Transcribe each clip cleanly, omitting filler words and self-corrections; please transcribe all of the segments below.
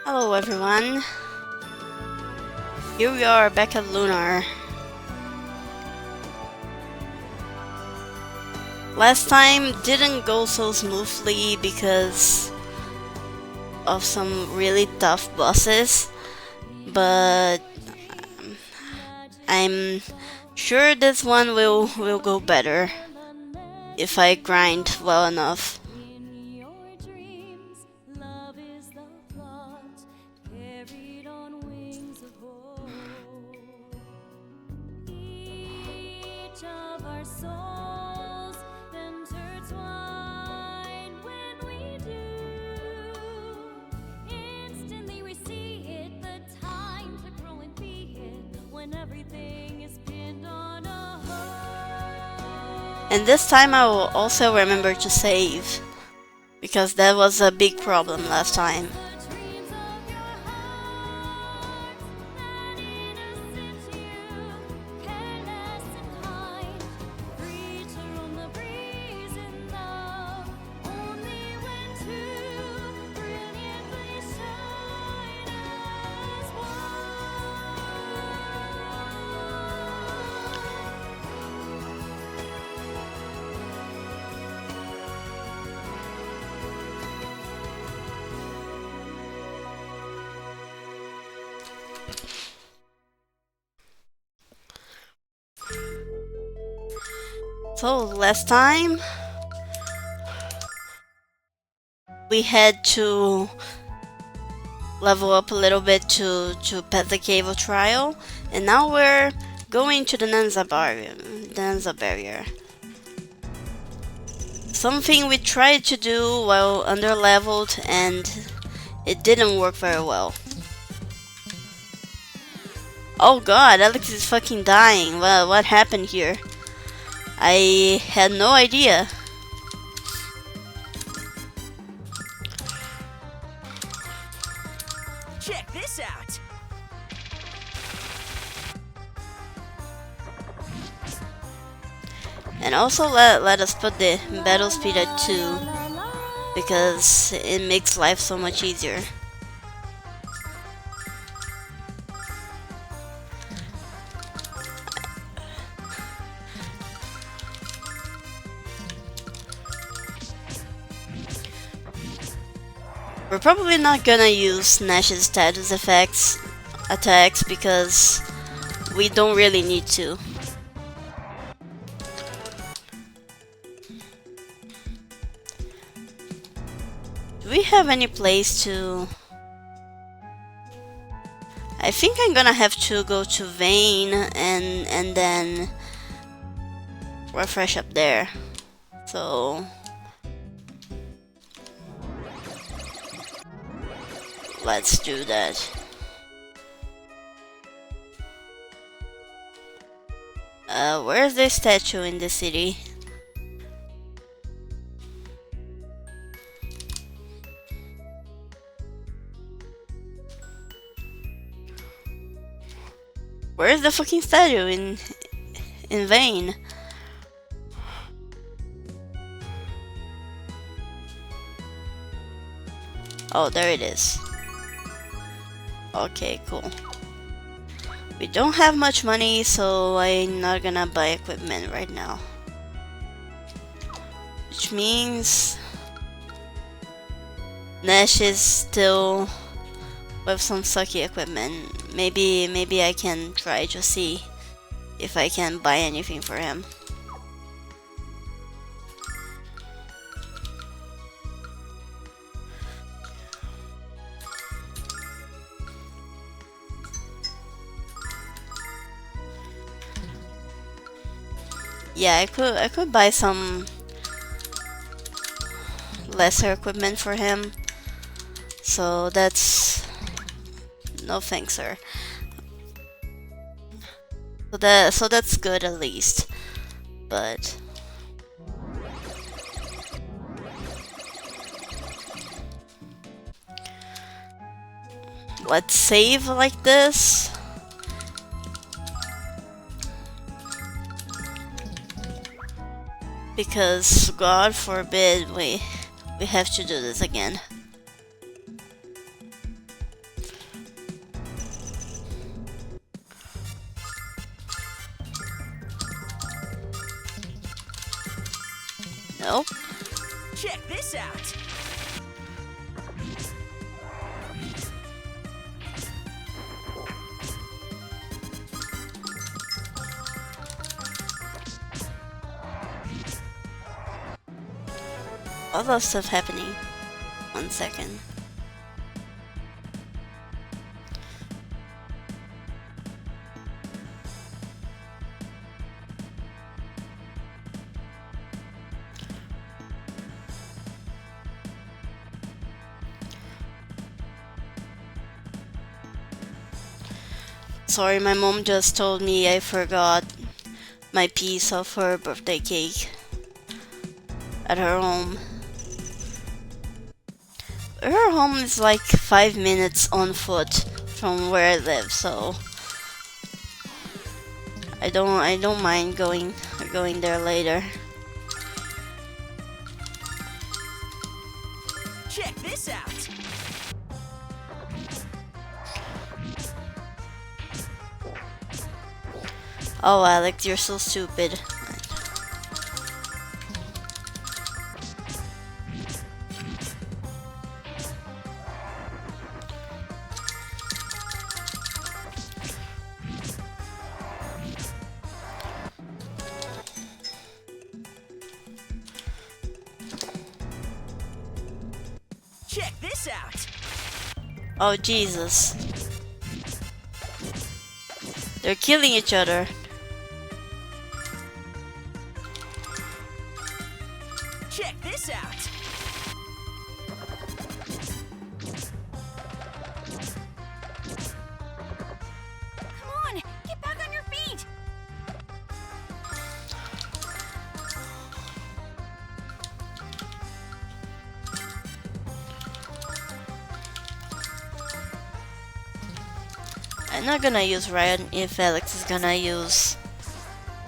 Hello everyone, here we are back at Lunar. Last time didn't go so smoothly because of some really tough bosses, but I'm sure this one will go better if I grind well enough. And this time I will also remember to save, because that was a big problem last time. So last time we had to level up a little bit to pass the cave of trial, and now we're going to the Nanza barrier. Something we tried to do while under-leveled and it didn't work very well. Oh god, Alex is fucking dying. Well, what happened here? I had no idea. Check this out. And also let us put the battle speed at 2, because it makes life so much easier. We're probably not gonna use Nash's status attacks because we don't really need to. Do we have any place to... I think I'm gonna have to go to Vane and then refresh up there. So let's do that. Where's the statue in the city? Where's the fucking statue in Vane? Oh, there it is. Okay, cool. We don't have much money, so I'm not gonna buy equipment right now. Which means Nash is still with some sucky equipment. Maybe I can try to see if I can buy anything for him. Yeah, I could buy some lesser equipment for him. So that's no thanks, sir. So that's good at least. But let's save like this. Because God forbid we have to do this again. Nope. Check this out. All that stuff happening. 1 second. Sorry, my mom just told me I forgot my piece of her birthday cake at her home. Her home is like 5 minutes on foot from where I live, so I don't mind going there later. Check this out. Oh, Alex, you're so stupid. Check this out. Oh, Jesus. They're killing each other. Check this out. Come on, get back on your feet. I'm not gonna use Riot if Alex is gonna use.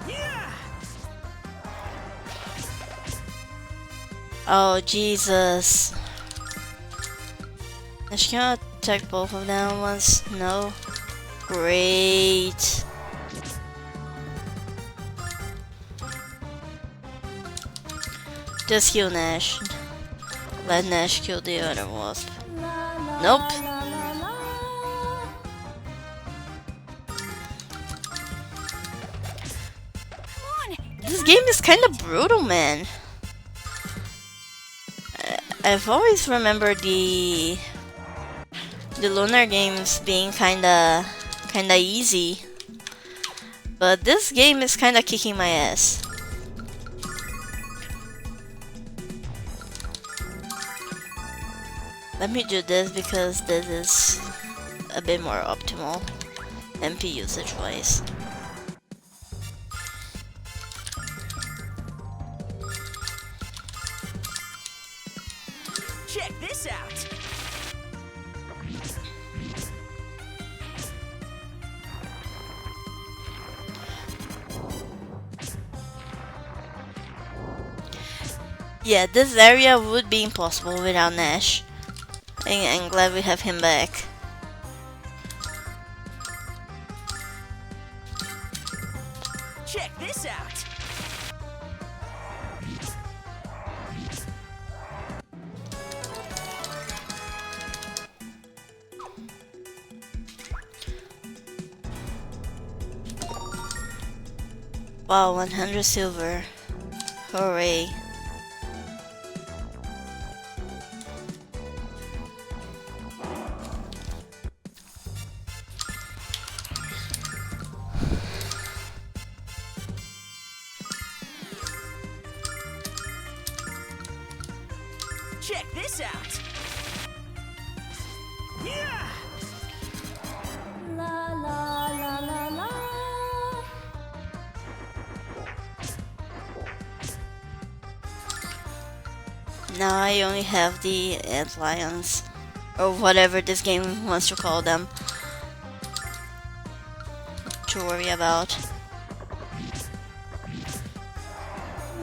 Yeah. Oh, Jesus. She cannot attack both of them at once. No. Great. Just kill Nash. Let Nash kill the other wasp. Nope. This game is kind of brutal, man. I've always remembered the Lunar games being kinda easy, but this game is kinda kicking my ass. Let me do this because this is a bit more optimal MP usage wise. Check this out. Yeah, this area would be impossible without Nash. I'm glad we have him back. Check this out. Wow, 100 silver. Hooray. Check this out. Yeah. La la la la la. Now I only have the ant lions, or whatever this game wants to call them, to worry about.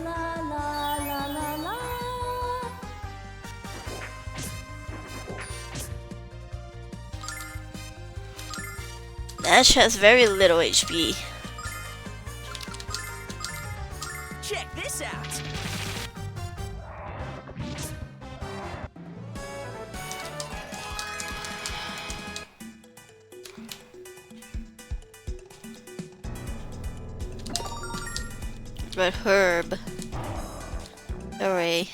La la la la la. Nash has very little HP. Check this out. Red herb. Hooray.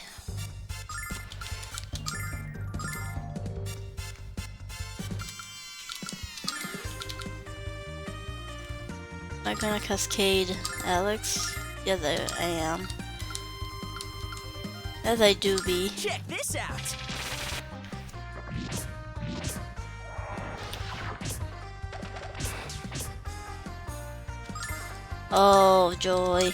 Am I gonna cascade Alex? Yes, I am. As I do be. Check this out. Oh, joy.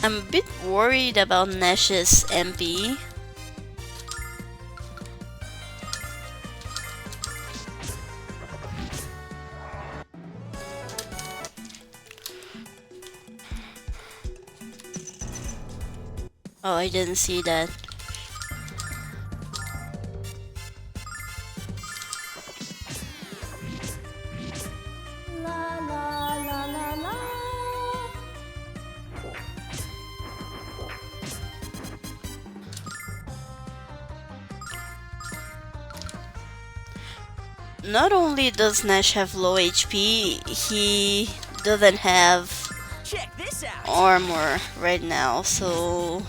I'm a bit worried about Nash's MP. Oh, I didn't see that. La la la la la. Not only does Nash have low HP, he doesn't have Check this out. armor right now, so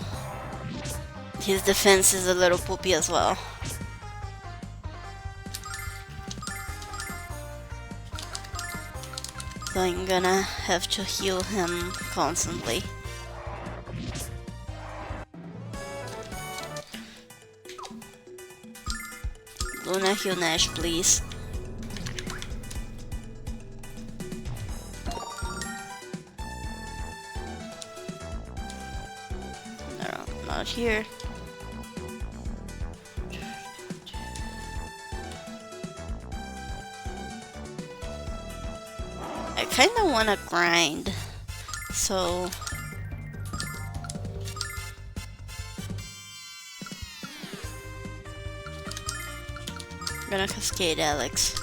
his defense is a little poopy as well. So I'm gonna have to heal him constantly. Lunar, heal Nash, please. No, not here. I kinda wanna grind, so I'm gonna cascade Alex.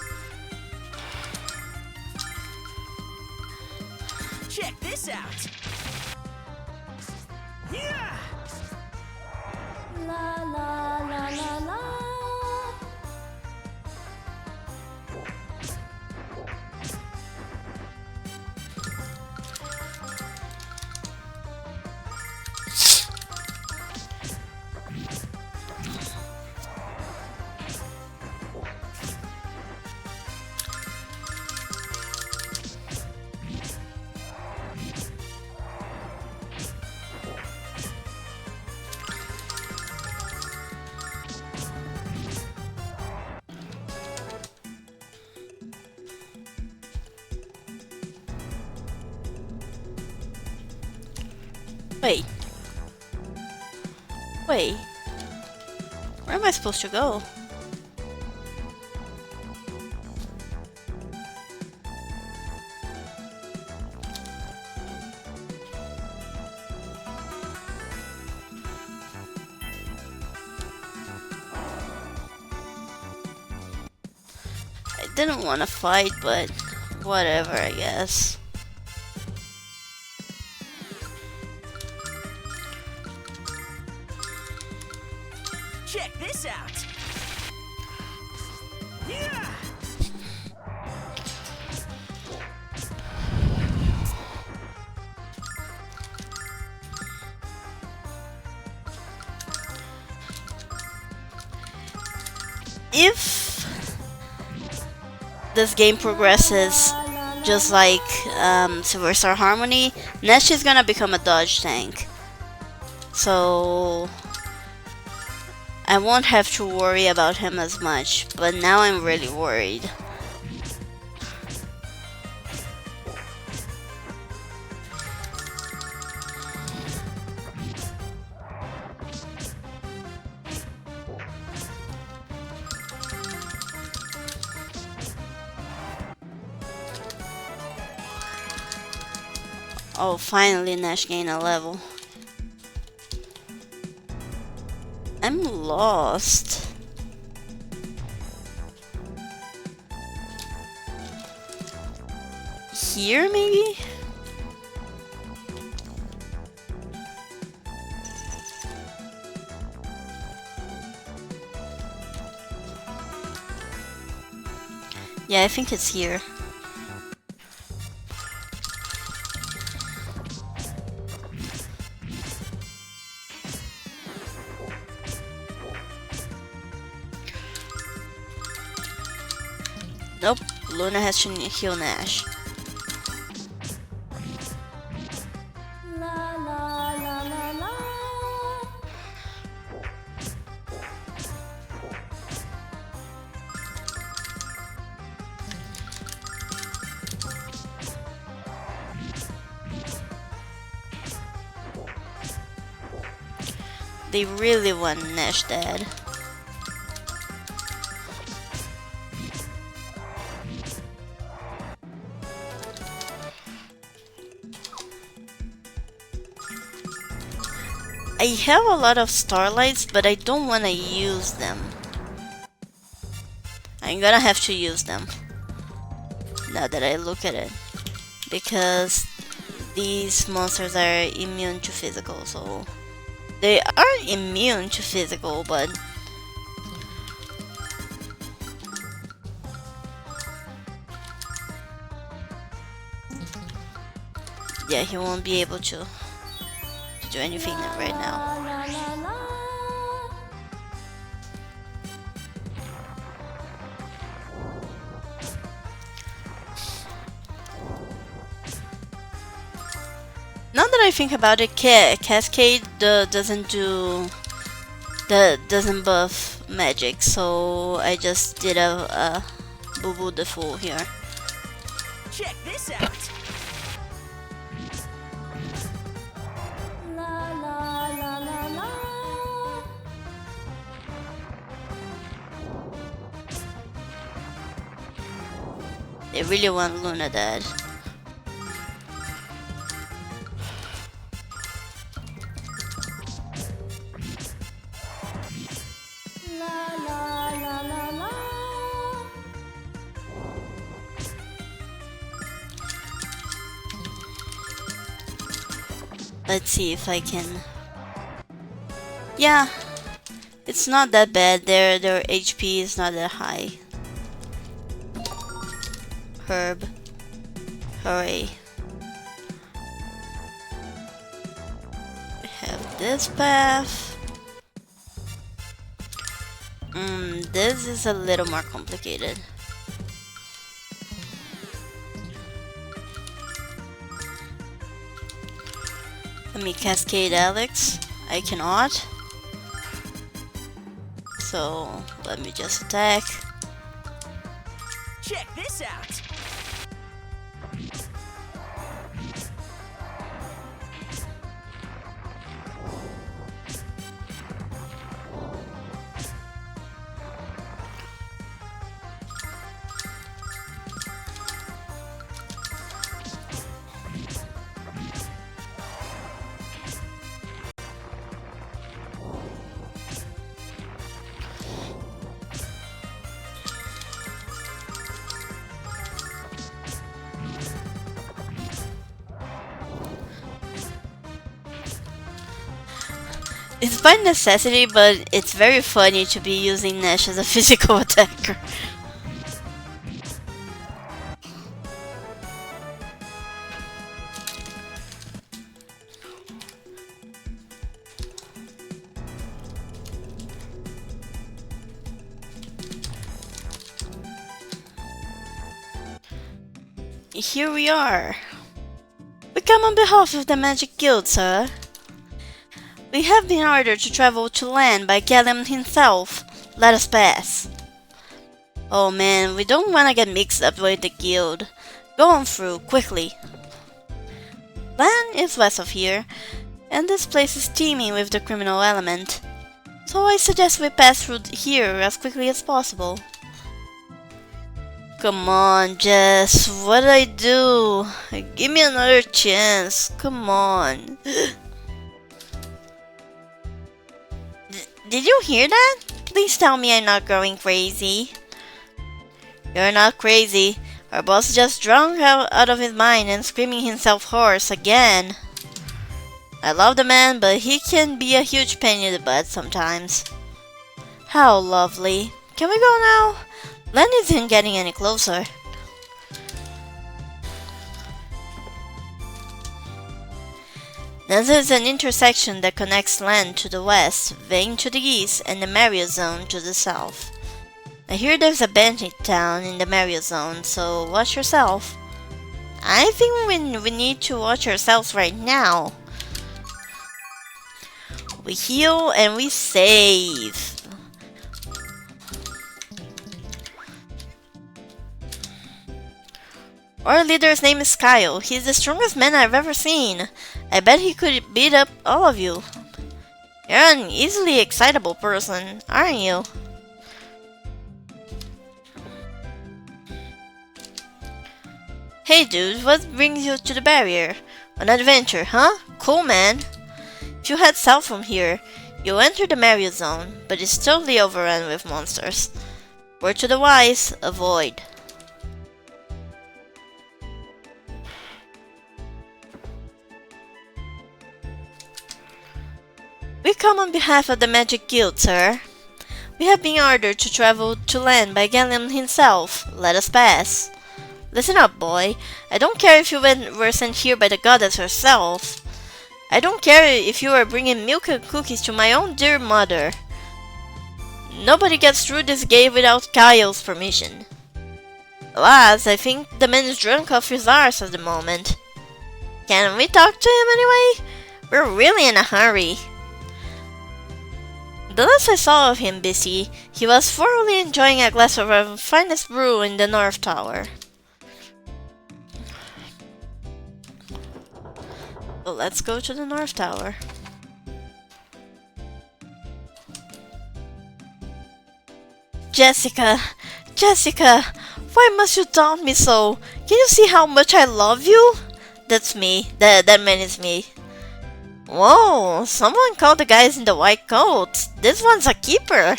Check this out. Yeah. La la la la la. Wait. Wait. Where am I supposed to go? I didn't want to fight, but whatever, I guess. Check this out. Yeah. If this game progresses just like Silver Star Harmony, Nash is gonna become a dodge tank. So I won't have to worry about him as much, but now I'm really worried. Oh, finally Nash gained a level. I'm lost. Here, maybe? Yeah, I think it's here. Nope, Luna has to heal Nash. La la la la la. They really want Nash dead. I have a lot of starlights, but I don't want to use them. I'm gonna have to use them now that I look at it, because these monsters are immune to physical, so they are immune to physical, but yeah, he won't be able to do anything right now. La la la. Now that I think about it, Cascade doesn't buff magic, so I just did a Boo Boo the Fool here. Check this out. La la la la la. They really want Luna dead. La la la la la. Let's see if I can. Yeah, it's not that bad. Their HP is not that high. Herb. Hooray. We have this path. This is a little more complicated. Let me cascade Alex. I cannot. So let me just attack. Check this out. It's by necessity, but it's very funny to be using Nash as a physical attacker. Here we are. We come on behalf of the Magic Guild, sir. We have been ordered to travel to land by Gallium himself. Let us pass. Oh man, we don't want to get mixed up with the guild. Go on through, quickly. Land is west of here, and this place is teeming with the criminal element. So I suggest we pass through here as quickly as possible. Come on, Jess, what did I do? Give me another chance, come on. Did you hear that? Please tell me I'm not going crazy. You're not crazy. Our boss just drunk out of his mind and screaming himself hoarse again. I love the man, but he can be a huge pain in the butt sometimes. How lovely. Can we go now? Land isn't getting any closer. This is an intersection that connects land to the west, Vane to the east, and the Mario Zone to the south. I hear there's a bandit town in the Mario Zone, so watch yourself. I think we need to watch ourselves right now. We heal and we save. Our leader's name is Kyle. He's the strongest man I've ever seen. I bet he could beat up all of you. You're an easily excitable person, aren't you? Hey dude, what brings you to the barrier? An adventure, huh? Cool, man. If you head south from here, you'll enter the Mario Zone, but it's totally overrun with monsters. Word to the wise, avoid. We come on behalf of the Magic Guild, sir. We have been ordered to travel to land by Galleon himself. Let us pass. Listen up, boy. I don't care if you were sent here by the goddess herself. I don't care if you are bringing milk and cookies to my own dear mother. Nobody gets through this gate without Kyle's permission. Alas, I think the man is drunk off his arse at the moment. Can we talk to him anyway? We're really in a hurry. The last I saw of him, Bissy, he was thoroughly enjoying a glass of our finest brew in the North Tower. So let's go to the North Tower. Jessica! Jessica! Why must you taunt me so? Can you see how much I love you? That's me. That man is me. Whoa! Someone called the guys in the white coats. This one's a keeper.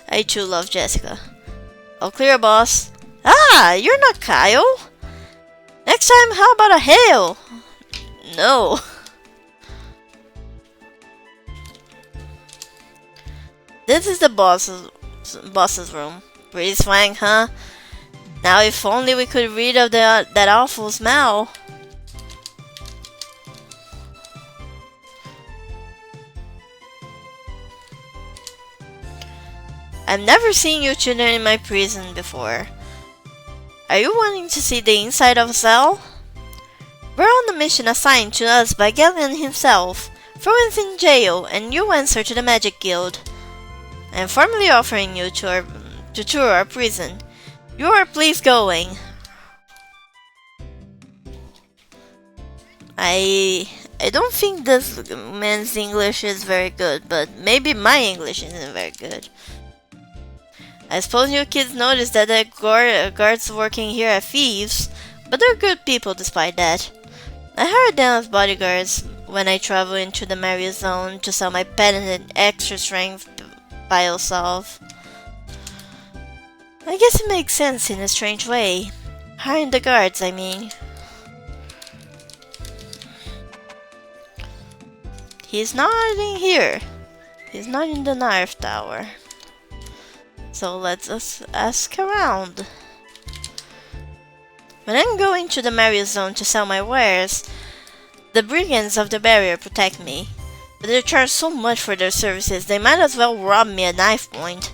I too love Jessica. All clear, boss. Ah, you're not Kyle. Next time, how about a hail? No. This is the boss's room. Pretty swank, huh? Now if only we could rid of that awful smell. I've never seen you children in my prison before. Are you wanting to see the inside of a cell? We're on the mission assigned to us by Galleon himself. Throw in jail and you answer to the Magic Guild. I am formally offering you to tour our prison. You are please going. I don't think this man's English is very good, but maybe my English isn't very good. I suppose you kids noticed that the guards working here are thieves, but they're good people despite that. I hired them as bodyguards when I travel into the Mario Zone to sell my patented extra strength biosolve. I guess it makes sense in a strange way. Hiring the guards, I mean. He's not in here. He's not in the North Tower. So let's ask around. When I'm going to the Mario Zone to sell my wares, the brigands of the barrier protect me. But they charge so much for their services, they might as well rob me at knife point.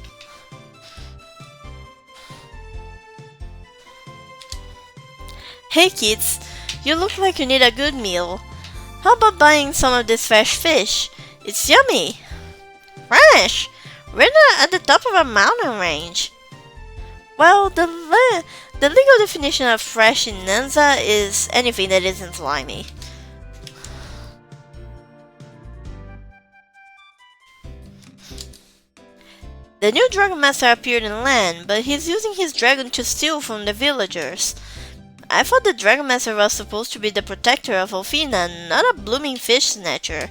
Hey kids, you look like you need a good meal. How about buying some of this fresh fish? It's yummy! Fresh! We're at the top of a mountain range. Well, the legal definition of fresh in Nanza is anything that isn't slimy. The new Dragon Master appeared in land, but he's using his dragon to steal from the villagers. I thought the Dragon Master was supposed to be the protector of Alfina, not a blooming fish snatcher.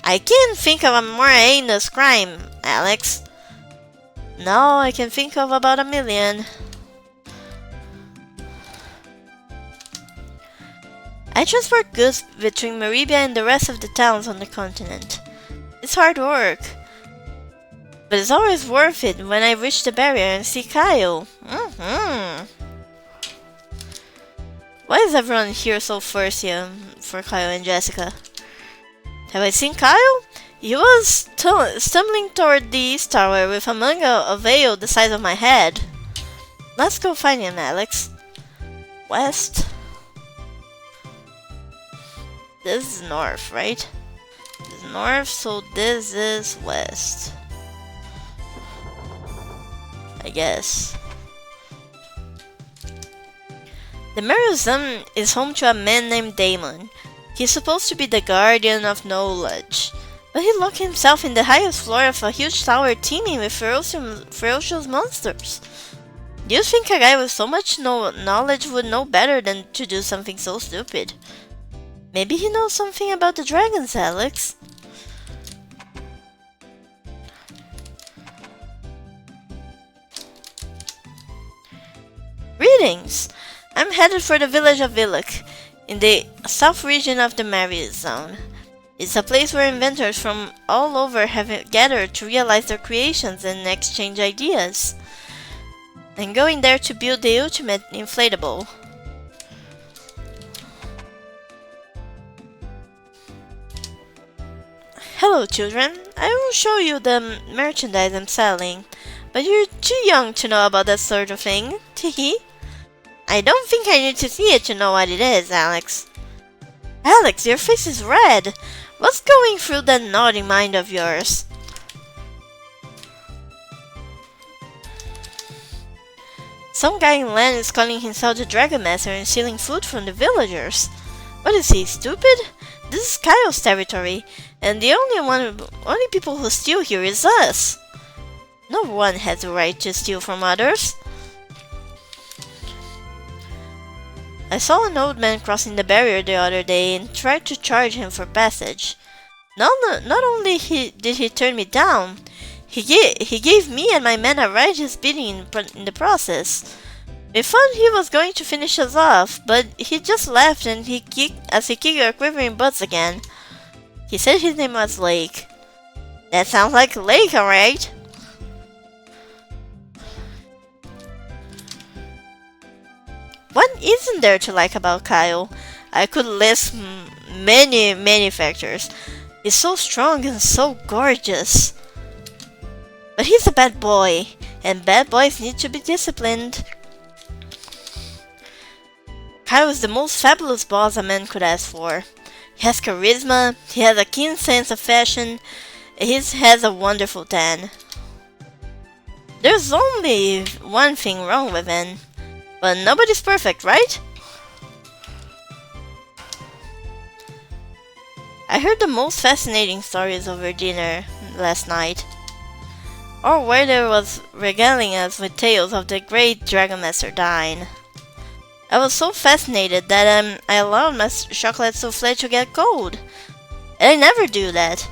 I can't think of a more heinous crime, Alex. No, I can think of about 1,000,000. I transport goods between Meribia and the rest of the towns on the continent. It's hard work. But it's always worth it when I reach the barrier and see Kyle. Why is everyone here so thirsty for Kyle and Jessica? Have I seen Kyle? He was stumbling toward the east tower with a manga veil the size of my head. Let's go find him, Alex. West. This is north, right? This is north, so this is west. I guess. The museum is home to a man named Damon. He's supposed to be the guardian of knowledge, but he locked himself in the highest floor of a huge tower teeming with ferocious monsters. Do you think a guy with so much knowledge would know better than to do something so stupid? Maybe he knows something about the dragons, Alex. Greetings! I'm headed for the village of Villock, in the south region of the Marriott Zone. It's a place where inventors from all over have gathered to realize their creations and exchange ideas. I'm going there to build the ultimate inflatable. Hello, children. I will show you the merchandise I'm selling, but you're too young to know about that sort of thing. Teehee. I don't think I need to see it to know what it is, Alex. Alex, your face is red. What's going through that naughty mind of yours? Some guy in land is calling himself the Dragon Master and stealing food from the villagers. What is he, stupid? This is Kyle's territory, and the only people who steal here is us. No one has the right to steal from others. I saw an old man crossing the barrier the other day and tried to charge him for passage. Not only did he turn me down, he gave me and my men a righteous beating in the process. We thought he was going to finish us off, but he just laughed and he kicked our quivering butts again. He said his name was Lake. That sounds like Lake, alright? What isn't there to like about Kyle? I could list many factors. He's so strong and so gorgeous. But he's a bad boy, and bad boys need to be disciplined. Kyle is the most fabulous boss a man could ask for. He has charisma, he has a keen sense of fashion, and he has a wonderful tan. There's only one thing wrong with him. But nobody's perfect, right? I heard the most fascinating stories over dinner last night. Or where there was regaling us with tales of the great Dragon Master dying. I was so fascinated that I allowed my chocolate souffle to get cold. And I never do that.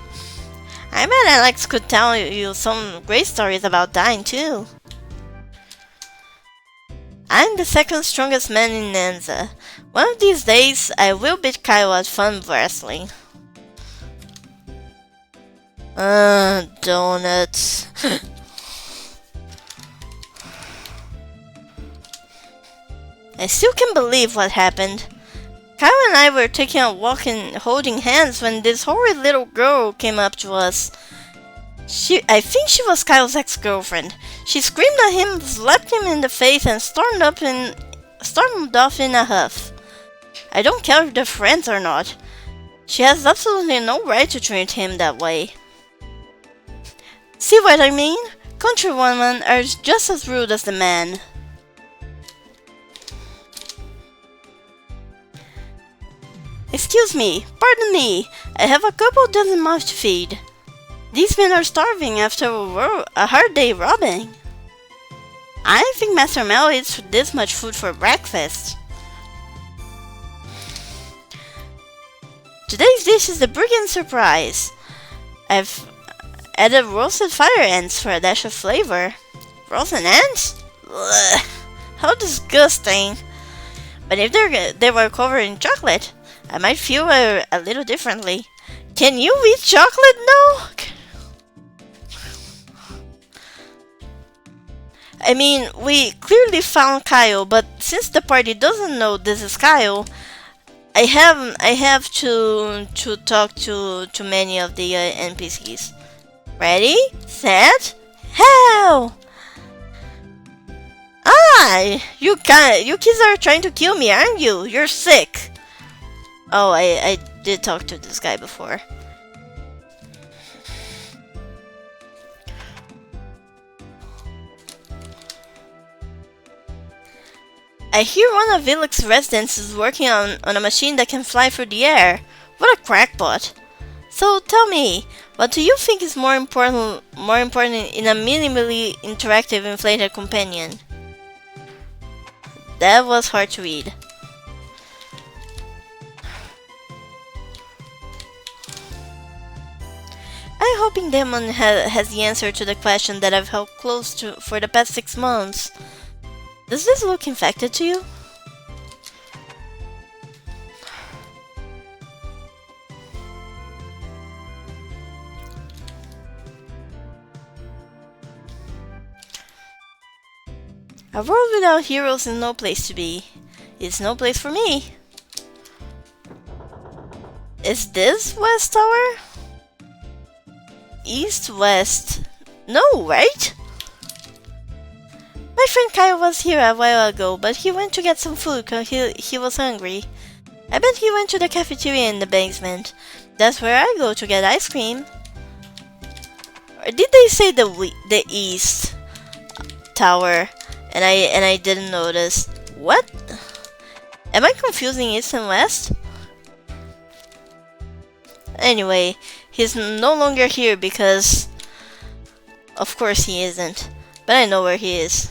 I bet Alex could tell you some great stories about dying too. I'm the second strongest man in Nanza. One of these days, I will beat Kyle at fun wrestling. Donuts. I still can't believe what happened. Kyle and I were taking a walk and holding hands when this horrid little girl came up to us. I think she was Kyle's ex-girlfriend. She screamed at him, slapped him in the face, and stormed off in a huff. I don't care if they're friends or not. She has absolutely no right to treat him that way. See what I mean? Countrywomen are just as rude as the men. Excuse me, pardon me. I have a couple dozen mouths to feed. These men are starving after a hard day robbing. I don't think Master Mel eats this much food for breakfast. Today's dish is a brilliant surprise. I've added roasted fire ants for a dash of flavor. Roasted ants? Ugh, how disgusting. But if they were covered in chocolate, I might feel a little differently. Can you eat chocolate? No? I mean, we clearly found Kyle, but since the party doesn't know this is Kyle, I have to talk to many of the NPCs. Ready, set, hell! Ah, you kids are trying to kill me, aren't you? You're sick. Oh, I did talk to this guy before. I hear one of Vilix's residents is working on a machine that can fly through the air. What a crackpot. So tell me, what do you think is more important in a minimally interactive inflated companion? That was hard to read. I'm hoping Demon has the answer to the question that I've held close to for the past 6 months. Does this look infected to you? A world without heroes is no place to be. It's no place for me. Is this West Tower? East, West. No, right? My friend Kyle was here a while ago, but he went to get some food because he was hungry. I bet he went to the cafeteria in the basement. That's where I go to get ice cream. Or did they say the East Tower? And I didn't notice. What? Am I confusing East and West? Anyway, he's no longer here because... Of course he isn't. But I know where he is.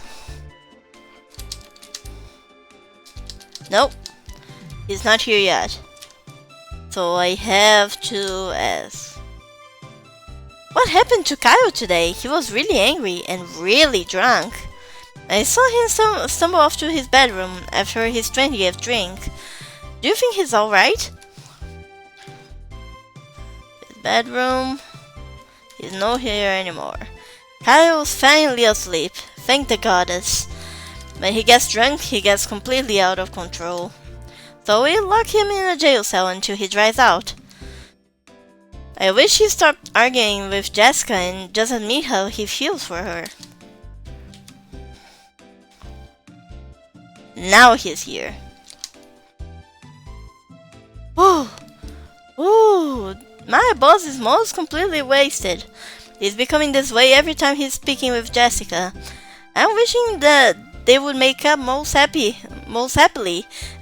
Nope. He's not here yet. So I have to ask. What happened to Kyle today? He was really angry and really drunk. I saw him stumble off to his bedroom after his 20th drink. Do you think he's alright? His bedroom. He's not here anymore. Kyle's finally asleep. Thank the goddess. When he gets drunk, he gets completely out of control. So we lock him in a jail cell until he dries out. I wish he stopped arguing with Jessica and just admit how he feels for her. Now he's here. Ooh, my boss is most completely wasted. He's becoming this way every time he's speaking with Jessica. I'm wishing that they would make up most happily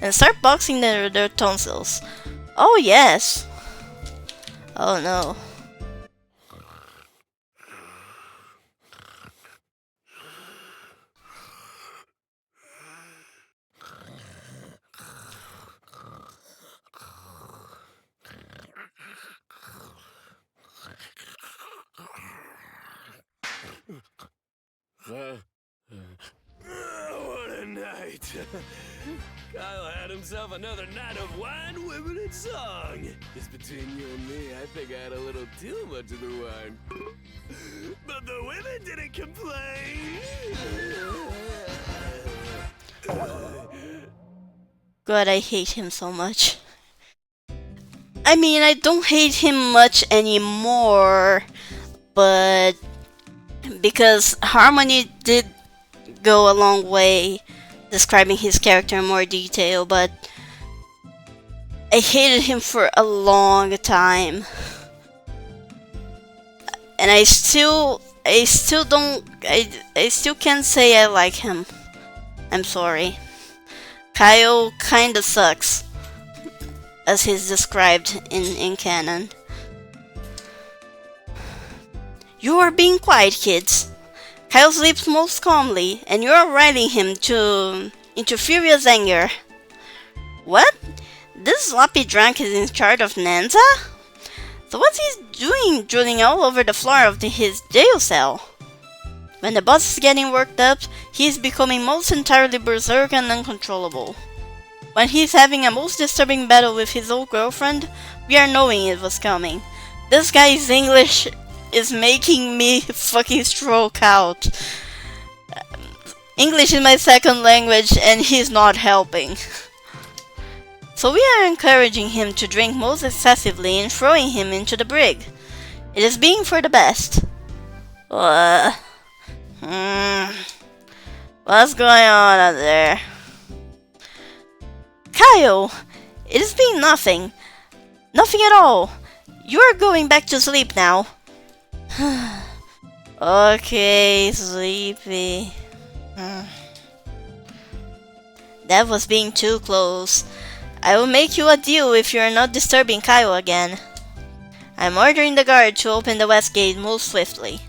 and start boxing their tonsils. Oh yes. Oh no. What a night! Kyle had himself another night of wine, women, and song. Just between you and me, I think I had a little too much of the wine. But the women didn't complain. God, I hate him so much. I mean, I don't hate him much anymore, but because Harmony did go a long way describing his character in more detail, but I hated him for a long time. And I still can't say I like him. I'm sorry. Kyle kinda sucks, as he's described in canon. You are being quiet, kids. Kyle sleeps most calmly, and you are riding him into furious anger. What? This sloppy drunk is in charge of Nanza? So what's he doing drooling all over the floor of his jail cell? When the boss is getting worked up, he is becoming most entirely berserk and uncontrollable. When he's having a most disturbing battle with his old girlfriend, we are knowing it was coming. This guy's English is making me fucking stroke out. English is my second language and he's not helping. So we are encouraging him to drink most excessively and throwing him into the brig. It is being for the best. What's going on out there? Kyle! It is being nothing. Nothing at all. You are going back to sleep now. Okay, sleepy. That was being too close. I will make you a deal if you are not disturbing Kyle again. I'm ordering the guard to open the west gate most swiftly.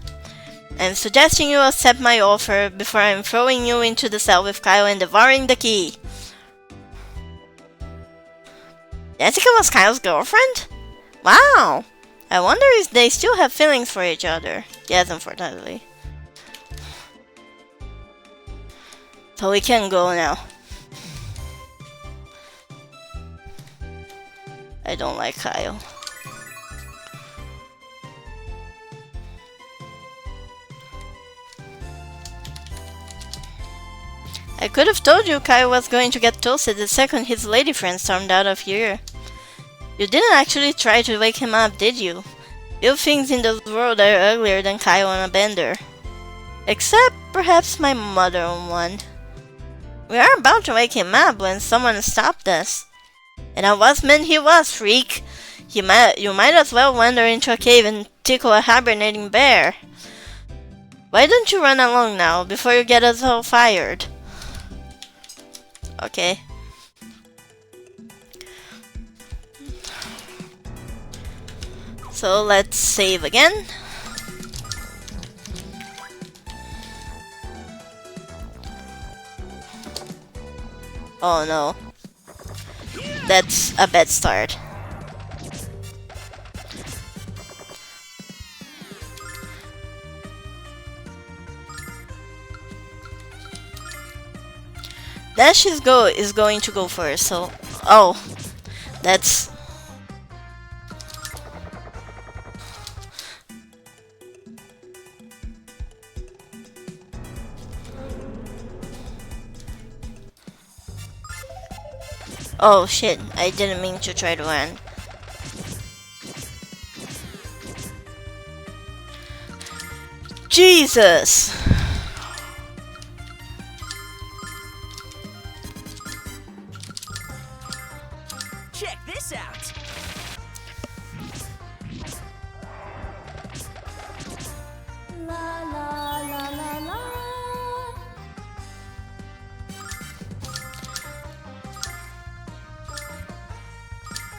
I'm suggesting you accept my offer before I'm throwing you into the cell with Kyle and devouring the key. Jessica was Kyle's girlfriend? Wow! I wonder if they still have feelings for each other. Yes, unfortunately. So we can go now. I don't like Kyle. I could have told you Kyle was going to get toasted the second his lady friend stormed out of here. You didn't actually try to wake him up, did you? Few things in the world are uglier than Kyle on a bender. Except, perhaps, my mother on one. We are about to wake him up when someone stopped us. And I was meant he was, freak. You might as well wander into a cave and tickle a hibernating bear. Why don't you run along now, before you get us all fired? Okay. So let's save again. Oh no. That's a bad start. Dash is going to go first, so... Oh. That's... Oh shit, I didn't mean to try to run. Jesus! Check this out. La la la la la.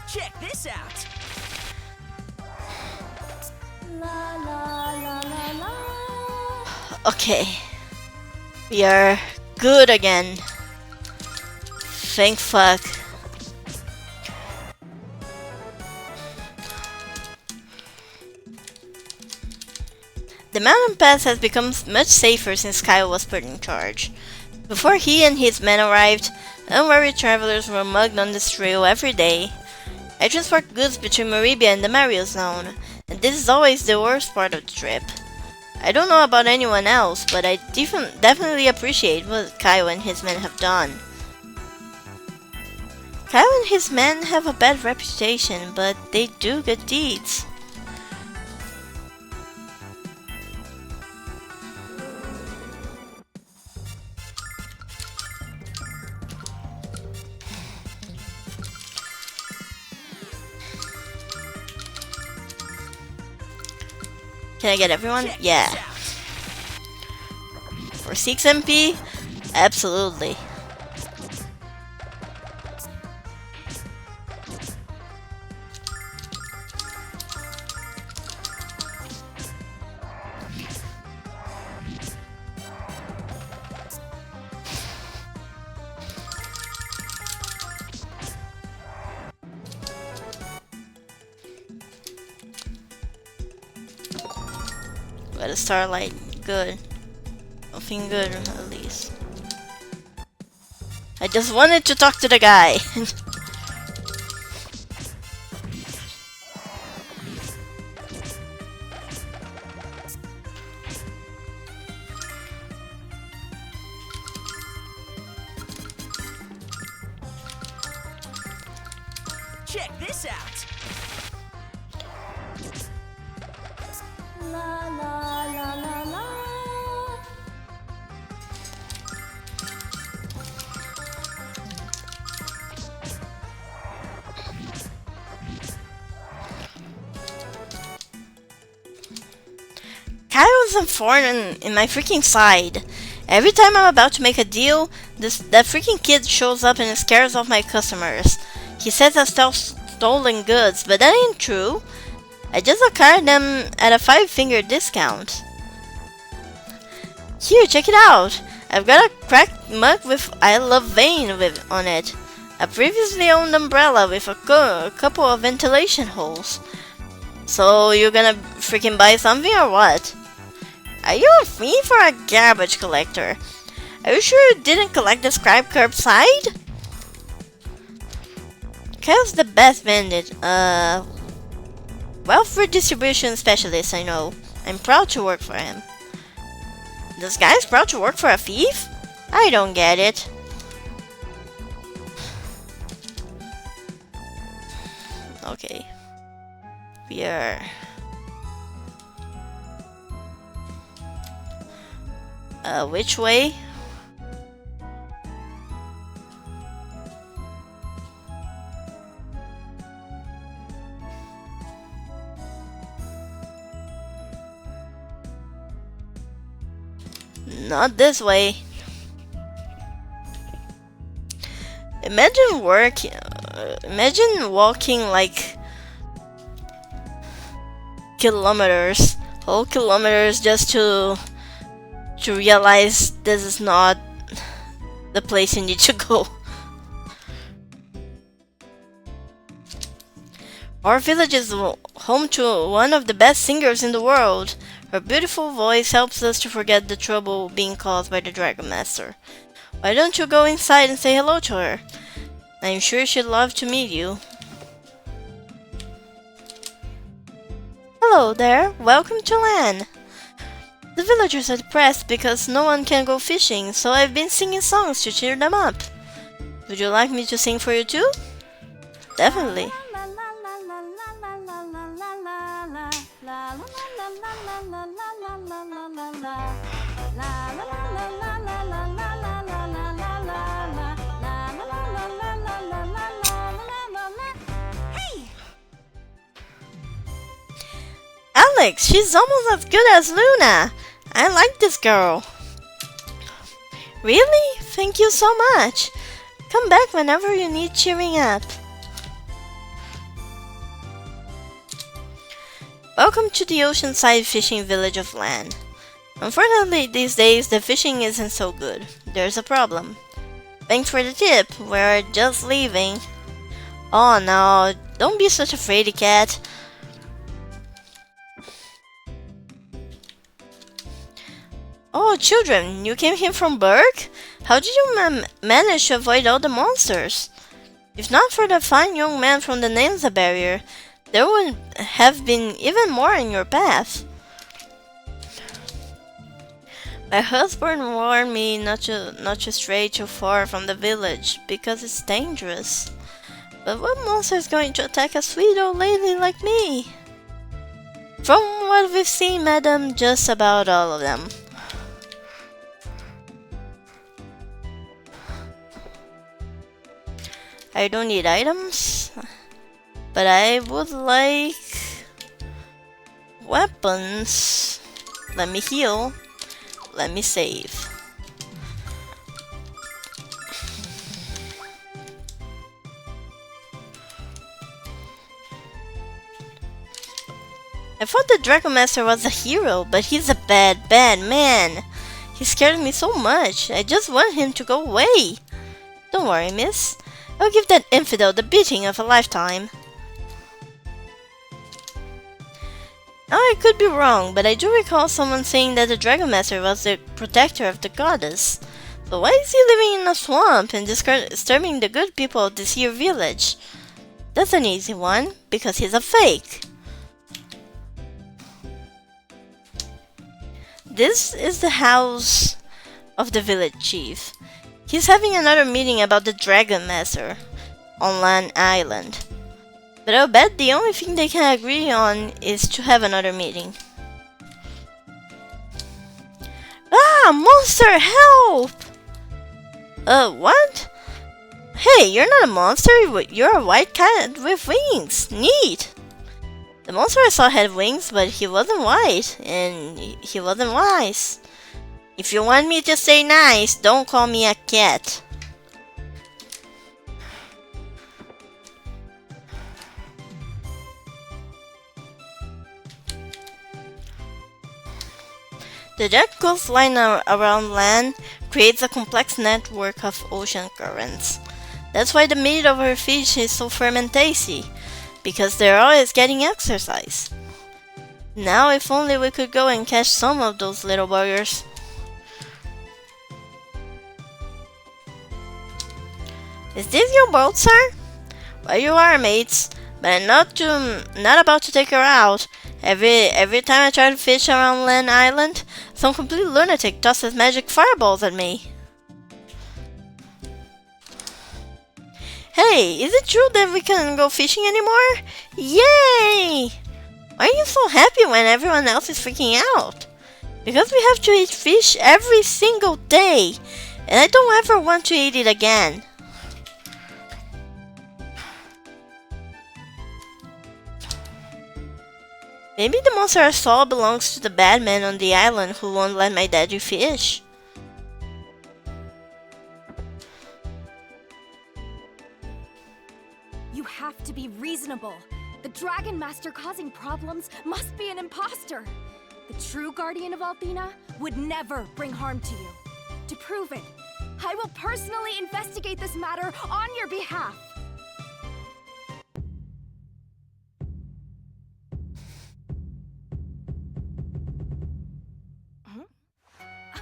Check this out. La la la la la. Okay. We are good again. Thank fuck. The mountain pass has become much safer since Kyle was put in charge. Before he and his men arrived, unwary travelers were mugged on this trail every day. I transport goods between Maribia and the Mario Zone, and this is always the worst part of the trip. I don't know about anyone else, but I definitely appreciate what Kyle and his men have done. Kyle and his men have a bad reputation, but they do good deeds. Can I get everyone? Yeah. For 6 MP? Absolutely. Got a starlight. Good. Nothing good, at least. I just wanted to talk to the guy. Check this out. La la la la la. Kyle's a thorn in my freaking side. Every time I'm about to make a deal, that freaking kid shows up and scares off my customers. He says I stole stolen goods, but that ain't true. I just acquired them at a 5-finger discount. Here, check it out. I've got a cracked mug with I Love Vane on it. A previously owned umbrella with a couple of ventilation holes. So you're gonna freaking buy something or what? Are you a thief or a garbage collector? Are you sure you didn't collect the scrap curbside? Kyle's the best bandit. Wealth redistribution specialist, I know. I'm proud to work for him. This guy's proud to work for a thief? I don't get it. Okay. We are... which way? Not this way. Imagine walking like kilometers, whole kilometers just to realize this is not the place you need to go. Our village is home to one of the best singers in the world. Her beautiful voice helps us to forget the trouble being caused by the Dragon Master. Why don't you go inside and say hello to her? I'm sure she'd love to meet you. Hello there, welcome to land. The villagers are depressed because no one can go fishing, so I've been singing songs to cheer them up. Would you like me to sing for you too? Definitely. Alex, she's almost as good as Luna. I like this girl. Really? Thank you so much. Come back whenever you need cheering up. Welcome to the oceanside fishing village of Land. Unfortunately, these days the fishing isn't so good. There's a problem. Thanks for the tip. We're just leaving. Oh no, don't be such a fraidy cat. Oh, children, you came here from Berg? How did you manage to avoid all the monsters? If not for the fine young man from the Nanza barrier, there would have been even more in your path. My husband warned me not to stray too far from the village, because it's dangerous. But what monster is going to attack a sweet old lady like me? From what we've seen, madam, just about all of them. I don't need items, but I would like weapons. Let me heal. Let me save. I thought the Dragon Master was a hero, but he's a bad man. He scared me so much. I just want him to go away. Don't worry, miss. I'll give that infidel the beating of a lifetime. Now I could be wrong, but I do recall someone saying that the Dragon Master was the protector of the goddess. So why is he living in a swamp and disturbing the good people of this here village? That's an easy one, because he's a fake. This is the house of the village chief. He's having another meeting about the Dragon Master on Land Island. But I'll bet the only thing they can agree on is to have another meeting. Ah, monster, help! What? Hey, you're not a monster, you're a white cat with wings. Neat! The monster I saw had wings, but he wasn't white, and he wasn't wise. If you want me to stay nice, don't call me a cat. The jet coastline around land creates a complex network of ocean currents. That's why the meat of our fish is so firm and tasty, because they're always getting exercise. Now if only we could go and catch some of those little buggers. Is this your boat, sir? Well, you are, mates, but I'm not about to take her out. Every time I try to fish around Land Island, some complete lunatic tosses magic fireballs at me. Hey, is it true that we can go fishing anymore? Yay! Why are you so happy when everyone else is freaking out? Because we have to eat fish every single day, and I don't ever want to eat it again. Maybe the monster I saw belongs to the bad man on the island who won't let my daddy fish. You have to be reasonable. The Dragon Master causing problems must be an imposter. The true guardian of Althena would never bring harm to you. To prove it, I will personally investigate this matter on your behalf.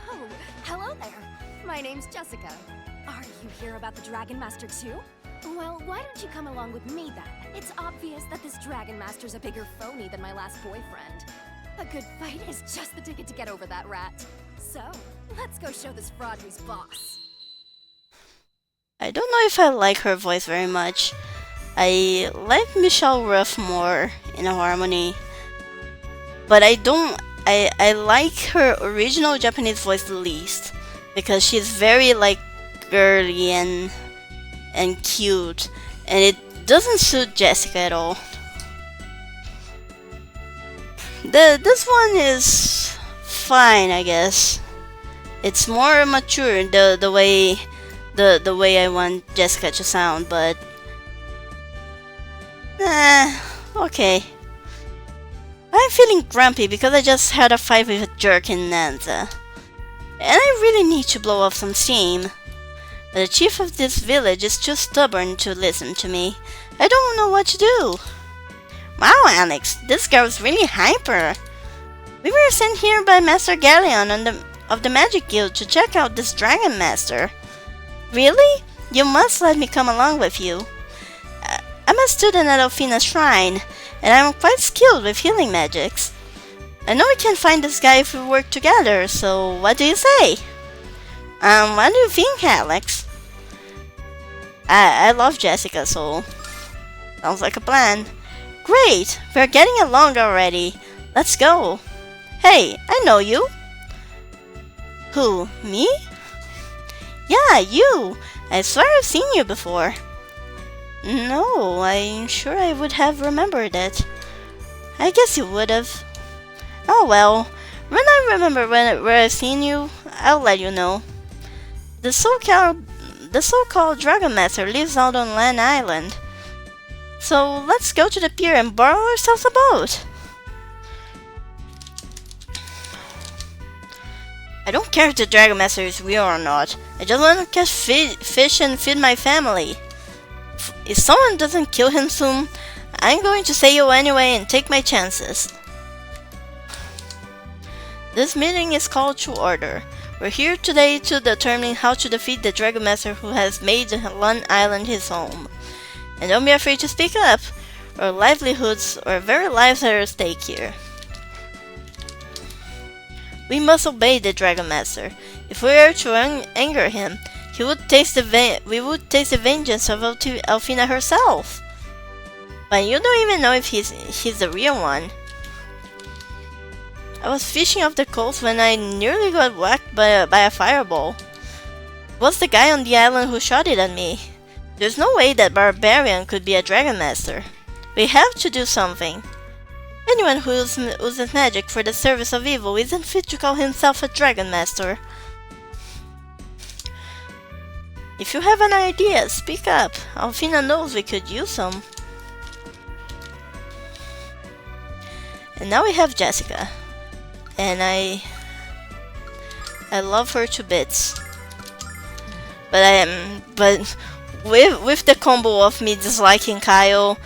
Oh, hello there. My name's Jessica. Are you here about the Dragon Master too? Well, why don't you come along with me then? It's obvious that this Dragon Master's a bigger phony than my last boyfriend. A good fight is just the ticket to get over that rat. So, let's go show this fraud who's boss. I don't know if I like her voice very much. I like Michelle Ruff more in Harmony. But I like her original Japanese voice the least. Because she's very like girly and cute. And it doesn't suit Jessica at all. This one is fine, I guess. It's more mature the way I want Jessica to sound, but okay. I'm feeling grumpy because I just had a fight with a jerk in Nanza. And I really need to blow off some steam. But the chief of this village is too stubborn to listen to me. I don't know what to do. Wow, Alex, this girl's really hyper. We were sent here by Master Galleon of the Magic Guild to check out this Dragon Master. Really? You must let me come along with you. I'm a student at Althena's shrine, and I'm quite skilled with healing magics. I know we can find this guy if we work together, so what do you say? What do you think, Alex? I love Jessica, so sounds like a plan. Great, we're getting along already. Let's go. Hey, I know you. Who, me? Yeah, you. I swear I've seen you before. No, I'm sure I would have remembered it. I guess you would have. Oh well, when I remember where I've seen you, I'll let you know. The so-called Dragon Master lives out on Land Island. So let's go to the pier and borrow ourselves a boat. I don't care if the Dragon Master is real or not. I just want to catch fish and feed my family. If someone doesn't kill him soon, I'm going to say you anyway and take my chances. This meeting is called to order. We're here today to determine how to defeat the Dragon Master who has made Land Island his home. And don't be afraid to speak up. Our livelihoods or very lives are at stake here. We must obey the Dragon Master. If we are to anger him, we would taste the vengeance of Althena herself. But you don't even know if he's the real one. I was fishing off the coast when I nearly got whacked by a fireball. It was the guy on the island who shot it at me. There's no way that barbarian could be a dragon master. We have to do something. Anyone who uses magic for the service of evil isn't fit to call himself a dragon master. If you have an idea, speak up. Alfina knows we could use some. And now we have Jessica. And I love her to bits. But with the combo of me disliking Kyle,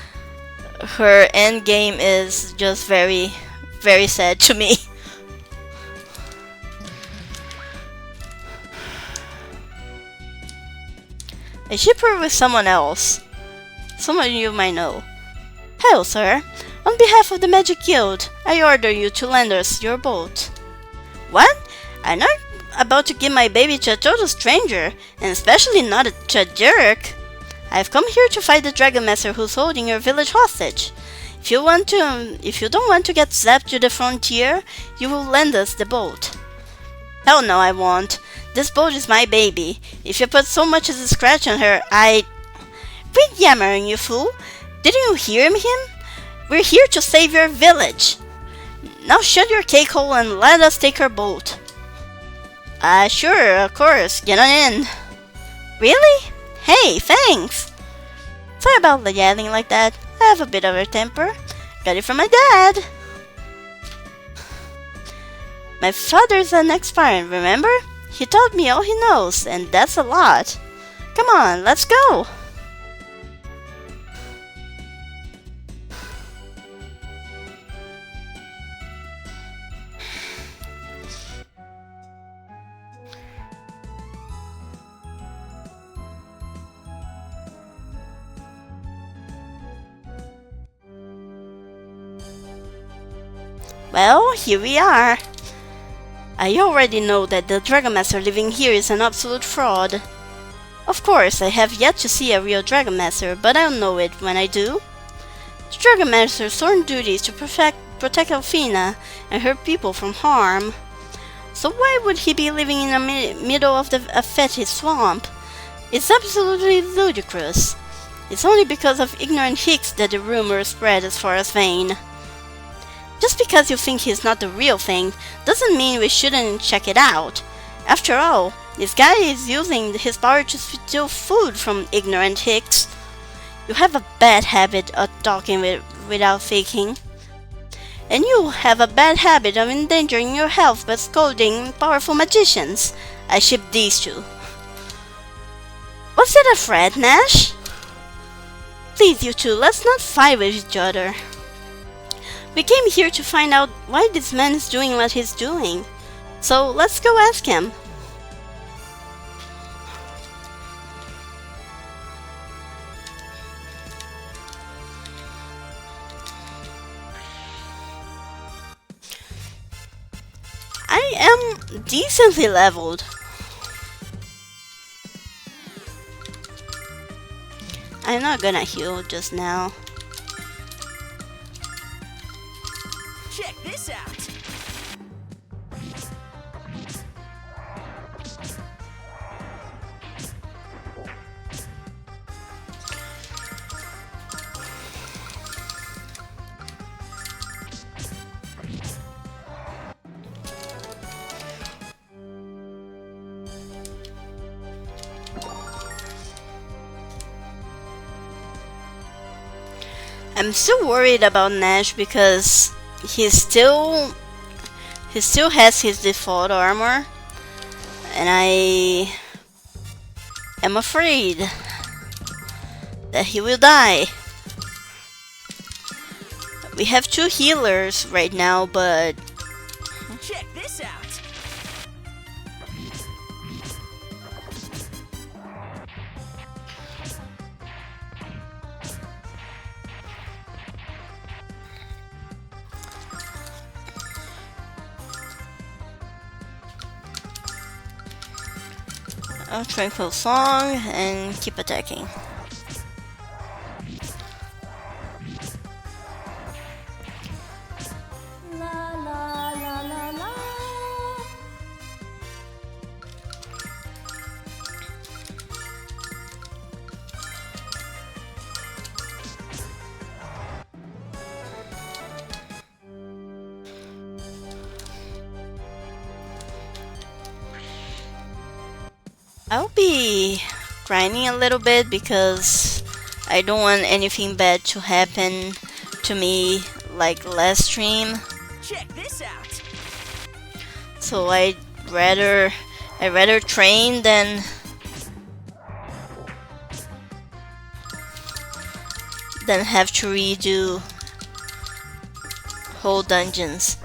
her end game is just very, very sad to me. I ship her with someone else. Someone you might know. Hello, sir. On behalf of the Magic Guild, I order you to lend us your boat. What? I'm not about to give my baby to a total stranger, and especially not to a jerk. I've come here to fight the Dragon Master who's holding your village hostage. If you don't want to get zapped to the frontier, you will lend us the boat. Hell no, I won't. This boat is my baby. If you put so much as a scratch on her, Quit yammering, you fool! Didn't you hear him? We're here to save your village. Now shut your cake hole and let us take her boat. Sure, of course. Get on in. Really? Hey, thanks! Sorry about the yelling like that. I have a bit of a temper. Got it from my dad. My father's an expiring, remember? He taught me all he knows, and that's a lot. Come on, let's go! Well, here we are. I already know that the Dragon Master living here is an absolute fraud. Of course, I have yet to see a real Dragon Master, but I'll know it when I do. The Dragon Master's sworn duty is to protect Alfina and her people from harm. So why would he be living in the middle of a fetid swamp? It's absolutely ludicrous. It's only because of ignorant hicks that the rumors spread as far as Vane. Just because you think he's not the real thing doesn't mean we shouldn't check it out. After all, this guy is using his power to steal food from ignorant hicks. You have a bad habit of talking without thinking. And you have a bad habit of endangering your health by scolding powerful magicians. I ship these two. Was it a threat, Nash? Please, you two, let's not fight with each other. We came here to find out why this man is doing what he's doing. So let's go ask him. I am decently leveled. I'm not gonna heal just now. Check this out! I'm still worried about Nash because he still has his default armor, and I am afraid that he will die. We have two healers right now, but Check this out! I'll tranquil song and keep attacking. I'll be grinding a little bit because I don't want anything bad to happen to me like last stream. Check this out. So I'd rather train than have to redo whole dungeons.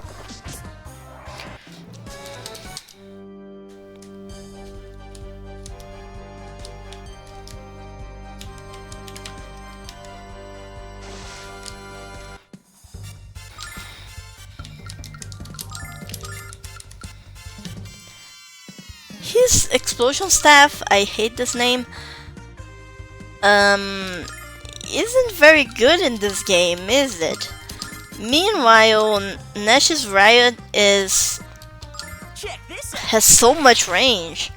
His explosion staff, I hate this name, isn't very good in this game, is it? Meanwhile, Nash's Riot Check this out. has so much range.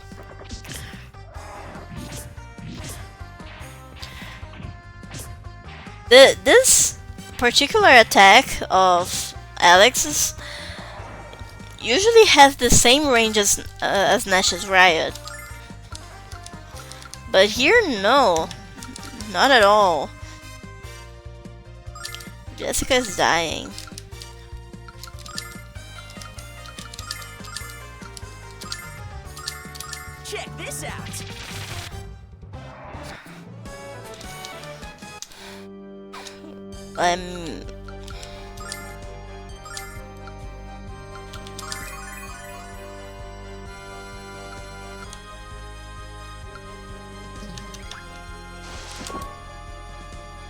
This particular attack of Alex's usually has the same range as Nash's Riot. But here, no. Not at all. Jessica's dying. Check this out.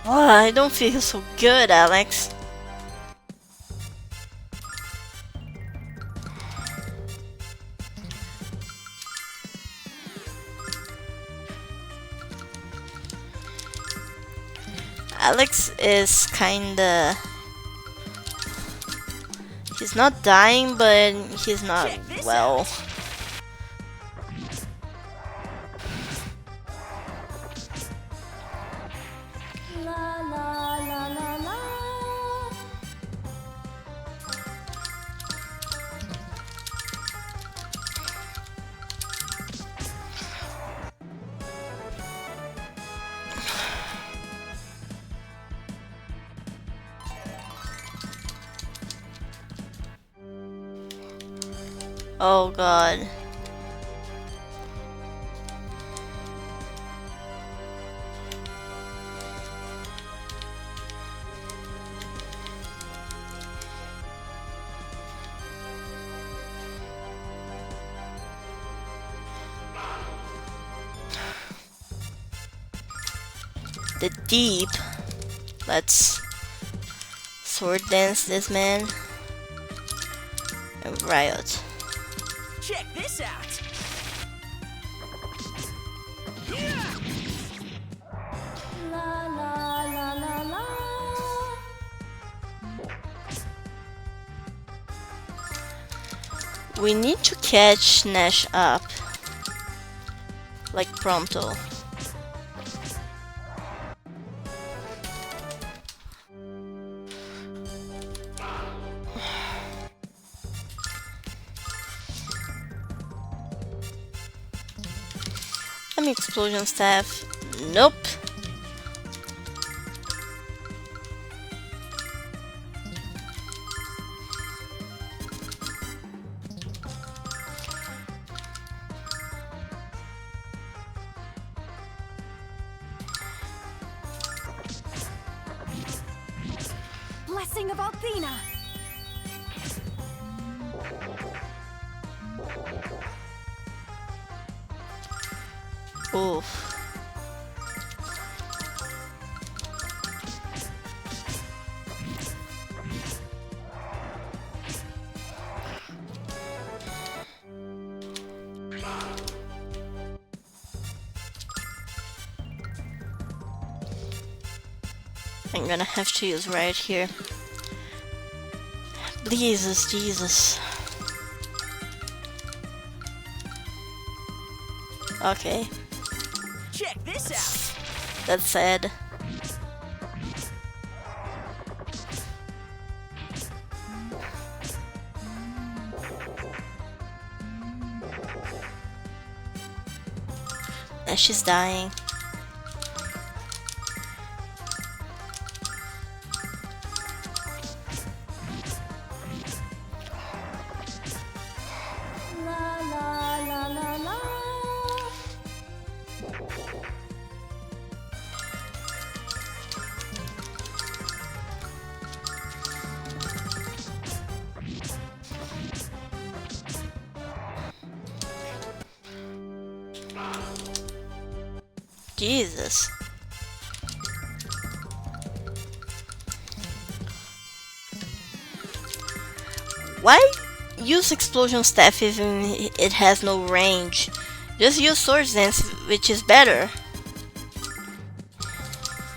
Oh, I don't feel so good, Alex. Alex is kinda... He's not dying, but he's not well. La la la la la. Oh god. The deep. Let's sword dance this man. And riot. Check this out. La la la la la. We need to catch Nash up. Like pronto. Explosion staff. Nope. Blessing of Athena. Oof. I'm gonna have to use right here. Jesus. Okay. Check this out. That's sad. Nash is dying. La la la la la. Jesus. Why use explosion staff even it has no range? Just use sword dance, which is better.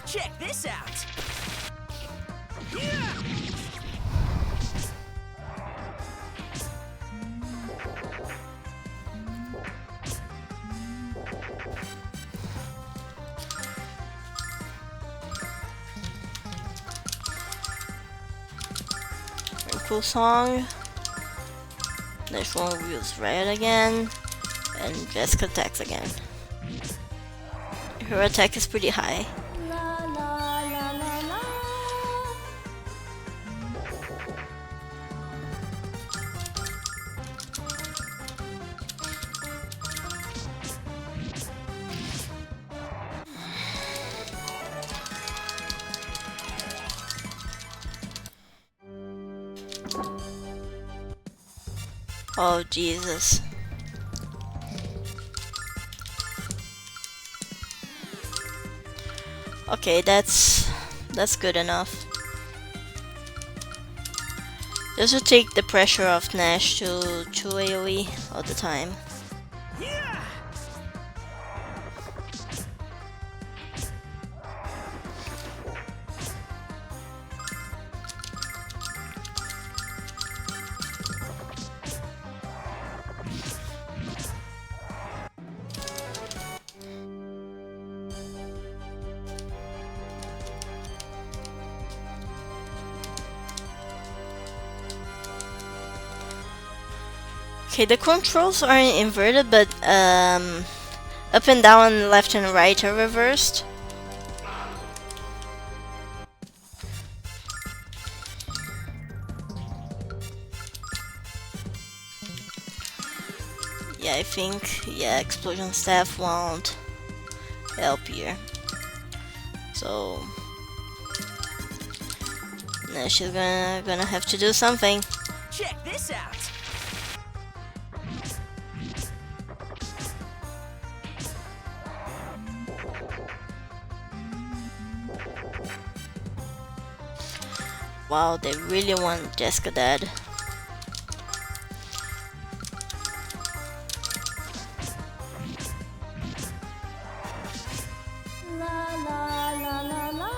Check this out. Very cool song. Next one we use Red again. And Jessica attacks again. Her attack is pretty high. La la la la la. Oh Jesus. Okay, that's good enough. Just to take the pressure off Nash to AoE all the time. Okay, the controls aren't inverted, but up and down, left and right are reversed. Yeah, I think explosion staff won't help here. So she's gonna have to do something. Check this out. Wow, they really want Jessica dead. La la la la la.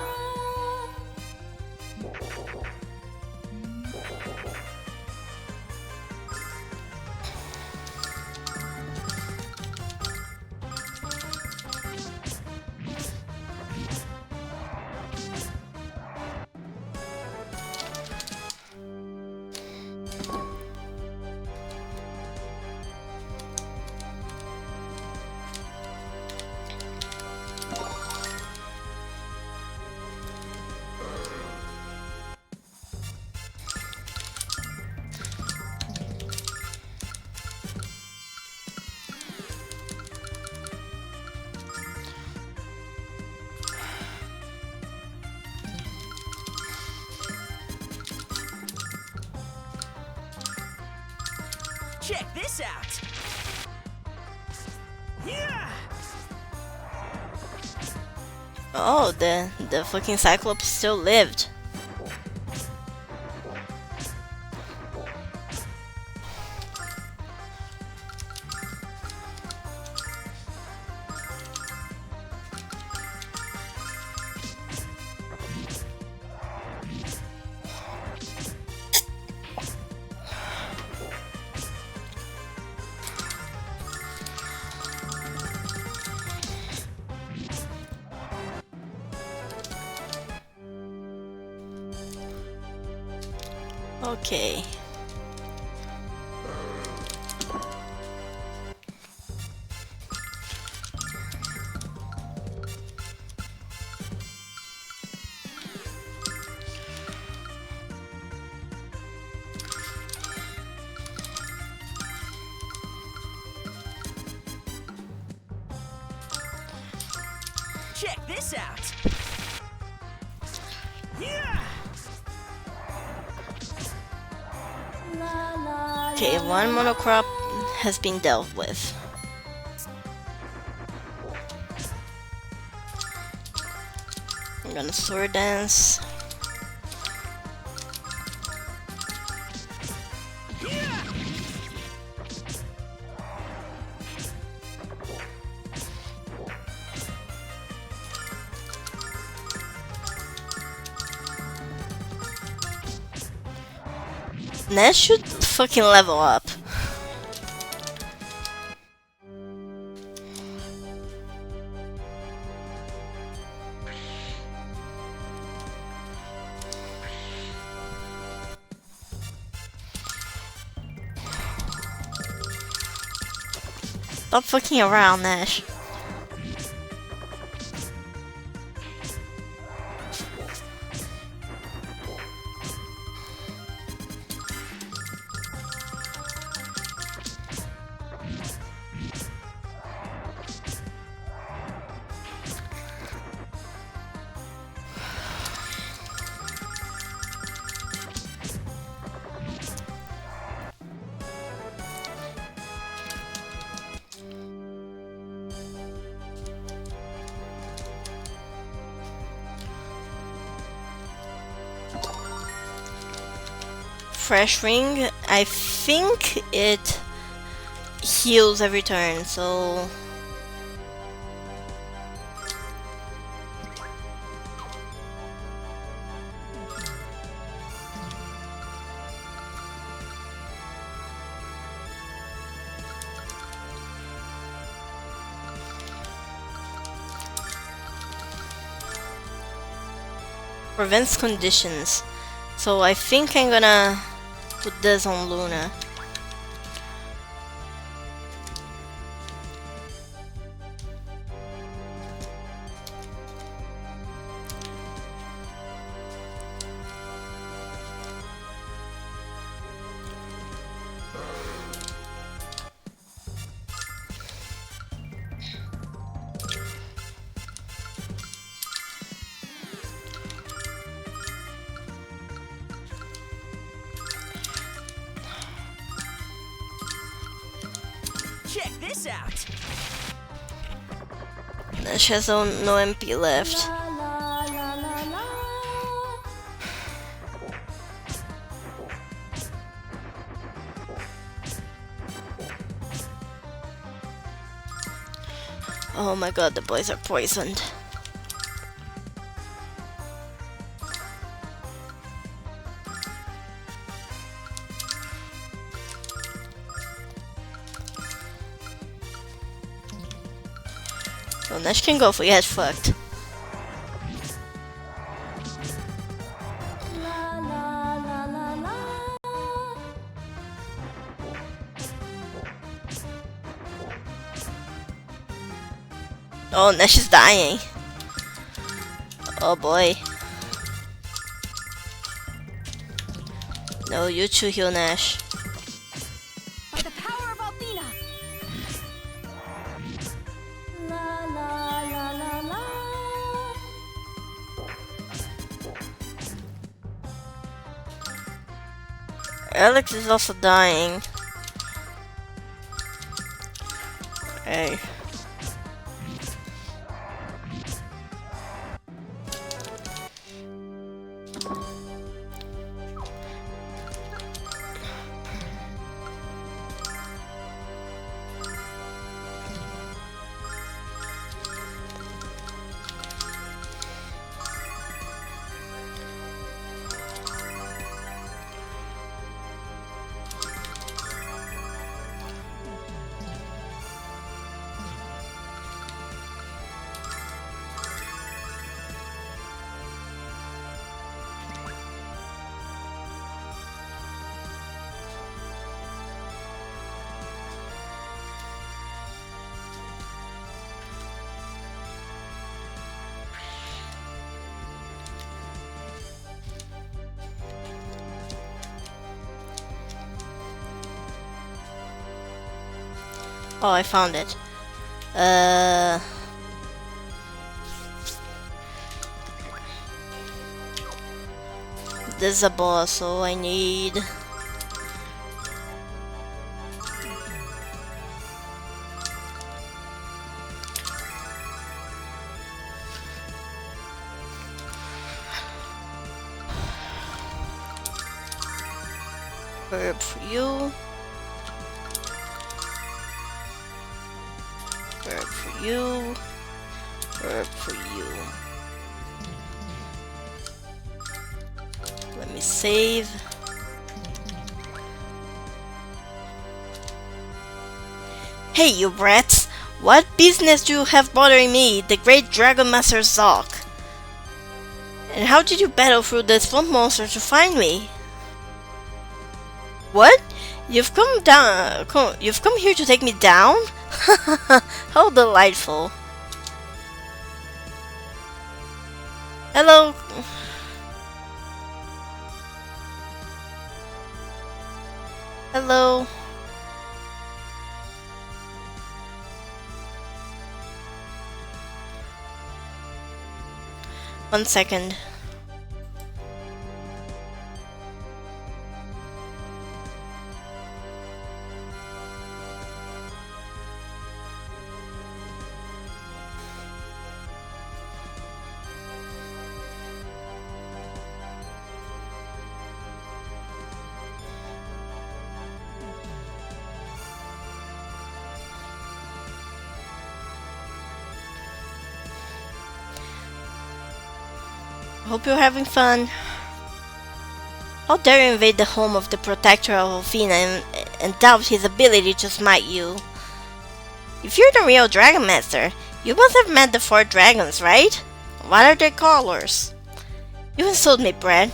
Check this out. Oh, the fucking Cyclops still lived. Okay. Check this out. Yeah. Okay, one monocrop has been dealt with. I'm gonna sword dance. Nash should fucking level up. Stop fucking around, Nash. Fresh ring, I think it heals every turn, so prevents conditions. So I think I'm gonna put this on Lunar. Check this out. Nash has no MP left. Oh my god, the boys are poisoned. So Nash can go if we get fucked. Oh, Nash is dying. Oh boy. No, you two heal Nash. By the power of Althena. Alex is also dying. Hey. Oh, I found it. this is a boss, so I need... herb for you. Herb for you. Herb for you. Let me save. Hey, you brats! What business do you have bothering me, the great Dragon Master Zoc? And how did you battle through the swamp monster to find me? What? You've come here to take me down? How delightful. Hello. Hello. One second. Hope you're having fun. How dare you invade the home of the protector of Alfina and doubt his ability to smite you? If you're the real Dragon Master, you must have met the 4 dragons, right? What are their colors? You insult me, Brad.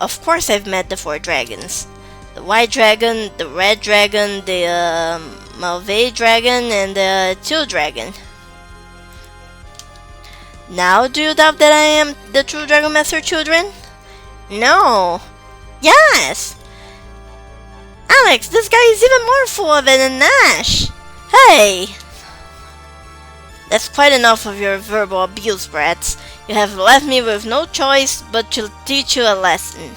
Of course I've met the 4 dragons. The white dragon, the red dragon, the Malvay dragon, and the teal dragon. Now do you doubt that I am the true Dragon Master, children? No. Yes! Alex, this guy is even more full of it than Nash! Hey! That's quite enough of your verbal abuse, brats. You have left me with no choice but to teach you a lesson.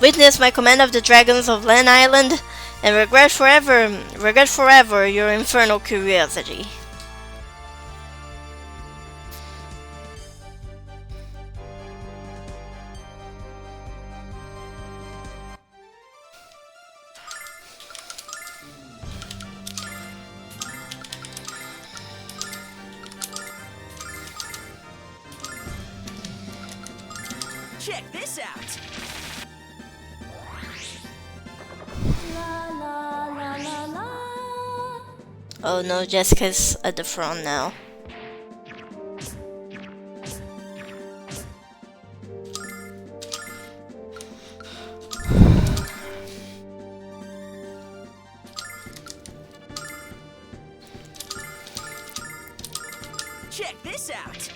Witness my command of the dragons of Land Island and regret forever your infernal curiosity. Check this out. Oh no, Jessica's at the front now. Check this out.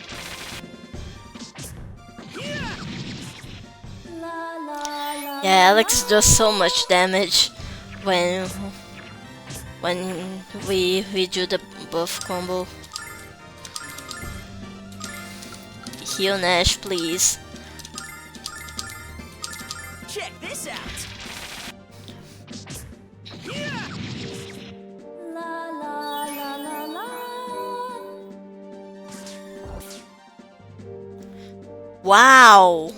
Yeah, Alex does so much damage when we do the buff combo. Heal Nash, please. Check this out. Wow!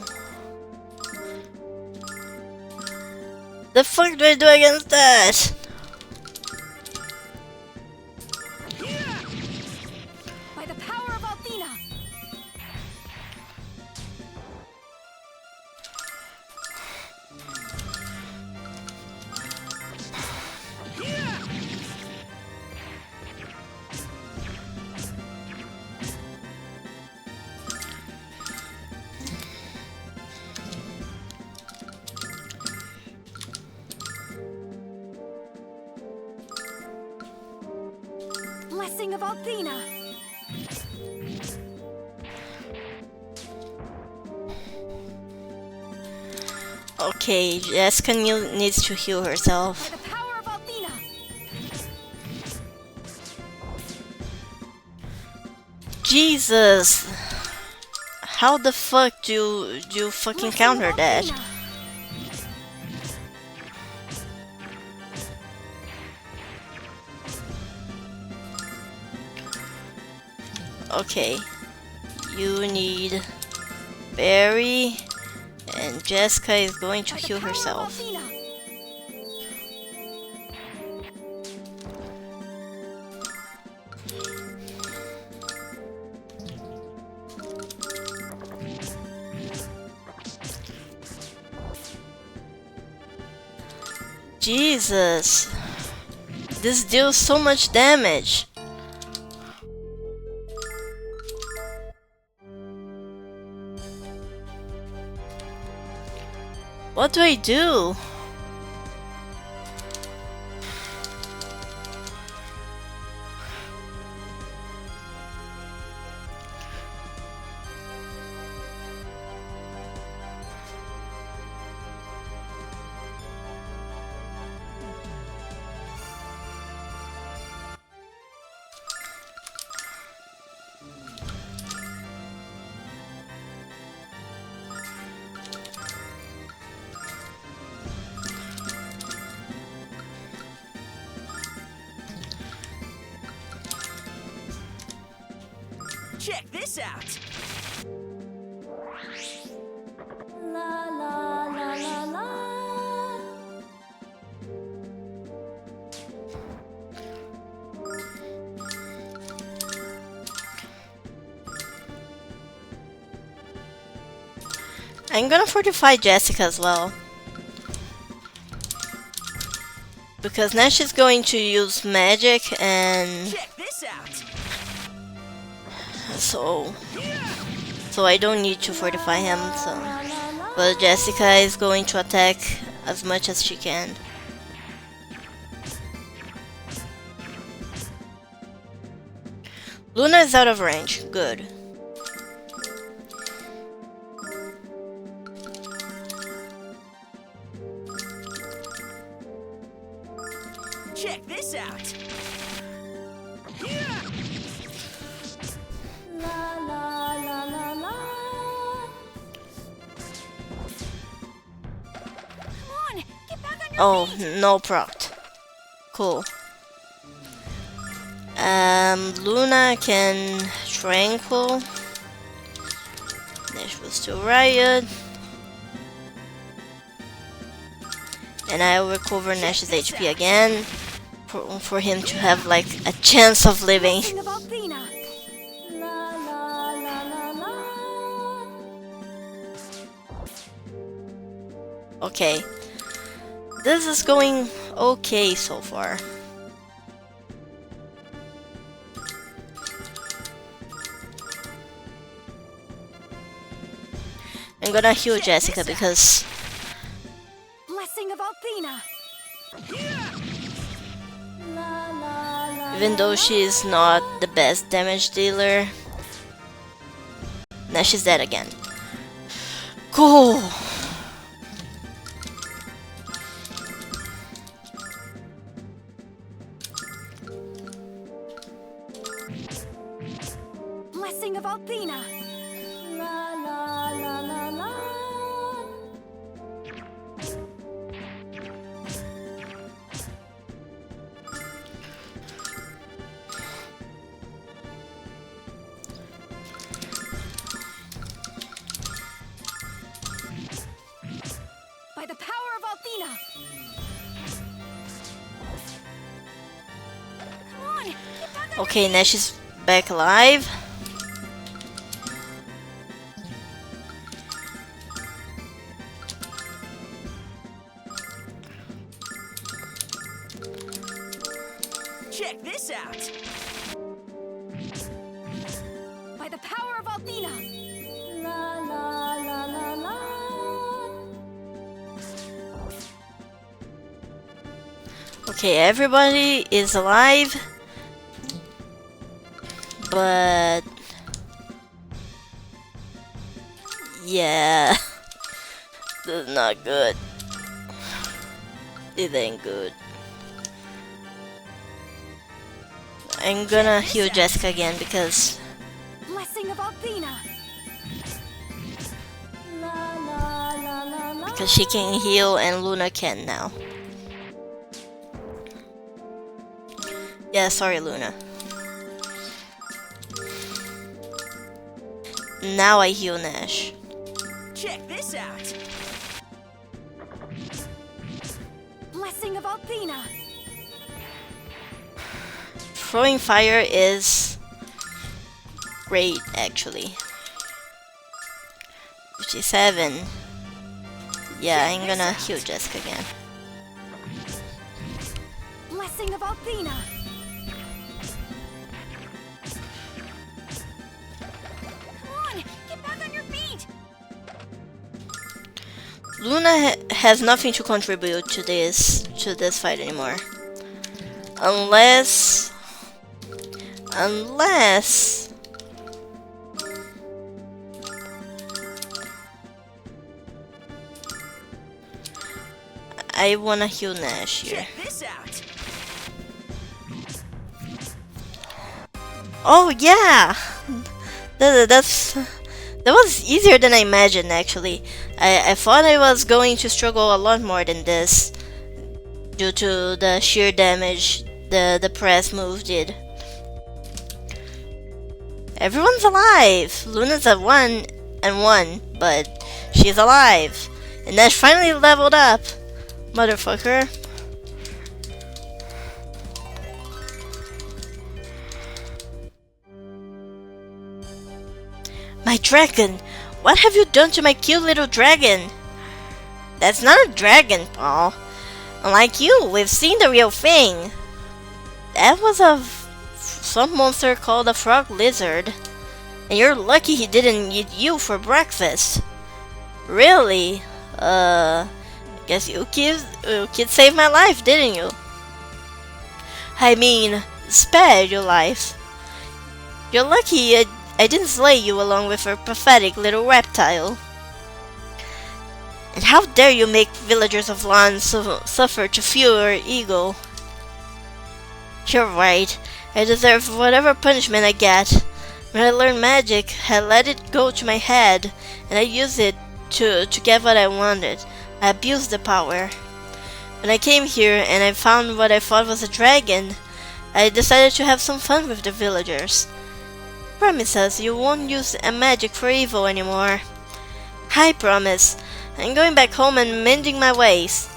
The fuck do I do against that? By the power of Althena! Blessing of Althena! Okay, Jessica needs to heal herself. By the power of Althena! Jesus! How the fuck do you fucking counter that? Okay, you need Barry, and Jessica is going to heal herself. Jesus, this deals so much damage. What do I do? Check this out. La la la la la. I'm gonna fortify Jessica as well. Because now she's going to use magic and Check this out. so I don't need to fortify him, so but Jessica is going to attack as much as she can. Lunar is out of range. Good. Check this out. La la la la la. Come on, get back on your Oh, feet. no proct. Cool. Luna can tranquil. Nash will still riot. And I will recover Nash's HP again for him to have like a chance of living. Blessing of Althena. La la la la la. Okay. This is going okay so far. I'm gonna heal Jessica because Blessing of Althena. La la la. even though she's not the best damage dealer, now she's dead again. Cool. Blessing of Althena. La la la la la. By the power of Althena. Come on, get back on Okay, now she's back alive. Check this out. By the power of Althena. La la la la la. Okay, everybody is alive. But yeah, this is not good. It ain't good. I'm gonna heal Jessica again because Blessing of Althena. Because she can heal and Luna can now. Yeah, sorry, Luna. Now I heal Nash. Check this out. Blessing of Althena. Throwing fire is great, actually. 57. Yeah, I'm gonna heal Jessica again. Blessing of Althena. Come on, get back on your feet. Luna has nothing to contribute to this fight anymore. Unless I wanna heal Nash here. Check this out. Oh yeah, that was easier than I imagined. Actually, I thought I was going to struggle a lot more than this due to the sheer damage the press move did. Everyone's alive. Luna's at 1-1, but she's alive, and Nash finally leveled up. Motherfucker. My dragon! What have you done to my cute little dragon? That's not a dragon, Paul. Unlike you, we've seen the real thing. That was some monster called a frog lizard. And you're lucky he didn't eat you for breakfast. Really? Guess you kids saved my life, didn't you? I mean, spared your life. You're lucky I didn't slay you along with your pathetic little reptile. And how dare you make villagers of Lan suffer to fuel your ego? You're right. I deserve whatever punishment I get. When I learned magic, I let it go to my head, and I used it to get what I wanted. I abused the power. When I came here and I found what I thought was a dragon, I decided to have some fun with the villagers. Promise us you won't use a magic for evil anymore. I promise. I'm going back home and mending my ways.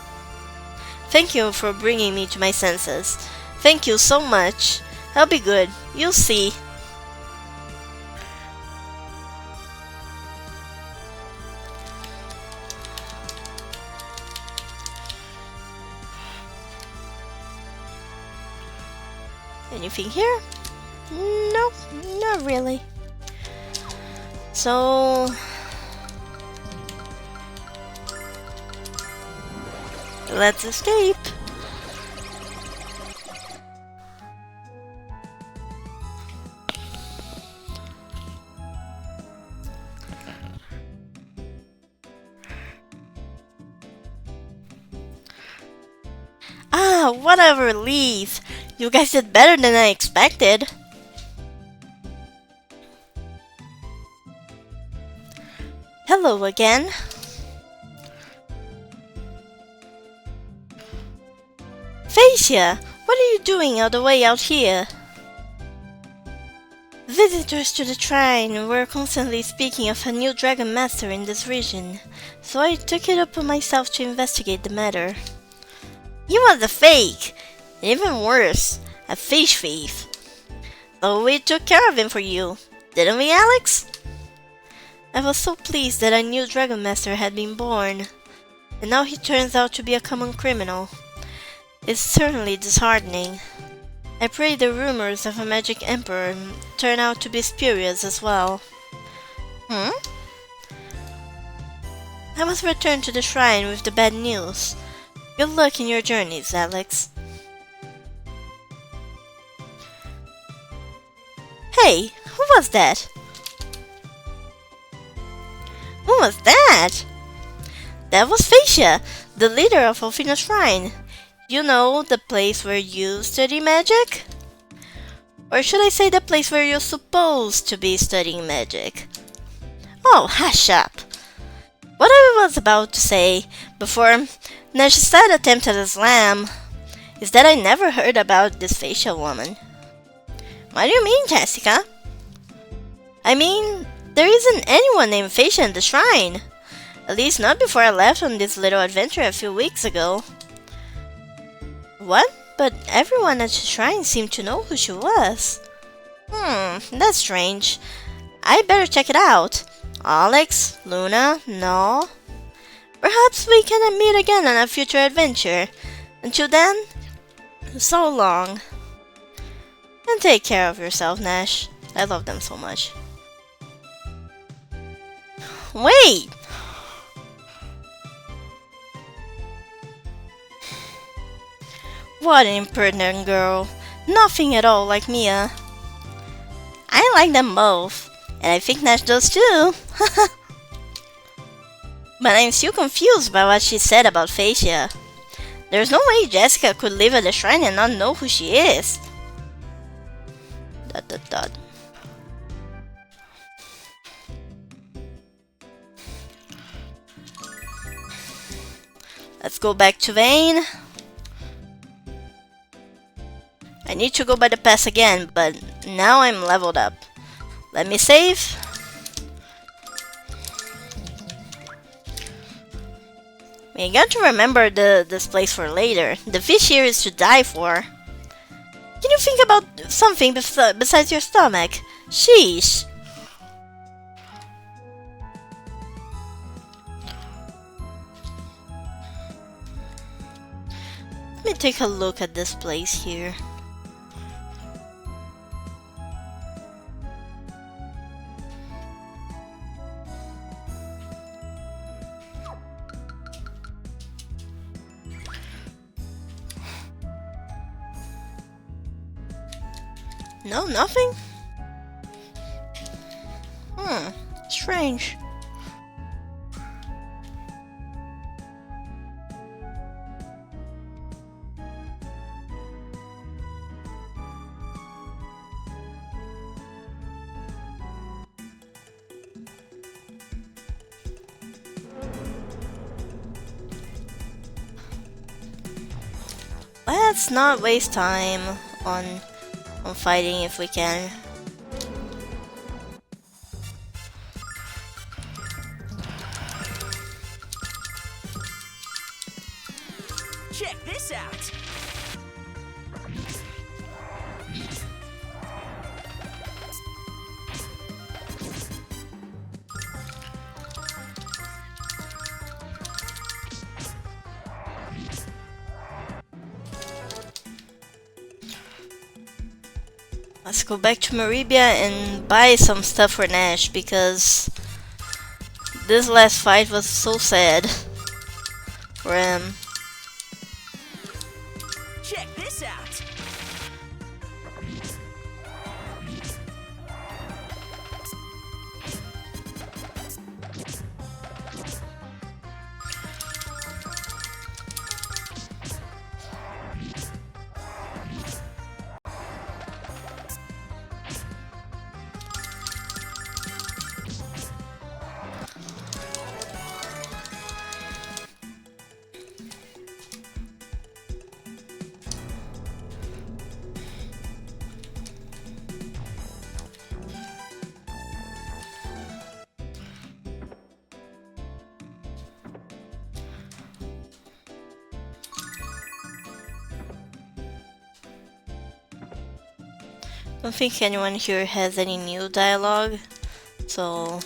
Thank you for bringing me to my senses. Thank you so much. I'll be good. You'll see. Anything here? No, not really. So let's escape. Ah, what a relief! You guys did better than I expected. Hello again. Phasia, what are you doing all the way out here? Visitors to the shrine were constantly speaking of a new dragon master in this region, so I took it upon myself to investigate the matter. He was a fake, and even worse, a fish thief. So we took care of him for you, didn't we, Alex? I was so pleased that a new dragon master had been born, and now he turns out to be a common criminal. It's certainly disheartening. I pray the rumors of a magic emperor turn out to be spurious as well. I must return to the shrine with the bad news. Good luck in your journeys, Alex. Hey, who was that? Who was that? That was Phasia, the leader of Althena Shrine. You know, the place where you study magic? Or should I say the place where you're supposed to be studying magic? Oh, hush up. what I was about to say before Nash's sad attempt at a slam is that I never heard about this facial woman. What do you mean, Jessica? I mean, there isn't anyone named Facia in the shrine. At least not before I left on this little adventure a few weeks ago. What? But everyone at the shrine seemed to know who she was. That's strange. I better check it out. Alex, Luna, no. Perhaps we can meet again on a future adventure. Until then, so long. And take care of yourself, Nash. I love them so much. Wait! What an impertinent girl. Nothing at all like Mia. I like them both. And I think Nash does too. But I'm still confused by what she said about Facia. There's no way Jessica could live at the shrine and not know who she is. ... Let's go back to Vane. I need to go by the pass again, but now I'm leveled up. Let me save. We got to remember this place for later. The fish here is to die for. Can you think about something besides your stomach? Sheesh. Let me take a look at this place here. No, nothing? Strange. Let's not waste time on fighting if we can. Check this out. Let's go back to Maribia and buy some stuff for Nash because this last fight was so sad for him. Check this out. I don't think anyone here has any new dialogue, so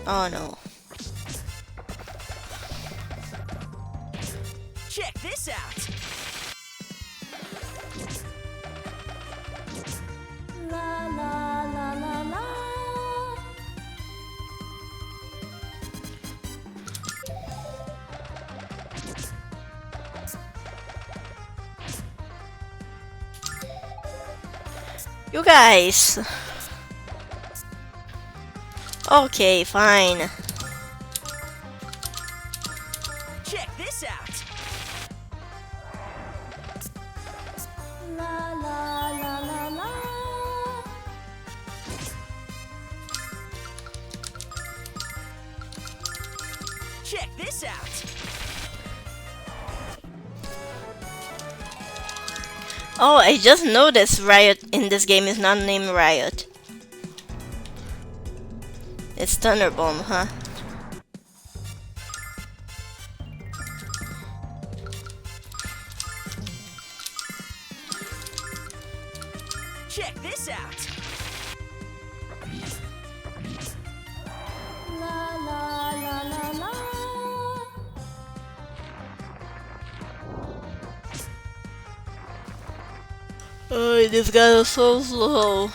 oh no. Check this out. La la la la la. You guys. Okay, fine. Check this out. Check this out. Oh, I just noticed Riot in this game is not named Riot. It's Thunderbomb, huh? Check this out. La la la la la. Oh, this guy is so slow.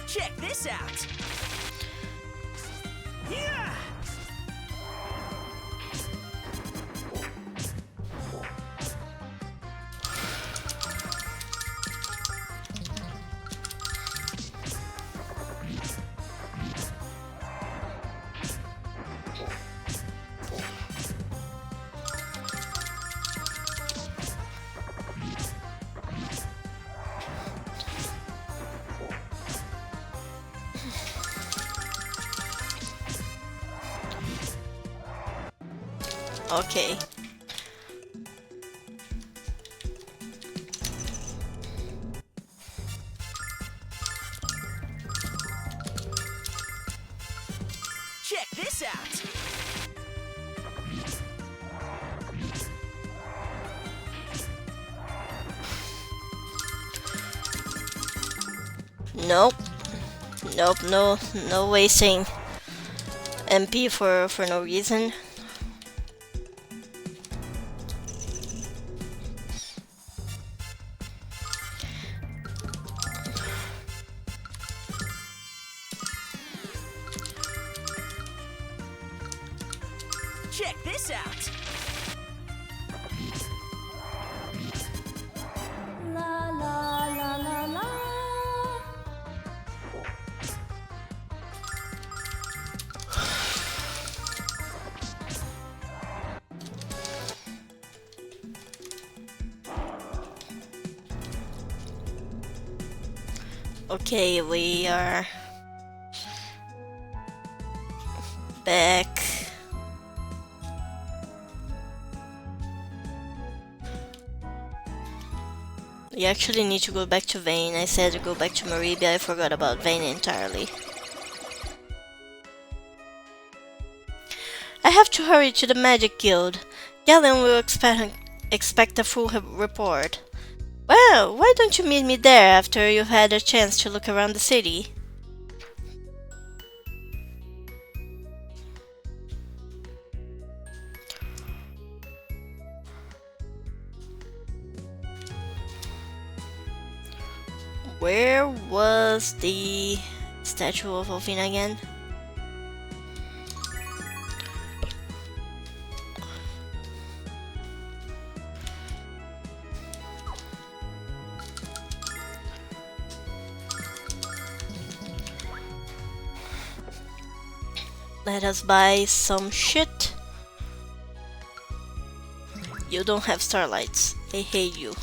Check this out. Yeah. Okay. Check this out. Nope. Nope, no wasting MP for no reason. Check this out. La la la la la. Okay, we are back. We actually need to go back to Vane. I said to go back to Maribia. I forgot about Vane entirely. I have to hurry to the Magic Guild. Galen will expect a full report. Well, why don't you meet me there after you've had a chance to look around the city? Where was the statue of Elfina again? Let us buy some shit. You don't have starlights. I hate you.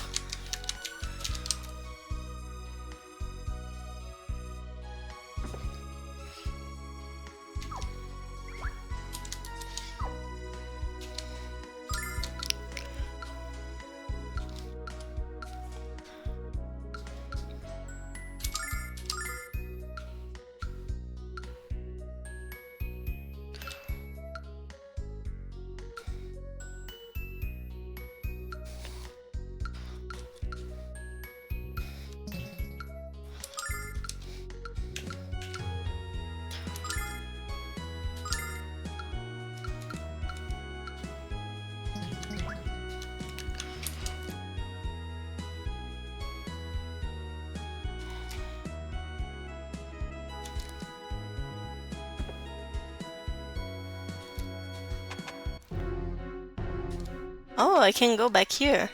Oh, I can go back here.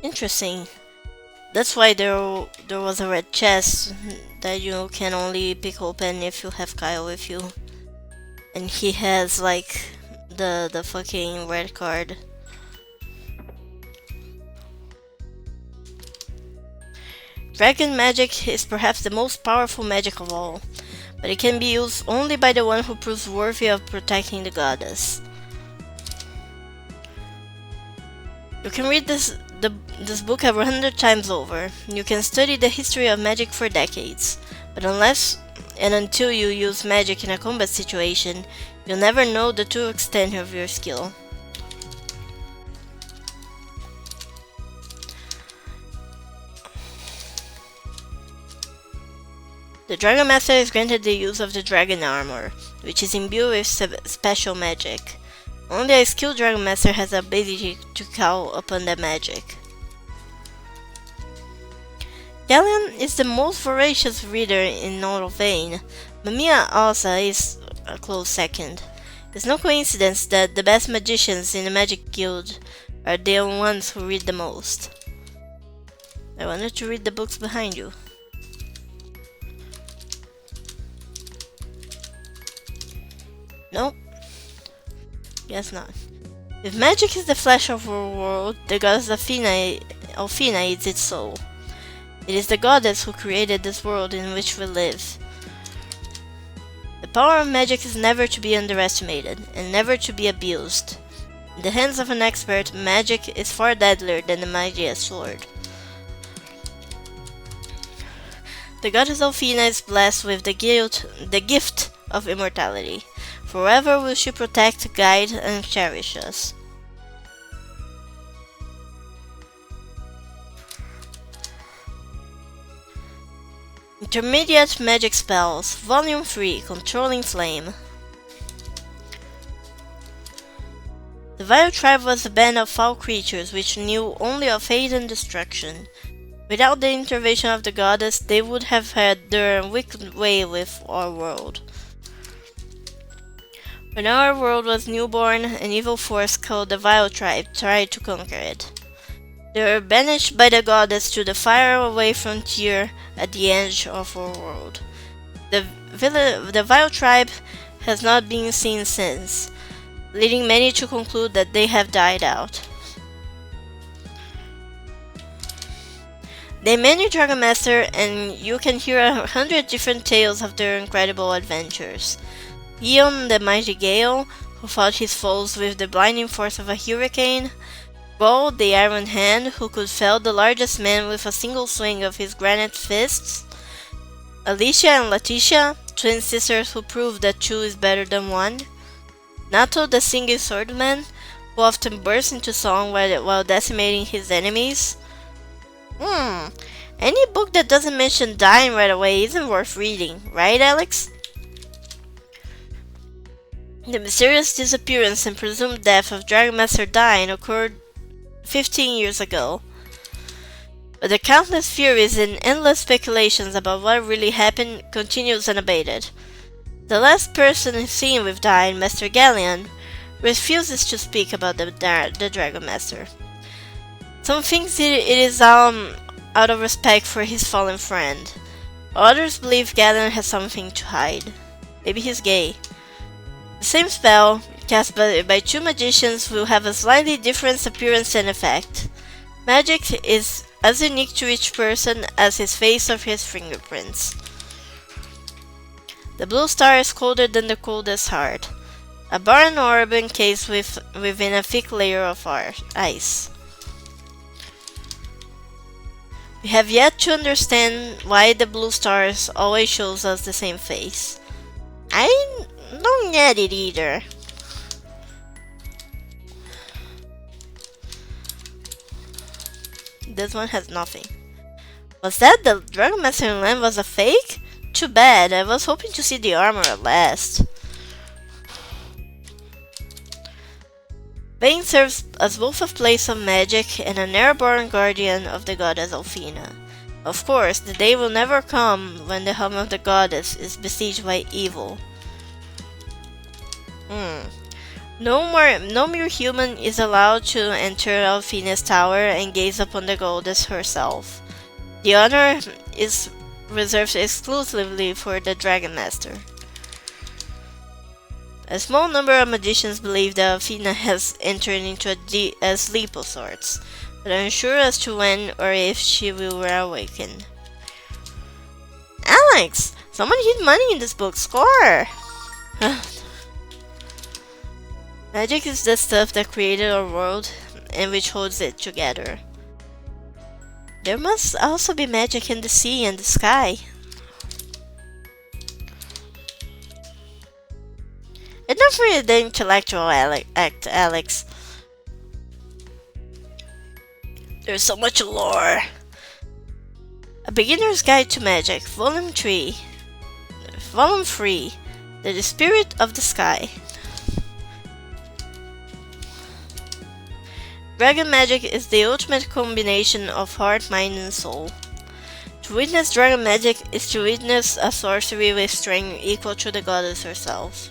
Interesting. That's why there was a red chest that you can only pick open if you have Kyle with you. And he has like the fucking red card. Dragon magic is perhaps the most powerful magic of all, but it can be used only by the one who proves worthy of protecting the goddess. You can read this book 100 times over. You can study the history of magic for decades, but unless and until you use magic in a combat situation, you'll never know the true extent of your skill. The Dragon Master is granted the use of the Dragon Armor, which is imbued with special magic. Only a skilled Dragon Master has the ability to call upon that magic. Galleon is the most voracious reader in Northern Vein, but Mia Alsa is a close second. It's no coincidence that the best magicians in the Magic Guild are the ones who read the most. I wanted to read the books behind you. Nope. Guess not. If magic is the flesh of our world, the goddess Alfina is its soul. It is the goddess who created this world in which we live. The power of magic is never to be underestimated, and never to be abused. In the hands of an expert, magic is far deadlier than the mightiest sword. The goddess Alfina is blessed with the gift of immortality. Forever will she protect, guide, and cherish us. Intermediate Magic Spells, Volume 3, Controlling Flame. The Vile Tribe was a band of foul creatures which knew only of hate and destruction. Without the intervention of the goddess, they would have had their wicked way with our world. When our world was newborn, an evil force called the Vile Tribe tried to conquer it. They were banished by the goddess to the faraway frontier at the edge of our world. The Vile Tribe has not been seen since, leading many to conclude that they have died out. They many Dragon Master, and you can hear 100 different tales of their incredible adventures. Eon, the mighty Gale, who fought his foes with the blinding force of a hurricane. Gaul, the Iron Hand, who could fell the largest man with a single swing of his granite fists. Alicia and Letitia, twin sisters who proved that two is better than one. Nato, the singing swordman, who often burst into song while decimating his enemies. Any book that doesn't mention dying right away isn't worth reading, right, Alex? The mysterious disappearance and presumed death of Dragon Master Dyne occurred 15 years ago. But the countless theories and endless speculations about what really happened continues unabated. The last person seen with Dyne, Master Galleon, refuses to speak about the Dragon Master. Some thinks it is out of respect for his fallen friend. Others believe Galleon has something to hide. Maybe he's gay. The same spell, cast by two magicians, will have a slightly different appearance and effect. Magic is as unique to each person as his face or his fingerprints. The blue star is colder than the coldest heart, a barren orb encased within a thick layer of ice. We have yet to understand why the blue stars always shows us the same face. I don't get it either. This one has nothing. Was that the Dragon Master in Land was a fake? Too bad, I was hoping to see the armor at last. Bane serves as both a place of magic and an airborne guardian of the goddess Alfina. Of course, the day will never come when the home of the goddess is besieged by evil. No mere human is allowed to enter Alfina's tower and gaze upon the goddess herself. The honor is reserved exclusively for the Dragon Master. A small number of magicians believe that Alfina has entered into a sleep of sorts, but are unsure as to when or if she will reawaken. Alex! Someone hid money in this book. Score! Magic is the stuff that created our world and which holds it together. There must also be magic in the sea and the sky. Enough for the intellectual act, Alex. There's so much lore. A Beginner's Guide to Magic, Volume 3. Volume 3. The Spirit of the Sky. Dragon magic is the ultimate combination of heart, mind, and soul. To witness dragon magic is to witness a sorcery with strength equal to the goddess herself.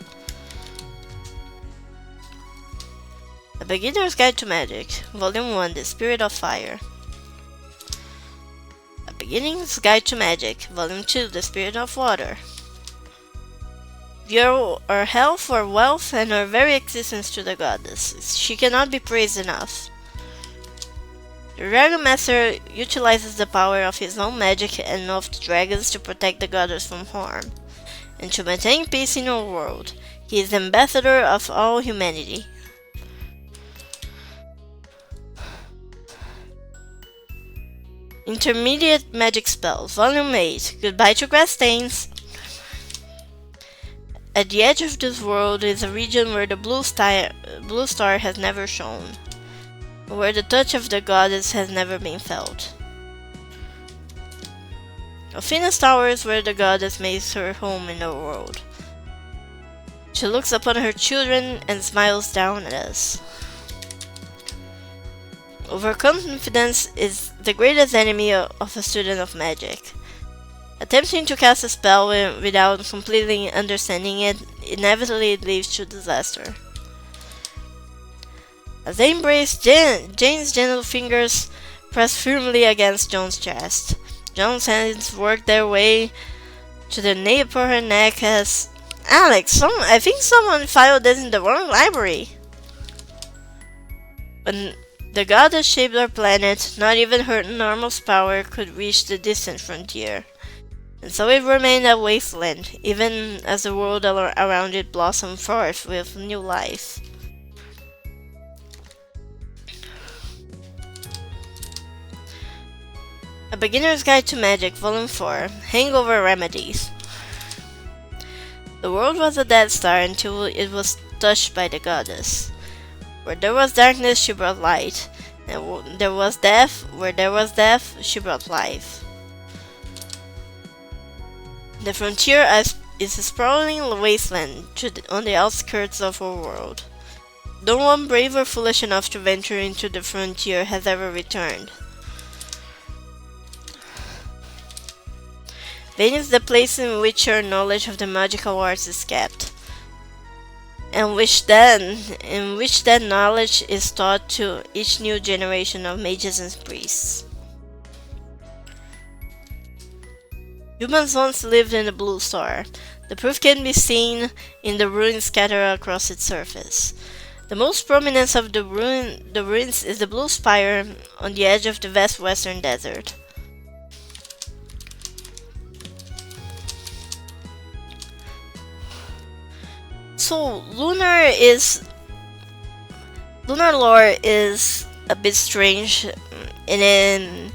A Beginner's Guide to Magic, Volume 1, The Spirit of Fire. A Beginner's Guide to Magic, Volume 2, The Spirit of Water. We owe our health, our wealth, and our very existence to the goddess. She cannot be praised enough. The Dragon Master utilizes the power of his own magic and of the dragons to protect the goddess from harm, and to maintain peace in our world. He is the ambassador of all humanity. Intermediate Magic Spells, Volume 8, Goodbye to Grass Stains. At the edge of this world is a region where the blue star has never shone, where the touch of the goddess has never been felt. Alfina's tower is where the goddess makes her home in the world. She looks upon her children and smiles down at us. Overconfidence is the greatest enemy of a student of magic. Attempting to cast a spell without completely understanding it inevitably leads to disaster. As they embrace, Jane's gentle fingers press firmly against John's chest. John's hands work their way to the nape of her neck as... Alex, I think someone filed this in the wrong library. When the goddess shaped our planet, not even her enormous power could reach the distant frontier. And so it remained a wasteland, even as the world around it blossomed forth with new life. A Beginner's Guide to Magic, Volume 4, Hangover Remedies. The world was a dead star until it was touched by the goddess. Where there was darkness, she brought light. And there was death. Where there was death, she brought life. The frontier is a sprawling wasteland on the outskirts of our world. No one brave or foolish enough to venture into the frontier has ever returned. Vain is the place in which your knowledge of the magical arts is kept, and in which that knowledge is taught to each new generation of mages and priests. Humans once lived in the blue star. The proof can be seen in the ruins scattered across its surface. The most prominent of the ruins is the blue spire on the edge of the vast western desert. So lunar lore is a bit strange in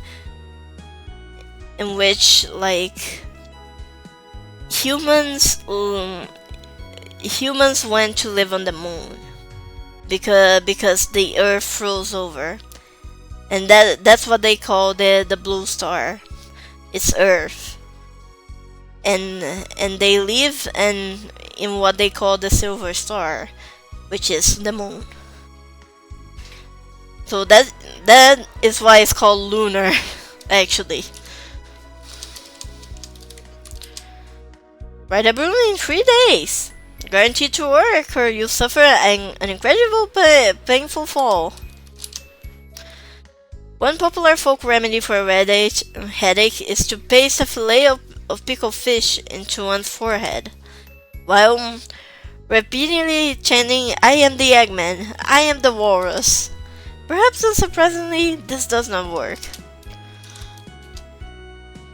which like humans went to live on the moon because the earth froze over, and that's what they call the blue star. It's earth, and they live in what they call the silver star, which is the moon. So that is why it's called lunar actually. Write a broom in 3 days. Guaranteed to work, or you suffer an incredible painful fall. One popular folk remedy for a headache is to paste a fillet of pickled fish into one's forehead, while repeatedly chanting, "I am the Eggman, I am the Walrus." Perhaps unsurprisingly, this does not work.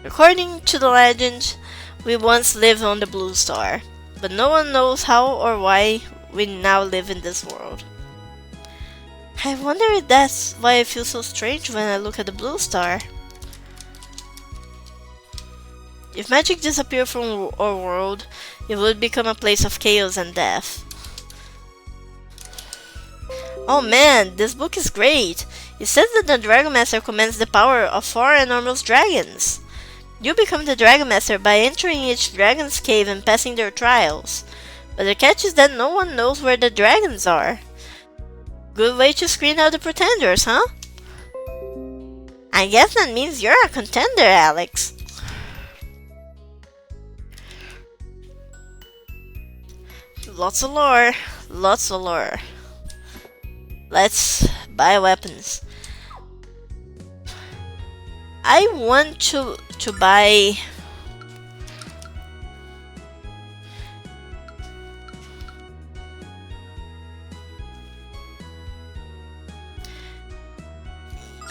According to the legend, we once lived on the Blue Star, but no one knows how or why we now live in this world. I wonder if that's why I feel so strange when I look at the Blue Star. If magic disappeared from our world, it would become a place of chaos and death. Oh man, this book is great! It says that the Dragon Master commands the power of 4 enormous dragons. You become the Dragon Master by entering each dragon's cave and passing their trials. But the catch is that no one knows where the dragons are. Good way to screen out the pretenders, huh? I guess that means you're a contender, Alex. Lots of lore. Lots of lore. Let's buy weapons. I want to buy...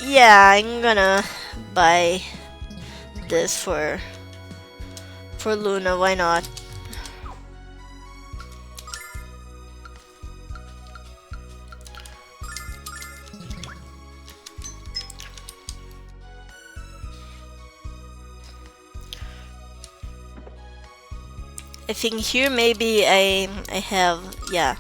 Yeah, I'm gonna buy this for Luna, why not? I think here maybe I have, yeah.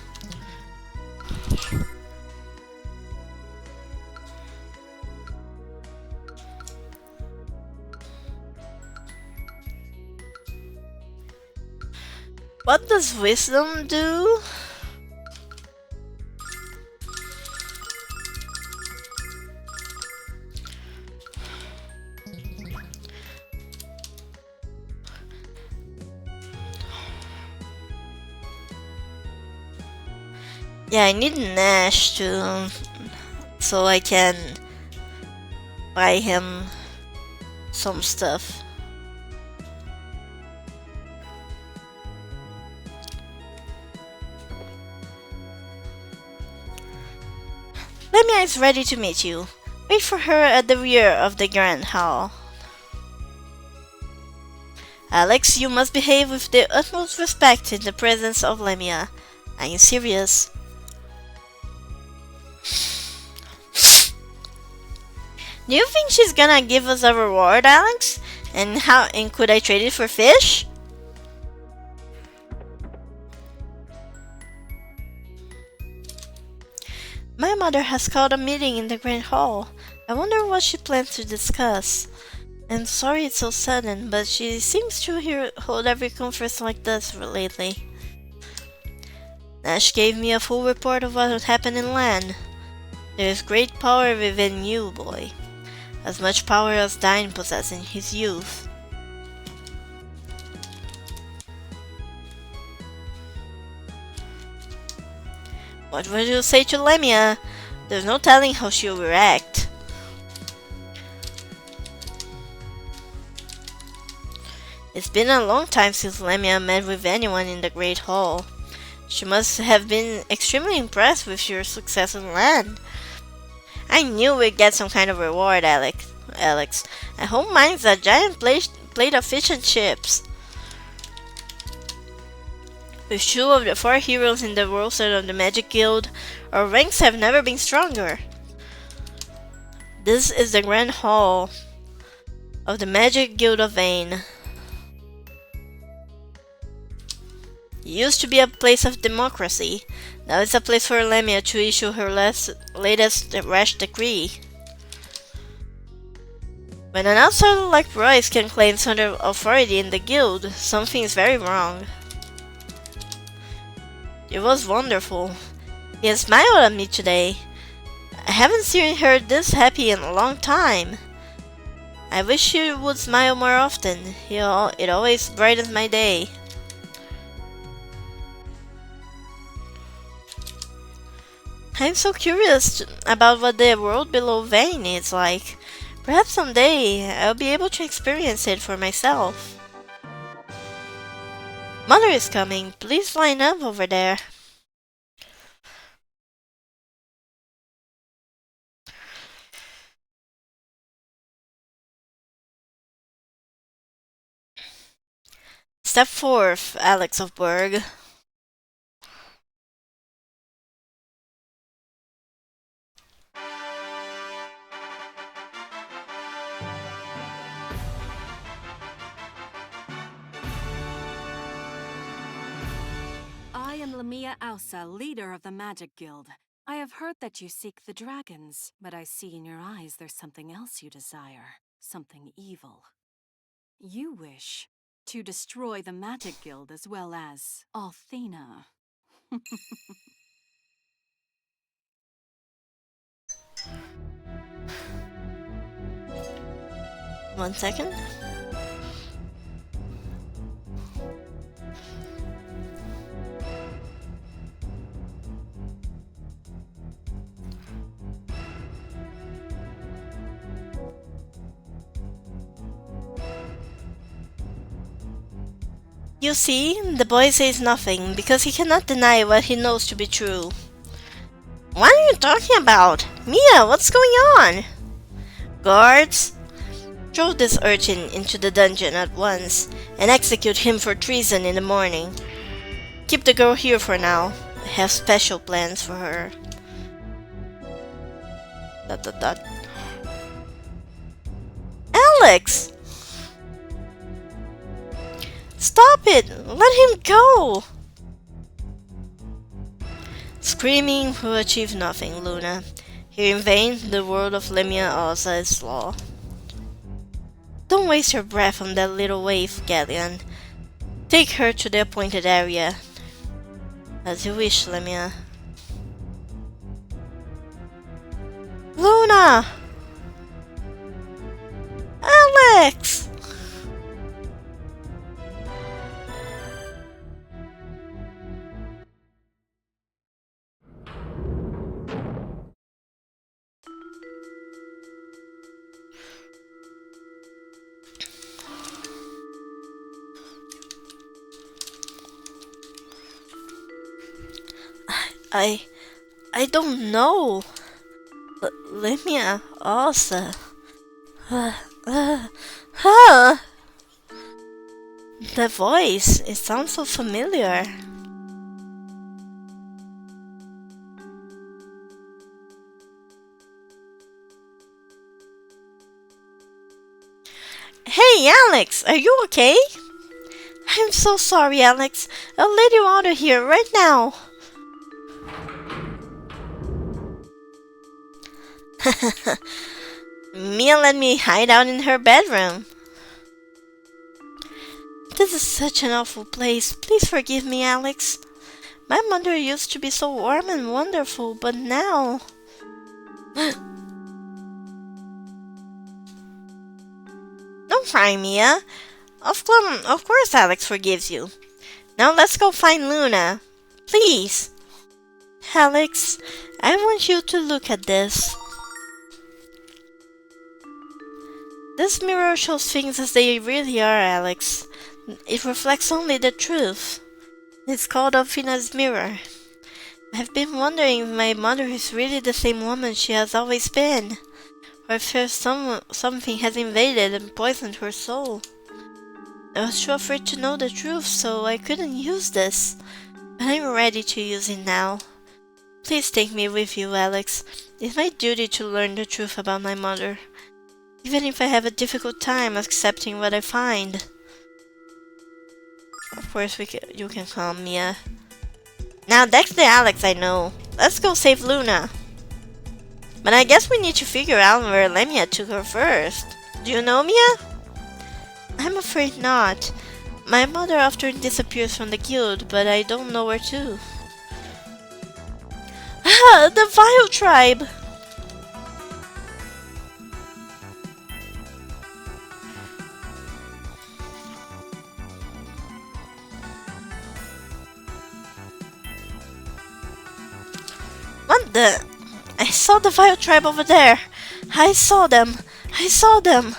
What does wisdom do? Yeah, I need Nash to, so I can buy him some stuff. Lemia is ready to meet you. Wait for her at the rear of the Grand Hall. Alex, you must behave with the utmost respect in the presence of Lemia. I am serious. Do you think she's gonna give us a reward, Alex? And could I trade it for fish? My mother has called a meeting in the Grand Hall. I wonder what she plans to discuss. I'm sorry it's so sudden, but she seems to hold every conference like this lately. Nash gave me a full report of what happened in Lan. There is great power within you, boy. As much power as Dine possessed in his youth. What would you say to Lemia? There's no telling how she will react. It's been a long time since Lemia met with anyone in the Great Hall. She must have been extremely impressed with your success in Land. I knew we'd get some kind of reward, Alex. I hope mine's a giant plate of fish and chips. With 2 of the 4 heroes in the roster of the Magic Guild, our ranks have never been stronger. This is the Grand Hall of the Magic Guild of Vane. It used to be a place of democracy. Now it's a place for Lemia to issue her latest rash decree. When an outsider like Royce can claim some authority in the guild, something is very wrong. It was wonderful. He smiled at me today. I haven't seen her this happy in a long time. I wish she would smile more often. It always brightens my day. I'm so curious about what the world below Vane is like. Perhaps someday I'll be able to experience it for myself. Mother is coming. Please line up over there. Step forth, Alex of Berg. I am Lamia Ausa, leader of the Magic Guild. I have heard that you seek the dragons, but I see in your eyes there's something else you desire. Something evil. You wish to destroy the Magic Guild as well as Althena. 1 second. You see, the boy says nothing because he cannot deny what he knows to be true. What are you talking about? Mia, what's going on? Guards, throw this urchin into the dungeon at once and execute him for treason in the morning. Keep the girl here for now. I have special plans for her. ... Alex! Stop it! Let him go! Screaming will achieve nothing, Luna. Here in vain, the word of Lamia Osa is law. Don't waste your breath on that little waif, Galleon. Take her to the appointed area. As you wish, Lamia. Luna! Alex! I don't know. Lamia Osa. The voice, it sounds so familiar. Hey, Alex, are you okay? I'm so sorry, Alex. I'll let you out of here right now. Mia let me hide out in her bedroom. This is such an awful place. Please forgive me, Alex. My mother used to be so warm and wonderful, but now... Don't cry, Mia. Of course Alex forgives you. Now let's go find Luna. Please. Alex, I want you to look at this. This mirror shows things as they really are, Alex. It reflects only the truth. It's called Alfina's mirror. I've been wondering if my mother is really the same woman she has always been, or if there's something has invaded and poisoned her soul. I was too afraid to know the truth, so I couldn't use this. But I'm ready to use it now. Please take me with you, Alex. It's my duty to learn the truth about my mother, even if I have a difficult time accepting what I find. Of course you can come, Mia. Now that's the Alex I know. Let's go save Luna. But I guess we need to figure out where Lamia took her first. Do you know, Mia? I'm afraid not. My mother often disappears from the guild, but I don't know where to. Ah, the Vile Tribe! What the? I saw the Vile tribe over there. I saw them. I saw them.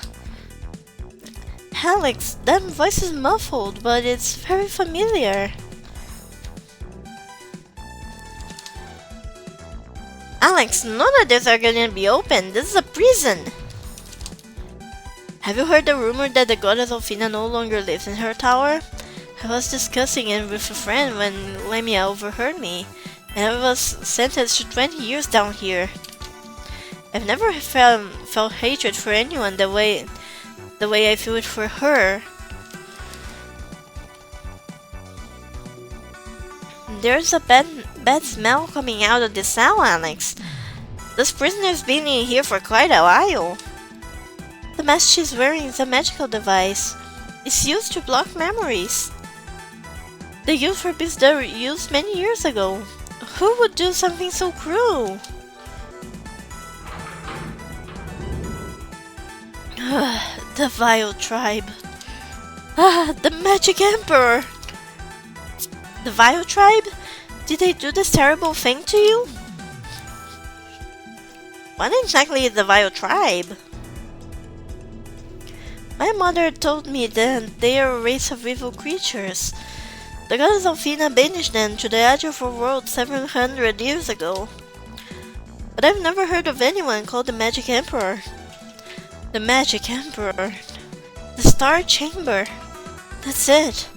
Alex, that voice is muffled, but it's very familiar. Alex, none of these are gonna be open. This is a prison. Have you heard the rumor that the goddess Alfina no longer lives in her tower? I was discussing it with a friend when Lemia overheard me, and I was sentenced to 20 years down here. I've never felt hatred for anyone the way I feel it for her. There's a bad smell coming out of this cell, Alex. This prisoner's been in here for quite a while. The mask she's wearing is a magical device. It's used to block memories. The youth for beasts were used many years ago. Who would do something so cruel? The Vile tribe. The Magic Emperor. The Vile tribe? Did they do this terrible thing to you? What exactly is the Vile tribe? My mother told me that they are a race of evil creatures. The goddess Alfina banished them to the edge of our world 700 years ago. But I've never heard of anyone called the Magic Emperor. The Magic Emperor. The Star Chamber. That's it.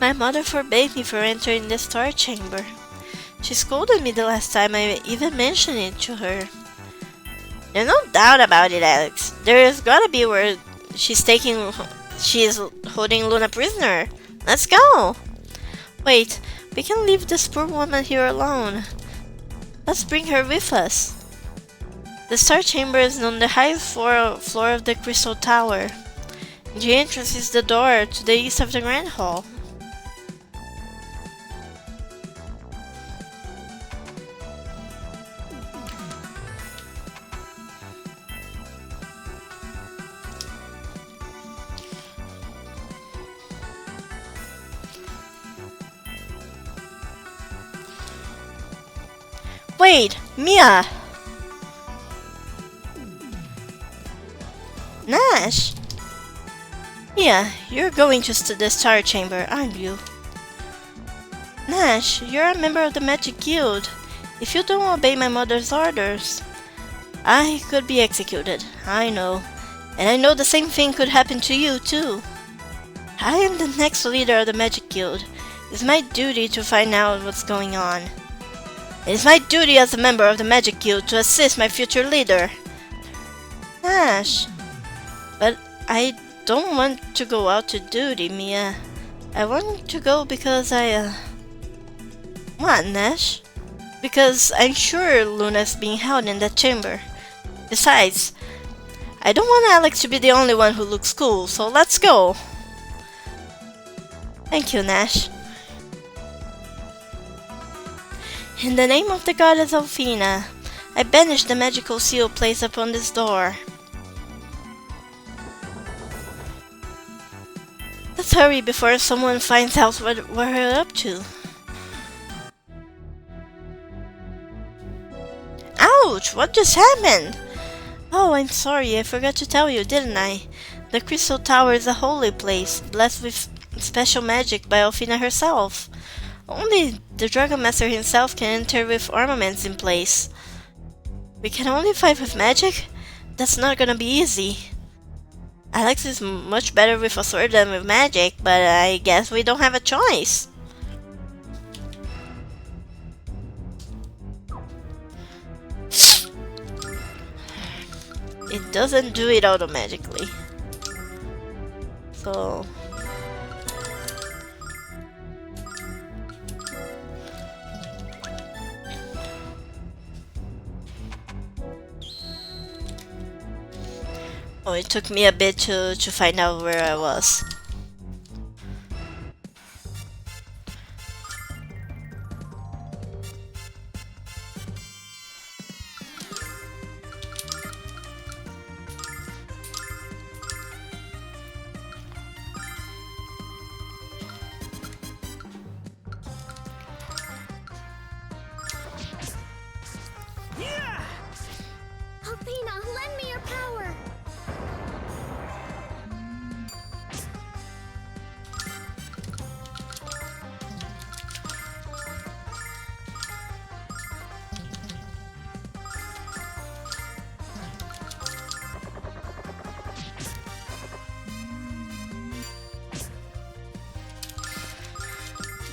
My mother forbade me from entering the Star Chamber. She scolded me the last time I even mentioned it to her. There's no doubt about it, Alex. There's gotta be where she's holding Luna prisoner. Let's go! Wait, we can leave this poor woman here alone. Let's bring her with us. The Star Chamber is on the highest floor of the Crystal Tower. The entrance is the door to the east of the Grand Hall. Wait, Mia! Nash! Mia, you're going to the Star Chamber, aren't you? Nash, you're a member of the Magic Guild. If you don't obey my mother's orders, I could be executed. I know. And I know the same thing could happen to you, too. I am the next leader of the Magic Guild. It's my duty to find out what's going on. It is my duty as a member of the Magic Guild to assist my future leader. Nash. But I don't want to go out to duty, Mia. I want to go because What, Nash? Because I'm sure Luna's being held in that chamber. Besides, I don't want Alex to be the only one who looks cool, so let's go. Thank you, Nash. In the name of the goddess Alfina, I banish the magical seal placed upon this door. Let's hurry before someone finds out what we're up to. Ouch! What just happened? Oh, I'm sorry, I forgot to tell you, didn't I? The Crystal Tower is a holy place, blessed with special magic by Alfina herself. Only the Dragon Master himself can enter with armaments in place. We can only fight with magic? That's not gonna be easy. Alex is much better with a sword than with magic, but I guess we don't have a choice. It doesn't do it automatically. So... Oh, it took me a bit to find out where I was.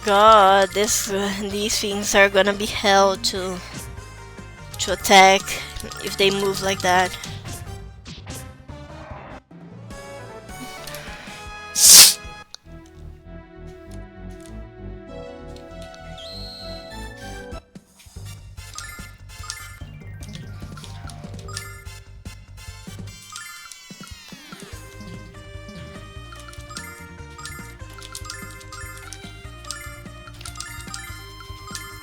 god, these things are gonna be hell to attack if they move like that.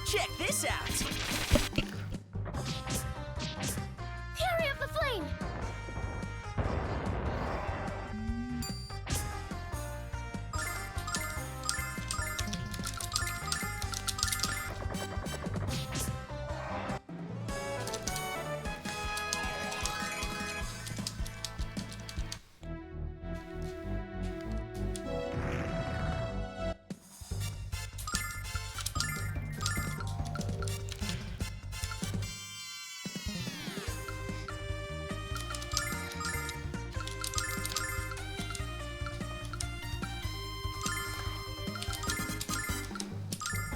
Check this out. Fury of the Flame!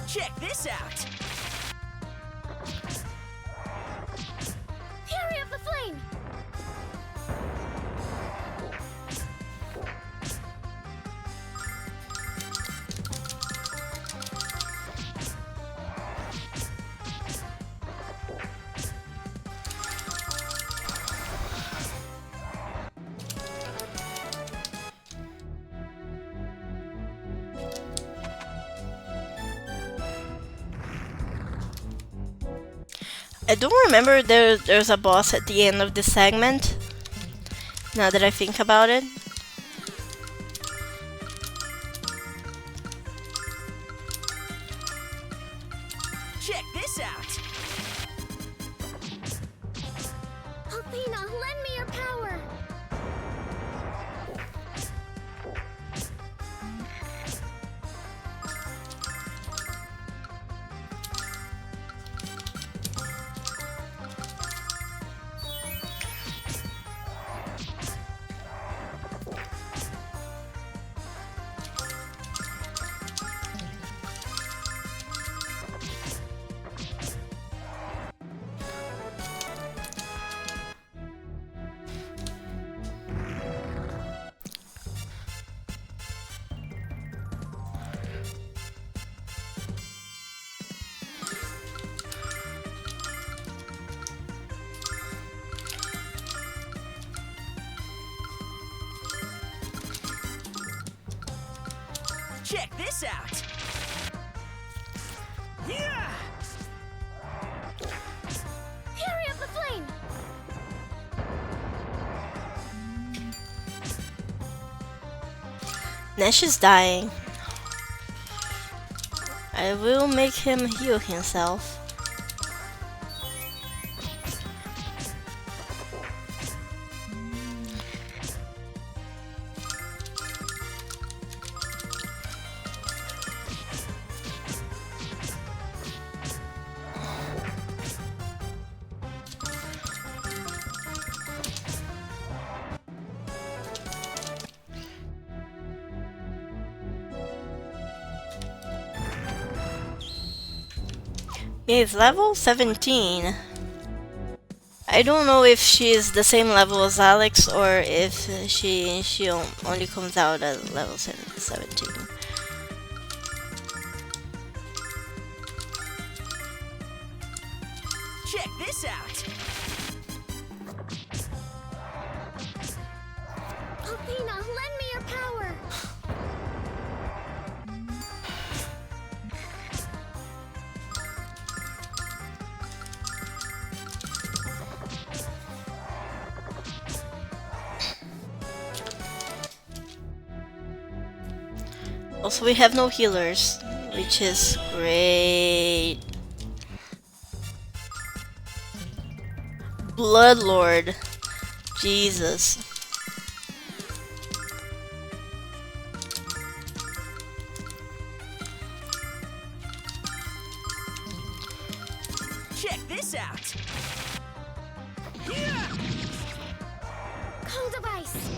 Check this out. Fury of the Flame! I don't remember there's a boss at the end of this segment, now that I think about it. Check this out. Athena, lend me your power! Check this out. Yeah! Fury of the Flame! Nash is dying. I will make him heal himself. It's level 17. I don't know if she is the same level as Alex or if she only comes out at level 17. Check this out. Athena, lend me your power! Also, we have no healers, which is great. Bloodlord. Jesus. Check this out. Yeah! Cold of Ice!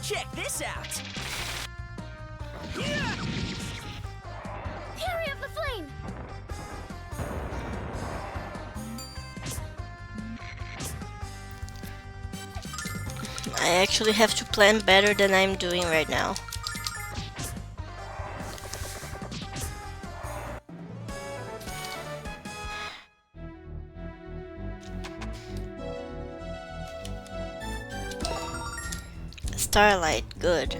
Check this out. Fury of the Flame! I actually have to plan better than I'm doing right now. Starlight, good.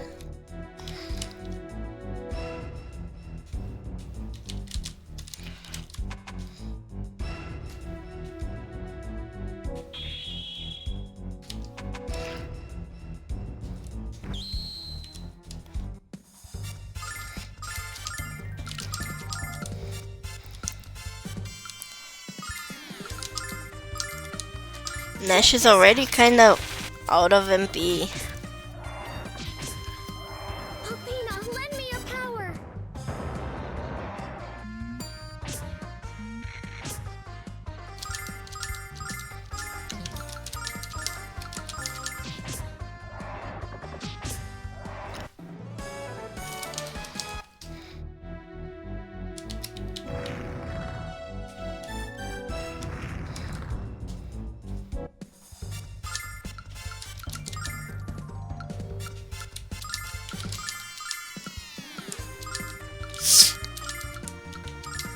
Nash is already kind of out of MP. Athena, lend me your power!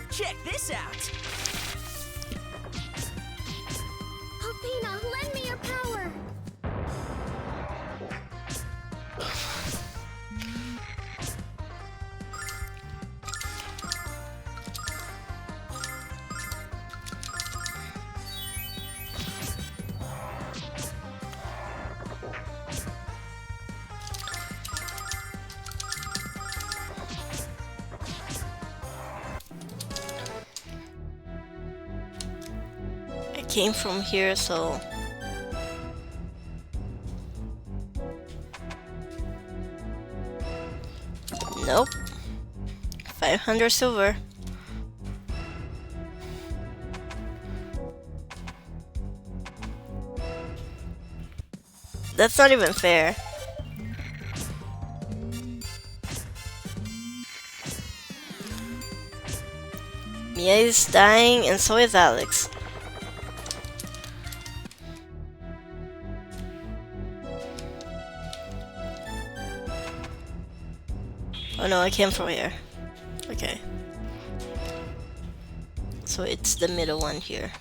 Check this out. Athena, lend me your power! I came from here, so nope. 500 silver. That's not even fair. Mia is dying, and so is Alex. Oh no, I came from here. Okay. So it's the middle one here.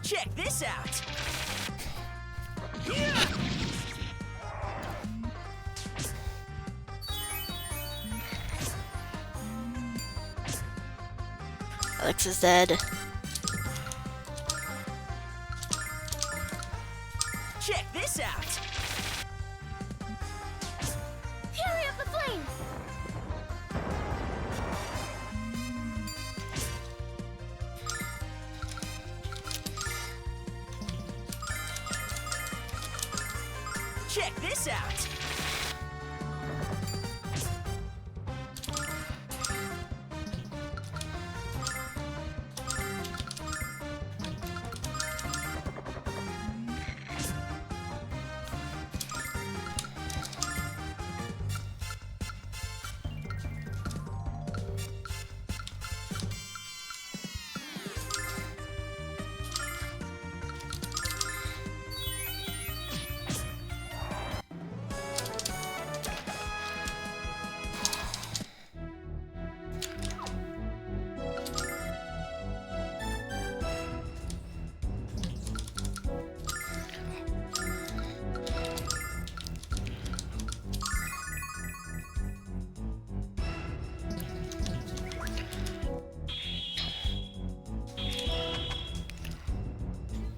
Check this out. Alex is dead. Check this out. Fury of the Flame! Check this out.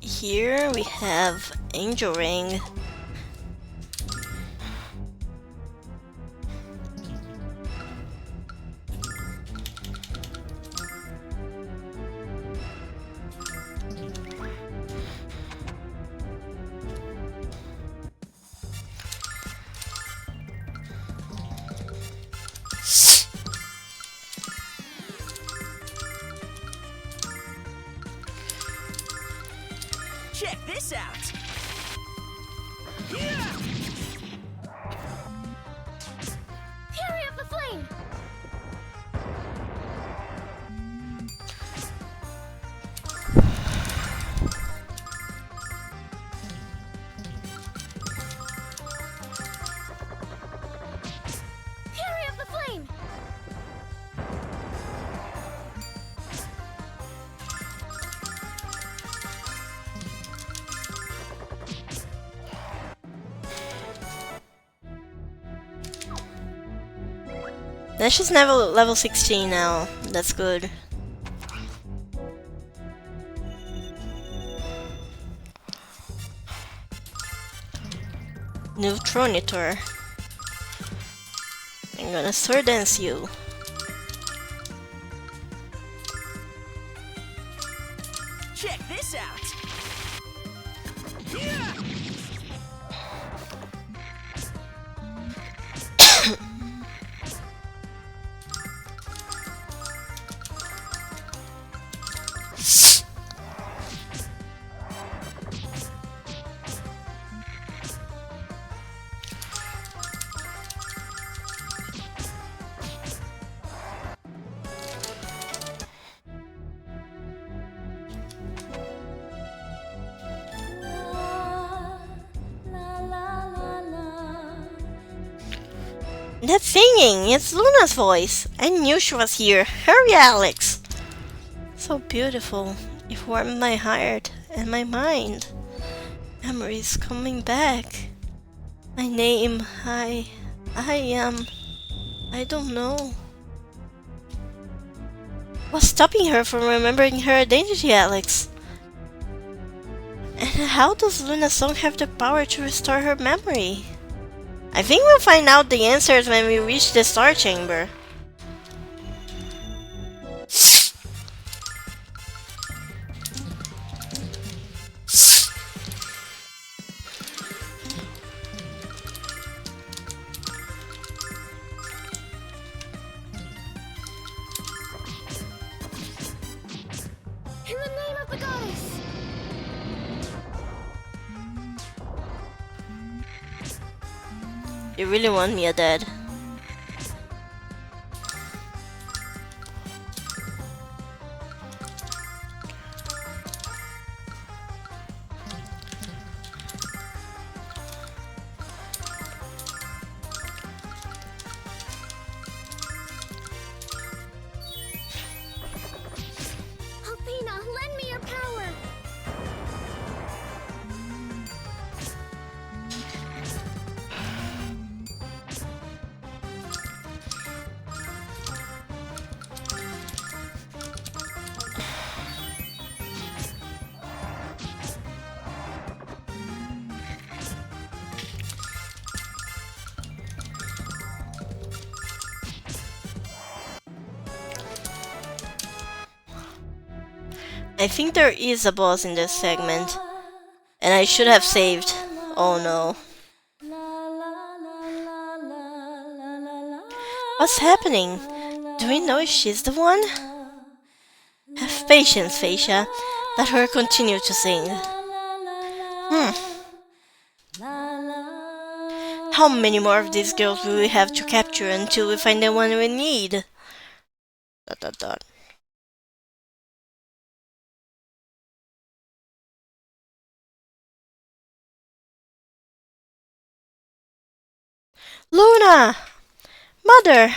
Here we have Angel Ring. Check this out. Fury of the Flame! Fury of the Flame! That's just level 16 now. That's good. Neutronitor. I'm gonna sword dance you. Check this out. That's singing! It's Luna's voice! I knew she was here! Hurry, Alex! So beautiful. It warmed my heart and my mind. Memories coming back. My name, I don't know. What's stopping her from remembering her identity, Alex? And how does Luna's song have the power to restore her memory? I think we'll find out the answers when we reach the Star Chamber. In the name of the goddess! You really want me dead? Athena, lend me your power! I think there is a boss in this segment. And I should have saved. Oh no. What's happening? Do we know if she's the one? Have patience, Phasia. Let her continue to sing. How many more of these girls will we have to capture until we find the one we need? ... Luna! Mother!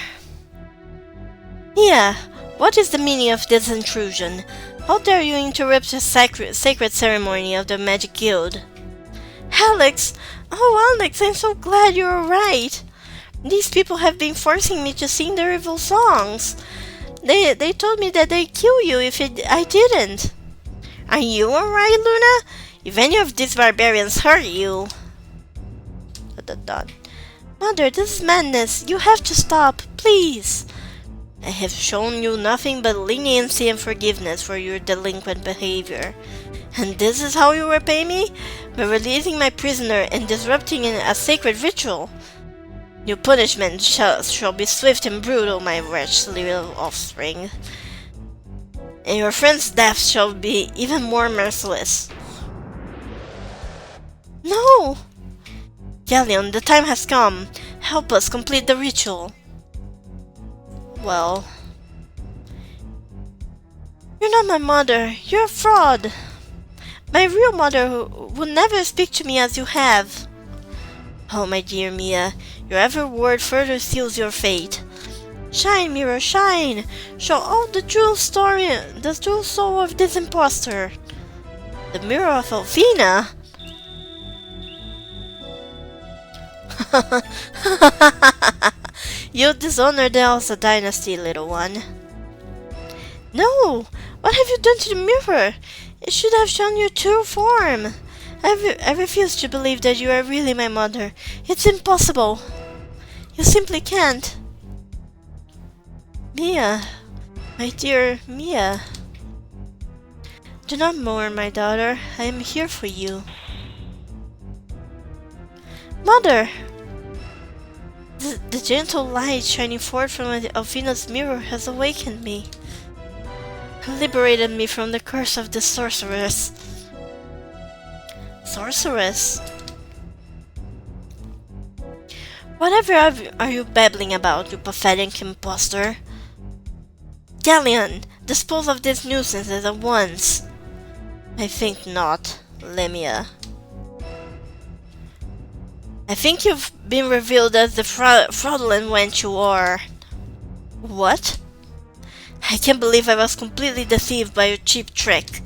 Yeah, what is the meaning of this intrusion? How dare you interrupt the sacred ceremony of the Magic Guild? Alex! Oh, Alex, I'm so glad you're right! These people have been forcing me to sing their evil songs. They told me that they'd kill you if I didn't. Are you alright, Luna? If any of these barbarians hurt you... ... Mother, this is madness. You have to stop, please. I have shown you nothing but leniency and forgiveness for your delinquent behavior. And this is how you repay me? By releasing my prisoner and disrupting a sacred ritual. Your punishment shall be swift and brutal, my wretched little offspring. And your friend's death shall be even more merciless. No! Galleon, the time has come. Help us complete the ritual. Well... You're not my mother. You're a fraud. My real mother would never speak to me as you have. Oh, my dear Mia, your every word further seals your fate. Shine, mirror, shine! Show all the true story, the true soul of this impostor. The mirror of Elvina? You dishonor the Elsa dynasty, little one. No! What have you done to the mirror? It should have shown your true form. I refuse to believe that you are really my mother. It's impossible. You simply can't. Mia, my dear Mia. Do not mourn, my daughter. I am here for you. Mother! The gentle light shining forth from Elvina's mirror has awakened me. Liberated me from the curse of the sorceress. Sorceress? Whatever are you babbling about, you pathetic impostor? Galleon, dispose of this nuisance at once. I think not, Lemia. I think you've been revealed as the fraudulent wench you are. What? I can't believe I was completely deceived by your cheap trick.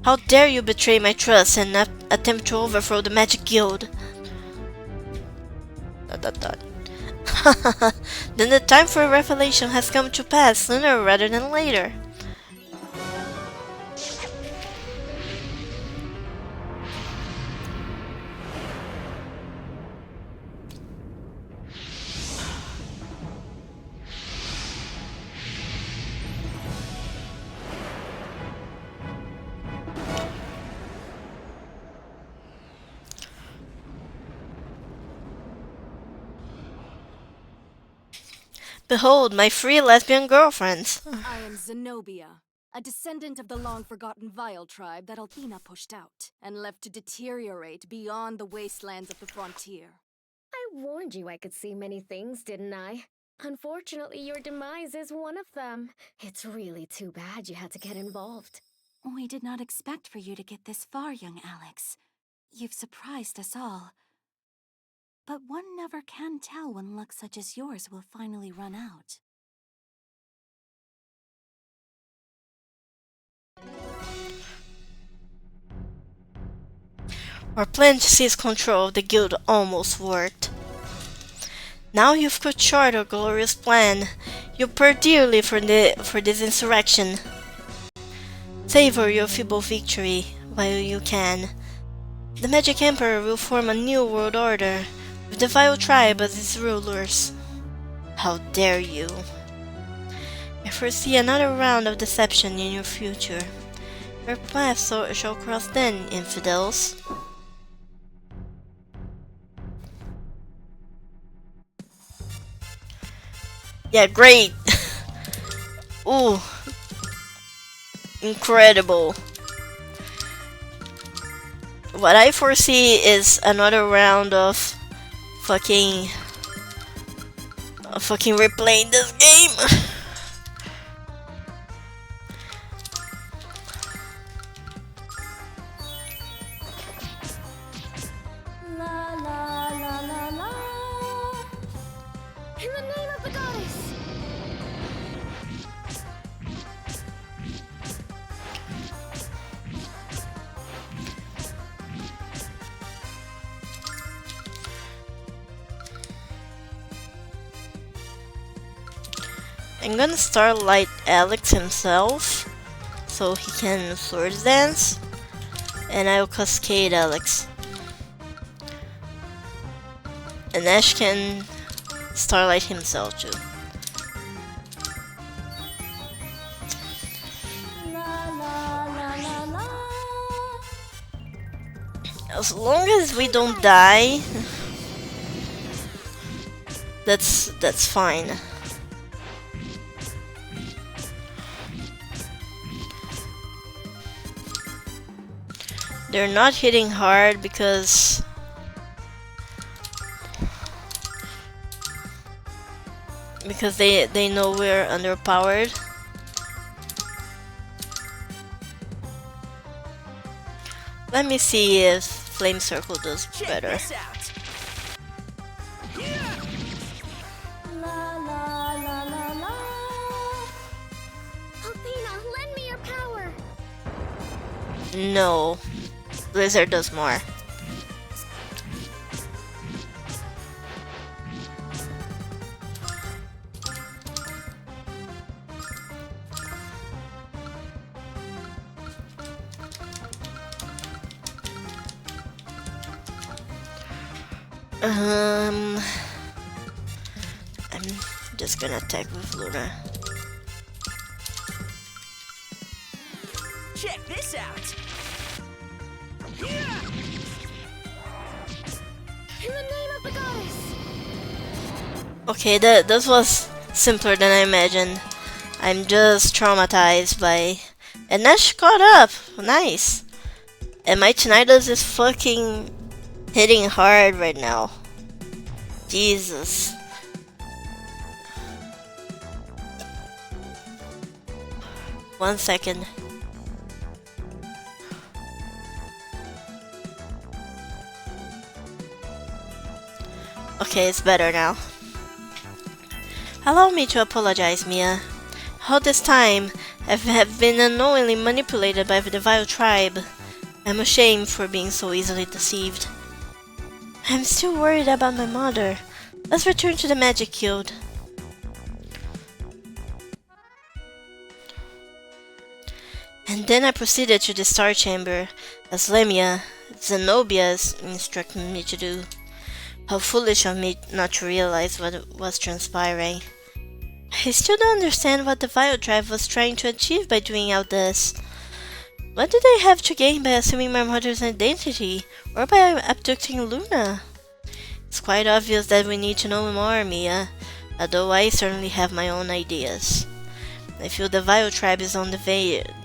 How dare you betray my trust and attempt to overthrow the Magic Guild? ... Then the time for a revelation has come to pass sooner rather than later. Behold, my free lesbian girlfriends. I am Zenobia, a descendant of the long-forgotten Vile tribe that Althena pushed out and left to deteriorate beyond the wastelands of the frontier. I warned you I could see many things, didn't I? Unfortunately, your demise is one of them. It's really too bad you had to get involved. We did not expect for you to get this far, young Alex. You've surprised us all. But one never can tell when luck such as yours will finally run out. Our plan to seize control of the guild almost worked. Now you've cut short our glorious plan. You pay dearly for this insurrection. Savor your feeble victory while you can. The Magic Emperor will form a new world order, with the Vile tribe as its rulers. How dare you! I foresee another round of deception in your future. Your paths shall cross then, infidels. Yeah, great! Ooh. Incredible. What I foresee is another round of fucking replaying this game. La la la la la. In the name of the goddess. I'm gonna starlight Alex himself so he can sword dance, and I'll cascade Alex. And Ash can starlight himself too. La la la la la. As long as we don't die, that's fine. They're not hitting hard because because they know we're underpowered. Let me see if Flame Circle does Check better. this out. La la la la la. Athena, lend me your power. No, Blizzard does more. I'm just gonna attack with Lunar. Check this out. In the name of the goddess. Okay, that was simpler than I imagined. I'm just traumatized by... And Nash caught up! Nice! And my tinnitus is fucking hitting hard right now. Jesus. One second. Okay, it's better now. Allow me to apologize, Mia. All this time, I have been unknowingly manipulated by the vile tribe. I'm ashamed for being so easily deceived. I'm still worried about my mother. Let's return to the Magic Guild. And then I proceeded to the Star Chamber, as Lemia, Zenobia instructed me to do. How foolish of me not to realize what was transpiring. I still don't understand what the Vile Tribe was trying to achieve by doing all this. What did they have to gain by assuming my mother's identity, or by abducting Luna? It's quite obvious that we need to know more, Mia, although I certainly have my own ideas. I feel the Vile Tribe is on the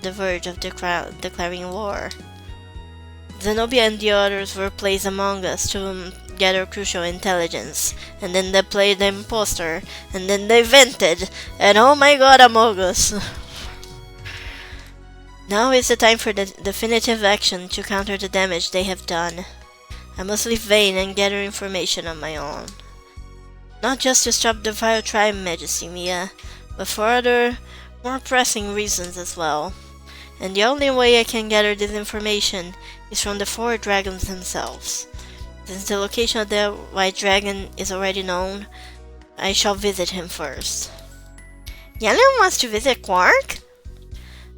verge of declaring war. Zenobia and the others were placed among us to gather crucial intelligence, and then they played the imposter, and then they vented, and oh my god, among us! Now is the time for the definitive action to counter the damage they have done. I must leave Vane and gather information on my own. Not just to stop the Vile Tribe, Majesty Mia, but for other, more pressing reasons as well. And the only way I can gather this information is from the 4 dragons themselves. Since the location of the White Dragon is already known, I shall visit him first. Yalion wants to visit Quark?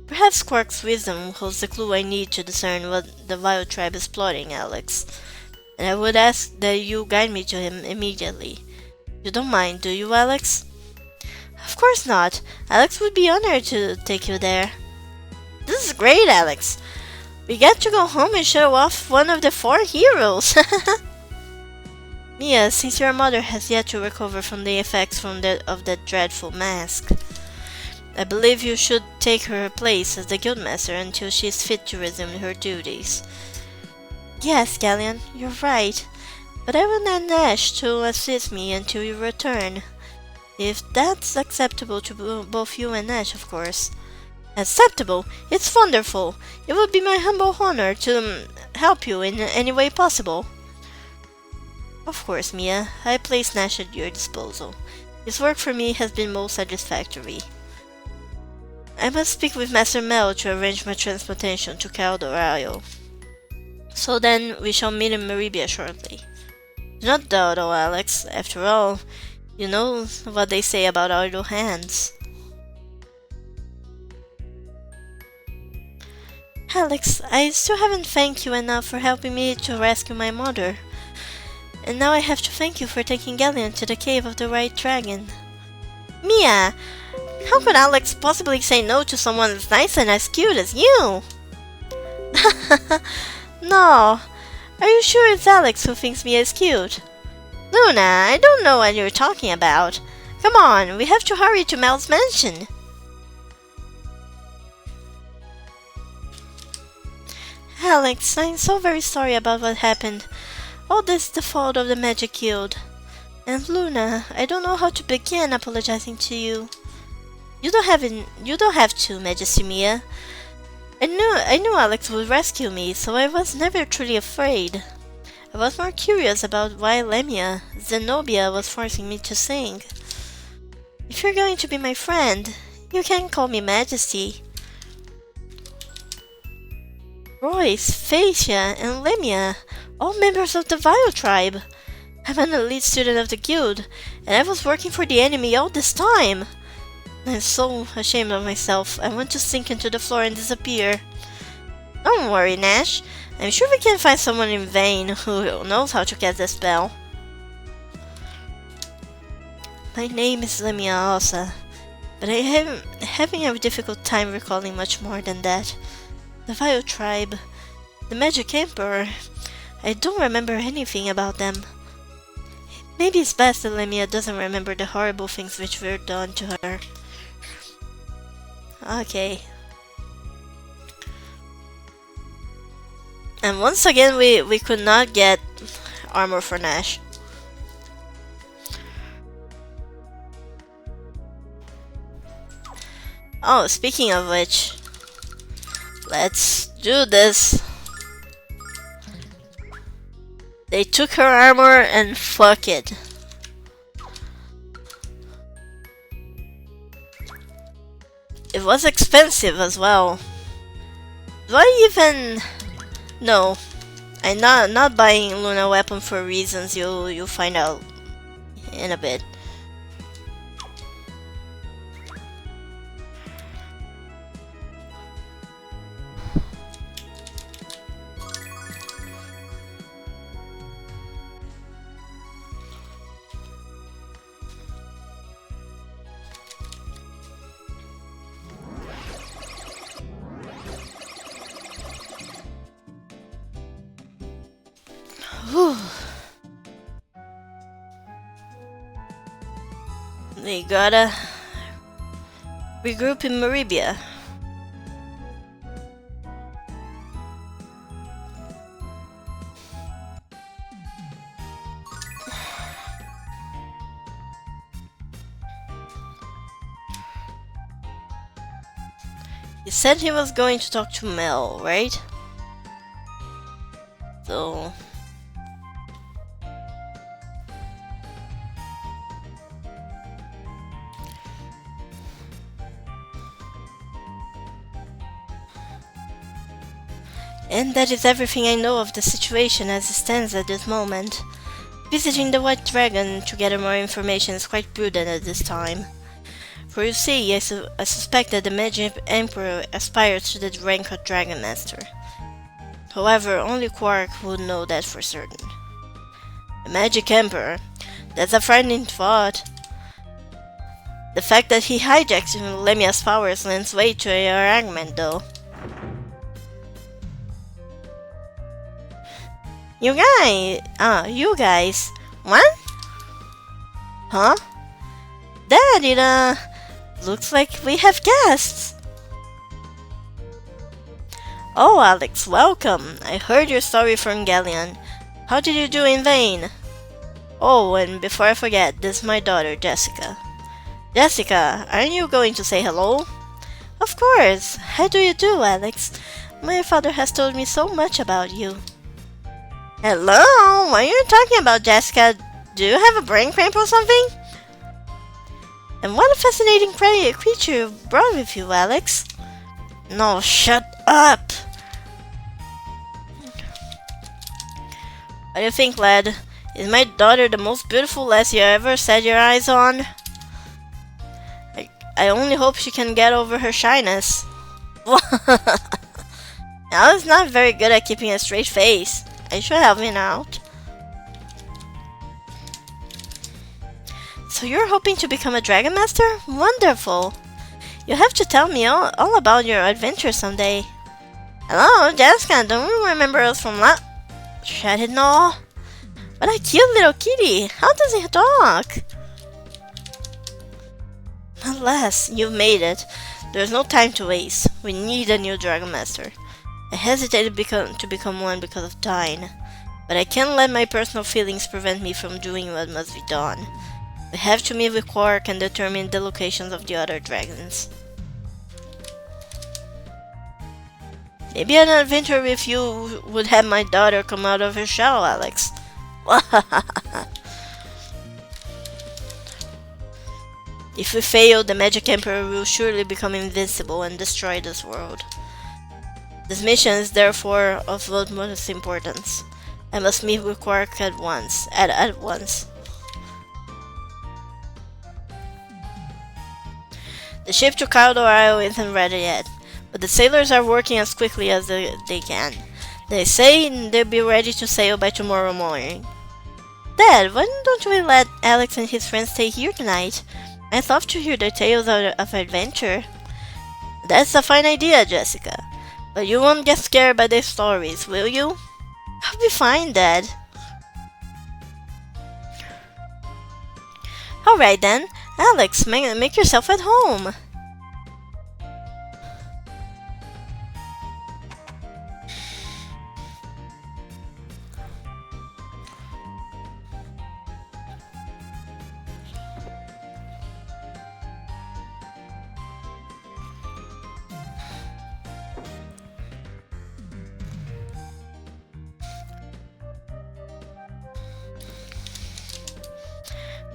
Perhaps Quark's wisdom holds the clue I need to discern what the Vile Tribe is plotting, Alex. And I would ask that you guide me to him immediately. You don't mind, do you, Alex? Of course not. Alex would be honored to take you there. This is great, Alex. We get to go home and show off one of the 4 heroes. Mia, since your mother has yet to recover from the effects of that dreadful mask, I believe you should take her place as the guildmaster until she is fit to resume her duties. Yes, Galleon, you're right. But I will need Nash to assist me until you return. If that's acceptable to both you and Nash, of course. Acceptable? It's wonderful. It would be my humble honor to help you in any way possible. Of course, Mia. I place Nash at your disposal. His work for me has been most satisfactory. I must speak with Master Mel to arrange my transportation to Caldor Isle. So then, we shall meet in Meribia shortly. Do not dawdle, Alex. After all, you know what they say about idle hands. Alex, I still haven't thanked you enough for helping me to rescue my mother. And now I have to thank you for taking Galleon to the cave of the White Dragon. Mia! How could Alex possibly say no to someone as nice and as cute as you? No. Are you sure it's Alex who thinks Mia is cute? Luna, I don't know what you're talking about. Come on, we have to hurry to Mel's mansion. Alex, I'm so very sorry about what happened. All this is the fault of the Magic Guild. And Luna, I don't know how to begin apologizing to you. You don't have to, Majesty Mia. I knew Alex would rescue me, so I was never truly afraid. I was more curious about why Lemia, Zenobia, was forcing me to sing. If you're going to be my friend, you can call me Majesty. Royce, Phasia, and Lemia, all members of the Vile tribe. I'm an elite student of the guild, and I was working for the enemy all this time. I'm so ashamed of myself. I want to sink into the floor and disappear. Don't worry, Nash. I'm sure we can find someone in Vane who knows how to cast the spell. My name is Lemia Alsa, but I am having a difficult time recalling much more than that. The Vile tribe, the Magic Emperor, I don't remember anything about them. Maybe it's best that Lemia doesn't remember the horrible things which were done to her. Okay. And once again we could not get armor for Nash. Oh, speaking of which, let's do this. They took her armor and fuck it. It was expensive as well. Do I even... No. I'm not buying Lunar weapon for reasons you'll find out in a bit. Whew. We gotta regroup in Maribia. He said he was going to talk to Mel, right? So... And that is everything I know of the situation as it stands at this moment. Visiting the White Dragon to gather more information is quite prudent at this time. For you see, I suspect that the Magic Emperor aspires to the rank of Dragon Master. However, only Quark would know that for certain. The Magic Emperor? That's a frightening thought. The fact that he hijacked Lemia's powers lends weight to your argument, though. You guys, what? Huh? Dad, looks like we have guests. Oh, Alex, welcome. I heard your story from Galleon. How did you do in Vane? Oh, and before I forget, this is my daughter, Jessica. Jessica, aren't you going to say hello? Of course. How do you do, Alex? My father has told me so much about you. Hello? What are you talking about, Jessica? Do you have a brain cramp or something? And what a fascinating creature you brought with you, Alex. No, shut up! What do you think, lad? Is my daughter the most beautiful lass you ever set your eyes on? I only hope she can get over her shyness. I was not very good at keeping a straight face. I should help me out. So you're hoping to become a Dragon Master? Wonderful! You have to tell me all about your adventure someday. Hello, Jessica, don't you remember us from Shut it, no. What a cute little kitty! How does it talk? Alas, you've made it. There's no time to waste. We need a new Dragon Master. I hesitated to become one because of Tyne, but I can't let my personal feelings prevent me from doing what must be done. We have to meet with Quark and determine the locations of the other dragons. Maybe an adventure with you would have my daughter come out of her shell, Alex. If we fail, the Magic Emperor will surely become invincible and destroy this world. This mission is therefore of utmost importance. I must meet with Quark at once. At once. The ship to Caldo Isle isn't ready yet, but the sailors are working as quickly as they can. They say they'll be ready to sail by tomorrow morning. Dad, why don't we let Alex and his friends stay here tonight? I'd love to hear their tales of adventure. That's a fine idea, Jessica. But you won't get scared by their stories, will you? I'll be fine, Dad. Alright then. Alex, make yourself at home.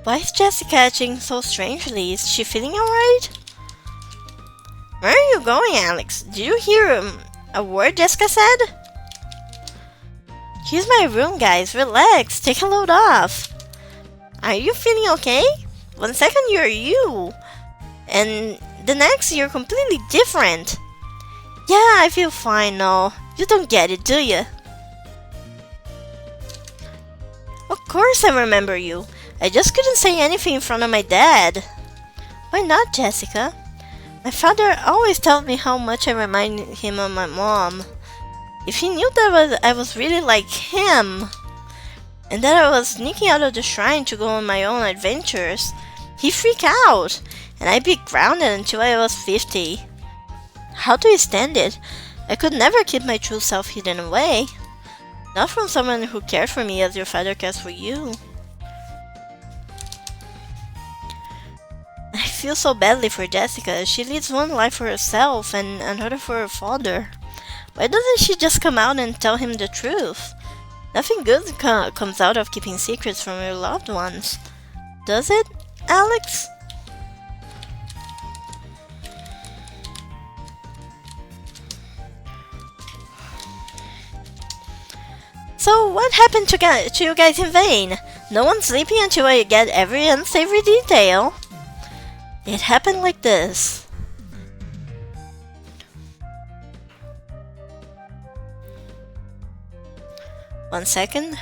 Why is Jessica acting so strangely? Is she feeling alright? Where are you going, Alex? Did you hear a word Jessica said? Here's my room, guys. Relax. Take a load off. Are you feeling okay? 1 second you're you, and the next you're completely different. Yeah, I feel fine now. You don't get it, do you? Of course I remember you. I just couldn't say anything in front of my dad. Why not, Jessica? My father always tells me how much I remind him of my mom. If he knew that I was really like him, and that I was sneaking out of the shrine to go on my own adventures, he'd freak out, and I'd be grounded until I was 50. How do you stand it? I could never keep my true self hidden away. Not from someone who cared for me as your father cares for you. I feel so badly for Jessica. She leads one life for herself and another for her father. Why doesn't she just come out and tell him the truth? Nothing good comes out of keeping secrets from your loved ones. Does it, Alex? So what happened to you guys in Vane? No one's sleeping until I get every unsavory detail. It happened like this. One second.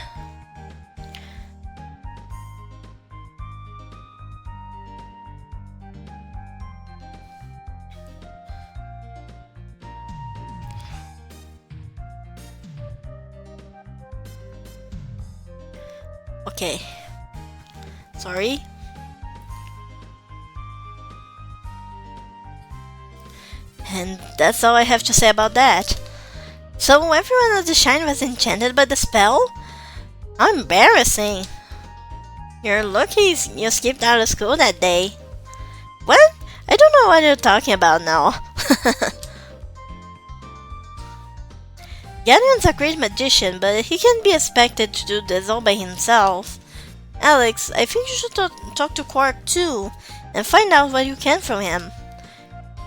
Okay. Sorry. And that's all I have to say about that. So everyone at the shrine was enchanted by the spell? How embarrassing. You're lucky you skipped out of school that day. What? I don't know what you're talking about now. Gideon's a great magician, but he can't be expected to do this all by himself. Alex, I think you should talk to Quark too, and find out what you can from him.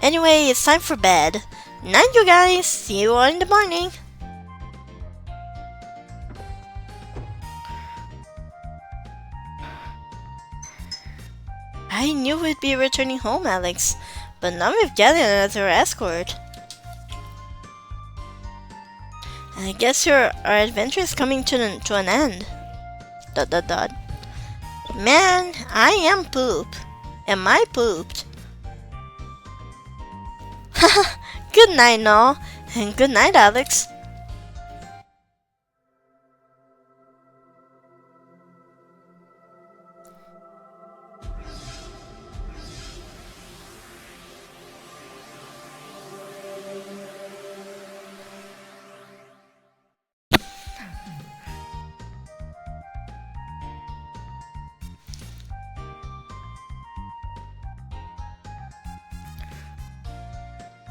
Anyway, it's time for bed. Night, you guys. See you all in the morning. I knew we'd be returning home, Alex, but not with Gideon as our escort. I guess our adventure is coming to an end. ... Man, I am poop. Am I pooped? Good night, Noel, and good night, Alex.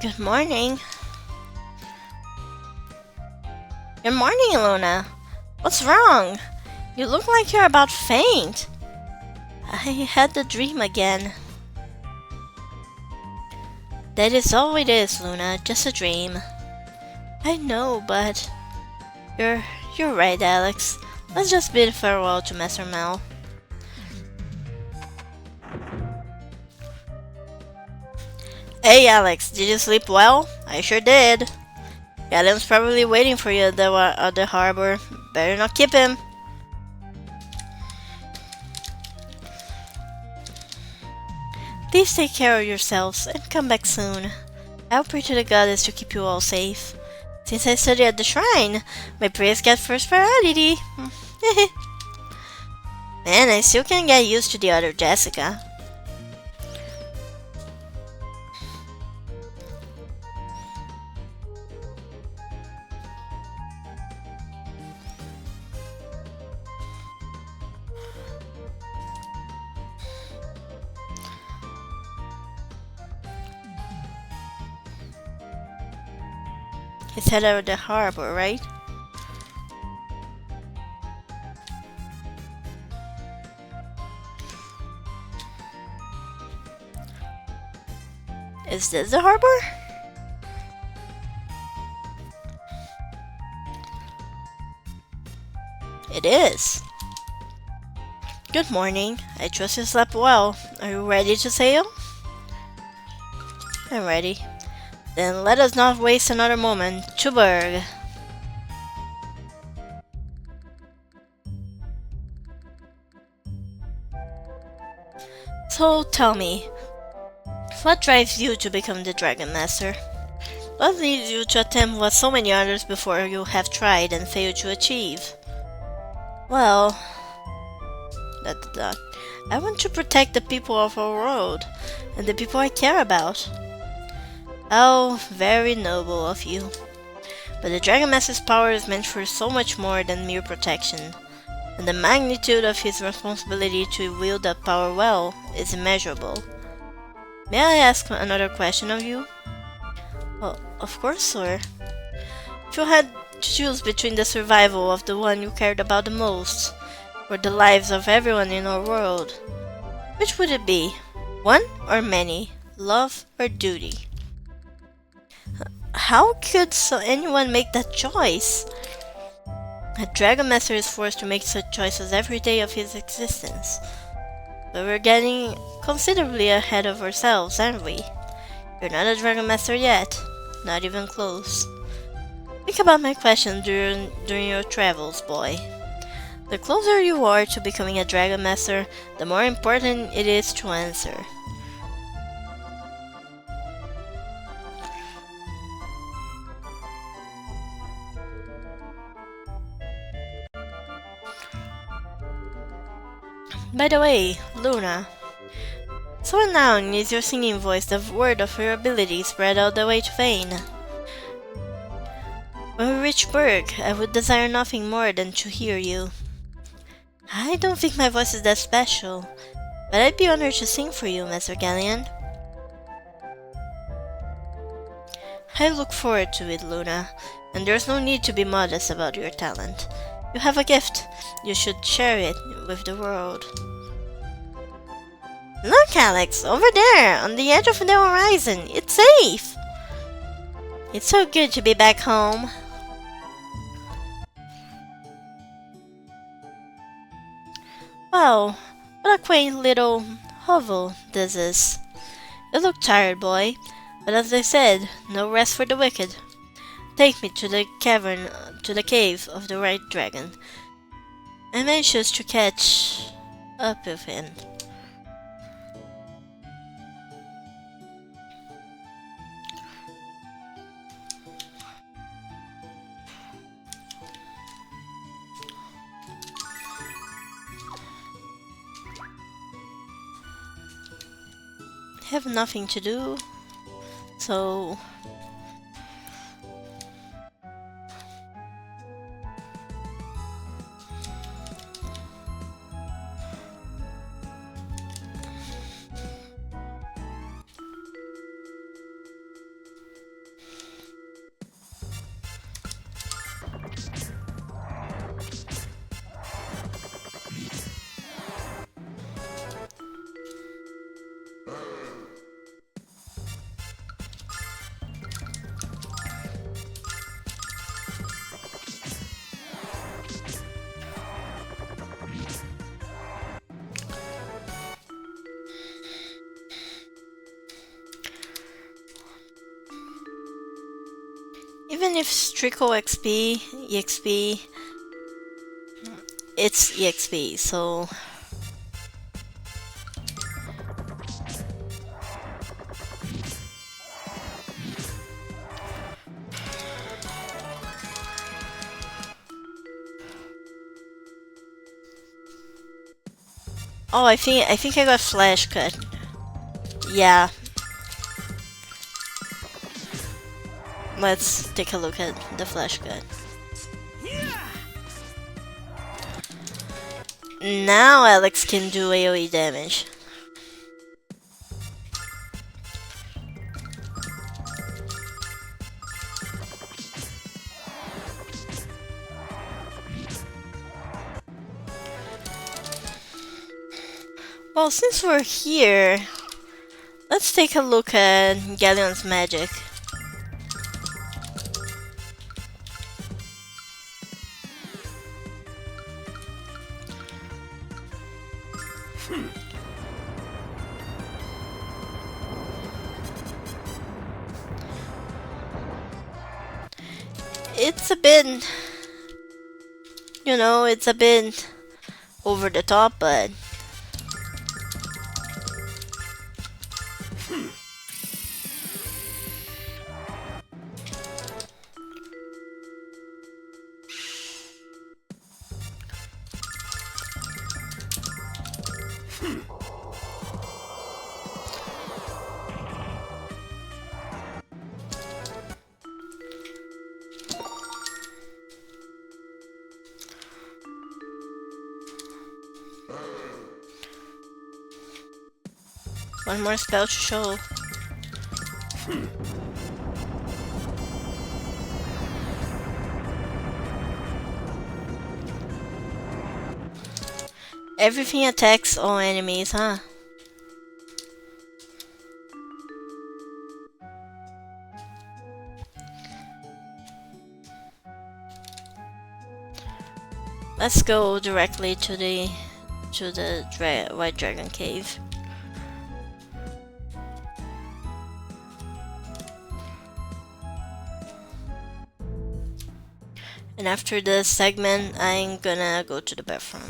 Good morning. Good morning, Luna. What's wrong? You look like you're about to faint. I had the dream again. That is all it is, Luna. Just a dream. I know, but you're right, Alex. Let's just bid farewell to Master Mel. Hey, Alex, did you sleep well? I sure did. Galen's probably waiting for you at the harbor. Better not keep him. Please take care of yourselves and come back soon. I'll pray to the goddess to keep you all safe. Since I study at the shrine, my prayers get first priority. Man, I still can't get used to the other Jessica. He's headed out of the harbor, right? Is this the harbor? It is. Good morning. I trust you slept well. Are you ready to sail? I'm ready. Then let us not waste another moment. To Berg. So tell me, what drives you to become the Dragon Master? What leads you to attempt what so many others before you have tried and failed to achieve? Well, I want to protect the people of our world and the people I care about. Oh, very noble of you. But the Dragon Master's power is meant for so much more than mere protection, and the magnitude of his responsibility to wield that power well is immeasurable. May I ask another question of you? Oh, of course, sir. If you had to choose between the survival of the one you cared about the most, or the lives of everyone in our world, which would it be? One or many? Love or duty? How could anyone make that choice? A Dragon Master is forced to make such choices every day of his existence. But we're getting considerably ahead of ourselves, aren't we? You're not a Dragon Master yet. Not even close. Think about my question during your travels, boy. The closer you are to becoming a Dragon Master, the more important it is to answer. By the way, Luna, so now is your singing voice the word of your ability spread all the way to Vane. When we reach Berg, I would desire nothing more than to hear you. I don't think my voice is that special, but I'd be honored to sing for you, Master Galleon. I look forward to it, Luna, and there's no need to be modest about your talent. You have a gift. You should share it with the world. Look, Alex, over there, on the edge of the horizon. It's safe. It's so good to be back home. Wow, what a quaint little hovel this is. You look tired, boy, but as I said, no rest for the wicked. Take me to the cavern, to the cave of the White Dragon. I'm anxious to catch up with him. I have nothing to do, so Even if it's trickle XP, EXP, it's EXP, so... Oh, I think I got flash cut. Yeah. Let's take a look at the flash cut. Now Alex can do AoE damage. Well, since we're here, let's take a look at Galleon's magic. It's a bit, you know, it's a bit over the top, but one more spell to show. Everything attacks all enemies, huh? Let's go directly to the White Dragon Cave. And after this segment, I'm gonna go to the bathroom.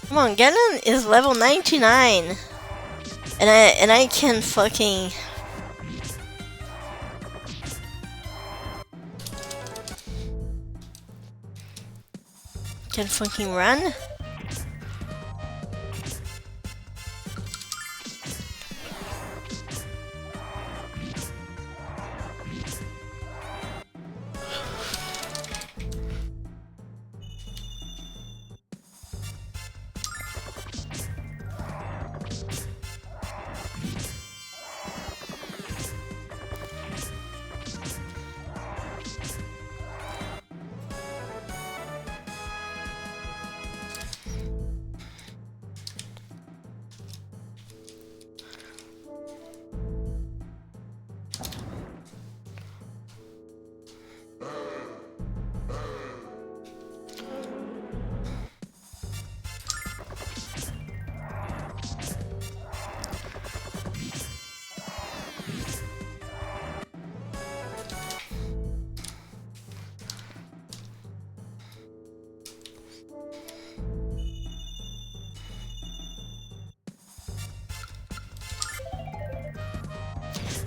Come on, Ganon is level 99. And I can fucking... Can fucking run?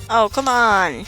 Oh, come on!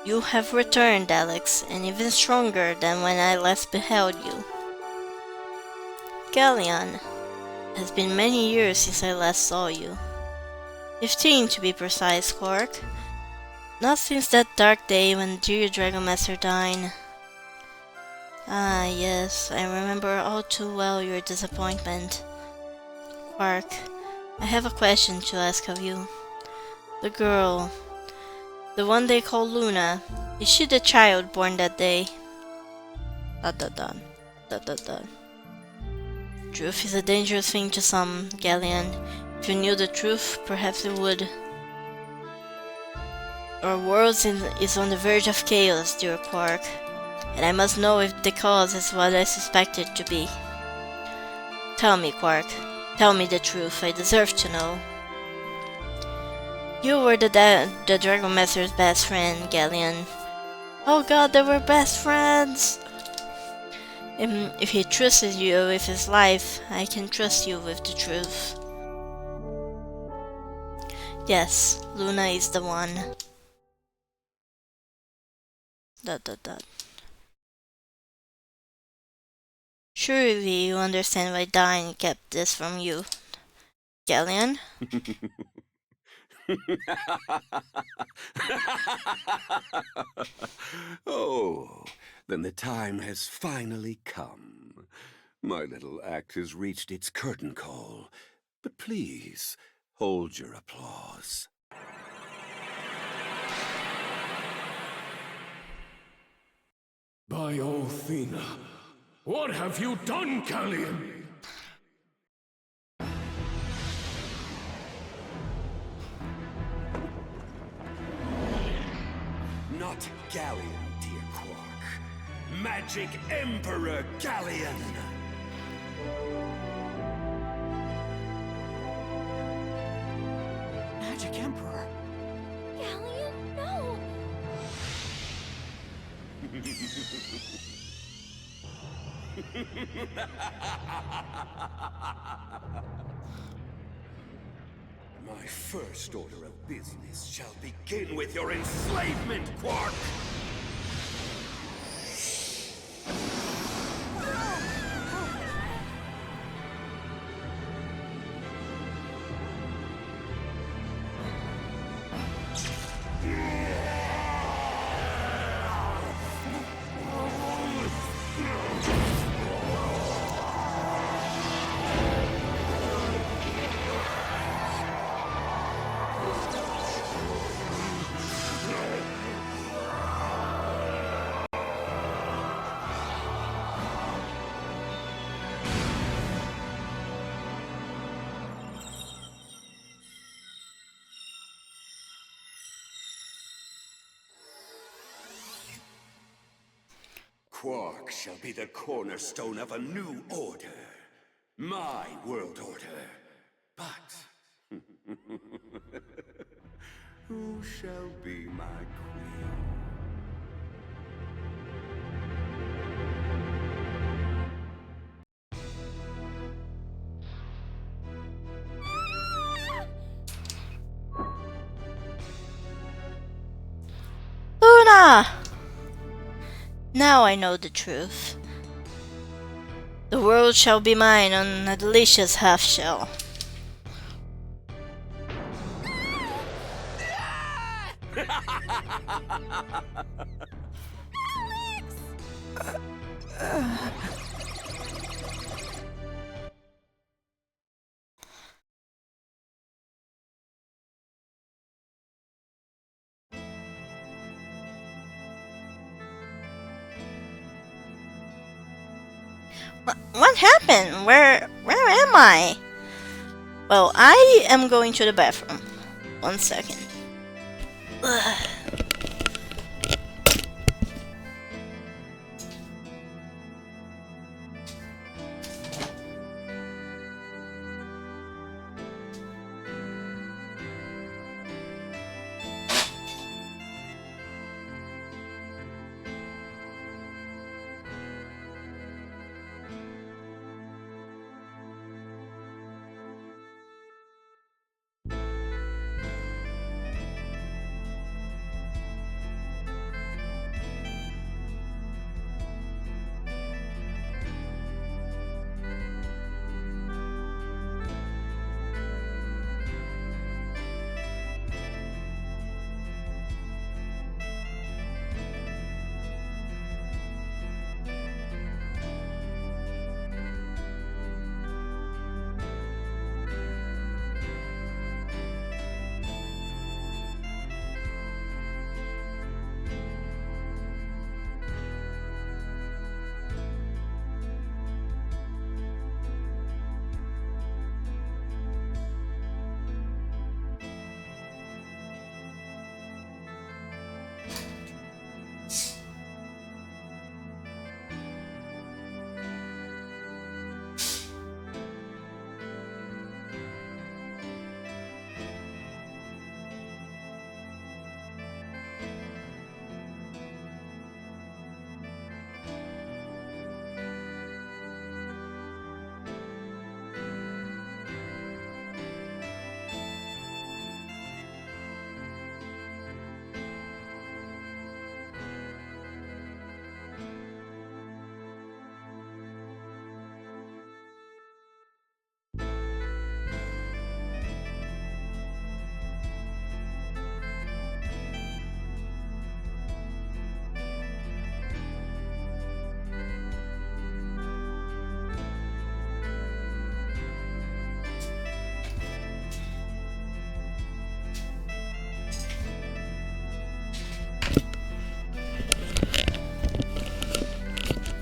You have returned, Alex, and even stronger than when I last beheld you. Galleon, it has been many years since I last saw you. 15 to be precise, Quark. Not since that dark day when dear Dragon Master died. Ah, yes, I remember all too well your disappointment. Quark, I have a question to ask of you. The girl, the one they call Luna, is she the child born that day? Dot dot dot. Dot dot dot. Truth is a dangerous thing to some, Galleon. If you knew the truth, perhaps you would. Our world is on the verge of chaos, dear Quark, and I must know if the cause is what I suspect it to be. Tell me, Quark. Tell me the truth. I deserve to know. You were the Dragon Master's best friend, Galleon. Oh god, they were best friends! If he trusted you with his life, I can trust you with the truth. Yes, Luna is the one. Dot dot dot. Surely you understand why Dine kept this from you, Galleon? Oh, then the time has finally come. My little act has reached its curtain call. But please, hold your applause. By Othena, what have you done, Galleon? Not Galleon, dear Quark. Magic Emperor Galleon! Magic Emperor. Galleon, no! My first order of business shall begin with your enslavement, Quark! Quark shall be the cornerstone of a new order. My world order. But who shall be my queen? Luna! Now I know the truth. The world shall be mine on a delicious half-shell. What happened? Where am I? Well, I am going to the bathroom. 1 second. Ugh.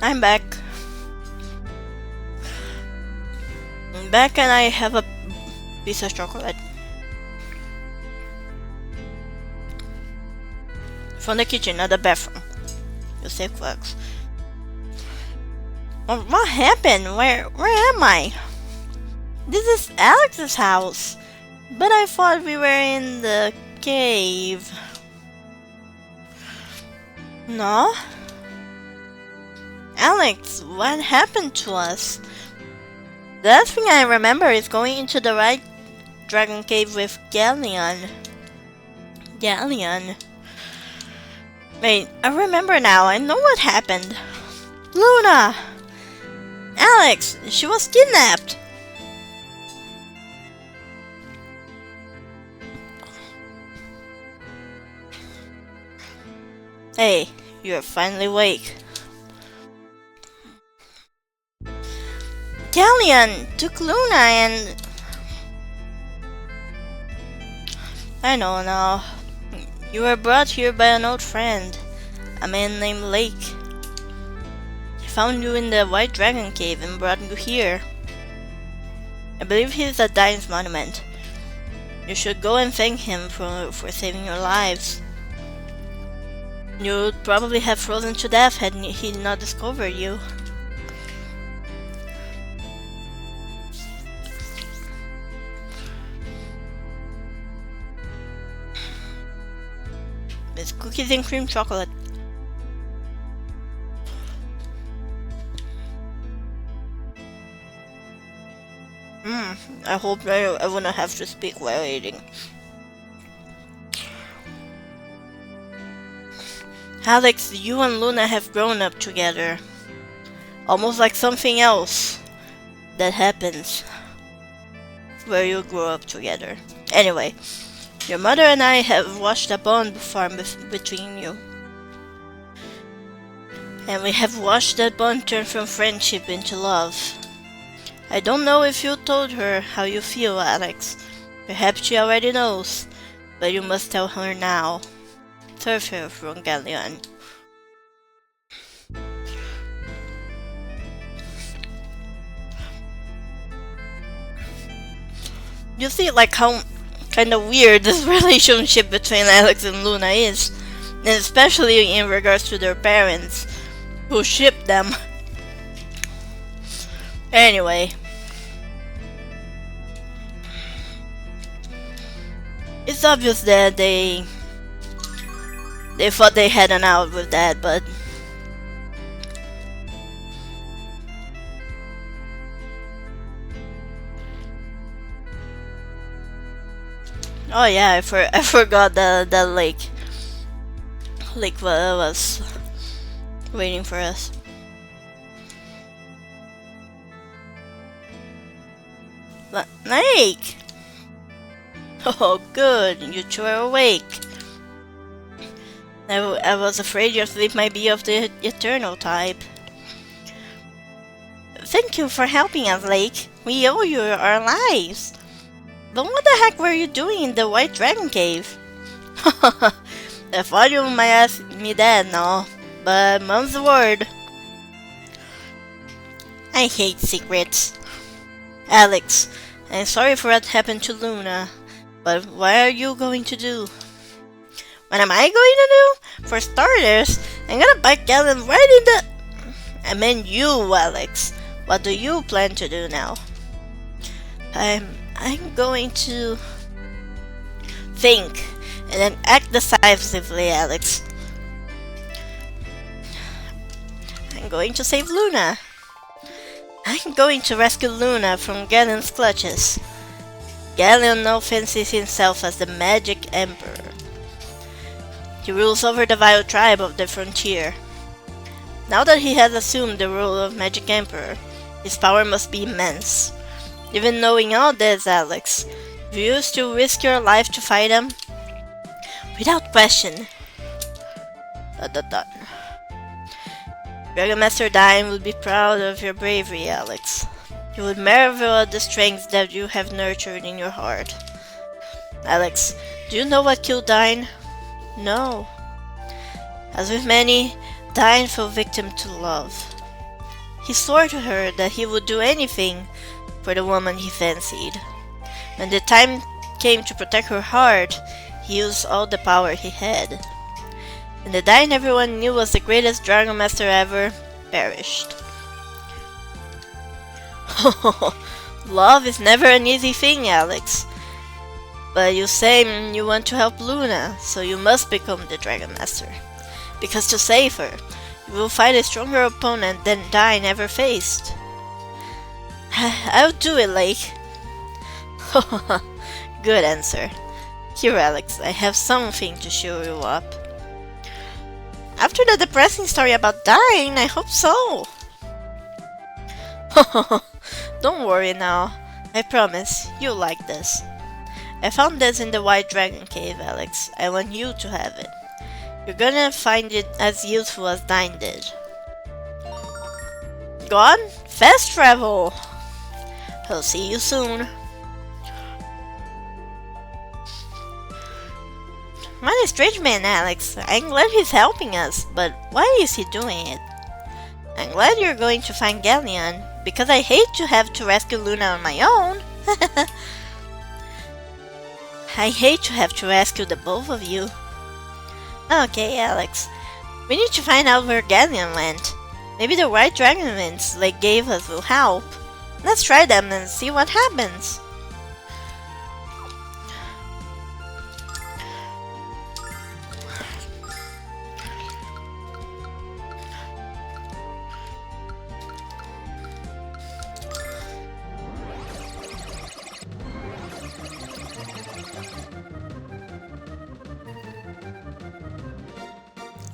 I'm back. I'm back and I have a piece of chocolate. From the kitchen, not the bathroom. You say clerks. What happened? Where am I? This is Alex's house. But I thought we were in the cave. No? Alex, what happened to us? The last thing I remember is going into the right dragon cave with Galleon. Wait, I remember now. I know what happened. Luna! Alex, she was kidnapped. Hey, you're finally awake. Galleon took Luna and... I know now. You were brought here by an old friend, a man named Lake. He found you in the White Dragon Cave and brought you here. I believe he's at Dine's monument. You should go and thank him for saving your lives. You'd probably have frozen to death had he not discovered you. It's cookies and cream chocolate. I hope I wouldn't have to speak while eating. Alex, you and Luna have grown up together. Almost like something else that happens where you grow up together. Anyway, your mother and I have watched a bond form between you. And we have watched that bond turn from friendship into love. I don't know if you told her how you feel, Alex. Perhaps she already knows, but you must tell her now. Serve her from Galleon. You see, like, how kind of weird this relationship between Alex and Luna is, and especially in regards to their parents, who shipped them. Anyway, it's obvious that they thought they had an out with that, but oh yeah, I forgot that Lake was waiting for us. Lake! Oh good, you two are awake. I was afraid your sleep might be of the eternal type. Thank you for helping us, Lake. We owe you our lives. But what the heck were you doing in the White Dragon Cave? I thought you might ask me that, no. But mom's the word. I hate secrets. Alex, I'm sorry for what happened to Luna. But what are you going to do? What am I going to do? For starters, I'm gonna bite Galen right in the... I meant you, Alex. What do you plan to do now? I'm going to... think, and then act decisively, Alex. I'm going to save Luna. I'm going to rescue Luna from Galen's clutches. Galen now fancies himself as the Magic Emperor. He rules over the vile tribe of the frontier. Now that he has assumed the role of Magic Emperor, his power must be immense. Even knowing all this, Alex, will you still risk your life to fight him? Without question. Dragon Master Dine would be proud of your bravery, Alex. He would marvel at the strength that you have nurtured in your heart. Alex, do you know what killed Dine? No. As with many, Dine fell victim to love. He swore to her that he would do anything for the woman he fancied. When the time came to protect her heart, he used all the power he had. And the Dyne everyone knew was the greatest Dragon Master ever perished. Love is never an easy thing, Alex. But you say you want to help Luna, so you must become the Dragon Master. Because to save her, you will fight a stronger opponent than Dyne ever faced. I'll do it, Lake. Good answer. Here, Alex, I have something to cheer you up. After the depressing story about Dyne, I hope so. Don't worry now. I promise, you'll like this. I found this in the White Dragon Cave, Alex. I want you to have it. You're gonna find it as useful as Dyne did. Gone? Fast travel! I'll see you soon. What a strange man, Alex. I'm glad he's helping us, but why is he doing it? I'm glad you're going to find Galleon, because I hate to have to rescue Luna on my own. I hate to have to rescue the both of you. Okay, Alex. We need to find out where Galleon went. Maybe the white dragon winds Lake gave us will help. Let's try them and see what happens.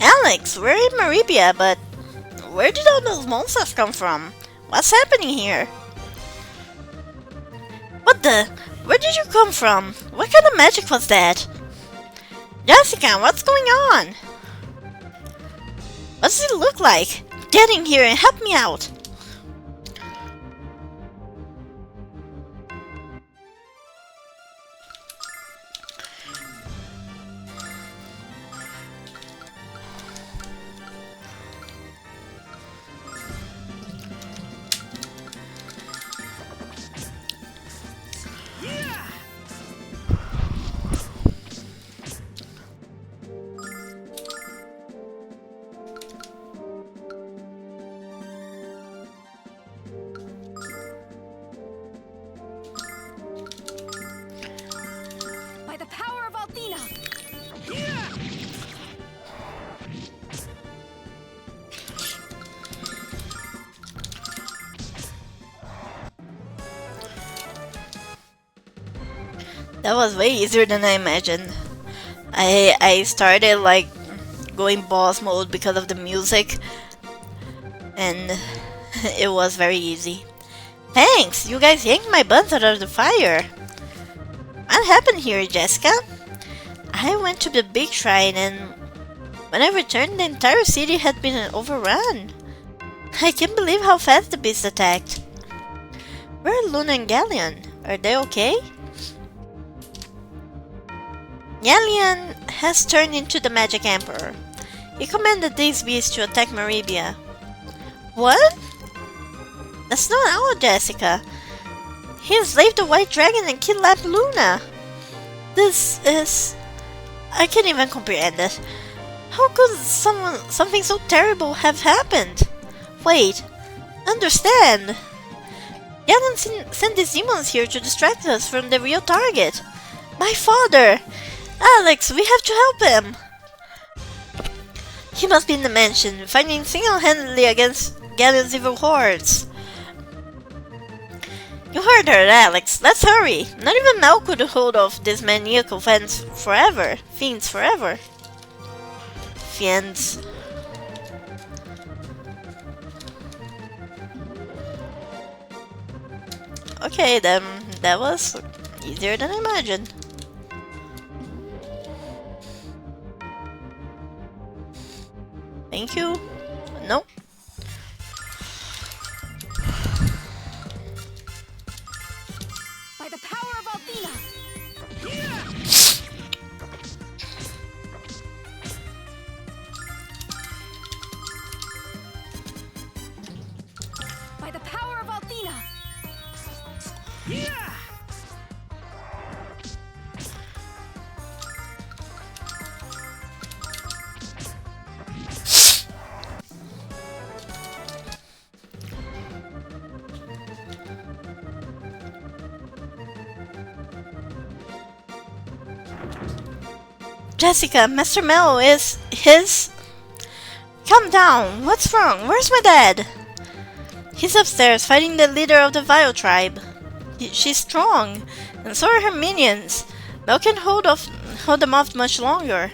Alex, we're in Maribia, but where did all those monsters come from? What's happening here? What the? Where did you come from? What kind of magic was that? Jessica, what's going on? What does it look like? Get in here and help me out. By the power of Althena! That was way easier than I imagined. I started like going boss mode because of the music, and it was very easy. Thanks! You guys yanked my buns out of the fire! What happened here, Jessica? I went to the big shrine and when I returned, the entire city had been overrun. I can't believe how fast the beast attacked. Where are Luna and Galleon? Are they okay? Galleon has turned into the Magic Emperor. He commanded these beasts to attack Maribia. What? That's not all, Jessica. He enslaved the White Dragon and kidnapped Luna. This is... I can't even comprehend it. How could something so terrible have happened? Wait, understand. Galleon sent these demons here to distract us from the real target. My father! Alex, we have to help him! He must be in the mansion, fighting single-handedly against Galleon's evil hordes. You heard her, Alex. Let's hurry. Not even Mel could hold off these maniacal fiends forever. Fiends. Okay, then that was easier than I imagined. Thank you. Nope. By the power of Althena! Yeah! Jessica, Mr. Mel is his... Calm down. What's wrong? Where's my dad? He's upstairs fighting the leader of the Vile tribe. She's strong, and so are her minions. Mel can hold them off much longer.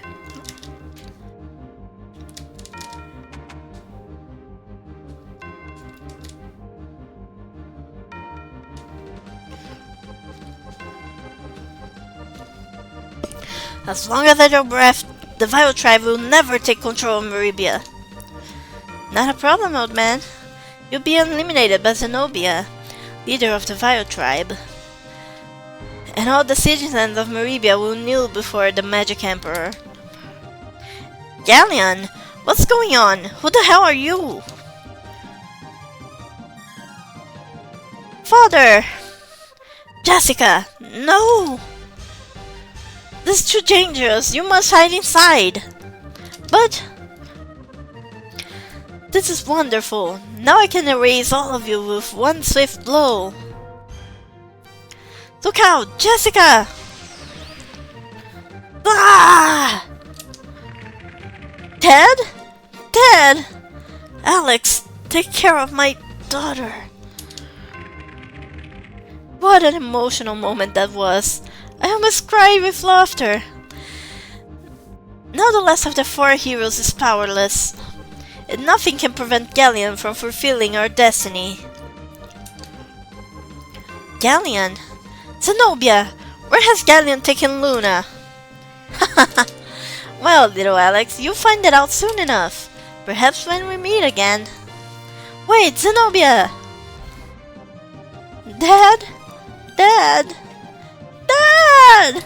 As long as I draw breath, the Vile tribe will never take control of Meribia. Not a problem, old man. You'll be eliminated by Zenobia, leader of the Vile tribe. And all the citizens of Meribia will kneel before the Magic Emperor. Galleon, what's going on? Who the hell are you? Father! Jessica, no! This is too dangerous. You must hide inside. But... this is wonderful. Now I can erase all of you with one swift blow. Look out, Jessica! Ah! Ted? Ted! Alex, take care of my daughter. What an emotional moment that was. I almost cried with laughter. Now the last of the four heroes is powerless, and nothing can prevent Galleon from fulfilling our destiny. Galleon? Zenobia! Where has Galleon taken Luna? Well, little Alex, you'll find it out soon enough. Perhaps when we meet again. Wait, Zenobia! Dad? Dad! Dad!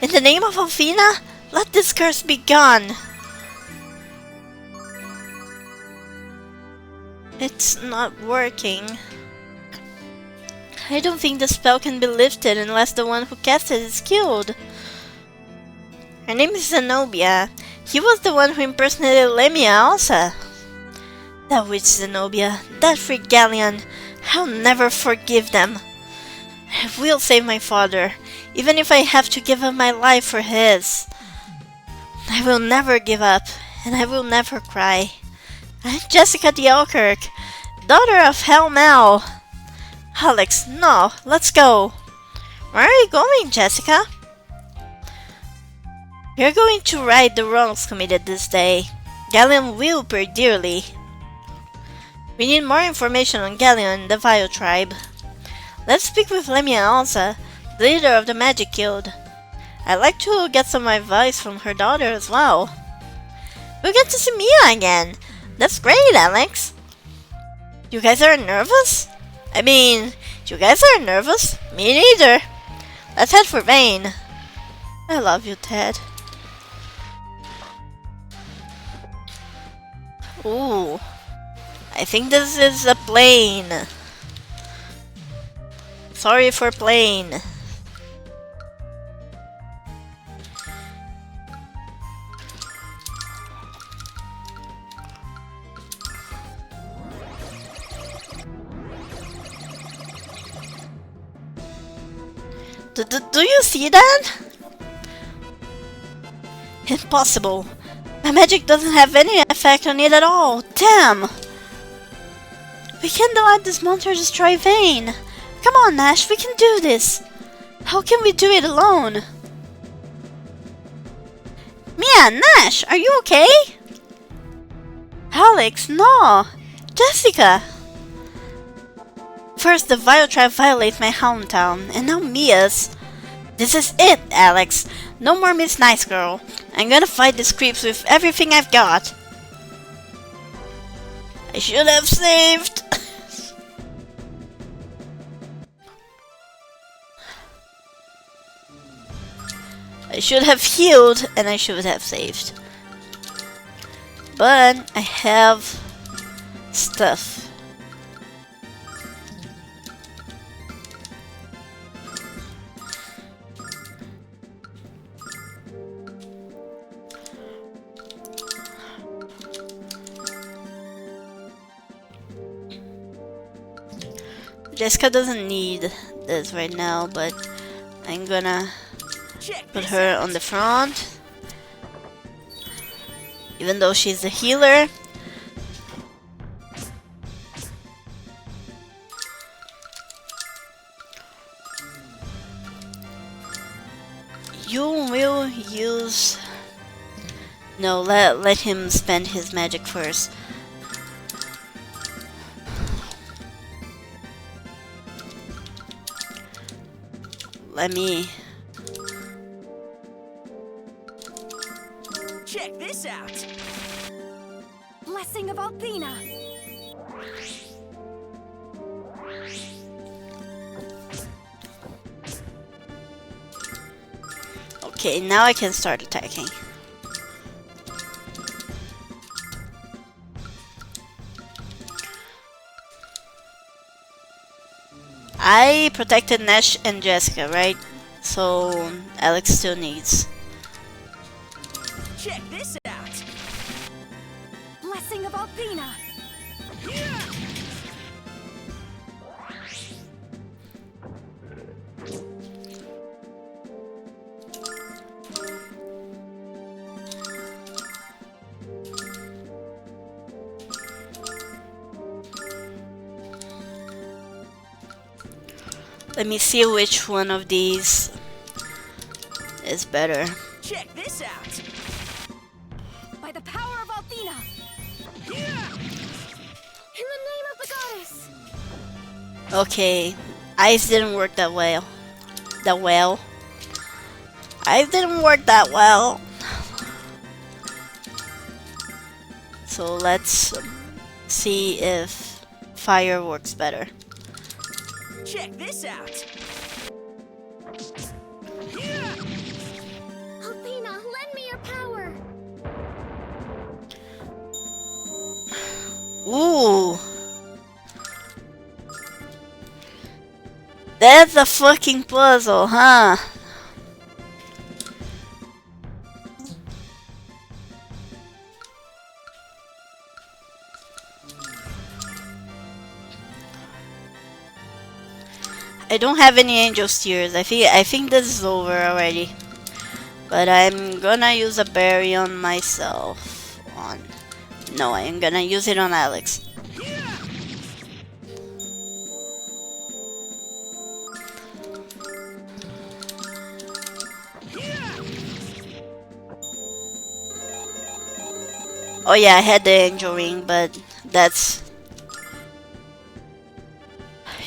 In the name of Alfina, let this curse be gone. It's not working. I don't think the spell can be lifted unless the one who cast it is killed. Her name is Zenobia. He was the one who impersonated Lemia Alsa. That witch Zenobia, that freak Galleon, I'll never forgive them. I will save my father, even if I have to give up my life for his. I will never give up, and I will never cry. I'm Jessica the Alkirk, daughter of Hell Mel. Alex, no, let's go. Where are you going, Jessica? You're going to right the wrongs committed this day. Galleon will pay dearly. We need more information on Galleon and the Vile tribe. Let's speak with Lemia Alsa, the leader of the Magic Guild. I'd like to get some advice from her daughter as well. We'll get to see Mia again. That's great, Alex. You guys are nervous? I mean, you guys are nervous? Me neither. Let's head for Vane. I love you, Ted. Ooh. I think this is a plane. Sorry for plane. Do you see that? Impossible. My magic doesn't have any effect on it at all. Damn! We can't let this monster destroy Vane. Come on, Nash, we can do this. How can we do it alone? Mia, Nash, are you okay? Alex, no. Jessica. First, the Vile tribe violates my hometown, and now Mia's. This is it, Alex. No more Miss Nice Girl. I'm gonna fight these creeps with everything I've got. I should have saved. I should have healed, and I should have saved. but I have stuff. Jessica doesn't need this right now, but I'm gonna put her on the front. Even though she's a healer. You will use... No, let him spend his magic first. Let me... Check this out. Blessing of Althena. Okay, now I can start attacking. I protected Nash and Jessica, right? So Alex still needs. Check this out. Blessing of Althena. Let me see which one of these is better. Check this out. By the power of Althena. In the name of the goddess. Okay, ice didn't work that well. Ice didn't work that well. So let's see if fire works better. Check this out. Althena, lend me your power. Ooh. That's a fucking puzzle, huh? I don't have any Angel's Tears. I think this is over already. But I'm gonna use a berry on myself. No, I'm gonna use it on Alex. Oh yeah, I had the angel ring, but that's...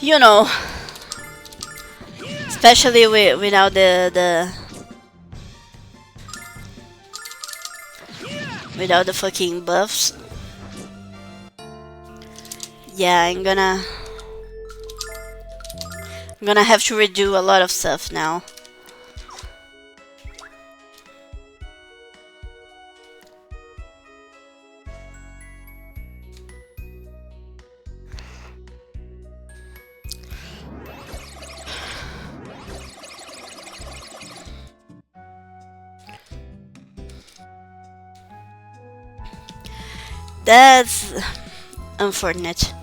You know... Especially without without the fucking buffs. Yeah, I'm gonna have to redo a lot of stuff now. That's unfortunate.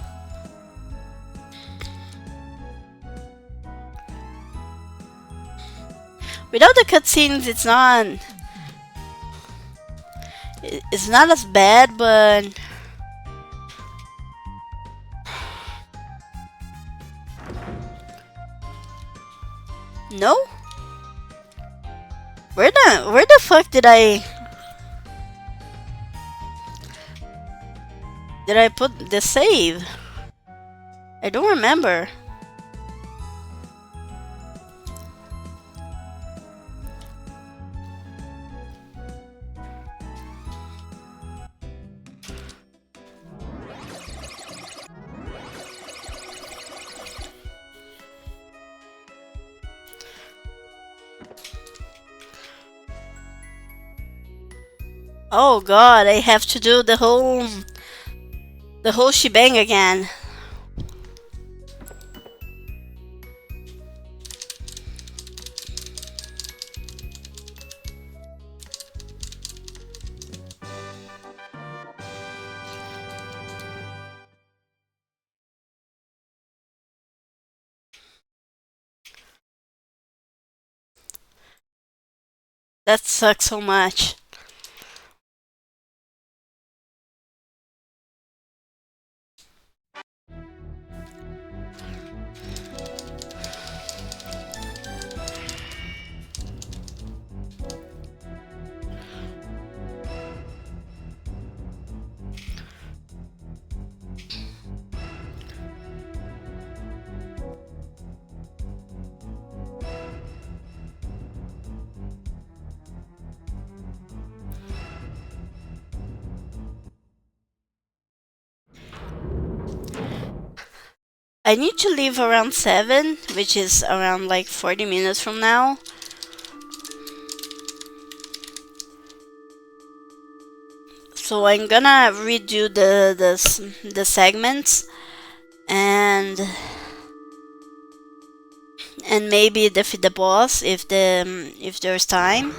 Without the cutscenes, it's not as bad, but no. Where the fuck did I put the save? I don't remember. Oh god, I have to do the whole shebang again. That sucks so much. I need to leave around 7, which is around like 40 minutes from now. So I'm gonna redo the segments and maybe defeat the boss if there's time.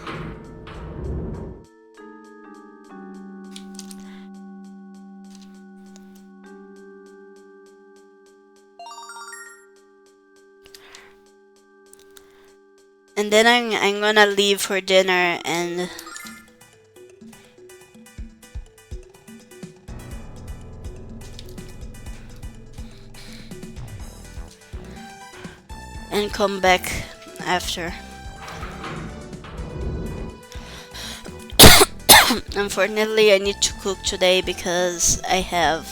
And then I'm gonna leave for dinner and come back after. Unfortunately, I need to cook today because I have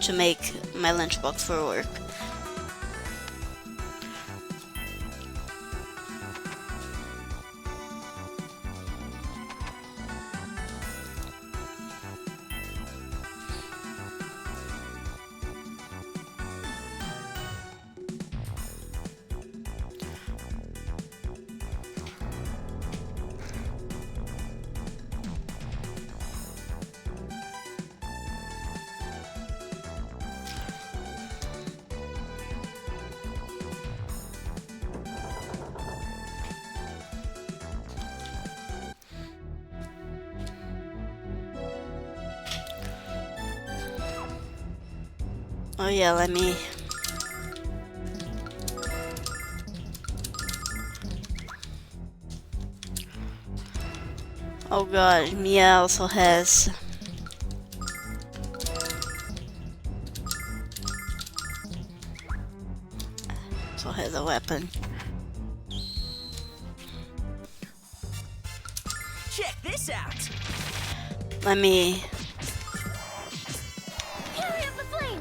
to make my lunchbox for work. Oh yeah, let me... Oh god, Mia also has... a weapon. Check this out. Let me... Hurry up the flame!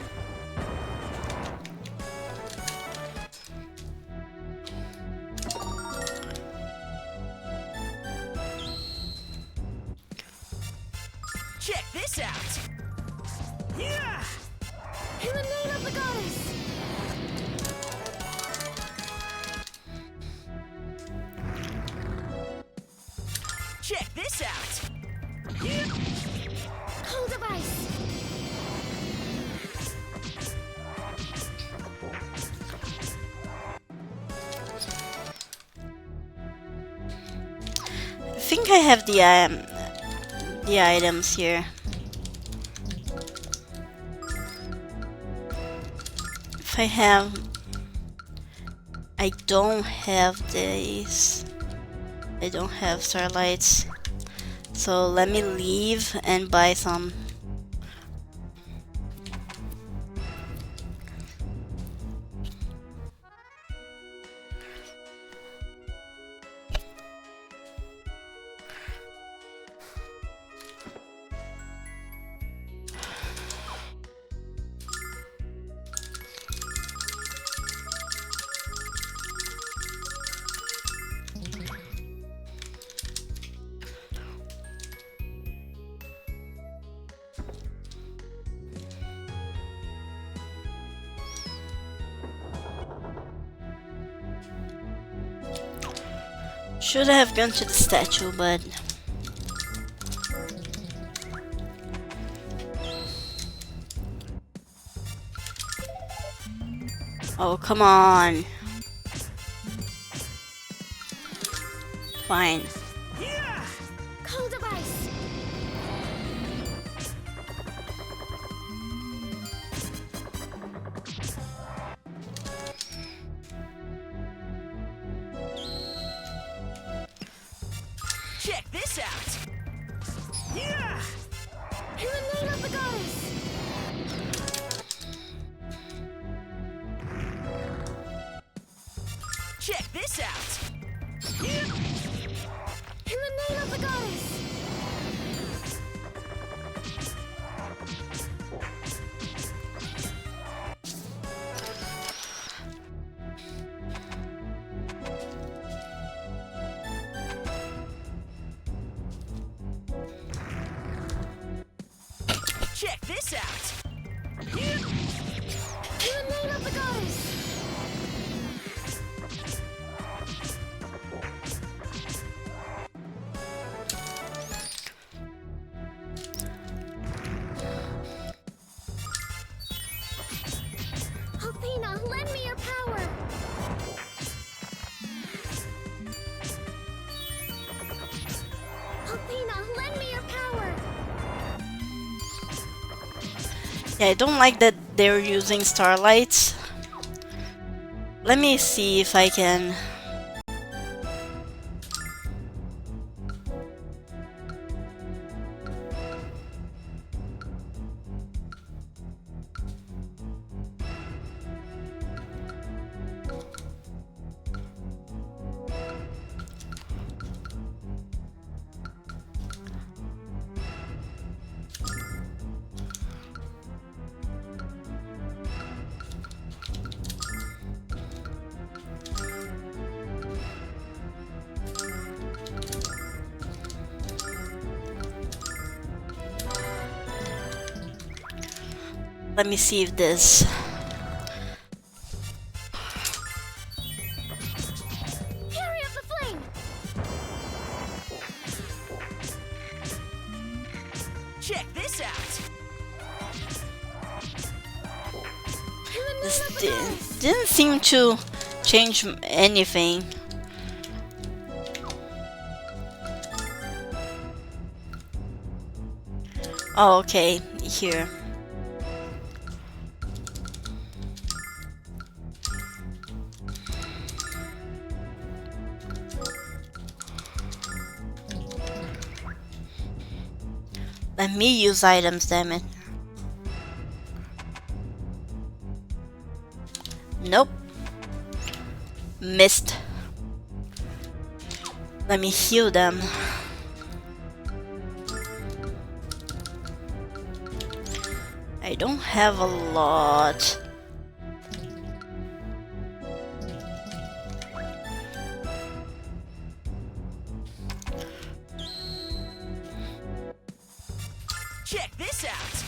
Check this out. Yeah. In the name of the goddess! Check this out. Hold device! I think I have the items here. If I have... I don't have these. I don't have starlights. So let me leave and buy some. Should have gone to the statue, but Oh, come on. Fine. Cold device. Check this out. Yeah! In the name of the goddess. Check this out. In the name of the goddess. Check this out. In the name of the goddess. Athena, lend me your power. Athena, lend me your power. Yeah, I don't like that they're using starlights. Let me see if I can... Let me see if this... Fury of the flame. Check this out. In the name This of the goddess. didn't seem to change anything. Oh, okay, here. Let me use items, damn it. Nope. Missed. Let me heal them. I don't have a lot. Check this out.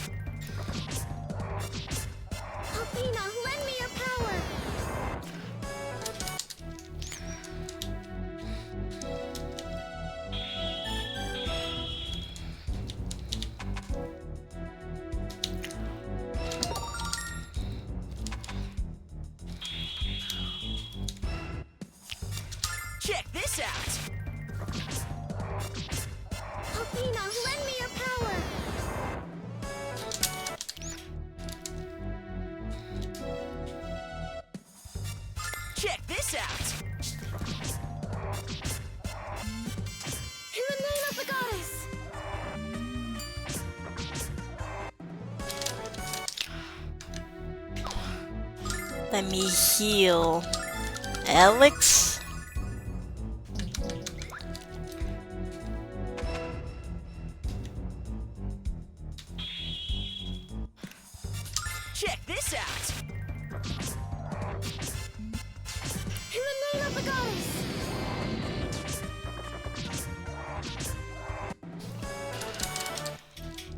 Athena, lend me your power. Check this out. Athena, lend me your power. Check this out. In the name of the goddess. Let me heal Alex. Check this out. In the name of the goddess.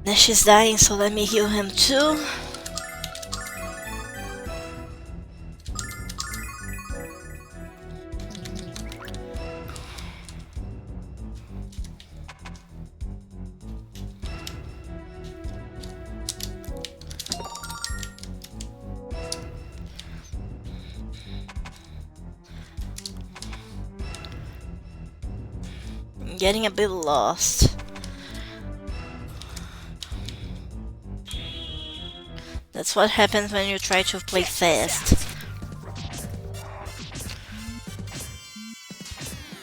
Nash is dying, so let me heal him too. getting a bit lost. That's what happens when you try to play fast.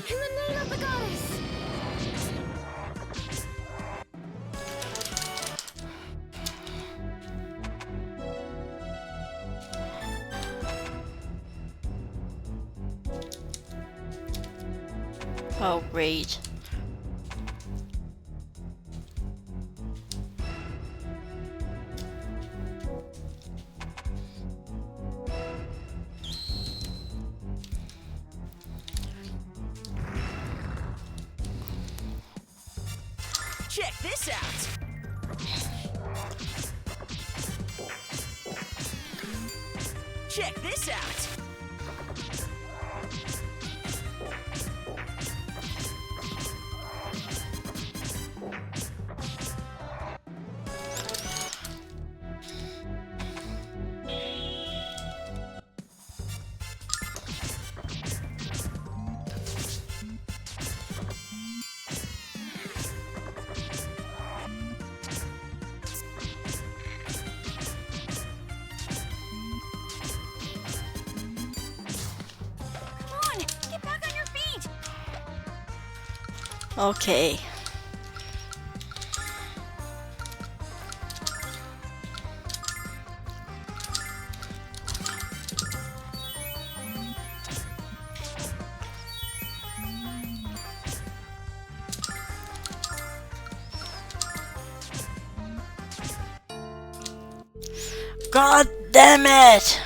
In the name of the goddess! Oh, great. Check this out. Check this out. Okay. God damn it!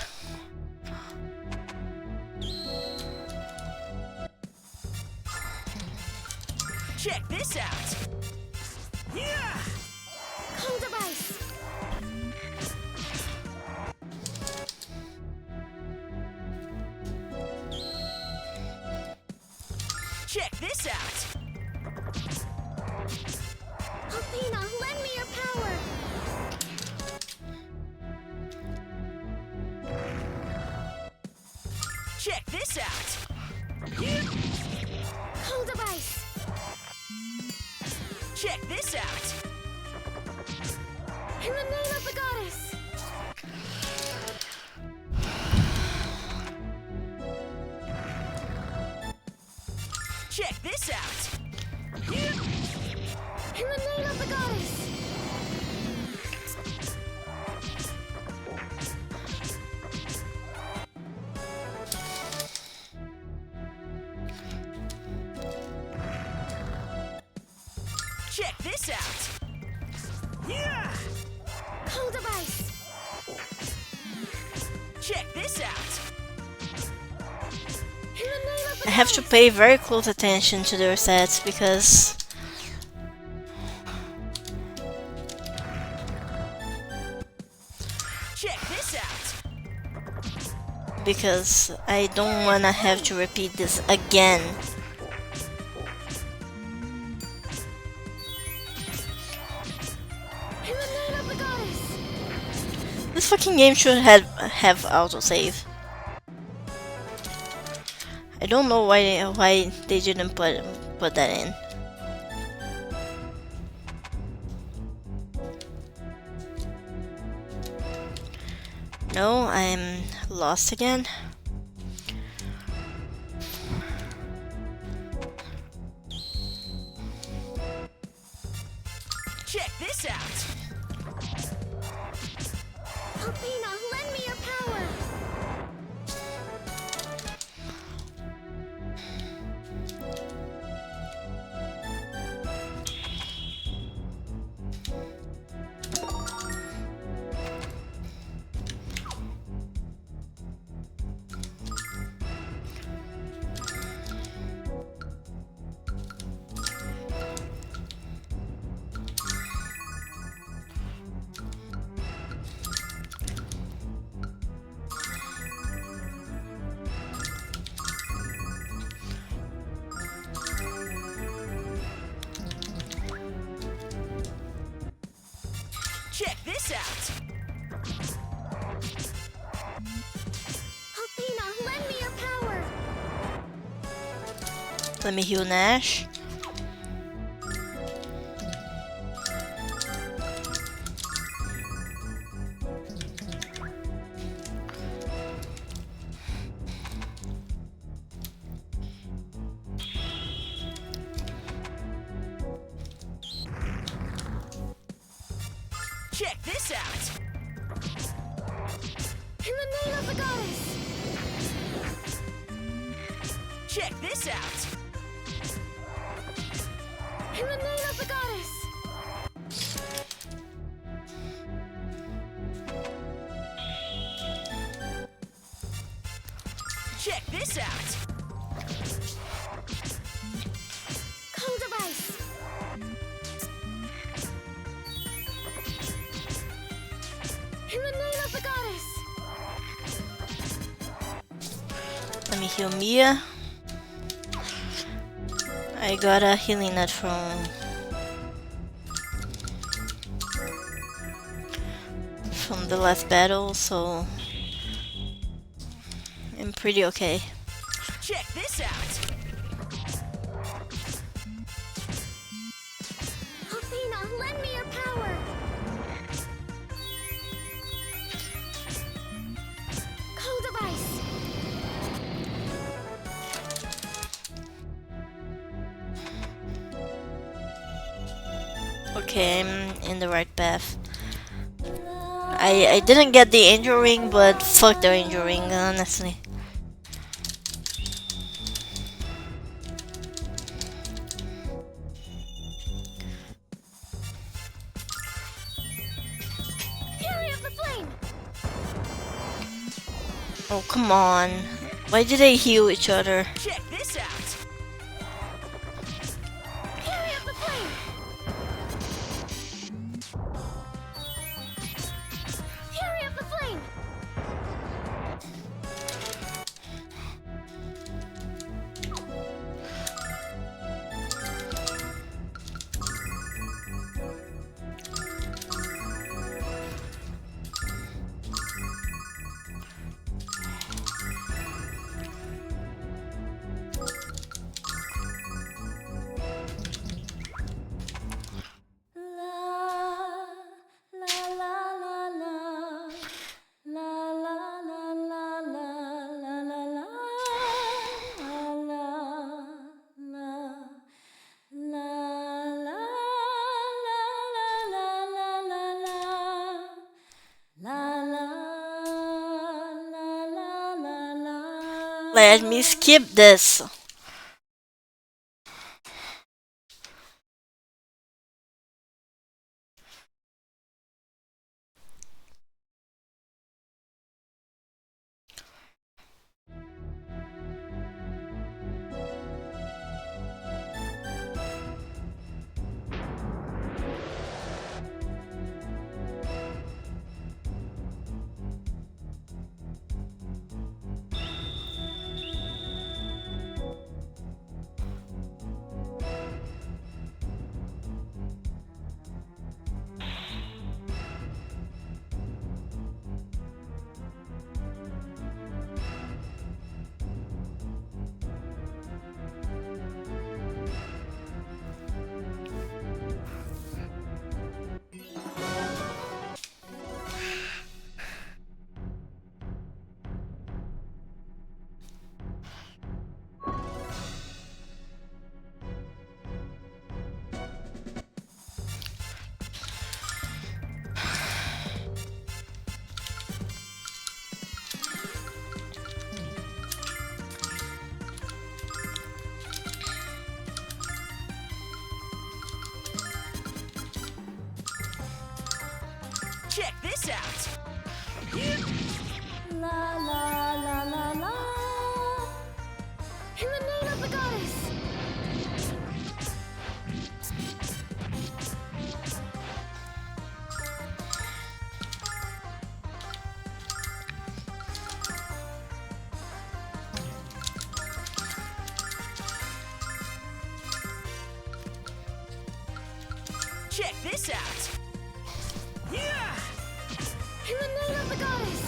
Check this out. Yeah. Cold device! Check this out. Athena, lend me your power! Check this out. Cold device! Check this out. In the name of the goddess! Check this out. In the name of the goddess! Check this out. Yeah. Cold device! Check this out. In the name of the I have to pay very close attention to their sets because Check this out. I don't wanna have to repeat this again. In the name of the goddess! This fucking game should have autosave. I don't know why they didn't put that in. No, I'm lost again. Check this out. Athena, lend me your power! Check this out. Athena, lend me your power! Let me heal Nash. Check this out. In the name of the goddess! Check this out. In the name of the goddess! Check this out. Code device! In the name of the goddess! Let me heal Mia. I got a healing net from the last battle, so I'm pretty okay. Check this out. Athena, lend me your power! Code device! Okay, I'm in the right path. I didn't get the angel ring, but fuck the angel ring, honestly. Fury of the flame! Oh, come on. Why did they heal each other? Check this out. Fury of the flame! Fury of the flame! Let me skip this. Check this out. La la la la la. In the name of the goddess. Check this out. Yeah! In the name of the goddess.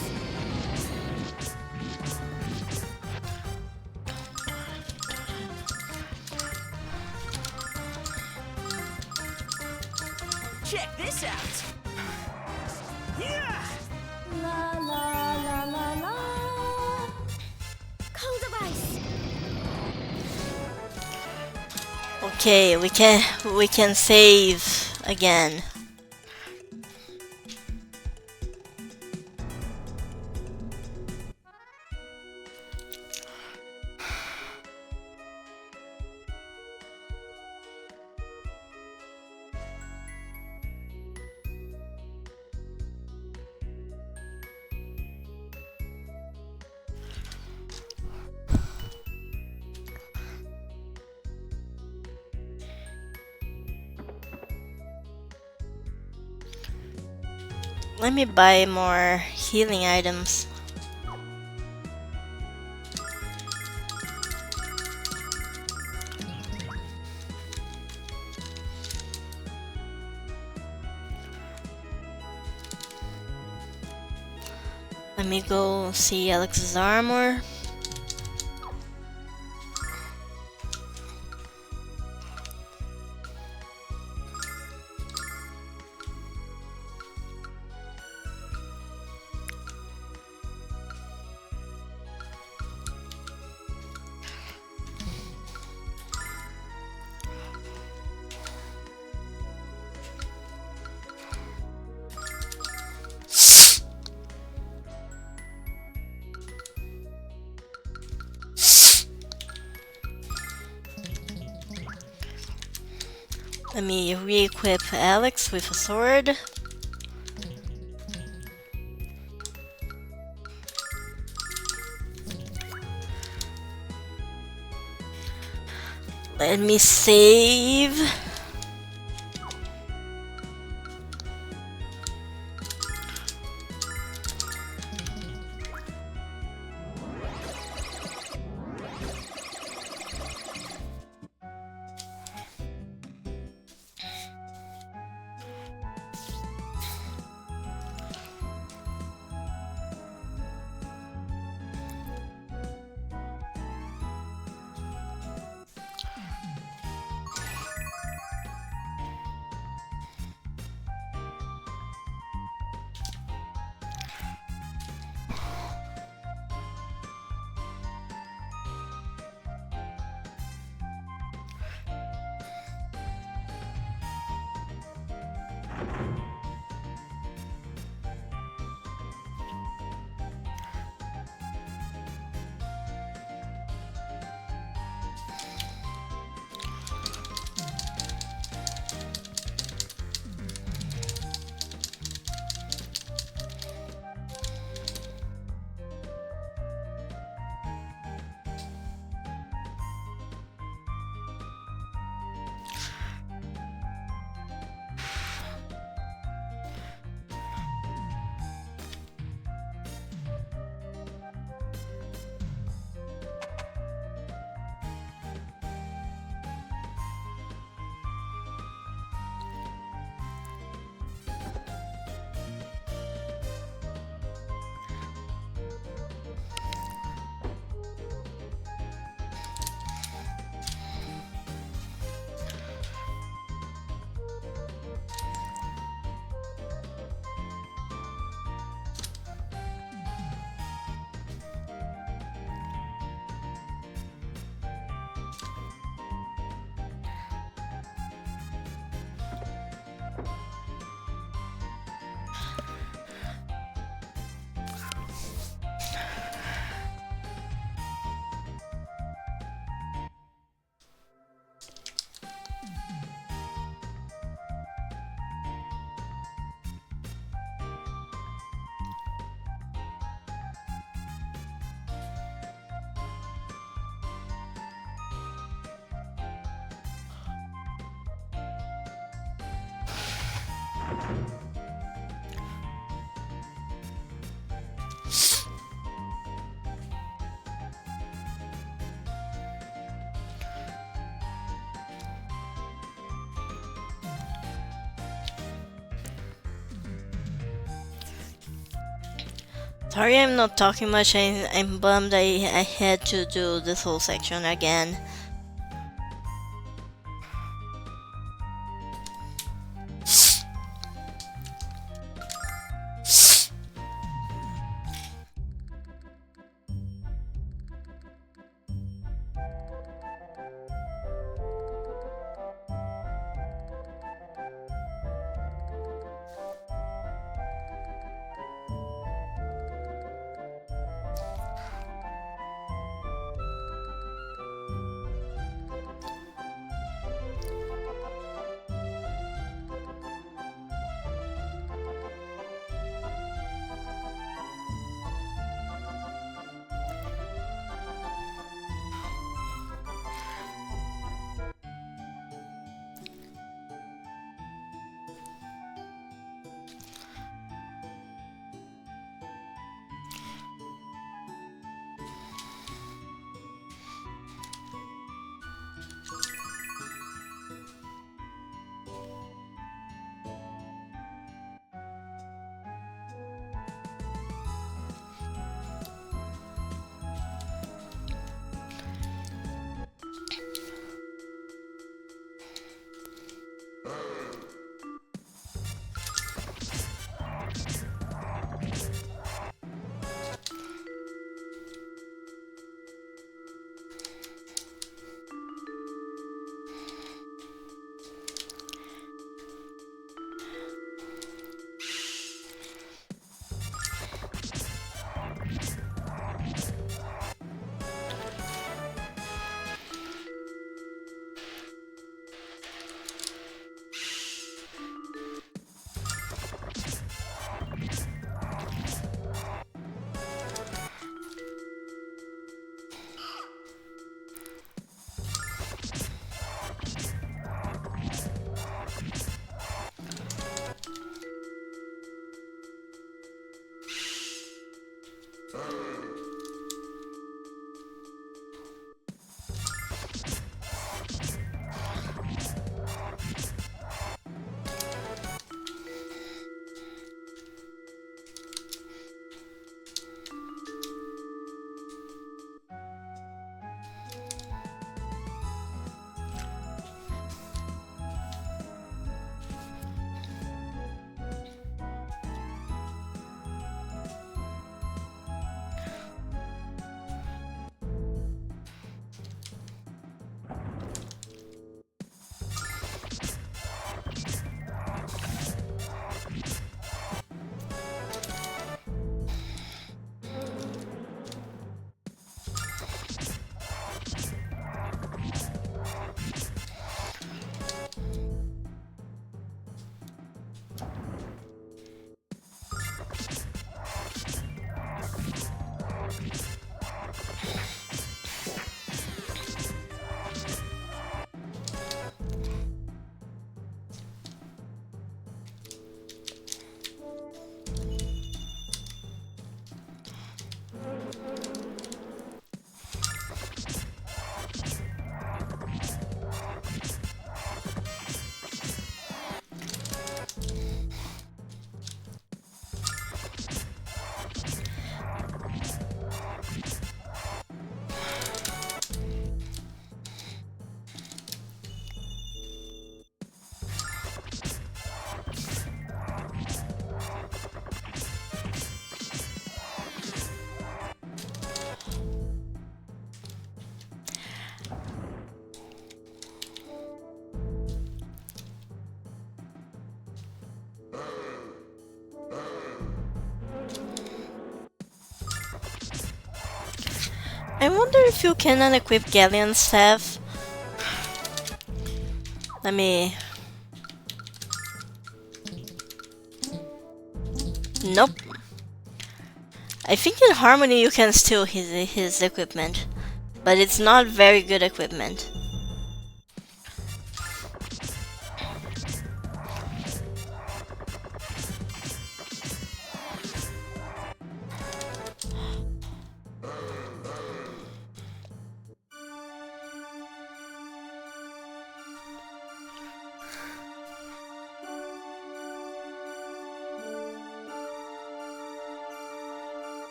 Check this out. Yeah! La la la la la. Code device. Okay, we can save again. Let me buy more healing items. Let me go see Alex's armor. Let me re-equip Alex with a sword. Let me save. Sorry I'm not talking much, I'm bummed I had to do this whole section again. I wonder if you can unequip Galleon's staff. Let me... Nope. I think in Harmony you can steal his equipment, but it's not very good equipment.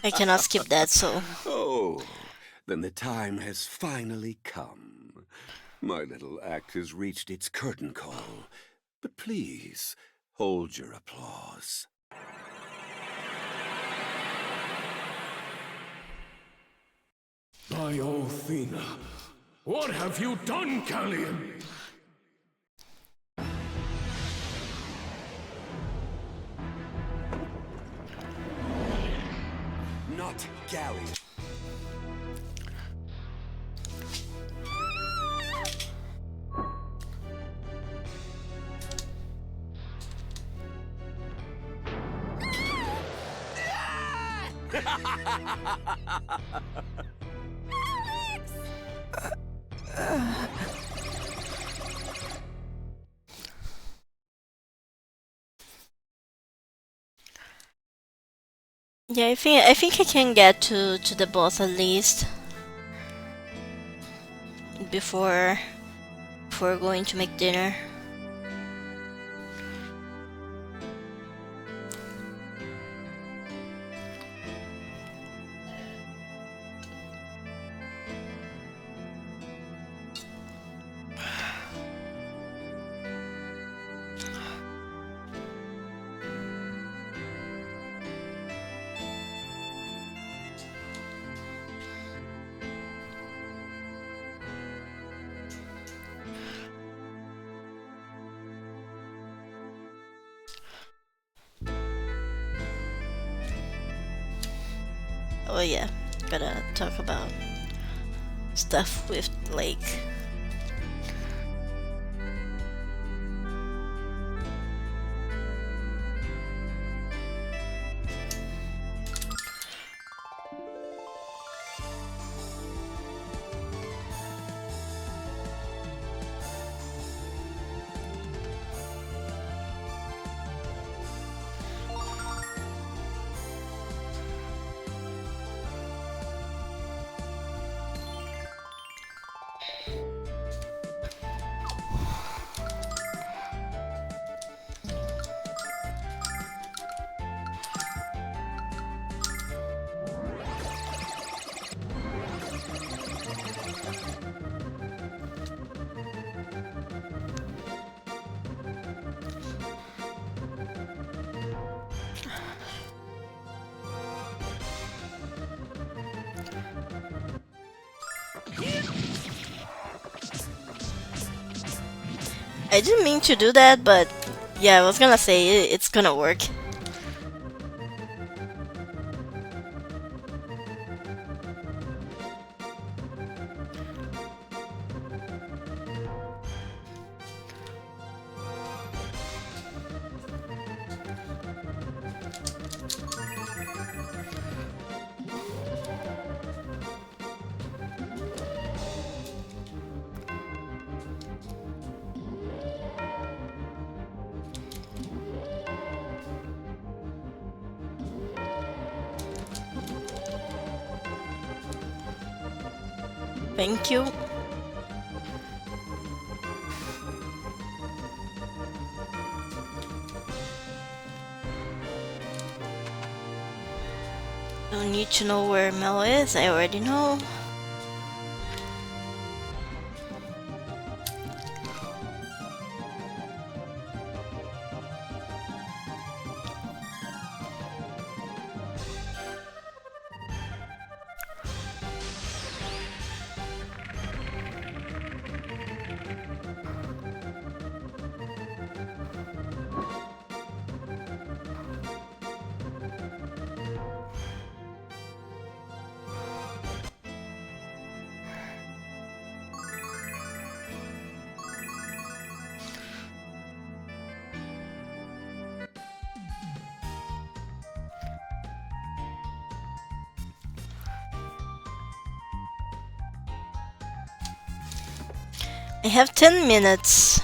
I cannot skip that, so... Oh, then the time has finally come. My little act has reached its curtain call. But please, hold your applause. By Athena, what have you done, Galleon? Not Galleon. Yeah, I think I can get to the boss at least before going to make dinner. Oh yeah, gotta talk about stuff with Lake. I didn't mean to do that, but yeah, I was gonna say it's gonna work. Thank you. Don't need to know where Mel is, I already know. I have 10 minutes.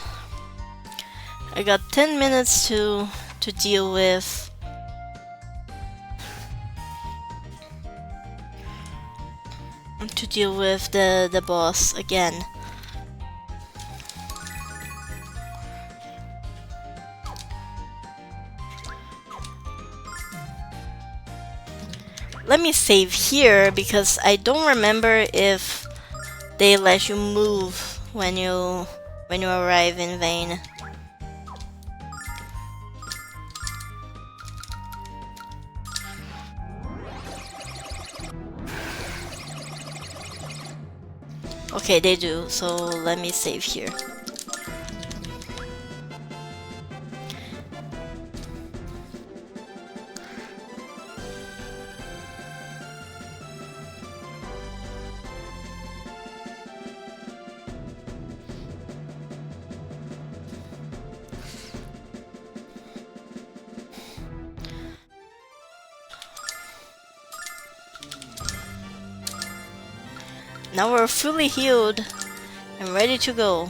I got 10 minutes to deal with the boss again. Let me save here because I don't remember if they let you move when you arrive in Vane. Okay, they do, so let me save here. Now we're fully healed and ready to go.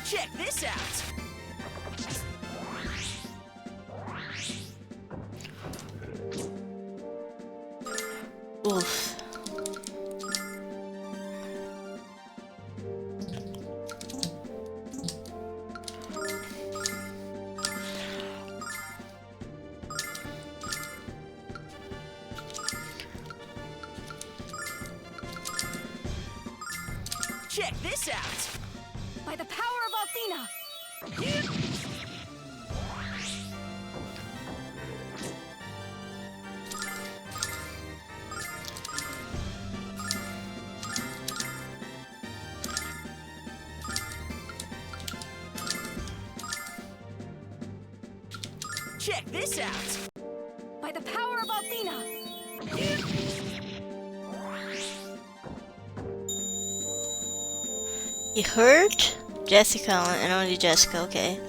Check this out. Oof. Check this out. By the power of Althena! Check this out. By the power of Althena! You hurt? Jessica and only Jessica, okay.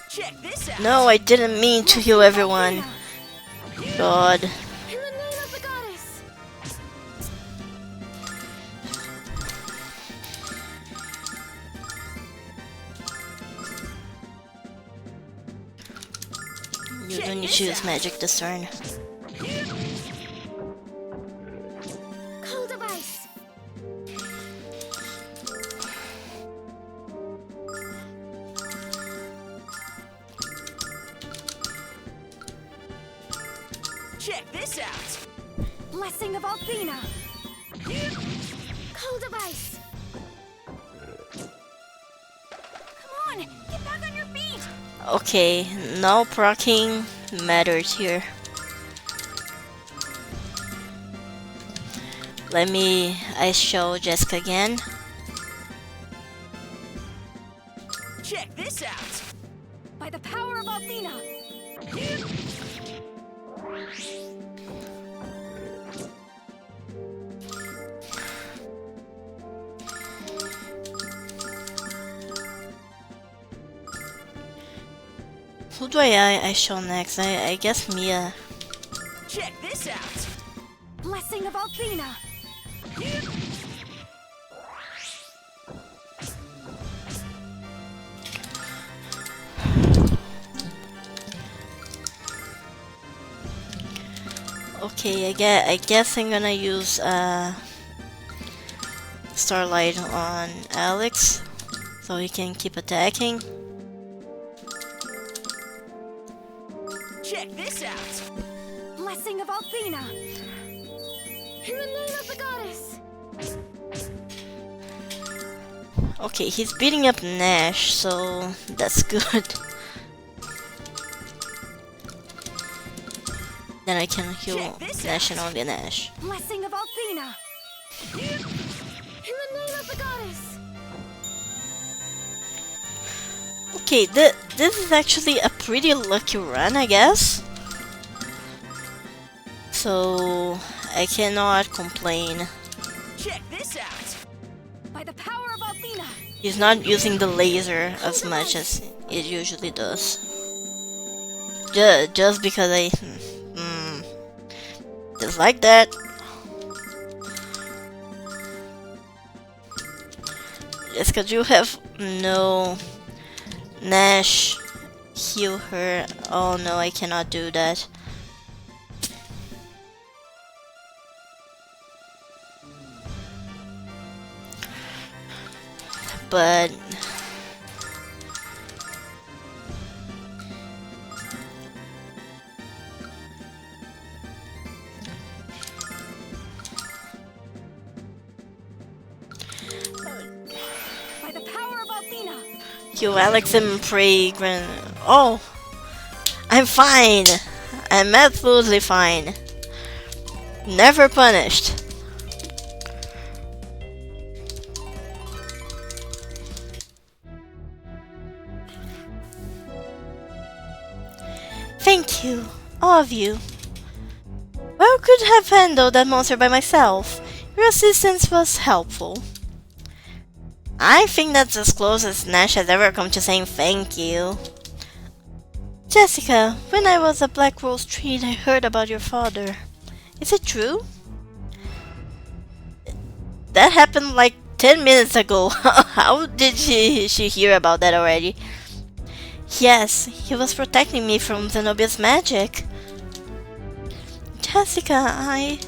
Check this out. No, I didn't mean to heal everyone. God. In the name of the goddess! You don't need to use magic this turn. Cold device! Check this out. Blessing of Althena! Cold device! Come on, get back on your feet! Okay, no proccing matters here. Let me ice show Jessica again. Check this out. By the power of Althena! Who do I show next? I guess Mia. Check this out. Blessing of Althena! Okay, I guess I'm gonna use Starlight on Alex so he can keep attacking. Check this out. Blessing of Althena! In the name of the goddess! Okay, he's beating up Nash, so that's good. Then I can heal Check this Nash and out. only Nash. Blessing of Althena! In the name of the goddess! Okay, this is actually a pretty lucky run, I guess. So I cannot complain. Check this out. He's not using the laser as much as it usually does. Just because I... just like that. Just because you have no... Nash, heal her. Oh no, I cannot do that. But... By the power of Athena! you Alex and pray grand... Oh! I'm fine! I'm absolutely fine. Never punished. Thank you, all of you. Well, could have handled that monster by myself. Your assistance was helpful. I think that's as close as Nash has ever come to saying thank you. Jessica, when I was at Black Rose Street, I heard about your father. Is it true? That happened like 10 minutes ago. How did she hear about that already? Yes, he was protecting me from Zenobia's magic. Jessica,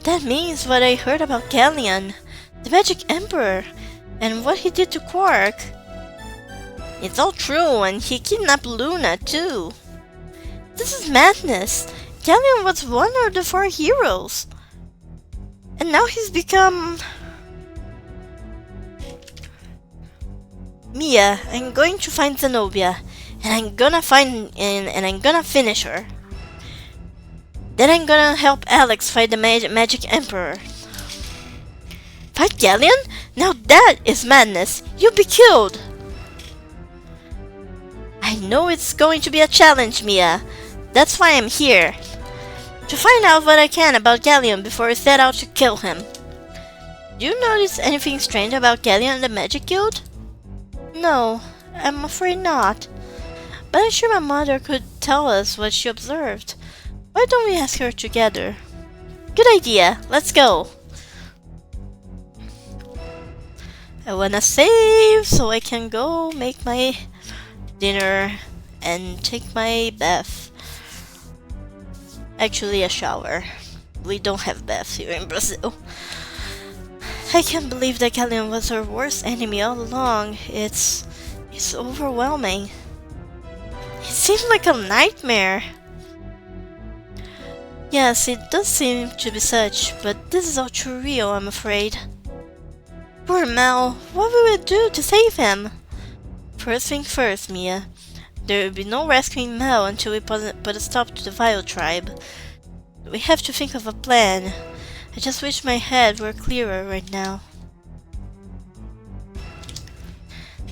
that means what I heard about Galleon, the Magic Emperor, and what he did to Quark. It's all true, and he kidnapped Luna too. This is madness. Galleon was one of the 4 heroes. And now he's become... Mia, I'm going to find Zenobia, and I'm gonna finish her. Then I'm gonna help Alex fight the Magic Emperor. Fight Galleon? Now that is madness. You'll be killed. I know it's going to be a challenge, Mia. That's why I'm here. To find out what I can about Galleon before we set out to kill him. Do you notice anything strange about Galleon and the Magic Guild? No, I'm afraid not. But I'm sure my mother could tell us what she observed. Why don't we ask her together? Good idea, let's go. I wanna save so I can go make my dinner and take my bath. Actually, a shower. We don't have baths here in Brazil. I can't believe that Galleon was our worst enemy all along. It's overwhelming. It seems like a nightmare. Yes, it does seem to be such, but this is all too real, I'm afraid. Poor Mel, what will we do to save him? First thing first, Mia. There will be no rescuing Mel until we put a stop to the Vile tribe. We have to think of a plan. I just wish my head were clearer right now.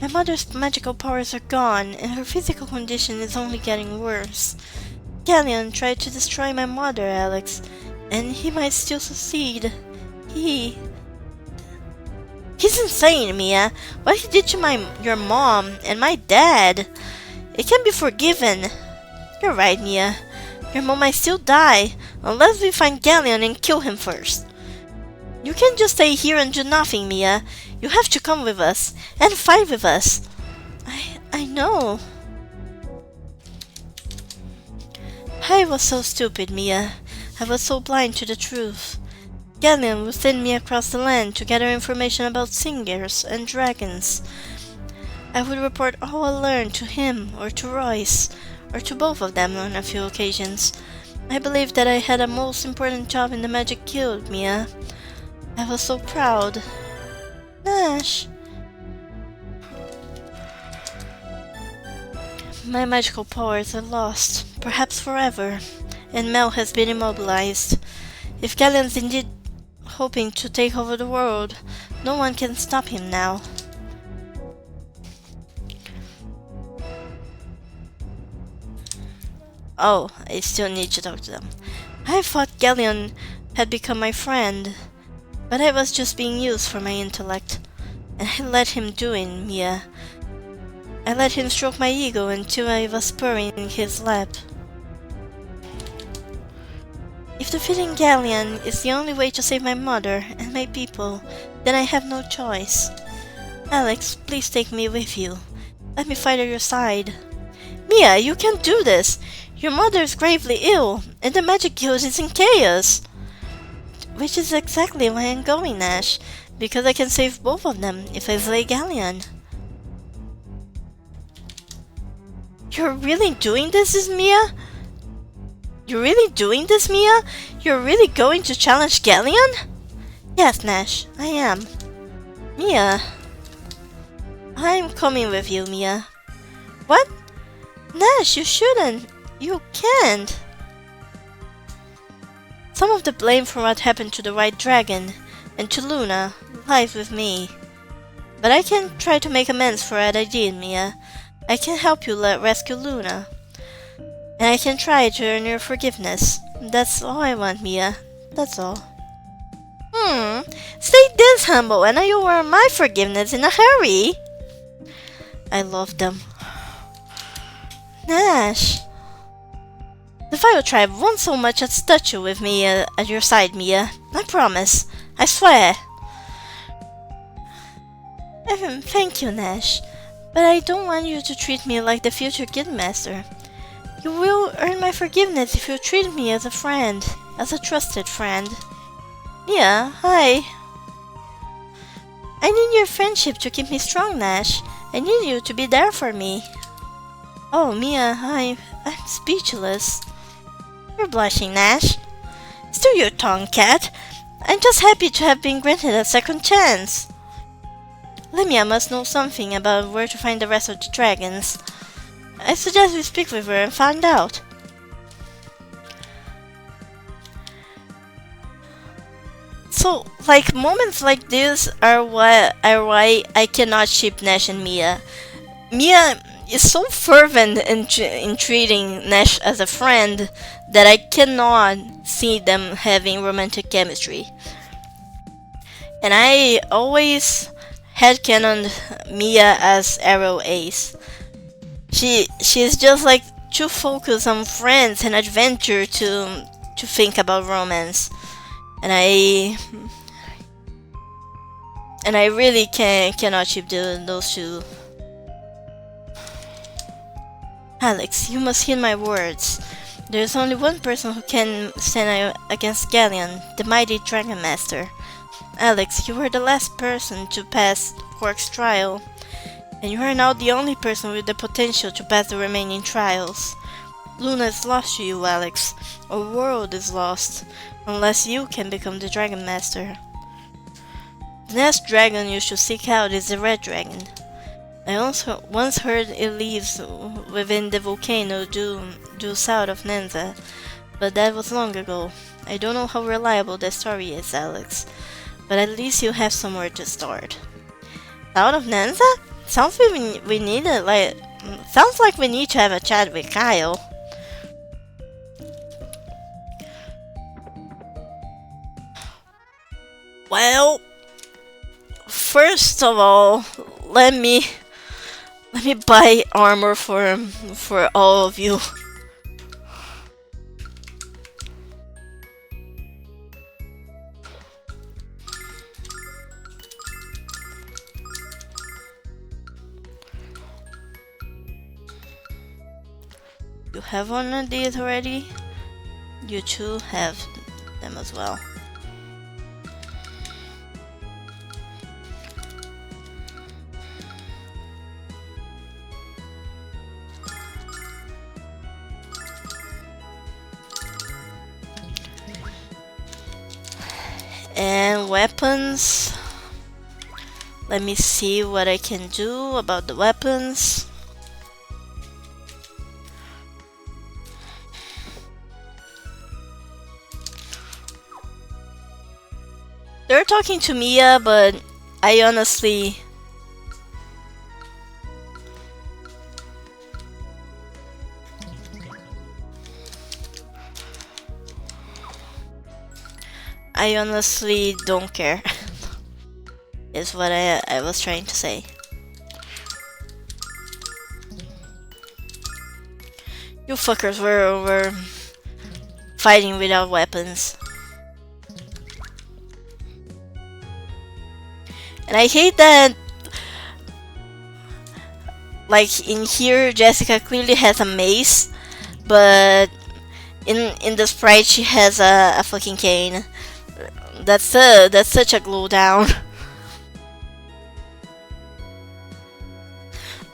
My mother's magical powers are gone, and her physical condition is only getting worse. Galleon tried to destroy my mother, Alex, and he might still succeed. He's insane, Mia. What he did to your mom and my dad, it can't be forgiven. You're right, Mia. Your mom might still die, unless we find Galleon and kill him first. You can't just stay here and do nothing, Mia. You have to come with us, and fight with us. I know. I was so stupid, Mia. I was so blind to the truth. Galleon will send me across the land to gather information about singers and dragons. I would report all I learned to him or to Royce, or to both of them on a few occasions. I believed that I had a most important job in the Magic Guild, Mia. I was so proud. Nash. My magical powers are lost, perhaps forever, and Mel has been immobilized. If Galleon's indeed hoping to take over the world, no one can stop him now. Oh, I still need to talk to them. I thought Galleon had become my friend, but I was just being used for my intellect. And I let him do it, Mia. I let him stroke my ego until I was purring in his lap. If defeating Galleon is the only way to save my mother and my people, then I have no choice. Alex, please take me with you. Let me fight at your side. Mia, you can't do this! Your mother is gravely ill, and the Magic Guild is in chaos! Which is exactly why I'm going, Nash, because I can save both of them if I slay Galleon. You're really doing this, Mia? You're really doing this, Mia? You're really going to challenge Galleon? Yes, Nash, I am. Mia. I'm coming with you, Mia. What? Nash, you shouldn't. You can't. Some of the blame for what happened to the White Dragon and to Luna lies with me. But I can try to make amends for what I did, Mia. I can help you rescue Luna. And I can try to earn your forgiveness. That's all I want, Mia. That's all. Stay this humble and you earn my forgiveness in a hurry. I love them. Nash. The Fire Tribe won't so much as touch you with me at your side, Mia. I promise. I swear. Thank you, Nash. But I don't want you to treat me like the future Guildmaster. You will earn my forgiveness if you treat me as a friend, as a trusted friend. Mia, hi. I need your friendship to keep me strong, Nash. I need you to be there for me. Oh, Mia, I'm speechless. You're blushing, Nash. Still your tongue, cat. I'm just happy to have been granted a second chance. Lemia must know something about where to find the rest of the dragons. I suggest we speak with her and find out. So, like, moments like this are why I cannot ship Nash and Mia. Mia is so fervent in treating Nash as a friend that I cannot see them having romantic chemistry. And I always headcanoned Mia as Arrow Ace. She's just like too focused on friends and adventure to think about romance. And I really cannot ship those two. Alex, you must heed my words. There is only one person who can stand against Galleon, the mighty Dragon Master. Alex, you were the last person to pass Quark's trial, and you are now the only person with the potential to pass the remaining trials. Luna is lost to you, Alex. Our world is lost, unless you can become the Dragon Master. The next dragon you should seek out is the Red Dragon. I once heard it lives within the volcano due south of Nanza, but that was long ago. I don't know how reliable that story is, Alex, but at least you have somewhere to start. South of Nanza? Sounds like we need to have a chat with Kyle. Well, first of all, let me buy armor for all of you. You have one of these already? You two have them as well. And weapons. Let me see what I can do about the weapons. They're talking to Mia, but I honestly... don't care. is what I was trying to say. You fuckers were fighting without weapons. And I hate that, like, in here Jessica clearly has a mace, but in the sprite she has a fucking cane. That's such a glow down.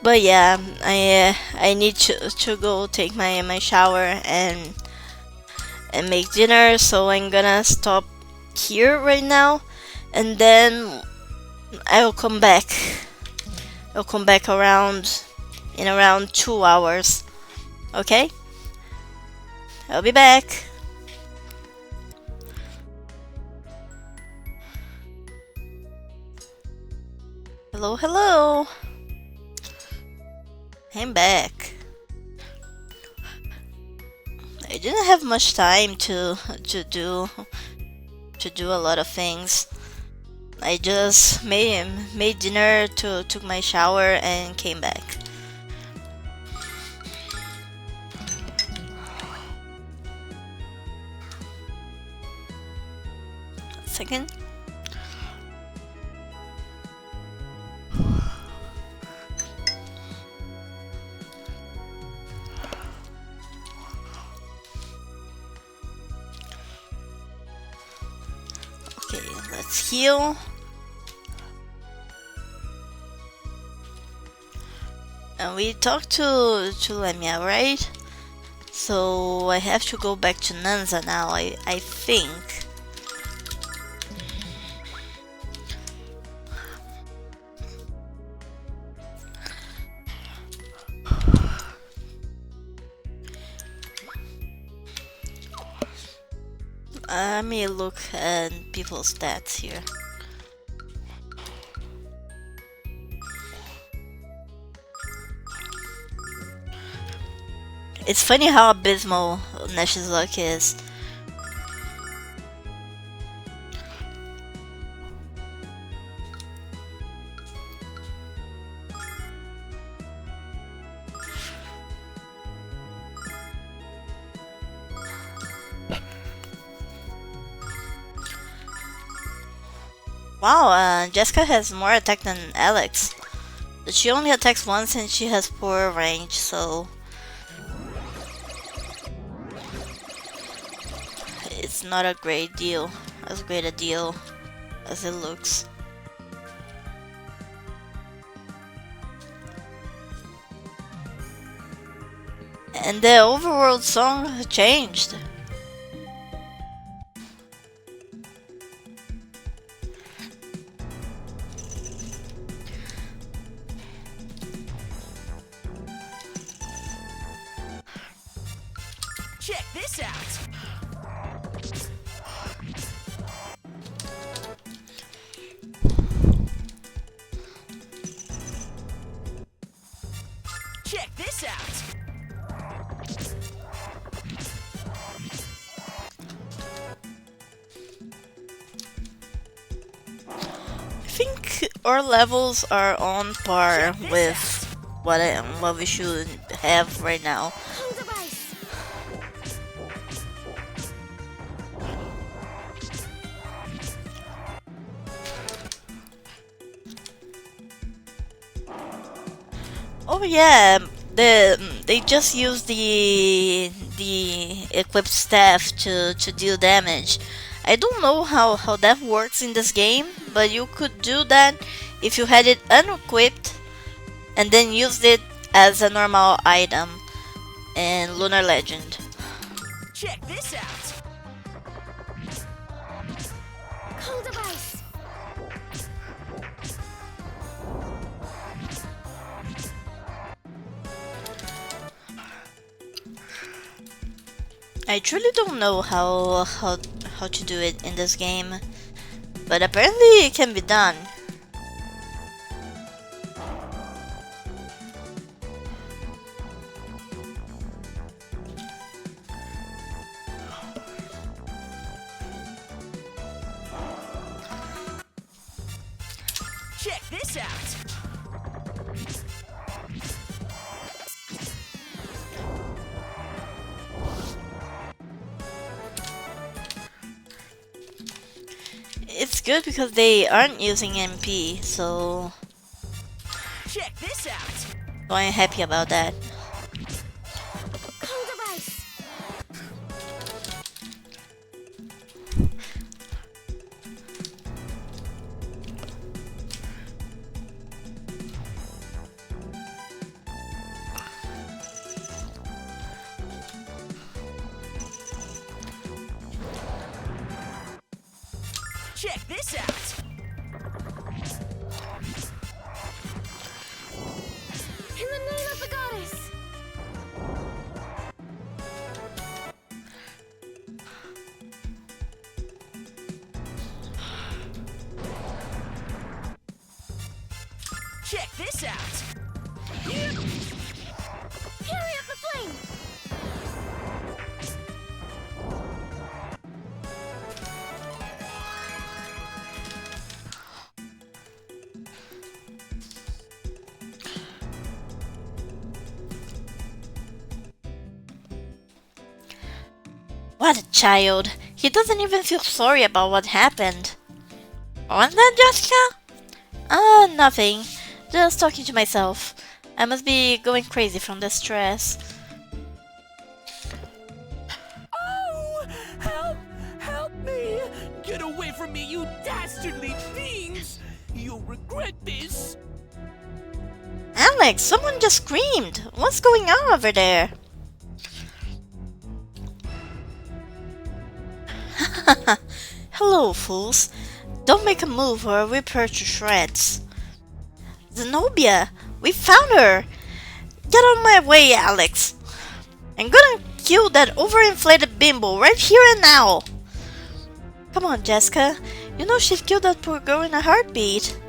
But yeah, I need to go take my shower and make dinner, so I'm gonna stop here right now, and then I'll come back. I'll come back in around 2 hours. Okay? I'll be back. Hello, hello. I'm back. I didn't have much time to do a lot of things. I just made dinner, took my shower, and came back. Second. Okay, let's heal. And we talked to Lemia, right? So I have to go back to Nanza now, I think. Let me look at people's stats here. It's funny how abysmal Nash's luck is. Wow, Jessica has more attack than Alex. But she only attacks once and she has poor range, so it's not a great deal. As great a deal as it looks. And the overworld song changed. Check this out! Check this out! I think our levels are on par with what we should have right now. Oh yeah, they just use the equipped staff to deal damage. I don't know how that works in this game, but you could do that if you had it unequipped and then used it as a normal item in Lunar Legend. Check this out! Cool device. I truly don't know how to do it in this game, but apparently it can be done. Check this out. It's good because they aren't using MP, so Check this out. I'm happy about that. Cool device. Check this out. In the name of the goddess. Check this out. Fury of the flame. What a child. He doesn't even feel sorry about what happened. What's that, Jessica? Nothing. Just talking to myself. I must be going crazy from the stress. Oh! Help! Help me! Get away from me, you dastardly fiends! You'll regret this! Alex, someone just screamed. What's going on over there? Hello, fools. Don't make a move or I'll rip her to shreds. Zenobia! We found her! Get out of my way, Alex! I'm gonna kill that overinflated bimbo right here and now! Come on, Jessica. You know she'd kill that poor girl in a heartbeat.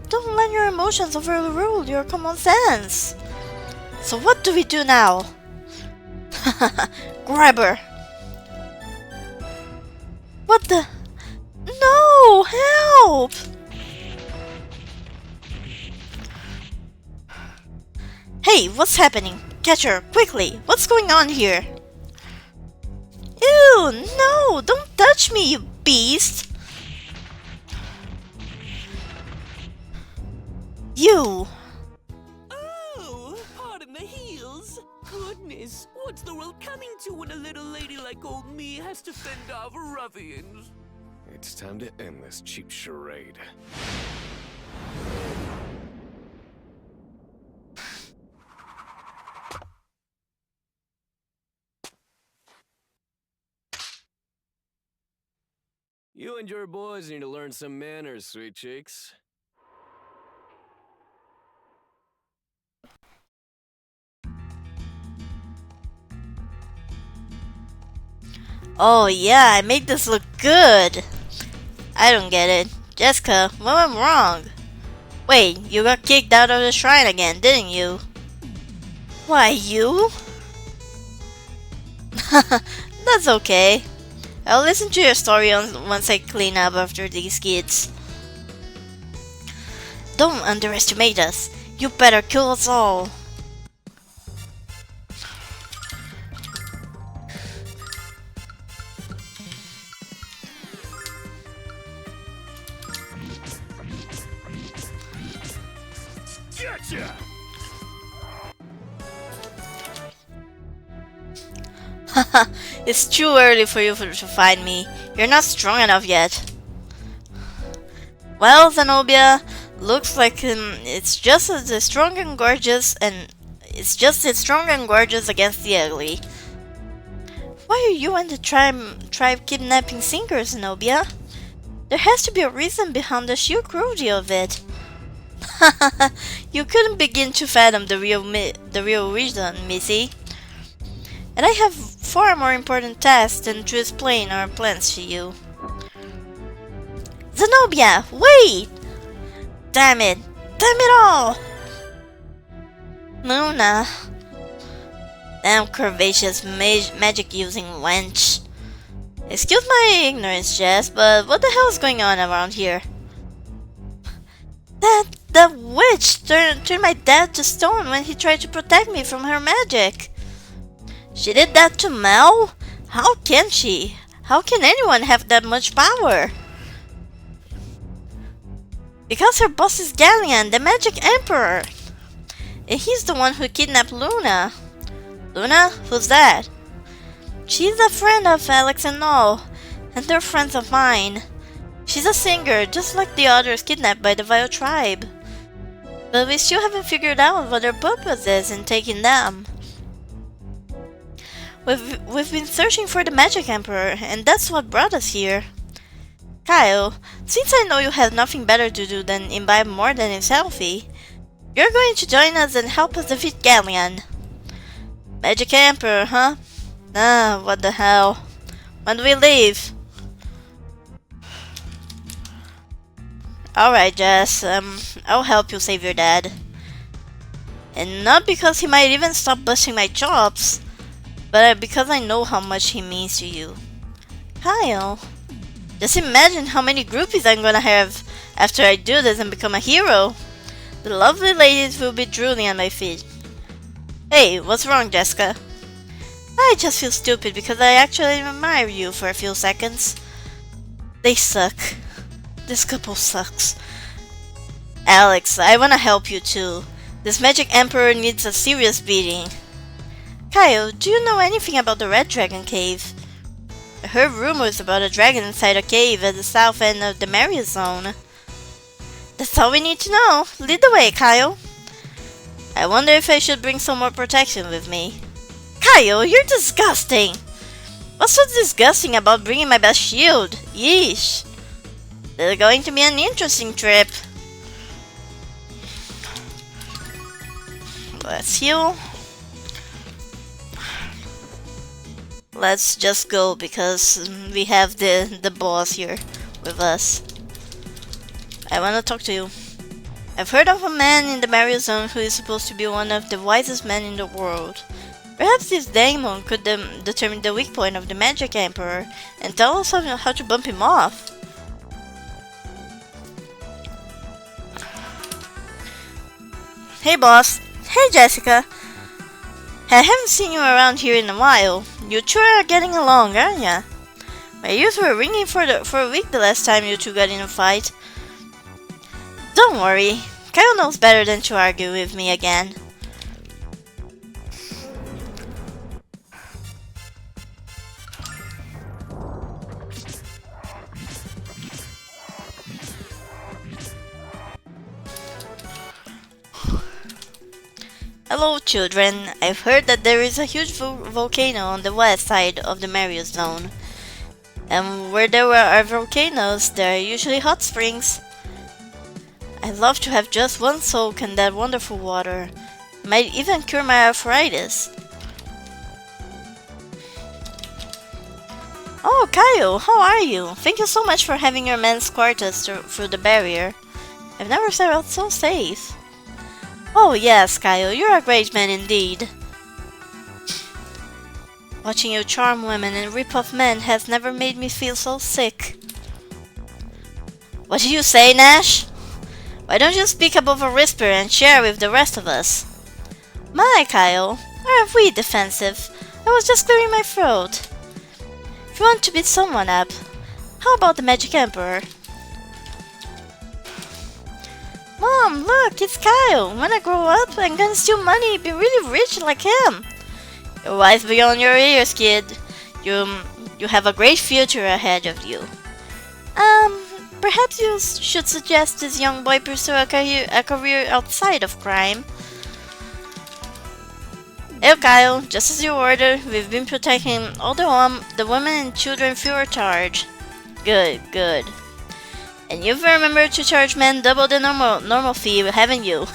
Don't let your emotions overrule your common sense. So what do we do now? Grab her! What the? No! Help! Hey, what's happening? Catch her, quickly! What's going on here? Ew! No! Don't touch me, you beast! You! Oh! Pardon the heels! Goodness, what's the world coming to when a little lady like old me has to fend off ruffians? It's time to end this cheap charade. You and your boys need to learn some manners, sweet cheeks. Oh yeah, I made this look good! I don't get it. Jessica, what went wrong? Wait, you got kicked out of the shrine again, didn't you? Why, you? That's okay. I'll listen to your story once I clean up after these kids. Don't underestimate us. You better kill us all. Gotcha! It's too early for you to find me. You're not strong enough yet. Well, Zenobia, looks like it's just as strong and gorgeous, and it's just as strong and gorgeous against the ugly. Why are you and the tribe kidnapping Sinkers, Zenobia? There has to be a reason behind the sheer cruelty of it. You couldn't begin to fathom the real reason, Missy. And I have far more important tasks than to explain our plans to you. Zenobia, wait! Damn it! Damn it all! Luna. Damn curvaceous magic-using wench. Excuse my ignorance, Jess, but what the hell is going on around here? That witch turned my dad to stone when he tried to protect me from her magic. She did that to Mel? How can she? How can anyone have that much power? Because her boss is Galleon, the Magic Emperor. And he's the one who kidnapped Luna. Luna? Who's that? She's a friend of Alex and Noel, and they're friends of mine. She's a singer, just like the others kidnapped by the Vile Tribe. But we still haven't figured out what their purpose is in taking them. We've been searching for the Magic Emperor, and that's what brought us here. Kyle, since I know you have nothing better to do than imbibe more than a selfie, you're going to join us and help us defeat Galleon. Magic Emperor, huh? Ah, what the hell. When do we leave? Alright, Jess, I'll help you save your dad. And not because he might even stop busting my chops, but because I know how much he means to you. Kyle, just imagine how many groupies I'm gonna have after I do this and become a hero. The lovely ladies will be drooling at my feet. Hey, what's wrong, Jessica? I just feel stupid because I actually admire you for a few seconds. They suck. This couple sucks. Alex, I wanna help you too. This Magic Emperor needs a serious beating. Kyle, do you know anything about the Red Dragon Cave? I heard rumors about a dragon inside a cave at the south end of the Marius Zone. That's all we need to know. Lead the way, Kyle. I wonder if I should bring some more protection with me. Kyle, you're disgusting! What's so disgusting about bringing my best shield? Yeesh. This is going to be an interesting trip. Let's heal. Let's just go because we have the boss here with us. I wanna talk to you. I've heard of a man in the Marius Zone who is supposed to be one of the wisest men in the world. Perhaps this daemon could determine the weak point of the Magic Emperor and tell us how to bump him off. Hey boss. Hey Jessica. I haven't seen you around here in a while. You two are getting along, aren't ya? My ears were ringing for a week the last time you two got in a fight. Don't worry. Kyle knows better than to argue with me again. Hello children, I've heard that there is a huge volcano on the west side of the Marius Zone. And where there are volcanoes, there are usually hot springs. I'd love to have just one soak in that wonderful water. Might even cure my arthritis. Oh, Kyle, how are you? Thank you so much for having your men escort us through the barrier. I've never felt so safe. Oh yes, Kyle, you're a great man indeed. Watching you charm women and rip off men has never made me feel so sick. What do you say, Nash? Why don't you speak above a whisper and share with the rest of us? My, Kyle, aren't we defensive? I was just clearing my throat. If you want to beat someone up, how about the Magic Emperor? Mom, look, it's Kyle. When I grow up, I'm gonna steal money and be really rich like him. You're wise beyond your years, kid. You have a great future ahead of you. Perhaps you should suggest this young boy pursue a career outside of crime. Hey, Kyle, just as you ordered, we've been protecting all the women and children free of charge. Good, good. And you've remembered to charge men double the normal fee, haven't you?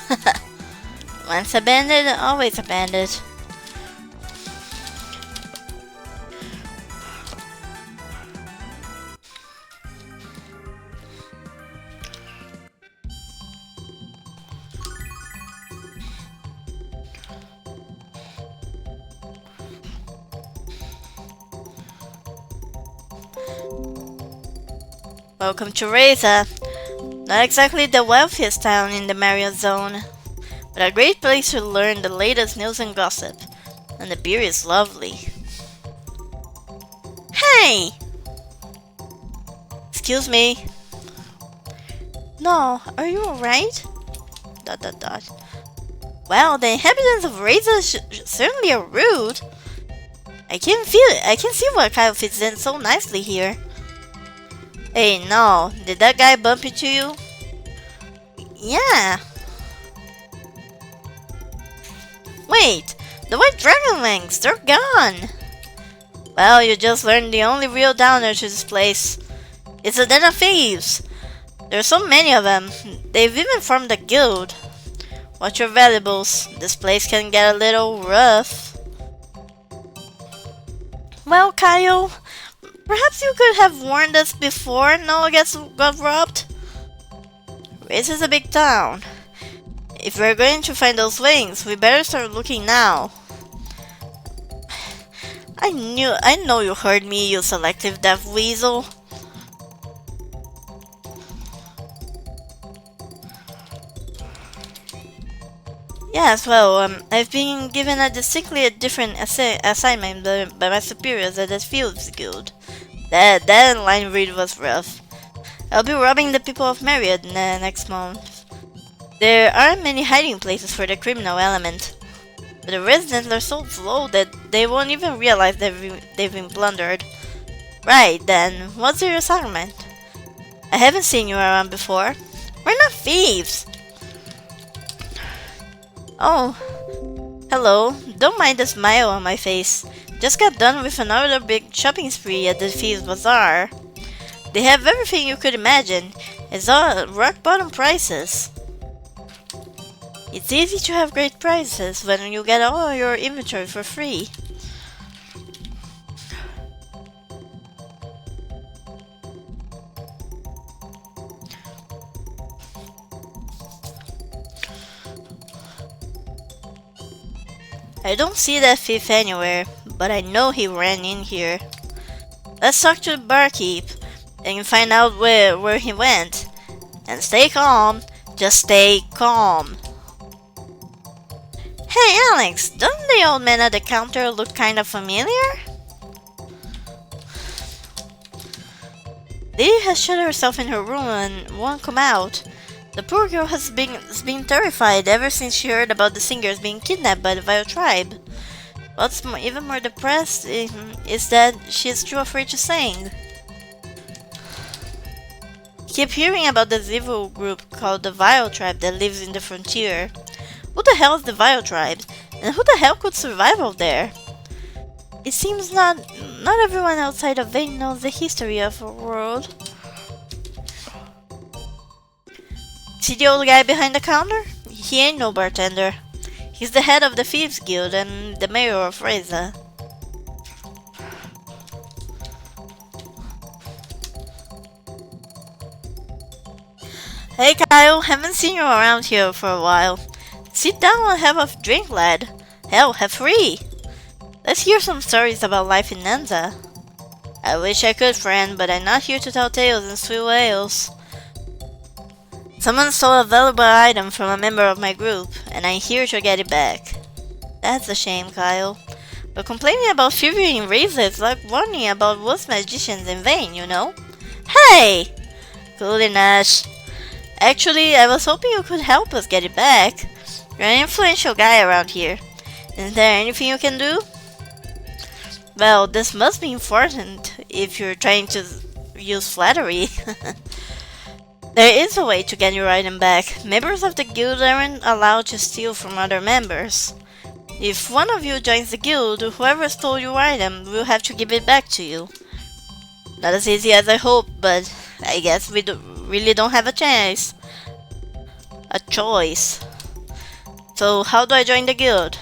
Once a bandit, always a bandit. Welcome to Reza. Not exactly the wealthiest town in the Marriott Zone, but a great place to learn the latest news and gossip. And the beer is lovely. Hey! Excuse me. No, are you alright? ... Well, the inhabitants of Razor certainly are rude. I can feel it. I can see why Kyle fits in so nicely here. Hey, no. Did that guy bump into you? Yeah. Wait, the white dragon wings, they're gone. Well, you just learned the only real downer to this place. It's a den of thieves. There's so many of them. They've even formed a guild. Watch your valuables. This place can get a little rough. Well, Kyle, perhaps you could have warned us before Noah got robbed. This is a big town. If we're going to find those wings, we better start looking now. I know you heard me, you selective deaf weasel. Yes, well, I've been given a distinctly different assignment by my superiors at the Fields Guild. That line read was rough. I'll be robbing the people of Marriott next month. There aren't many hiding places for the criminal element, but the residents are so slow that they won't even realize they've been plundered. Right, then, what's your assignment? I haven't seen you around before. We're not thieves! Oh, hello. Don't mind the smile on my face. Just got done with another big shopping spree at the Thieves Bazaar. They have everything you could imagine. It's all rock bottom prices. It's easy to have great prices when you get all your inventory for free. I don't see that thief anywhere, but I know he ran in here. Let's talk to the barkeep and find out where he went. And stay calm. Just stay calm. Hey Alex, doesn't the old man at the counter look kind of familiar? Lily has shut herself in her room and won't come out. The poor girl has been terrified ever since she heard about the singers being kidnapped by the Vile tribe. What's even more depressed is that she is too afraid to sing. Keep hearing about this evil group called the Vile tribe that lives in the frontier. Who the hell is the Vile tribe? And who the hell could survive out there? It seems not everyone outside of Vane knows the history of our world. See the old guy behind the counter? He ain't no bartender. He's the head of the Thieves Guild and the mayor of Reza. Hey Kyle, haven't seen you around here for a while. Sit down and have a drink, lad. Hell, have three. Let's hear some stories about life in Nanza. I wish I could, friend, but I'm not here to tell tales and sweet whales. Someone stole a valuable item from a member of my group, and I'm here to get it back. That's a shame, Kyle. But complaining about thievery in Reza is like warning about worst magicians in vain, you know? Hey! Cool, Nash. Actually, I was hoping you could help us get it back. You're an influential guy around here. Is there anything you can do? Well, this must be important if you're trying to use flattery. There is a way to get your item back. Members of the guild aren't allowed to steal from other members. If one of you joins the guild, whoever stole your item will have to give it back to you. Not as easy as I hoped, but I guess we really don't have a choice. So how do I join the guild?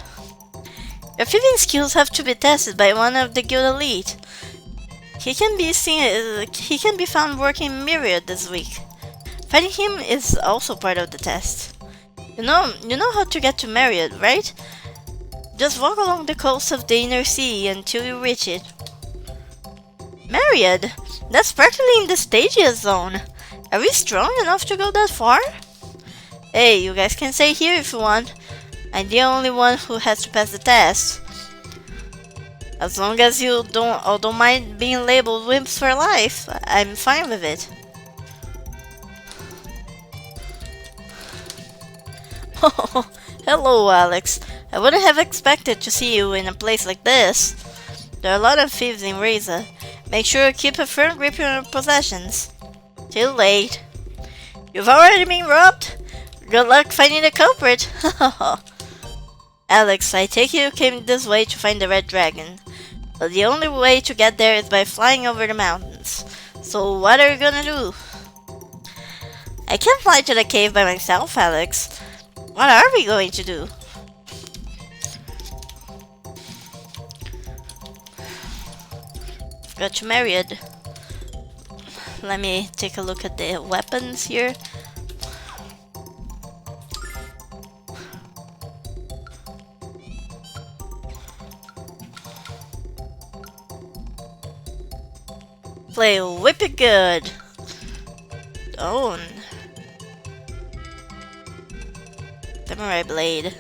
Your thieving skills have to be tested by one of the guild elite. He can be found working in Myriad this week. Finding him is also part of the test. You know how to get to Myriad, right? Just walk along the coast of the Inner Sea until you reach it. Myriad? That's practically in the Stagia zone. Are we strong enough to go that far? Hey, you guys can stay here if you want. I'm the only one who has to pass the test. As long as you don't mind being labeled wimps for life, I'm fine with it. Oh, hello, Alex. I wouldn't have expected to see you in a place like this. There are a lot of thieves in Reza. Make sure you keep a firm grip on your possessions. Too late. You've already been robbed? Good luck finding the culprit. Alex, I take it you came this way to find the Red Dragon. But the only way to get there is by flying over the mountains. So what are you gonna do? I can't fly to the cave by myself, Alex. What are we going to do? Got you married. Let me take a look at the weapons here. Play whip it good. Own. Samurai blade.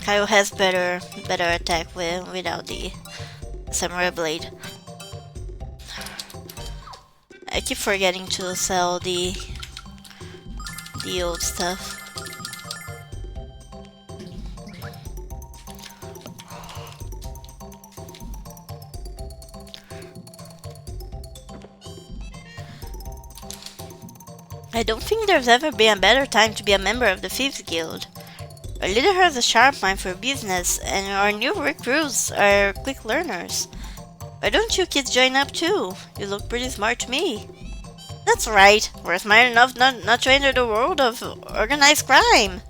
Kyle has better attack without the samurai blade. I keep forgetting to sell the old stuff. I don't think there's ever been a better time to be a member of the Thieves Guild. Our leader has a sharp mind for business, and our new recruits are quick learners. Why don't you kids join up too? You look pretty smart to me. That's right, we're smart enough not to enter the world of organized crime.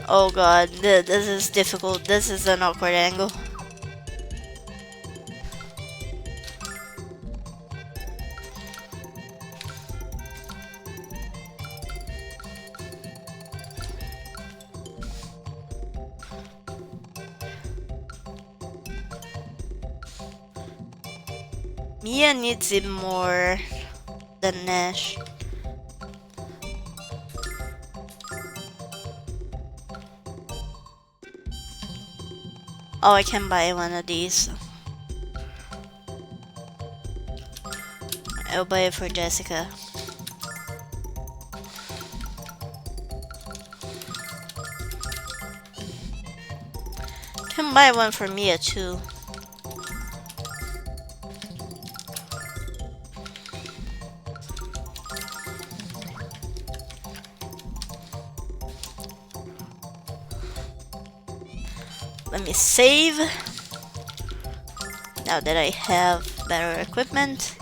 Oh god, this is difficult. This is an awkward angle. Mia needs it more than Nash. Oh, I can buy one of these. I'll buy it for Jessica. Can buy one for Mia too. Let me save. Now that I have better equipment.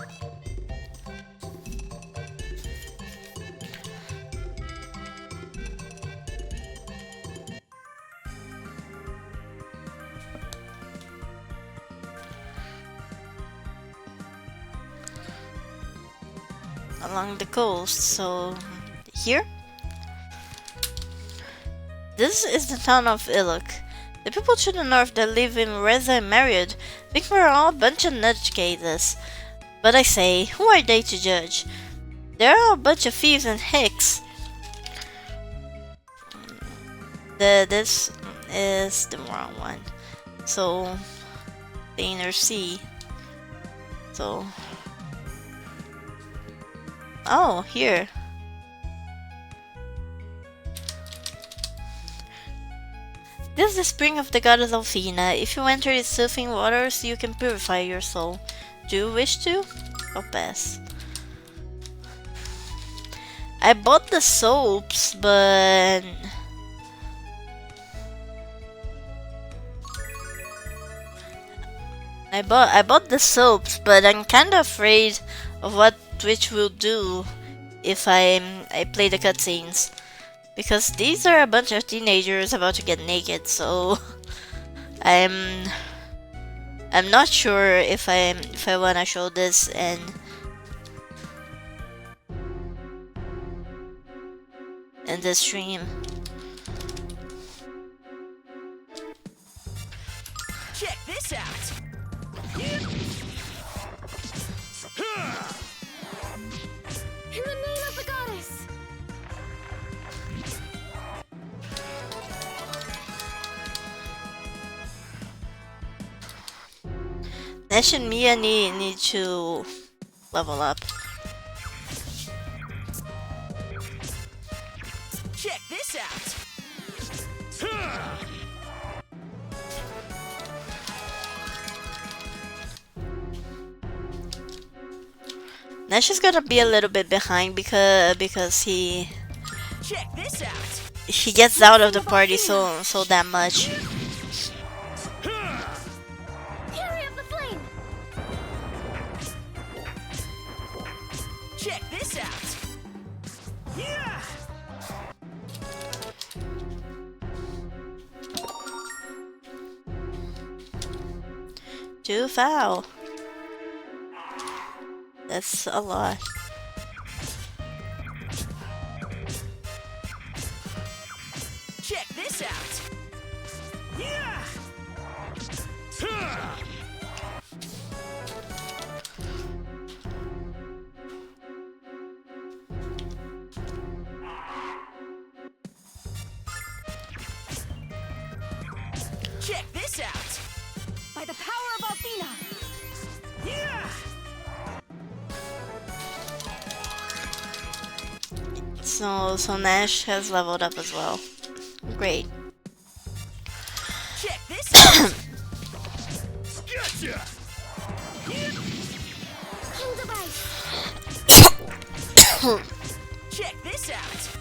Along the coast, so here. This is the town of Iluk. The people to the north that live in Reza and Marriott think we're all a bunch of nutcases. But I say, who are they to judge? They're all a bunch of thieves and hicks. This is the wrong one. So, the inner sea. So, oh, here. This is the spring of the goddess Alfina. If you enter its soothing waters, you can purify your soul. Do you wish to? I'll pass. I bought the soaps, but I bought the soaps, but I'm kind of afraid of what Twitch will do if I play the cutscenes. Because these are a bunch of teenagers about to get naked, so I'm I'm not sure if I wanna show this in this stream. Check this out. In the name of the goddess! Nash and Mia need to level up. Check this out. Nash is gonna be a little bit behind because he Check this out. gets out of the party so that much. Fury of the flame! Check this out. Yeah. Too foul. That's a lot. Check this out. Yeah. Check this out. By the power of Athena! Yeah. So Nash has leveled up as well. Great. Check this out. Gotcha! King device! Check this out.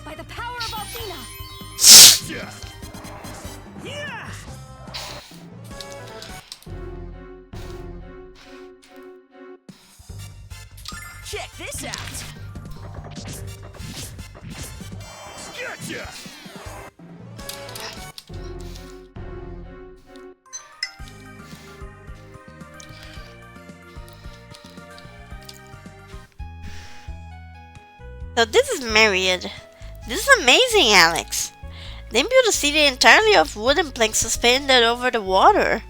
By the power of Athena! Gotcha! Yeah. Check this out. Gotcha! So this is Myriad. This is amazing, Alex. They built a city entirely of wooden planks suspended over the water.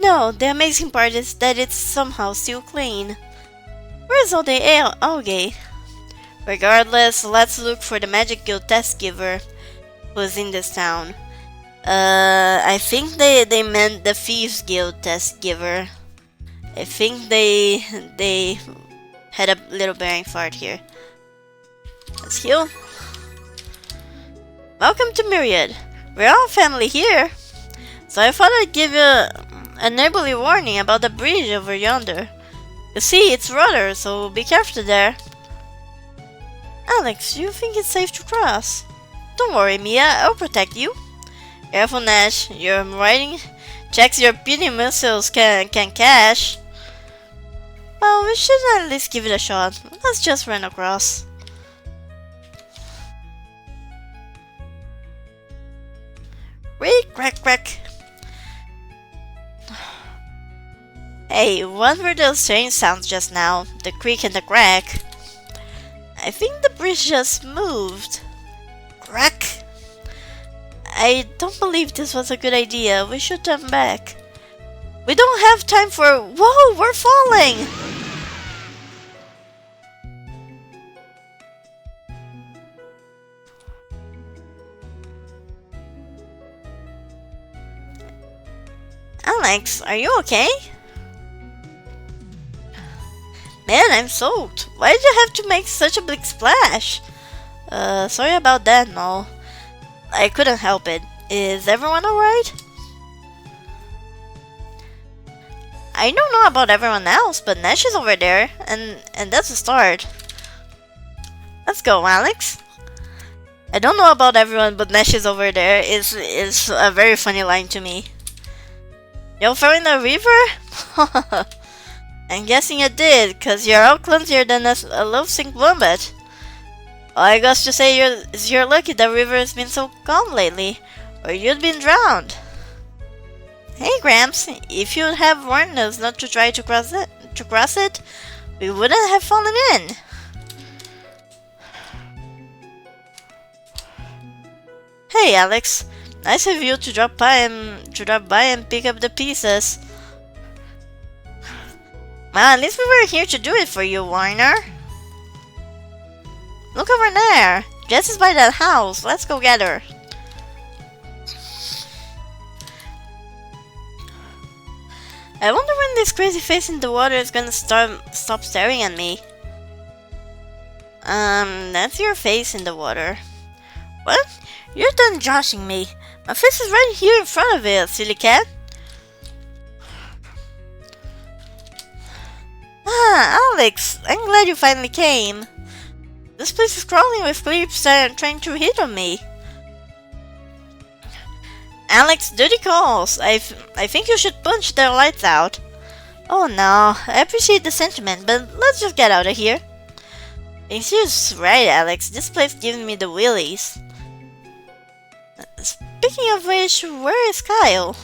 No, the amazing part is that it's somehow still clean. Where's all the algae? Regardless, let's look for the Magic Guild test giver who's in this town. I think they meant the Thieves Guild test giver. I think they had a little bearing fart here. Let's heal. Welcome to Myriad. We're all family here. So I thought I'd give you an early warning about the bridge over yonder. You see, it's rudder, so be careful there. Alex, do you think it's safe to cross? Don't worry, Mia, I'll protect you. Careful, Nash. Your writing checks your puny missiles can cash. Well, we should at least give it a shot. Let's just run across. Wait, crack. Hey, what were those strange sounds just now? The creak and the crack? I think the bridge just moved. Crack! I don't believe this was a good idea. We should turn back. We don't have time for... Whoa, we're falling! Alex, are you okay? Man, I'm soaked. Why did you have to make such a big splash? Sorry about that, no. I couldn't help it. Is everyone alright? I don't know about everyone else, but Nash is over there, and that's a start. Let's go, Alex. I don't know about everyone, but Nash is over there is a very funny line to me. You fell in the river? I'm guessing you did, cause you're all clumsier than a love-sink wombat. All I got to say you're lucky the river has been so calm lately, or you'd been drowned. Hey Gramps, if you'd have warned us not to try to cross it, we wouldn't have fallen in. Hey Alex, nice of you to drop by and pick up the pieces. Well, at least we were here to do it for you, Warner. Look over there. Jess is by that house. Let's go get her. I wonder when this crazy face in the water is gonna stop staring at me. That's your face in the water. What? You're done joshing me. My face is right here in front of it, silly cat. Ah, Alex, I'm glad you finally came. This place is crawling with creeps trying to hit on me. Alex, duty calls. I think you should punch their lights out. Oh no, I appreciate the sentiment, but let's just get out of here. You're right, Alex. This place gives me the willies. Speaking of which, where is Kyle?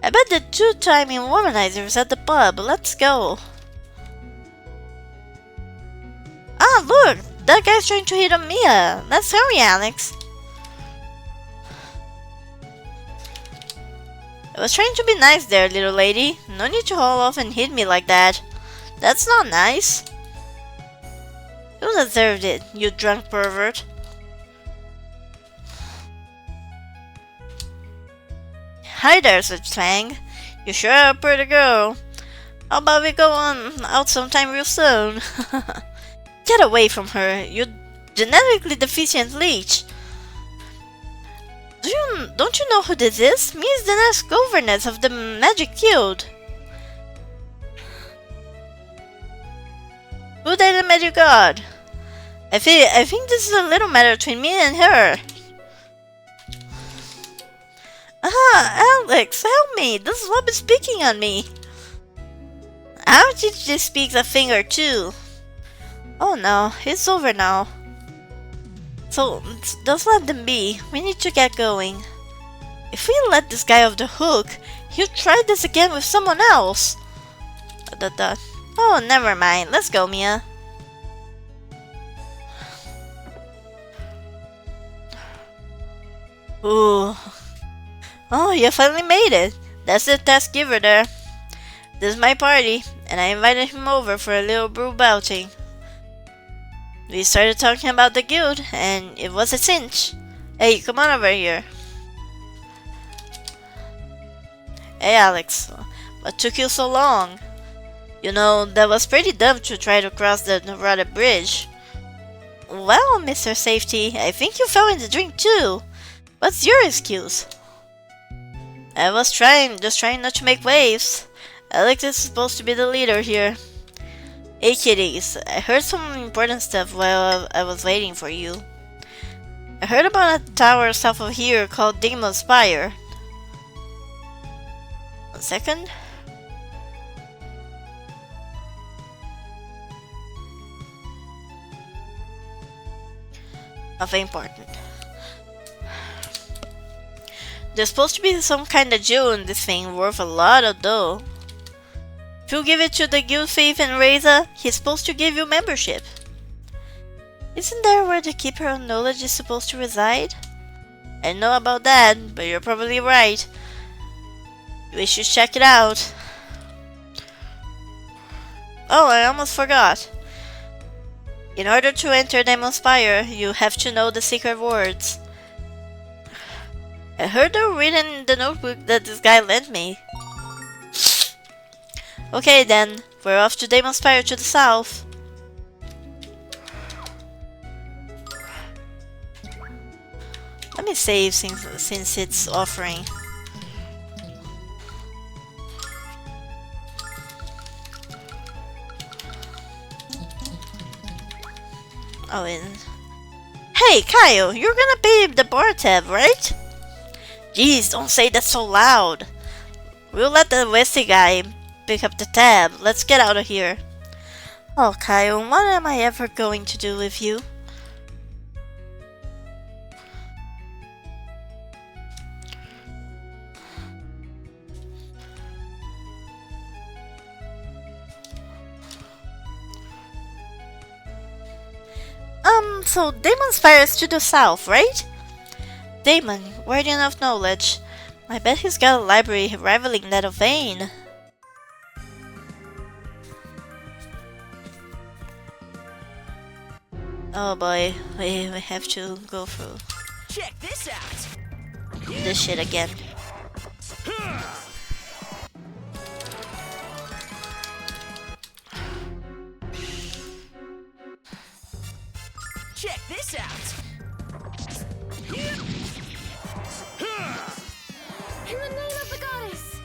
I bet the two-timing womanizer's at the pub. Let's go. Ah, look! That guy's trying to hit on Mia. Let's hurry, Alex. I was trying to be nice there, little lady. No need to haul off and hit me like that. That's not nice. You deserved it, you drunk pervert. Hi there, such Fang. You sure are a pretty girl. How about we go on out sometime real soon? Get away from her, you genetically deficient leech. Don't you know who this is? Me is the next governess of the Magic Guild. Who did the Magic God? I think this is a little matter between me and her. Ah, Alex, help me! This lob is picking on me. How did she speak a thing or two? Oh no, it's over now. So, just let them be. We need to get going. If we let this guy off the hook, he'll try this again with someone else. Oh, never mind. Let's go, Mia. Ooh. Oh, you finally made it. That's the task giver there. This is my party, and I invited him over for a little brew belching. We started talking about the guild, and it was a cinch. Hey, come on over here. Hey, Alex. What took you so long? You know, that was pretty dumb to try to cross the rotted bridge. Well, Mr. Safety, I think you fell in the drink too. What's your excuse? I was just trying not to make waves. Alex is supposed to be the leader here. Hey kitties, I heard some important stuff while I was waiting for you. I heard about a tower south of here called Demon Spire. 1 second. Nothing important. There's supposed to be some kind of jewel in this thing worth a lot of dough. If you give it to the guild thief and Reza, he's supposed to give you membership. Isn't there where the Keeper of Knowledge is supposed to reside? I don't know about that, but you're probably right. We should check it out. Oh, I almost forgot. In order to enter Demon Spire, you have to know the secret words. I heard they're written in the notebook that this guy lent me. Okay then, we're off to Demon Spire to the south. Let me save since it's offering. Oh, and hey, Kyle, you're gonna pay the bar tab, right? Jeez, don't say that so loud. We'll let the Westy guy pick up the tab. Let's get out of here. Oh, Kyle, what am I ever going to do with you? So Damon's Spire is to the south, right? Damon, guardian of knowledge. I bet he's got a library rivaling that of Vane. Oh boy, we have to go through Check this out. this shit again. Check this out. In the name of the goddess!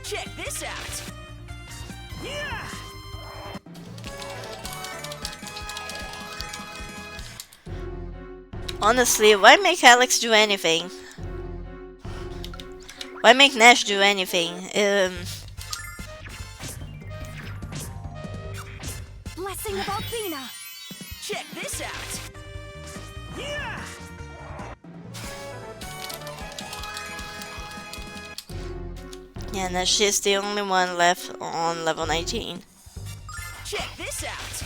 Check this out. Yeah. Honestly, why make Alex do anything? Why make Nash do anything? Blessing of Althena. Check this out. Yeah. Yeah, Nash is the only one left on level 19. Check this out.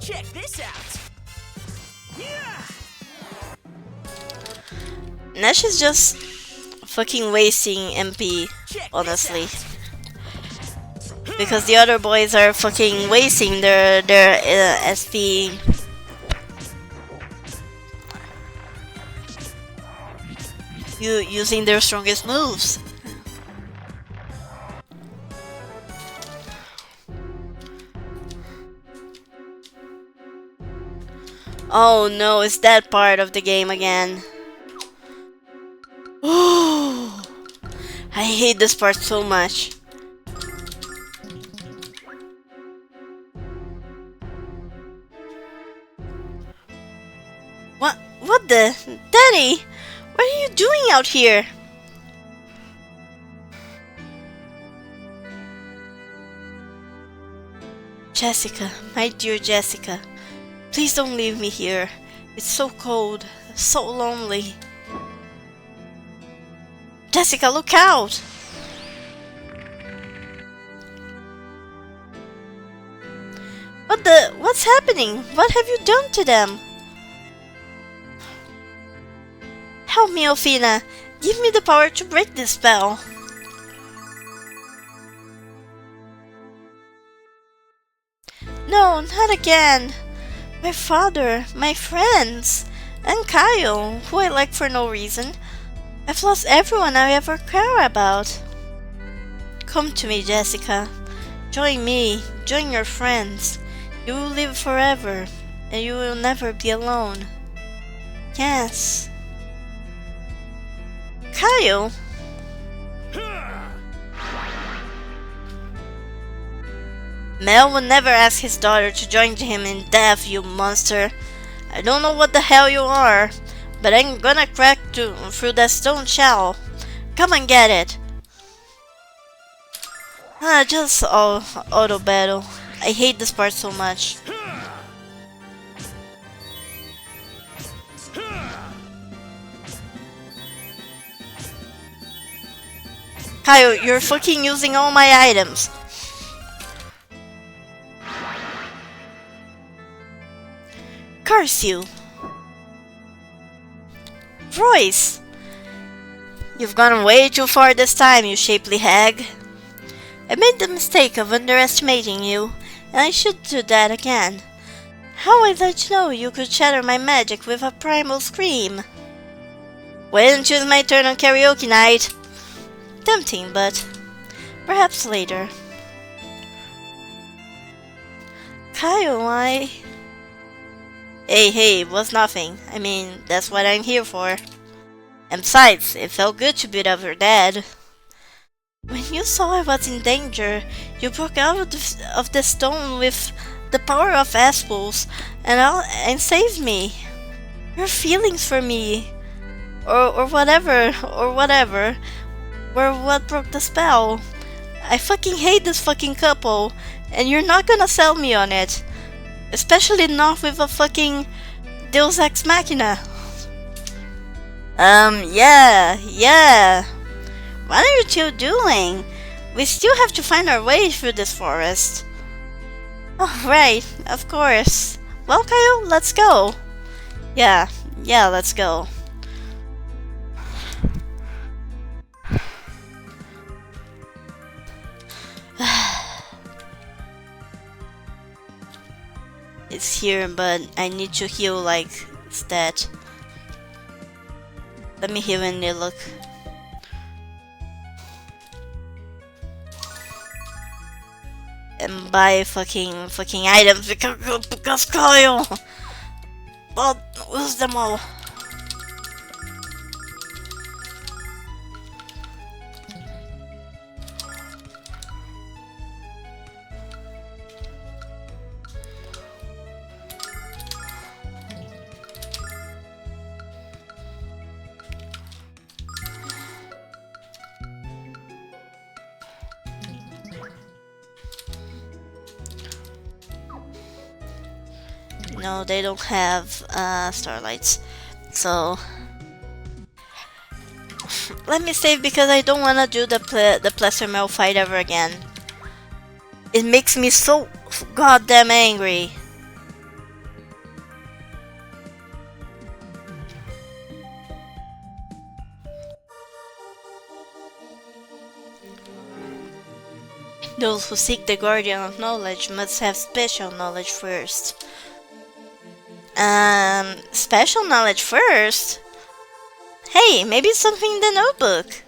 Check this out. Yeah. Nash is just fucking wasting MP, Check honestly. this out. Because the other boys are fucking wasting their SP. Using their strongest moves. Oh no, it's that part of the game again. Oh, I hate this part so much. What the? Daddy! What are you doing out here? Jessica, my dear Jessica. Please don't leave me here. It's so cold, so lonely. Jessica, look out! What's happening? What have you done to them? Help me, Althena. Give me the power to break this spell. No, not again. My father, my friends, and Kyle, who I like for no reason. I've lost everyone I ever care about. Come to me, Jessica. Join me, join your friends. You will live forever, and you will never be alone. Yes. Kyle? Mel would never ask his daughter to join him in death, you monster. I don't know what the hell you are, but I'm gonna crack through that stone shell. Come and get it. Just auto battle. I hate this part so much. Kyle, you're fucking using all my items. Curse you. Royce! You've gone way too far this time, you shapely hag. I made the mistake of underestimating you, and I should do that again. How I let you know you could shatter my magic with a primal scream? Why didn't choose my turn on karaoke night? Tempting, but perhaps later. Kyle, Hey, it was nothing. I mean, that's what I'm here for. And besides, it felt good to beat up your dad. When you saw I was in danger, you broke out of the stone with the power of Aspels and saved me. Your feelings for me, or whatever, were what broke the spell. I fucking hate this fucking couple, and you're not gonna sell me on it. Especially not with a fucking Deus Ex Machina. Yeah. What are you two doing? We still have to find our way through this forest. Oh, right, of course. Well, Kyle, let's go. Yeah, let's go. It's here, but I need to heal like stat. Let me heal and look. And buy fucking items because Kyle. Well, lose them all. No, they don't have starlights. So let me save because I don't want to do the plaster mill fight ever again. It makes me so goddamn angry. Those who seek the Guardian of Knowledge must have special knowledge first. Special knowledge first? Hey, maybe it's something in the notebook.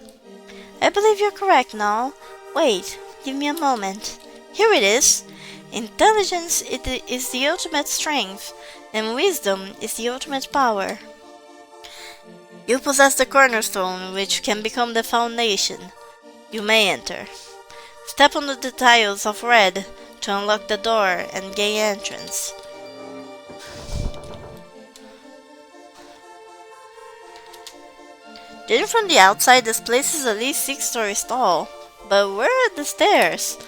I believe you're correct, Null. Wait, give me a moment. Here it is. Intelligence is the ultimate strength, and wisdom is the ultimate power. You possess the cornerstone, which can become the foundation. You may enter. Step on the tiles of red to unlock the door and gain entrance. Judging from the outside, this place is at least 6 stories tall. But where are the stairs?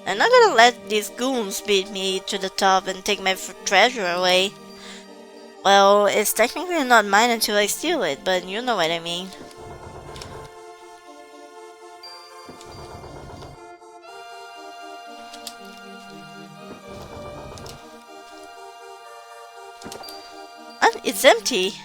I'm not gonna let these goons beat me to the top and take my treasure away. Well, it's technically not mine until I steal it, but you know what I mean. And it's empty.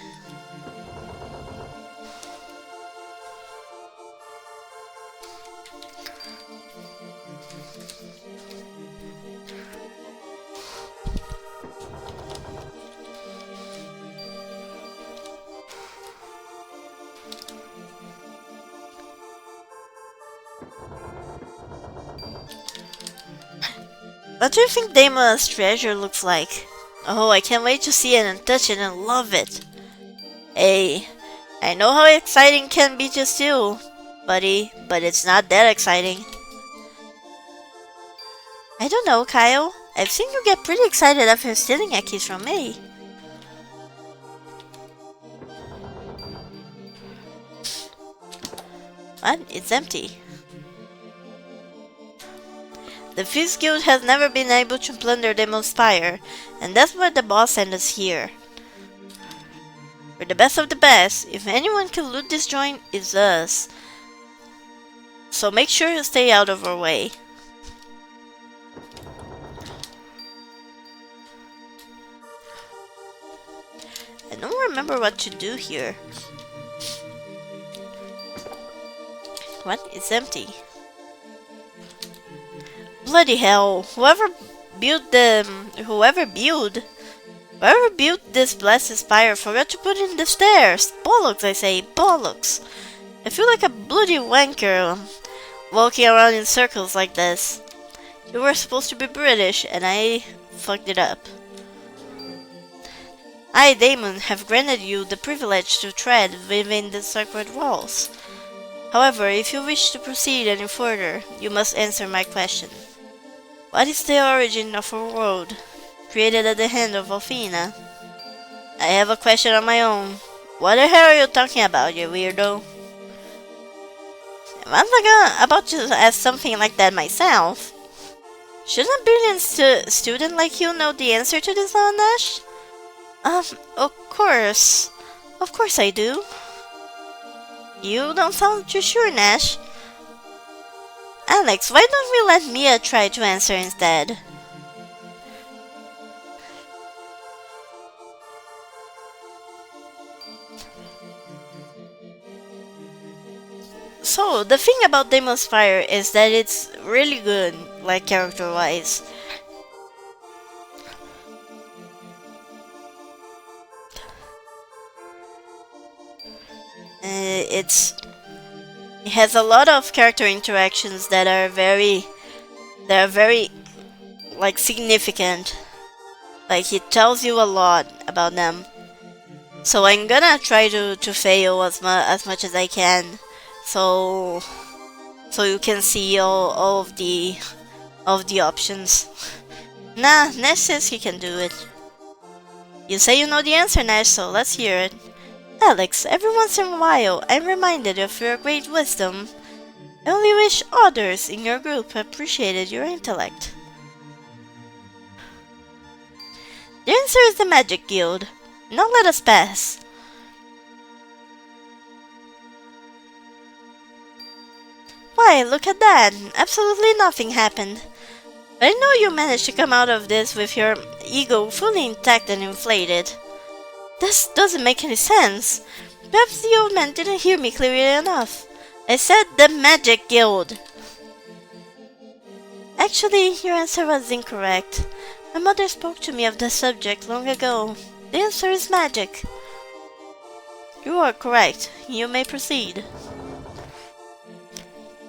What do you think Damon's treasure looks like? Oh, I can't wait to see it and touch it and love it. Hey, I know how exciting it can be to steal, buddy, but it's not that exciting. I don't know, Kyle. I've seen you get pretty excited after stealing a kiss from me. What? It's empty. The Fist Guild has never been able to plunder Demon's Spire, and that's why the boss sent us here. We're the best of the best. If anyone can loot this joint, it's us. So make sure you stay out of our way. I don't remember what to do here. What? It's empty. Bloody hell! Whoever built this blasted spire forgot to put in the stairs. Bollocks, I say, bollocks! I feel like a bloody wanker walking around in circles like this. You were supposed to be British, and I fucked it up. I, Damon, have granted you the privilege to tread within the sacred walls. However, if you wish to proceed any further, you must answer my question. What is the origin of our world, created at the hand of Alfina? I have a question of my own. What the hell are you talking about, you weirdo? I'm not about to ask something like that myself. Shouldn't a brilliant student like you know the answer to this, Nash? Of course. Of course I do. You don't sound too sure, Nash. Alex, why don't we let Mia try to answer instead? So, the thing about Demon's Fire is that it's really good, like character-wise. It has a lot of character interactions that are very like significant. Like it tells you a lot about them. So I'm gonna try to fail as much as I can, so you can see all of the options. Nah, Nash says he can do it. You say you know the answer, Nash, so let's hear it. Alex, every once in a while, I'm reminded of your great wisdom. I only wish others in your group appreciated your intellect. The answer is the Magic Guild. Now let us pass. Why, look at that. Absolutely nothing happened. But I know you managed to come out of this with your ego fully intact and inflated. This doesn't make any sense. Perhaps the old man didn't hear me clearly enough. I said the Magic Guild. Actually, your answer was incorrect. My mother spoke to me of the subject long ago. The answer is magic. You are correct. You may proceed.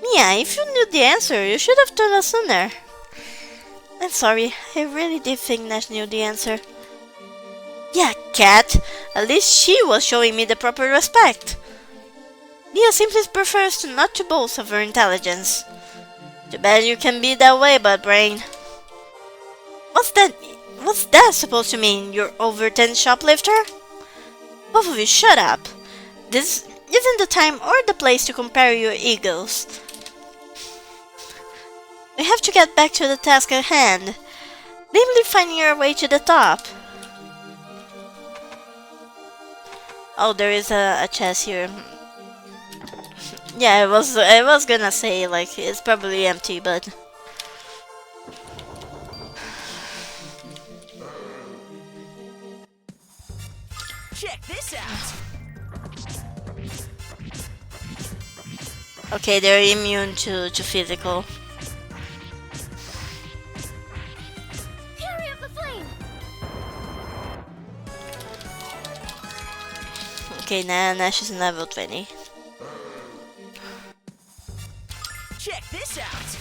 Mia, if you knew the answer, you should have told us sooner. I'm sorry. I really did think Nash knew the answer. Yeah, cat. At least she was showing me the proper respect. Mia simply prefers not to boast of her intelligence. Too bad you can be that way, butt brain. What's that supposed to mean, you overtense shoplifter? Both of you shut up. This isn't the time or the place to compare your egos. We have to get back to the task at hand, namely finding our way to the top. Oh, there is a chest here. Yeah, I was gonna say, like, it's probably empty, but... Check this out. Okay, they're immune to physical. Fury of the flame! Okay, now Nash is in level 20. Check this out.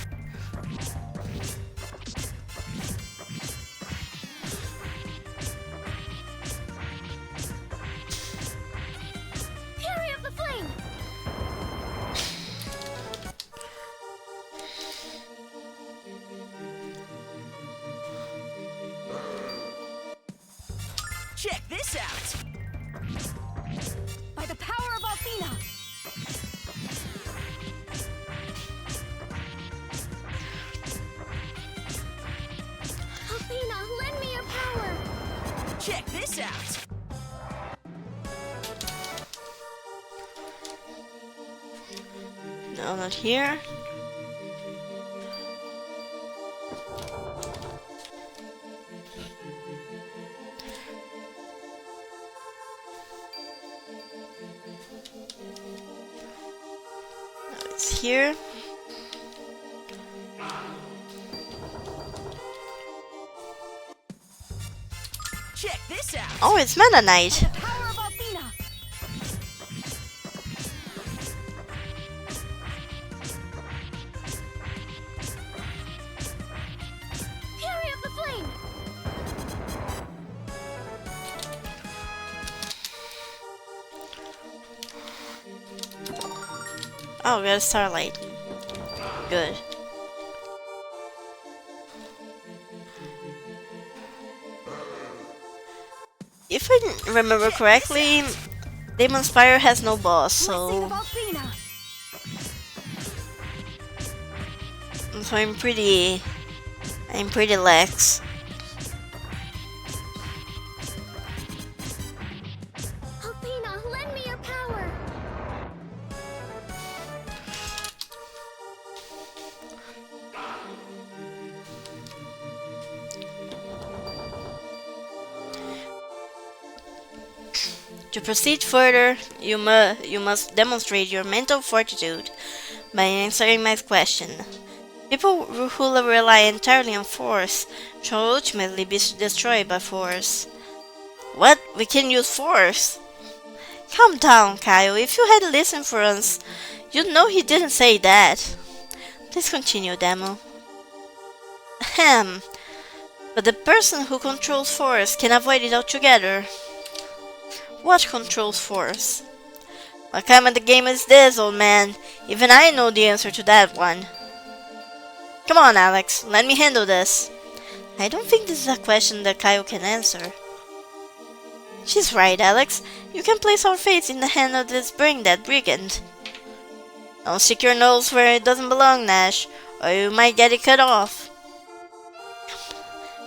Fury of the flame! Check this out. By the power of Althena! Althena, lend me your power! Check this out. No, not here. No, it's here. Check this out. Oh, it's Meta Knight. The power of Althena! Fury of the flame! Oh, we got a Starlight. Good. If I remember correctly, Demon's Fire has no boss, Blessing so of Althena! I'm pretty lax. To proceed further, you must demonstrate your mental fortitude by answering my question. People who rely entirely on force shall ultimately be destroyed by force. What? We can use force? Calm down, Kyle. If you had listened for us, you'd know he didn't say that. Please continue, Demo. Ahem. But the person who controls force can avoid it altogether. What controls force? What kind of the game is this, old man? Even I know the answer to that one. Come on, Alex. Let me handle this. I don't think this is a question that Kyle can answer. She's right, Alex. You can place our fates in the hand of this brain-dead brigand. Don't stick your nose where it doesn't belong, Nash, or you might get it cut off.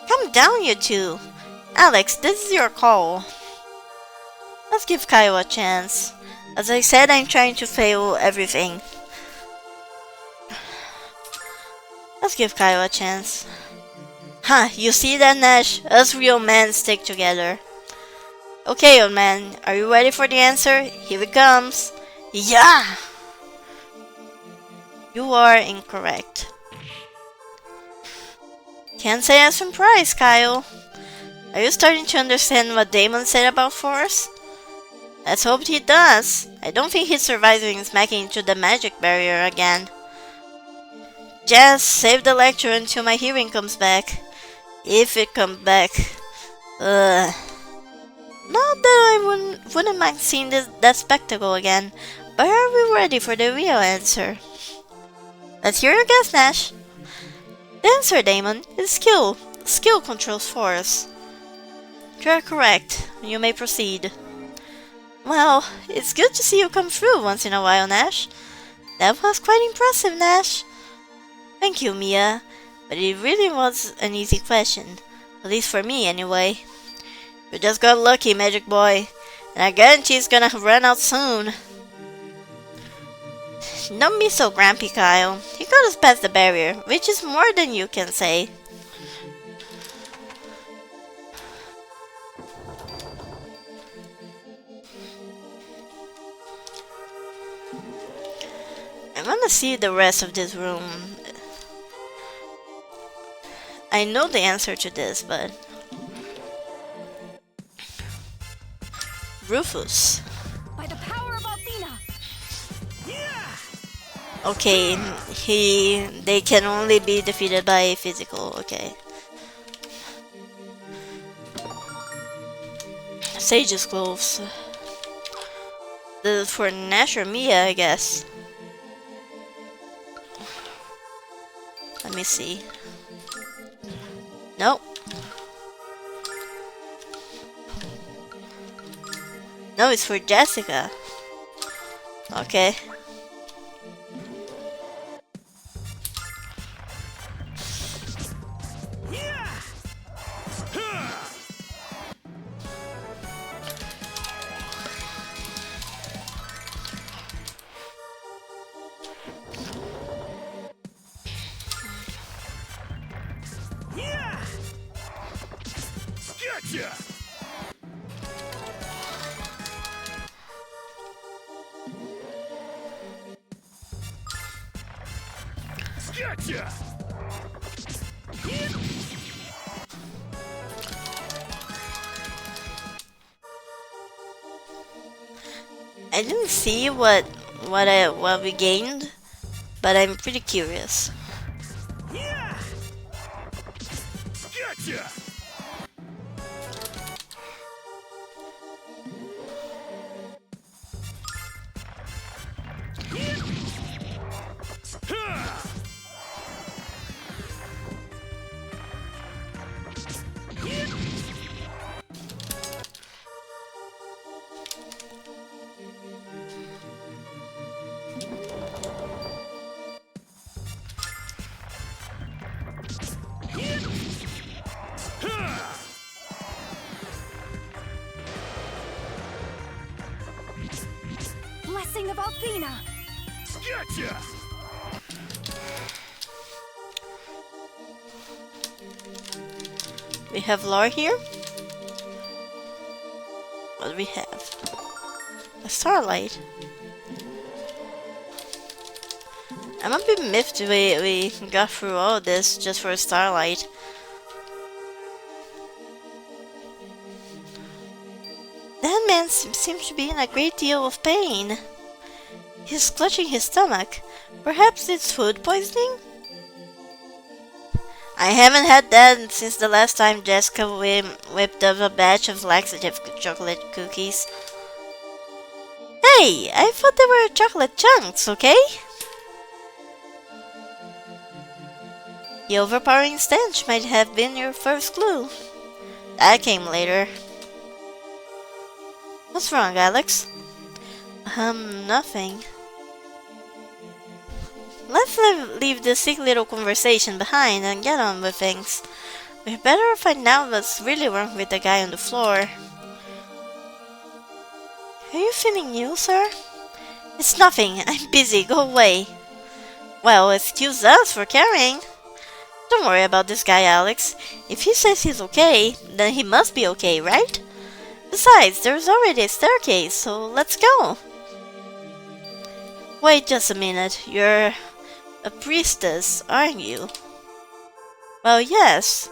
Calm down, you two. Alex, this is your call. Let's give Kyle a chance. As I said, I'm trying to fail everything. Let's give Kyle a chance. Huh, you see that, Nash? Us real men stick together. Okay, old man, are you ready for the answer? Here it comes. Yeah! You are incorrect. Can't say I'm surprised, Kyle. Are you starting to understand what Damon said about force? Let's hope he does. I don't think he survives being smacking into the magic barrier again. Just save the lecture until my hearing comes back. If it comes back. Ugh. Not that I wouldn't mind seeing that spectacle again, but are we ready for the real answer? Let's hear your guess, Nash. The answer, Damon, is skill. Skill controls force. You are correct. You may proceed. Well, it's good to see you come through once in a while, Nash. That was quite impressive, Nash. Thank you, Mia. But it really was an easy question. At least for me, anyway. You just got lucky, Magic Boy. And I guarantee it's gonna run out soon. Don't be so grumpy, Kyle. He got us past the barrier, which is more than you can say. I wanna see the rest of this room. I know the answer to this, but... Rufus. By the power of Athena! Okay, they can only be defeated by physical, okay. Sage's Clothes. This is for Nash or Mia, I guess. Let me see. Nope. No, it's for Jessica. Okay. Gotcha! Gotcha! I didn't see what we gained, but I'm pretty curious. Gotcha! Blessing of Athena! Gotcha! We have lore here. What do we have? A starlight. I'm a bit miffed we got through all this just for a starlight. That man seems to be in a great deal of pain. He's clutching his stomach. Perhaps it's food poisoning? I haven't had that since the last time Jessica whipped up a batch of laxative chocolate cookies. Hey, I thought they were chocolate chunks, okay? The overpowering stench might have been your first clue. That came later. What's wrong, Alex? Nothing. Let's leave this sick little conversation behind and get on with things. We better find out what's really wrong with the guy on the floor. Are you feeling new, sir? It's nothing. I'm busy. Go away. Well, excuse us for carrying. Don't worry about this guy, Alex. If he says he's okay, then he must be okay, right? Besides, there's already a staircase, so let's go. Wait just a minute. You're a priestess, aren't you? Well, yes.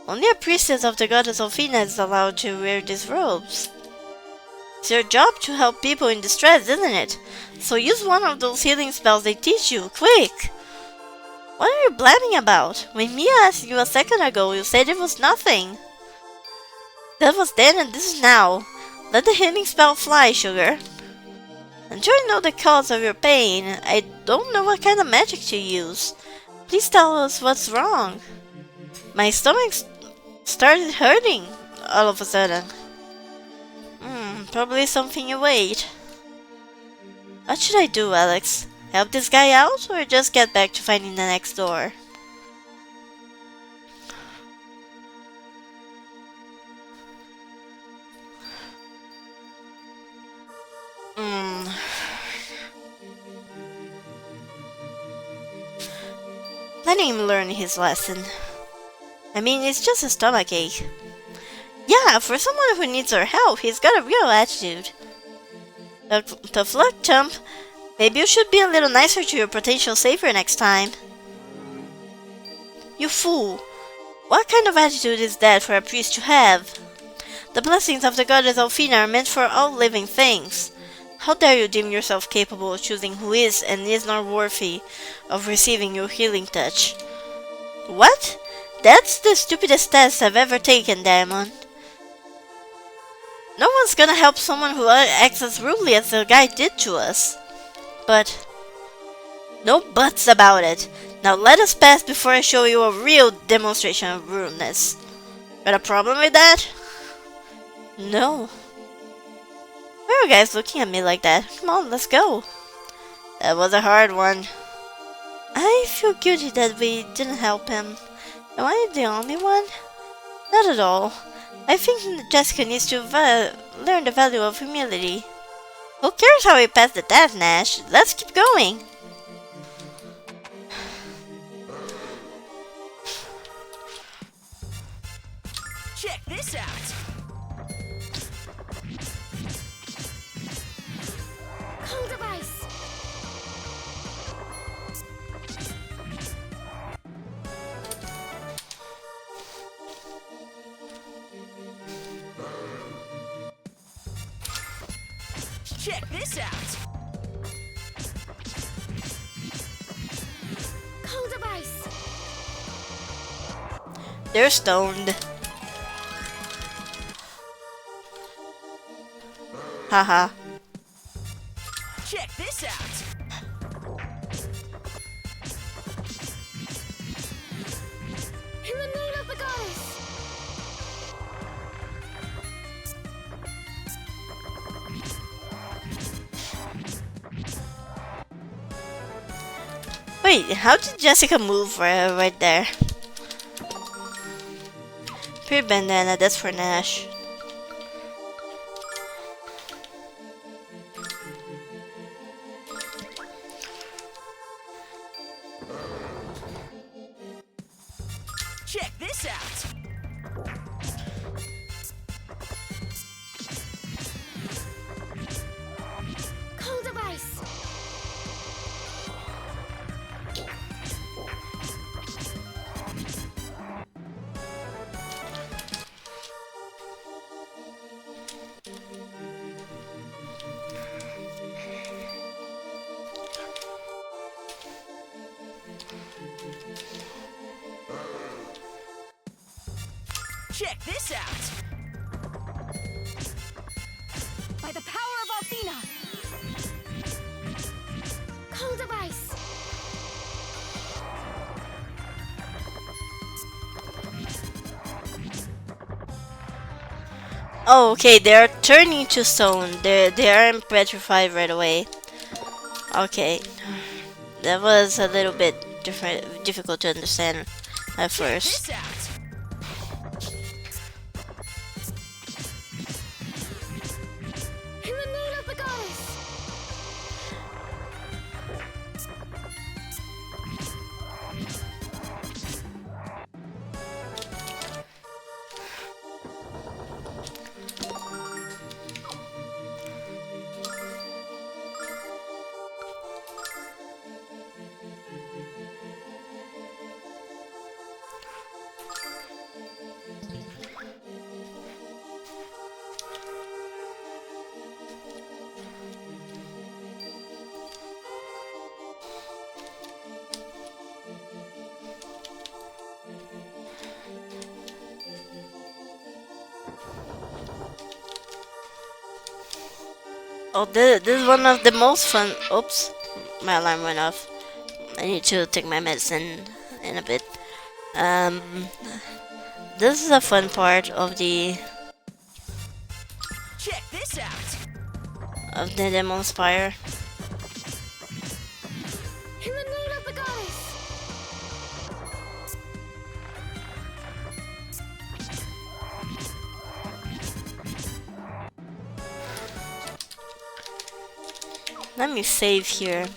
Only a priestess of the goddess Alfina is allowed to wear these robes. It's your job to help people in distress, isn't it? So use one of those healing spells they teach you, quick! What are you blabbing about? When Mia asked you a second ago, you said it was nothing. That was then and this is now. Let the healing spell fly, sugar. Until I know the cause of your pain, I don't know what kind of magic to use. Please tell us what's wrong. My stomach started hurting all of a sudden. Probably something you ate. What should I do, Alex? Help this guy out or just get back to finding the next door? Letting him learn his lesson. I mean, it's just a stomachache. Yeah, for someone who needs our help, he's got a real attitude. Tough luck, chump. Maybe you should be a little nicer to your potential savior next time. You fool! What kind of attitude is that for a priest to have? The blessings of the goddess Alfina are meant for all living things. How dare you deem yourself capable of choosing who is and is not worthy of receiving your healing touch? What? That's the stupidest test I've ever taken, Diamond. No one's gonna help someone who acts as rudely as the guy did to us. But no buts about it. Now let us pass before I show you a real demonstration of rudeness. Got a problem with that? No. Why are you guys looking at me like that? Come on, let's go. That was a hard one. I feel guilty that we didn't help him. Am I the only one? Not at all. I think Jessica needs to learn the value of humility. Who cares how we pass the test, Nash? Let's keep going. Check this out. Cold device. Check this out. Cold device. They're stoned. Haha. Check this out. In the name of the goddess. Wait, how did Jessica move right there? Pretty bandana, that's for Nash. Check this out. Check this out. By the power of Althena! Cold device! Oh, okay, they are turning to stone. They aren't petrified right away. Okay, that was a little bit difficult to understand at Check first. this out. In the name of the goddess! Oh, this is one of the most fun. Oops, my alarm went off. I need to take my medicine in a bit. Um, this is a fun part of the Check this out. Demon Spire. In the name of the goddess! Let me save here.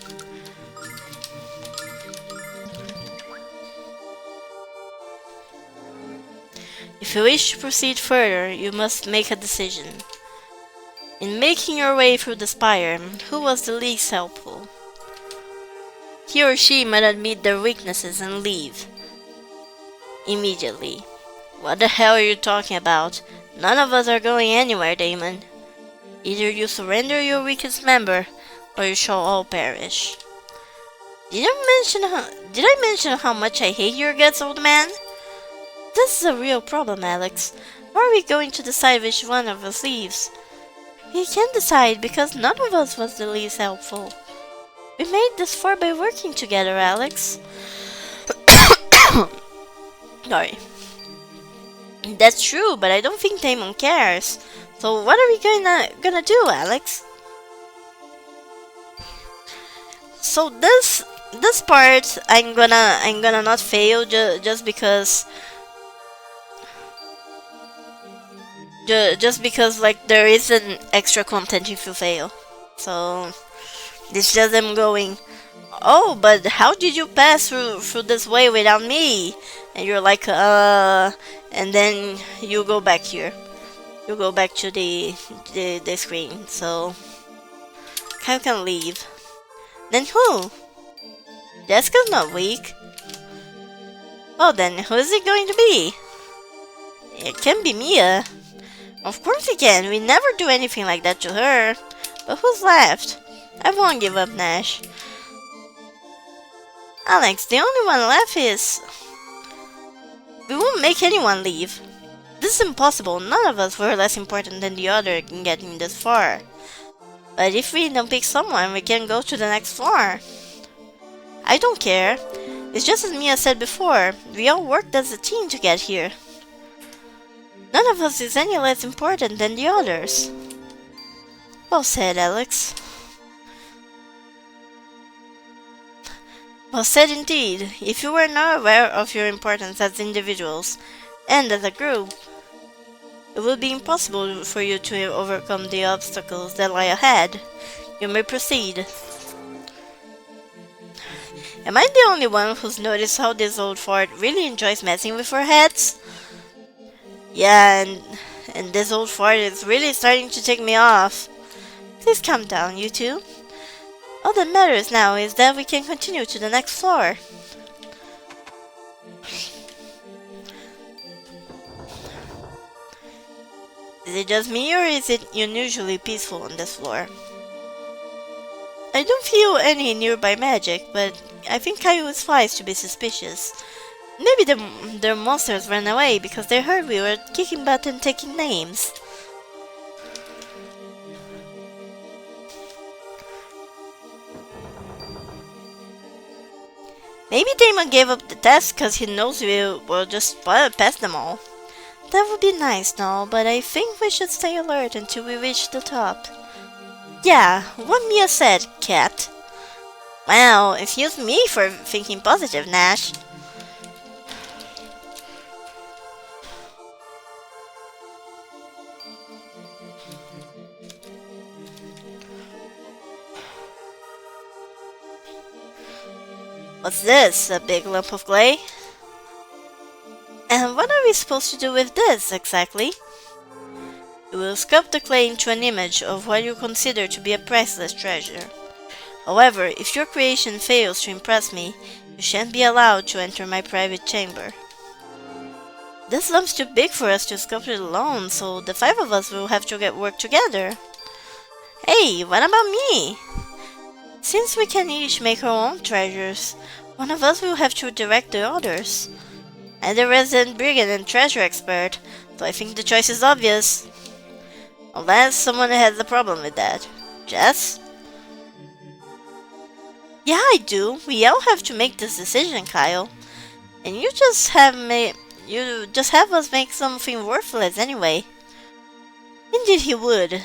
If you wish to proceed further, you must make a decision. In making your way through the spire, who was the least helpful? He or she might admit their weaknesses and leave. Immediately. What the hell are you talking about? None of us are going anywhere, Damon. Either you surrender your weakest member, or you shall all perish. Did I mention how much I hate your guts, old man? This is a real problem, Alex. How are we going to decide which one of us leaves? We can't decide because none of us was the least helpful. We made this far by working together, Alex. Sorry. That's true, but I don't think Damon cares. So what are we gonna do, Alex? So this part I'm gonna not fail just because like there is an extra content if you fail. So it's just them going, oh, but how did you pass through this way without me? And you're like, and then you go back here. You go back to the screen. So Kyle can leave. Then who? Jessica's not weak. Well then, who is it going to be? It can be Mia. Of course it can. We never do anything like that to her. But who's left? I won't give up, Nash. Alex, the only one left is... We won't make anyone leave. This is impossible. None of us were less important than the other in getting this far. But if we don't pick someone, we can go to the next floor. I don't care. It's just as Mia said before. We all worked as a team to get here. None of us is any less important than the others. Well said, Alex. Well said indeed. If you were not aware of your importance as individuals and as a group, it would be impossible for you to overcome the obstacles that lie ahead. You may proceed. Am I the only one who's noticed how this old fart really enjoys messing with our heads? Yeah, and this old fart is really starting to take me off. Please calm down, you two. All that matters now is that we can continue to the next floor. Is it just me or is it unusually peaceful on this floor? I don't feel any nearby magic, but think Caillou is wise to be suspicious. Maybe the monsters ran away because they heard we were kicking butt and taking names. Maybe Damon gave up the test because he knows we will just pass them all. That would be nice, no, but I think we should stay alert until we reach the top. Yeah, what Mia said, cat. Well, excuse me for thinking positive, Nash. What's this? A big lump of clay? And what are we supposed to do with this, exactly? You will sculpt the clay into an image of what you consider to be a priceless treasure. However, if your creation fails to impress me, you shan't be allowed to enter my private chamber. This lump's too big for us to sculpt it alone, so the 5 of us will have to work together. Hey, what about me? Since we can each make our own treasures, one of us will have to direct the others. I'm the resident brigand and treasure expert, so I think the choice is obvious. Unless someone has a problem with that. Jess? Yeah, I do. We all have to make this decision, Kyle. And you just have us make something worthless anyway. Indeed he would.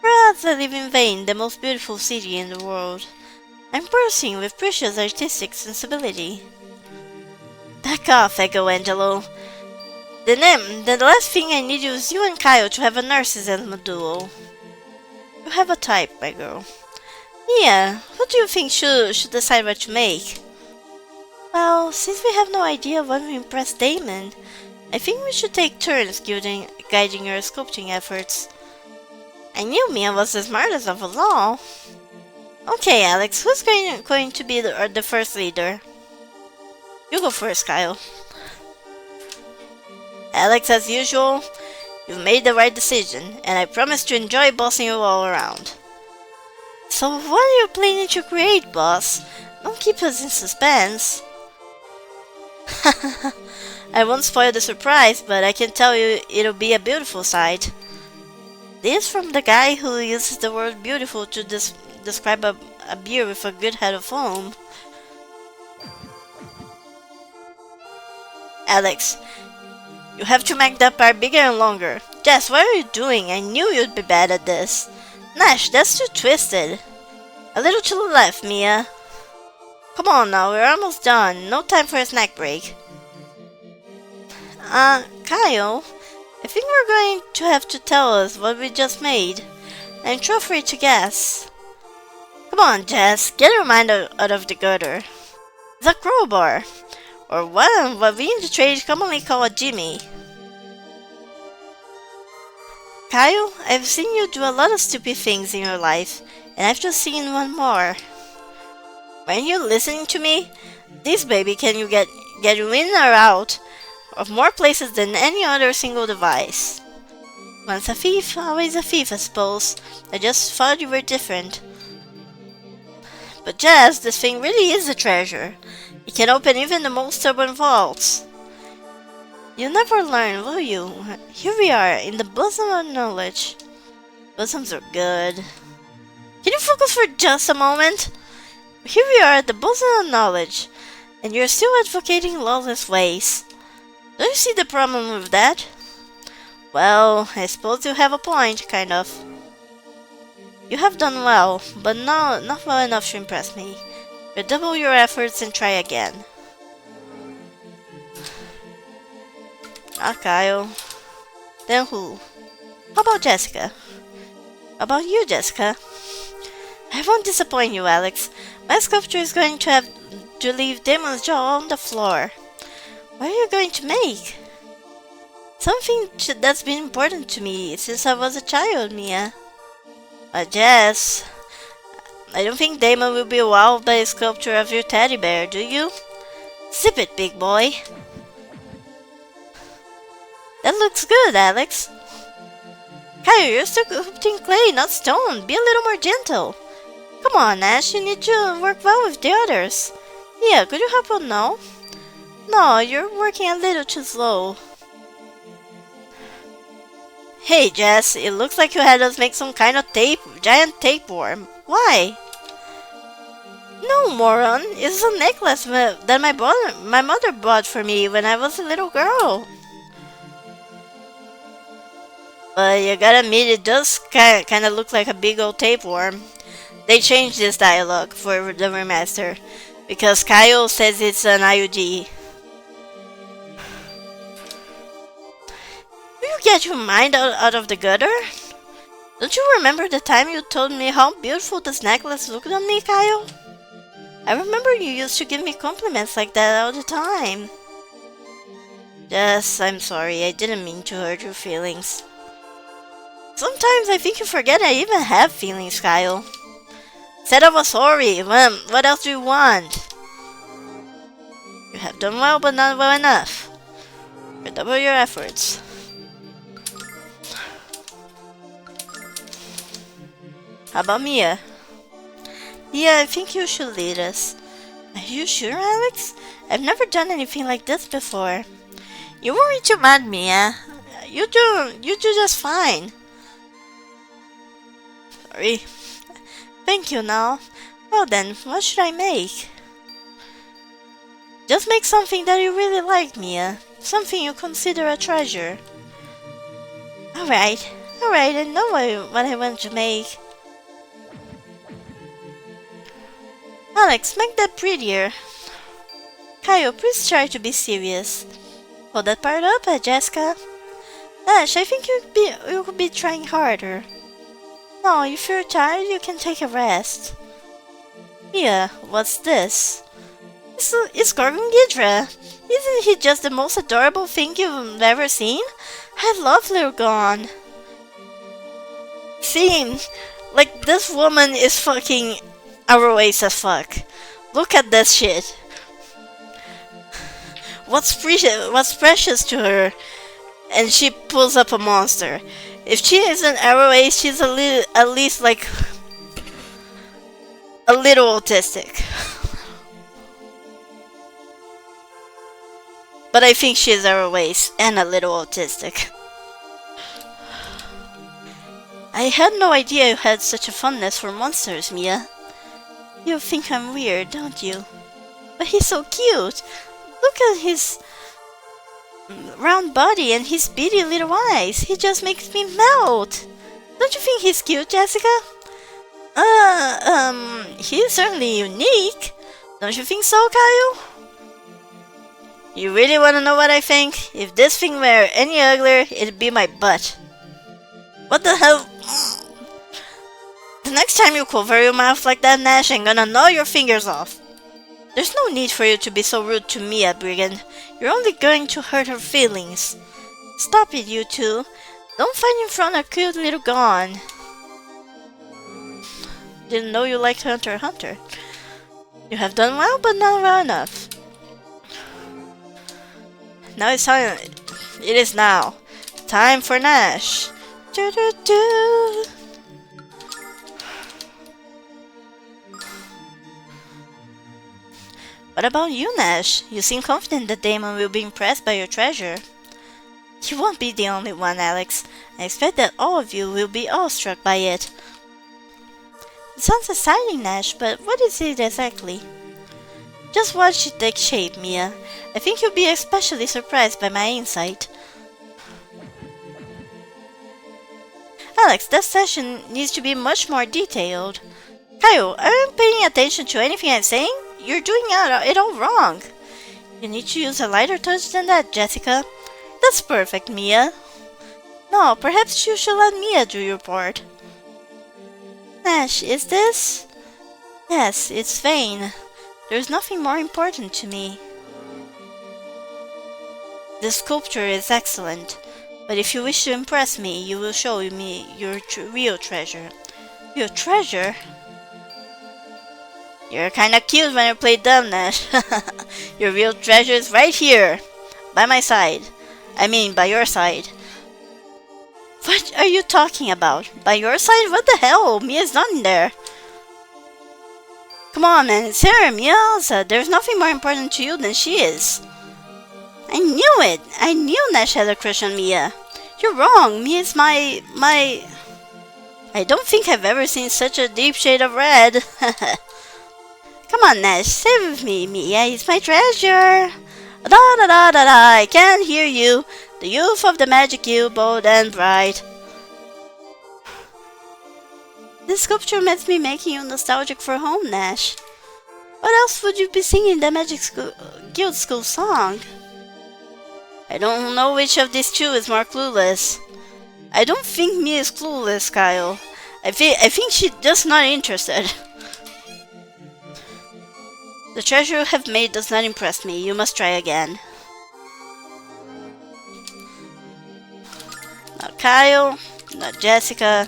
Perhaps I live in Vain, the most beautiful city in the world. I'm bursting with precious artistic sensibility. Back off, Echo Angelo. The last thing I need is you and Kyle to have a narcissism duel. You have a type, my girl. Mia, who do you think should decide what to make? Well, since we have no idea when we impress Damon, I think we should take turns guiding your sculpting efforts. I knew Mia was the smartest of us all. Okay, Alex, who's going to be the first leader? You go first, Kyle. Alex, as usual, you've made the right decision, and I promise to enjoy bossing you all around. So what are you planning to create, boss? Don't keep us in suspense. I won't spoil the surprise, but I can tell you it'll be a beautiful sight. This from the guy who uses the word beautiful to describe a beer with a good head of foam. Alex, you have to make that part bigger and longer. Jess, what are you doing? I knew you'd be bad at this. Nash, that's too twisted. A little to the left, Mia. Come on now, we're almost done. No time for a snack break. Kyle, I think we're going to have to tell us what we just made. And feel free to guess. Come on, Jess, get your mind out of the gutter. It's a crowbar. Or what we in the trade commonly call a jimmy. Kyle, I've seen you do a lot of stupid things in your life, and I've just seen one more. When you're listening to me, this baby can you get you in or out of more places than any other single device. Once a thief, always a thief, I suppose. I just thought you were different. But Jess, this thing really is a treasure. It can open even the most stubborn vaults. You'll never learn, will you? Here we are, in the bosom of knowledge. Bosoms are good. Can you focus for just a moment? Here we are at the bosom of knowledge, and you're still advocating lawless ways. Don't you see the problem with that? Well, I suppose you have a point, kind of. You have done well, but not well enough to impress me. Redouble your efforts and try again. Kyle. Then who? How about Jessica? How about you, Jessica? I won't disappoint you, Alex. My sculpture is going to have to leave Damon's jaw on the floor. What are you going to make? Something that's been important to me since I was a child, Mia. Jess, I don't think Damon will be wowed by a sculpture of your teddy bear, do you? Zip it, big boy. That looks good, Alex. Kyle, you're still sculpting clay, not stone. Be a little more gentle. Come on, Ash, you need to work well with the others. Yeah, could you help out now? No, you're working a little too slow. Hey Jess, it looks like you had us make some kind of giant tapeworm. Why? No, moron. It's a necklace that my mother bought for me when I was a little girl. But you gotta admit, it does kind of look like a big old tapeworm. They changed this dialogue for the remaster because Kyle says it's an IUD. Will you get your mind out of the gutter? Don't you remember the time you told me how beautiful this necklace looked on me, Kyle? I remember you used to give me compliments like that all the time. Yes, I'm sorry, I didn't mean to hurt your feelings. Sometimes I think you forget I even have feelings, Kyle. Said I was sorry. What else do you want? You have done well, but not well enough. Redouble your efforts. How about Mia? Yeah, I think you should lead us. Are you sure, Alex? I've never done anything like this before. You worry too much, Mia. You do just fine. Sorry. Thank you now. Well then, what should I make? Just make something that you really like, Mia. Something you consider a treasure. Alright, I know what I want to make. Alex, make that prettier. Kyle, please try to be serious. Hold that part up, Jessica. Ash, I think you could be trying harder. No, if you're tired, you can take a rest. Mia, what's this? It's Gorgon-Ghidra. Isn't he just the most adorable thing you've ever seen? I love Little Gon. See, like, this woman is fucking ROAs as fuck. Look at this shit. What's precious to her? And she pulls up a monster. If she isn't ROA, she's at least like a little autistic. But I think she's ROAs and a little autistic. I had no idea you had such a fondness for monsters, Mia. You think I'm weird, don't you? But he's so cute. Look at his round body and his beady little eyes. He just makes me melt. Don't you think he's cute, Jessica? He's certainly unique. Don't you think so, Kyle? You really want to know what I think? If this thing were any uglier, it'd be my butt. What the hell? The next time you cover your mouth like that, Nash, I'm gonna gnaw your fingers off. There's no need for you to be so rude to Mia, Brigand. You're only going to hurt her feelings. Stop it, you two. Don't fight in front of cute little Gon. Didn't know you liked Hunter x Hunter. You have done well, but not well enough. Now it's time. It is now. Time for Nash. Do-do-do. What about you, Nash? You seem confident that Damon will be impressed by your treasure. You won't be the only one, Alex. I expect that all of you will be awestruck by it. It sounds exciting, Nash, but what is it exactly? Just watch it take shape, Mia. I think you'll be especially surprised by my insight. Alex, that session needs to be much more detailed. Kyle, aren't you paying attention to anything I'm saying? You're doing it all wrong. You need to use a lighter touch than that, Jessica. That's perfect, Mia. No, perhaps you should let Mia do your part. Nash, is this? Yes, it's Vane. There's nothing more important to me. The sculpture is excellent, but if you wish to impress me, you will show me your real treasure. Your treasure? You're kinda cute when you play dumb, Nash. Your real treasure is right here, by my side. I mean, by your side. What are you talking about? By your side? What the hell? Mia's not in there. Come on, man, it's her, Mia Elsa. There's nothing more important to you than she is. I knew it! I knew Nash had a crush on Mia. You're wrong. Mia's my... I don't think I've ever seen such a deep shade of red. Come on, Nash, stay with me. Mia is my treasure. Da da da da da, I can't hear you. The youth of the magic guild, bold and bright. This sculpture makes me making you nostalgic for home, Nash. What else would you be singing the Guild School song? I don't know which of these two is more clueless. I don't think Mia is clueless, Kyle. I think she's just not interested. The treasure you have made does not impress me. You must try again. Not Kyle, not Jessica.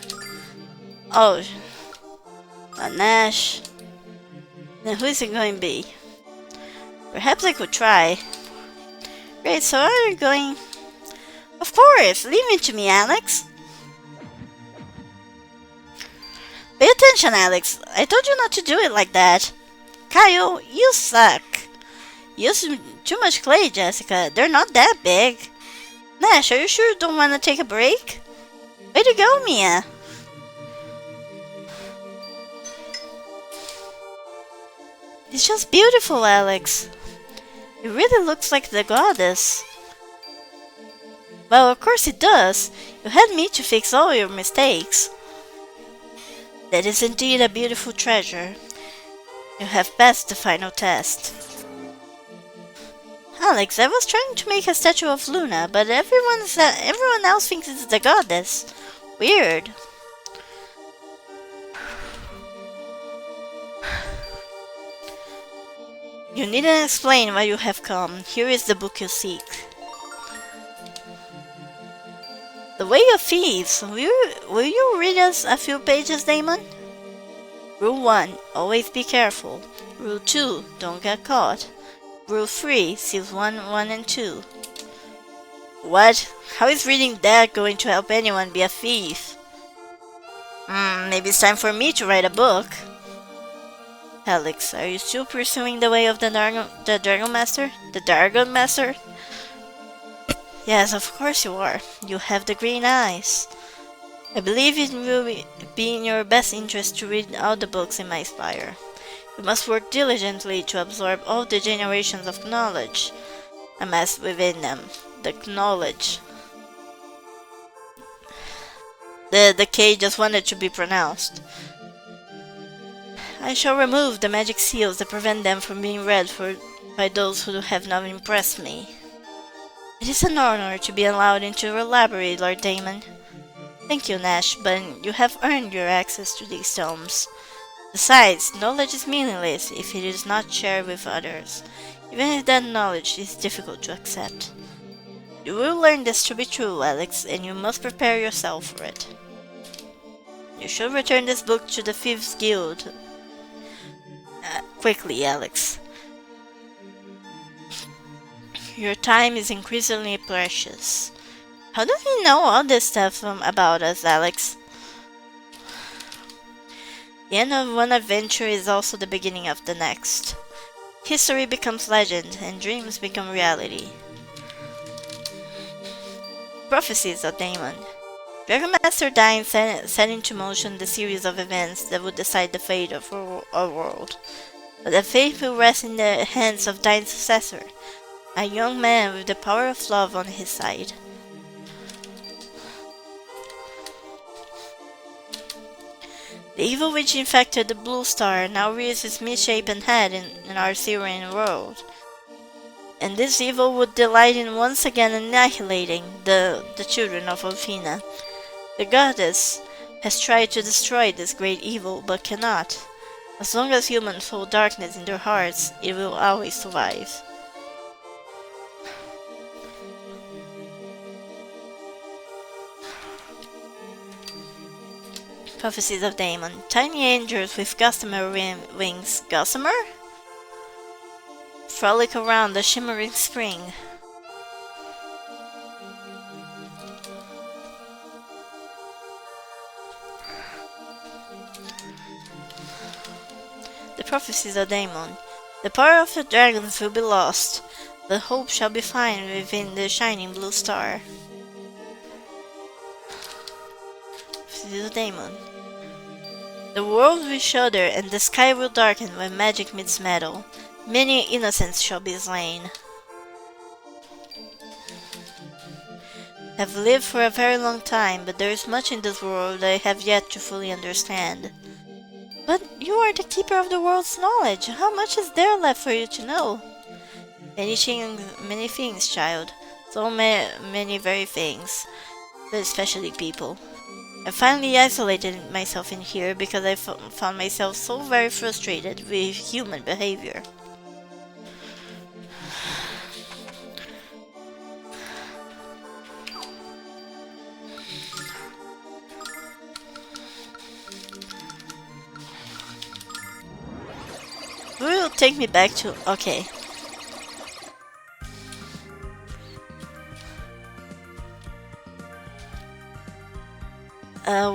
Oh, not Nash. Then who is it going to be? Perhaps I could try. Great, so are you going? Of course! Leave it to me, Alex! Pay attention, Alex! I told you not to do it like that! Kyle, you suck! You use too much clay, Jessica. They're not that big. Nash, are you sure you don't want to take a break? Way to go, Mia! It's just beautiful, Alex. It really looks like the goddess. Well, of course it does. You had me to fix all your mistakes. That is indeed a beautiful treasure. You have passed the final test. Alex, I was trying to make a statue of Luna, but everyone else thinks it's the goddess. Weird. You needn't explain why you have come. Here is the book you seek. The Way of Thieves. Will you read us a few pages, Damon? Rule 1. Always be careful. Rule 2. Don't get caught. Rule 3. Seals 1, 1, and 2. What? How is reading that going to help anyone be a thief? Maybe it's time for me to write a book. Alex, are you still pursuing the way of the Dragon Master? The Dragon Master? Yes, of course you are. You have the green eyes. I believe it will be in your best interest to read all the books in my spire. You must work diligently to absorb all the generations of knowledge amassed within them. The knowledge. The K just wanted to be pronounced. I shall remove the magic seals that prevent them from being read by those who have not impressed me. It is an honor to be allowed into your library, Lord Damon. Thank you, Nash, but you have earned your access to these tomes. Besides, knowledge is meaningless if it is not shared with others, even if that knowledge is difficult to accept. You will learn this to be true, Alex, and you must prepare yourself for it. You should return this book to the Thieves' Guild. Quickly, Alex. Your time is increasingly precious. How does he know all this stuff about us, Alex? The end of one adventure is also the beginning of the next. History becomes legend, and dreams become reality. Prophecies of Damon. Dragon Master Dine set into motion the series of events that would decide the fate of our world. But the fate will rest in the hands of Dine's successor, a young man with the power of love on his side. The evil which infected the Blue Star now rears its misshapen head in our Syrian world. And this evil would delight in once again annihilating the children of Alfina. The goddess has tried to destroy this great evil, but cannot. As long as humans hold darkness in their hearts, it will always survive. Prophecies of Damon. Tiny angels with gossamer wings. Gossamer? Frolic around the shimmering spring. The prophecies of Daemon. The power of the dragons will be lost, but hope shall be found within the shining blue star. Prophecies of Daemon. The world will shudder and the sky will darken when magic meets metal. Many innocents shall be slain. I've lived for a very long time, but there is much in this world I have yet to fully understand. But you are the keeper of the world's knowledge. How much is there left for you to know? Many things, child. So many very things. But especially people. I finally isolated myself in here because I found myself so very frustrated with human behavior. Will take me back to... okay.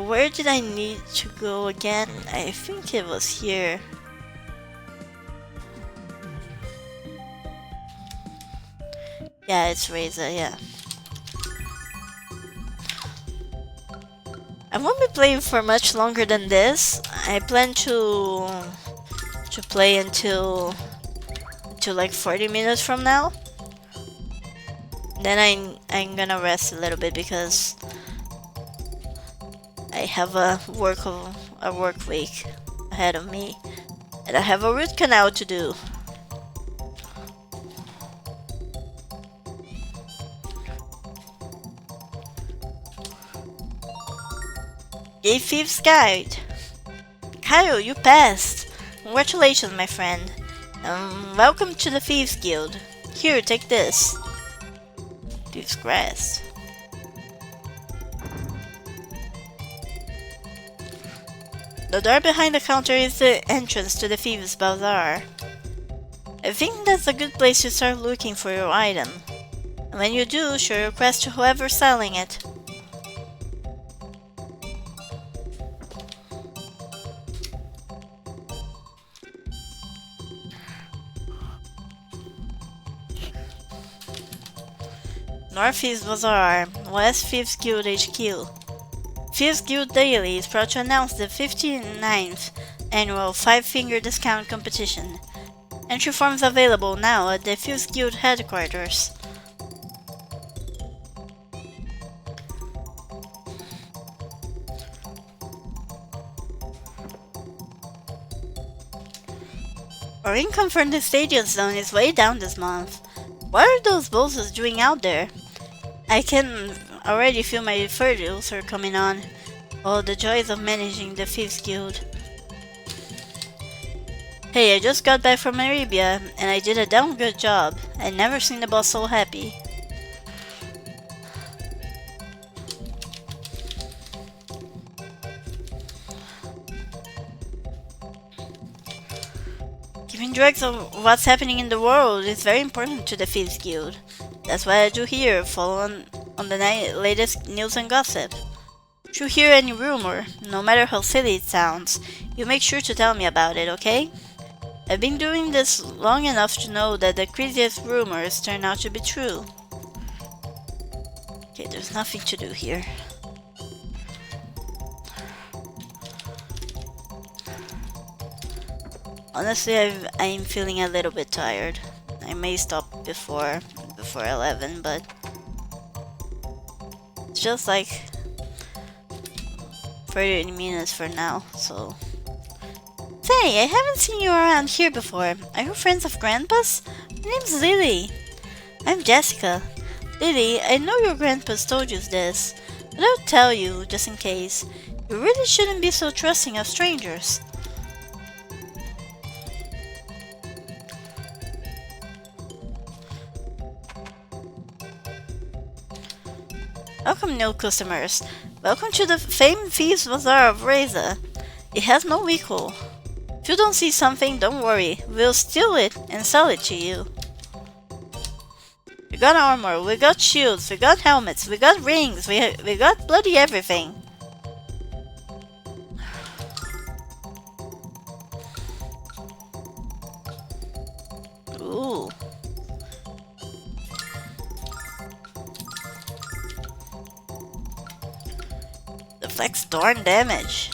Where did I need to go again? I think it was here. Yeah, it's Reza, yeah. I won't be playing for much longer than this. I plan to play until like 40 minutes from now. Then I'm gonna rest a little bit because I have a work week ahead of me, and I have a root canal to do. Gay Thieves Guide. Kyle, you passed. Congratulations, my friend. Welcome to the Thieves Guild. Here, take this. Thieves Crest. The door behind the counter is the entrance to the Thieves' Bazaar. I think that's a good place to start looking for your item. And when you do, show your quest to whoever's selling it. Northeast Bazaar, West Thieves Guild HQ. Thieves Guild Daily is proud to announce the 59th annual 5-finger discount competition. Entry forms available now at the Thieves Guild headquarters. Our income from the Stadium Zone is way down this month. What are those bosses doing out there? I can already feel my furloughs are coming on. Oh, the joys of managing the Thieves Guild. Hey, I just got back from Arabia, and I did a damn good job. I never seen the boss so happy. Keeping tracks of what's happening in the world is very important to the Thieves Guild. That's what I do here, following on the latest news and gossip. If you hear any rumor, no matter how silly it sounds, you make sure to tell me about it, okay? I've been doing this long enough to know that the craziest rumors turn out to be true. Okay, there's nothing to do here. Honestly, I'm feeling a little bit tired. I may stop before 11, but it's just like 30 minutes for now, so... Say, I haven't seen you around here before. Are you friends of Grandpa's? My name's Lily. I'm Jessica. Lily, I know your grandpa's told you this, but I'll tell you, just in case. You really shouldn't be so trusting of strangers. Welcome, new customers. Welcome to the famed Thieves Bazaar of Reza. It has no equal. If you don't see something, don't worry. We'll steal it and sell it to you. We got armor, we got shields, we got helmets, we got rings, we got bloody everything. Deflects darn damage.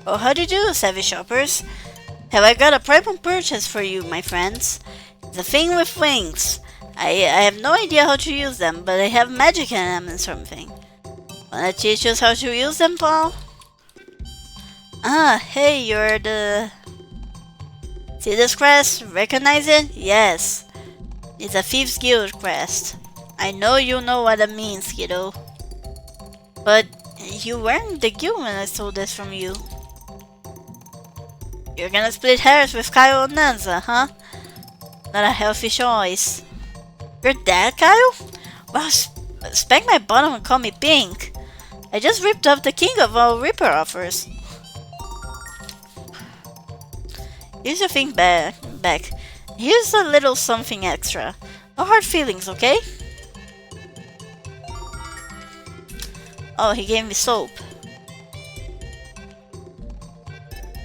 Oh, how do you do, savvy shoppers? Have I got a private purchase for you, my friends? The thing with wings. I have no idea how to use them, but I have magic in them and something. Wanna teach us how to use them, Paul? Ah, hey, you're the... See this crest? Recognize it? Yes. It's a Thieves Guild crest. I know you know what it means, kiddo. But you weren't the guild when I stole this from you. You're gonna split hairs with Kyle and Nanza, huh? Not a healthy choice. You're dead, Kyle? Well, spank my bottom and call me pink. I just ripped off the king of all Ripper offers. Here's your thing back. Here's a little something extra. No hard feelings, okay? Oh, he gave me soap.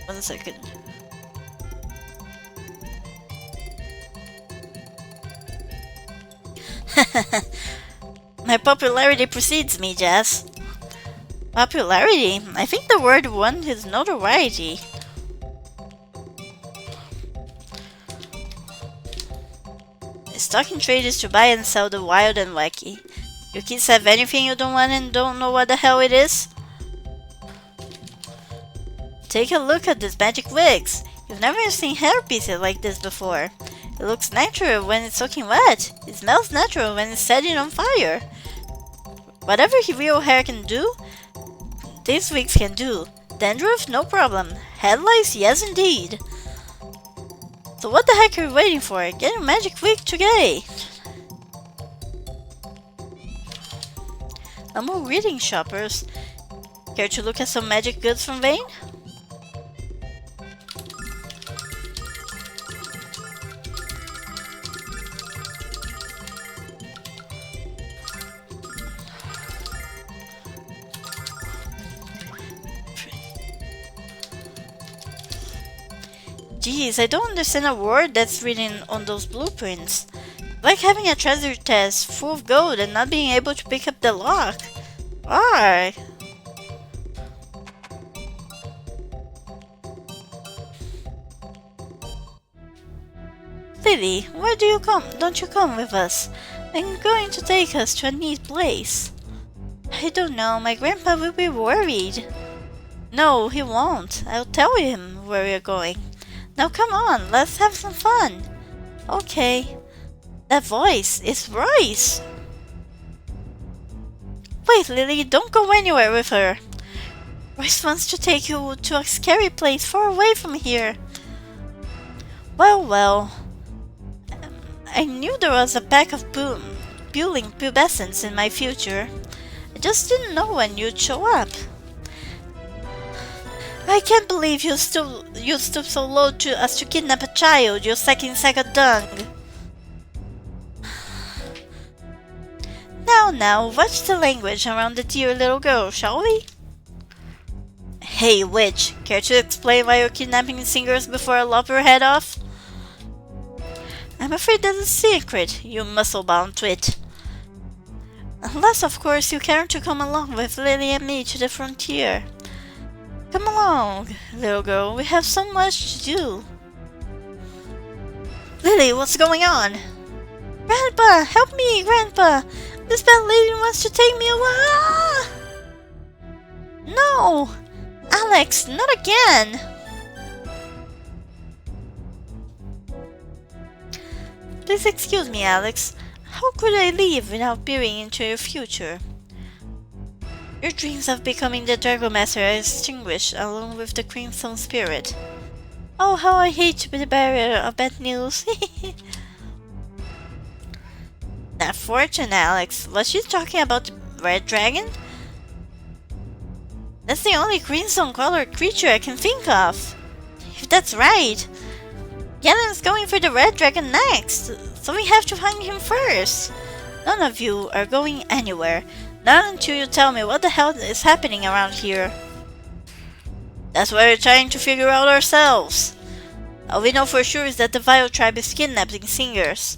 1 second. My popularity precedes me, Jess. Popularity? I think the word won is notoriety. Stock and trade is to buy and sell the wild and wacky. You kids have anything you don't want and don't know what the hell it is? Take a look at these magic wigs. You've never seen hair pieces like this before. It looks natural when it's soaking wet. It smells natural when it's setting on fire. Whatever real hair can do, these wigs can do. Dandruff? No problem. Head lice? Yes indeed. So what the heck are you waiting for? Get your magic wig today! No more reading, shoppers. Care to look at some magic goods from Vane? Geez, I don't understand a word that's written on those blueprints. Like having a treasure chest full of gold and not being able to pick up the lock. Why? Lily, why do you come? Don't you come with us? I'm going to take us to a neat place. I don't know, my grandpa will be worried. No, he won't. I'll tell him where we're going. Now come on, let's have some fun. Okay. That voice is Royce. Wait, Lily, don't go anywhere with her. Royce wants to take you to a scary place far away from here. Well. I knew there was a pack of building pubescents in my future. I just didn't know when you'd show up. I can't believe you stoop so low as to kidnap a child, you second sack of dung. Now, watch the language around the dear little girl, shall we? Hey, witch, care to explain why you're kidnapping singers before I lop her head off? I'm afraid that's a secret, you muscle-bound twit. Unless, of course, you care to come along with Lily and me to the frontier. Come along, little girl, we have so much to do. Lily, what's going on? Grandpa, help me, Grandpa! This bad lady wants to take me away! Ah! No! Alex, not again! Please excuse me, Alex. How could I leave without peering into your future? Your dreams of becoming the Dragon Master are extinguished along with the Crimson Spirit. Oh, how I hate to be the bearer of bad news. That fortune, Alex. Was she talking about the red dragon? That's the only crimson-colored creature I can think of. If that's right, Galen's going for the red dragon next, so we have to find him first. None of you are going anywhere, not until you tell me what the hell is happening around here. That's what we're trying to figure out ourselves. All we know for sure is that the Vile tribe is kidnapping singers,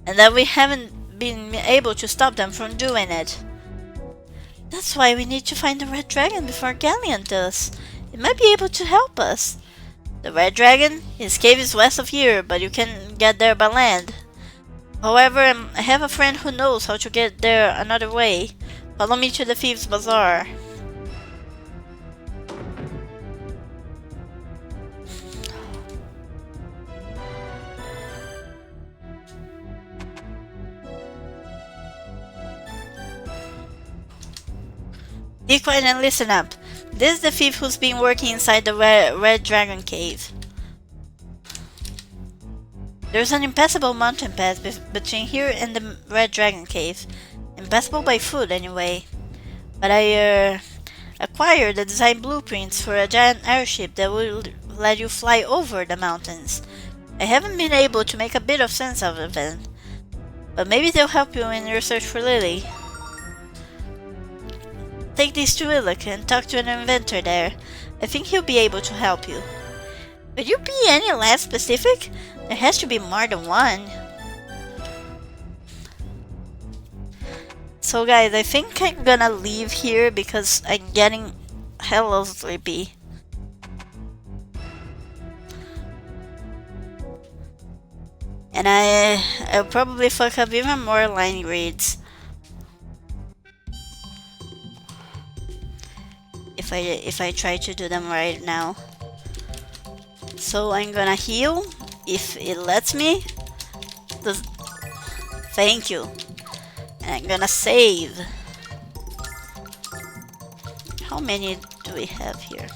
and that we haven't been able to stop them from doing it. That's why we need to find the red dragon before Galleon does. It might be able to help us. The red dragon? His cave is west of here, but you can get there by land. However, I have a friend who knows how to get there another way. Follow me to the Thieves' Bazaar. Be quiet and listen up. This is the thief who's been working inside the Red Dragon Cave. There's an impassable mountain path between here and the Red Dragon Cave. Impassable by foot, anyway. But I acquired the design blueprints for a giant airship that will let you fly over the mountains. I haven't been able to make a bit of sense of them, but maybe they'll help you in your search for Lily. Take these to Illick and talk to an inventor there. I think he'll be able to help you. Could you be any less specific? There has to be more than one. So guys, I think I'm gonna leave here because I'm getting hella sleepy. And I'll probably fuck up even more line reads. If I try to do them right now. So I'm gonna heal if it lets me. Thank you. And I'm gonna save. How many do we have here?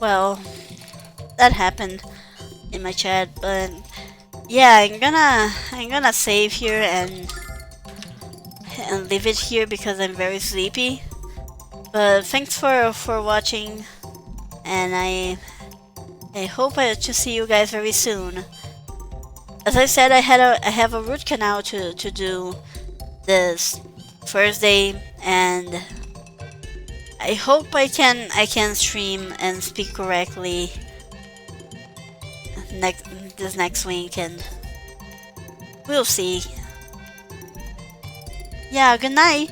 Well, that happened in my chat, but yeah, I'm gonna save here and leave it here because I'm very sleepy. But thanks for watching, and I hope to see you guys very soon. As I said, I have a root canal to do this Thursday, and I hope I can stream and speak correctly this next week, and we'll see. Yeah, good night.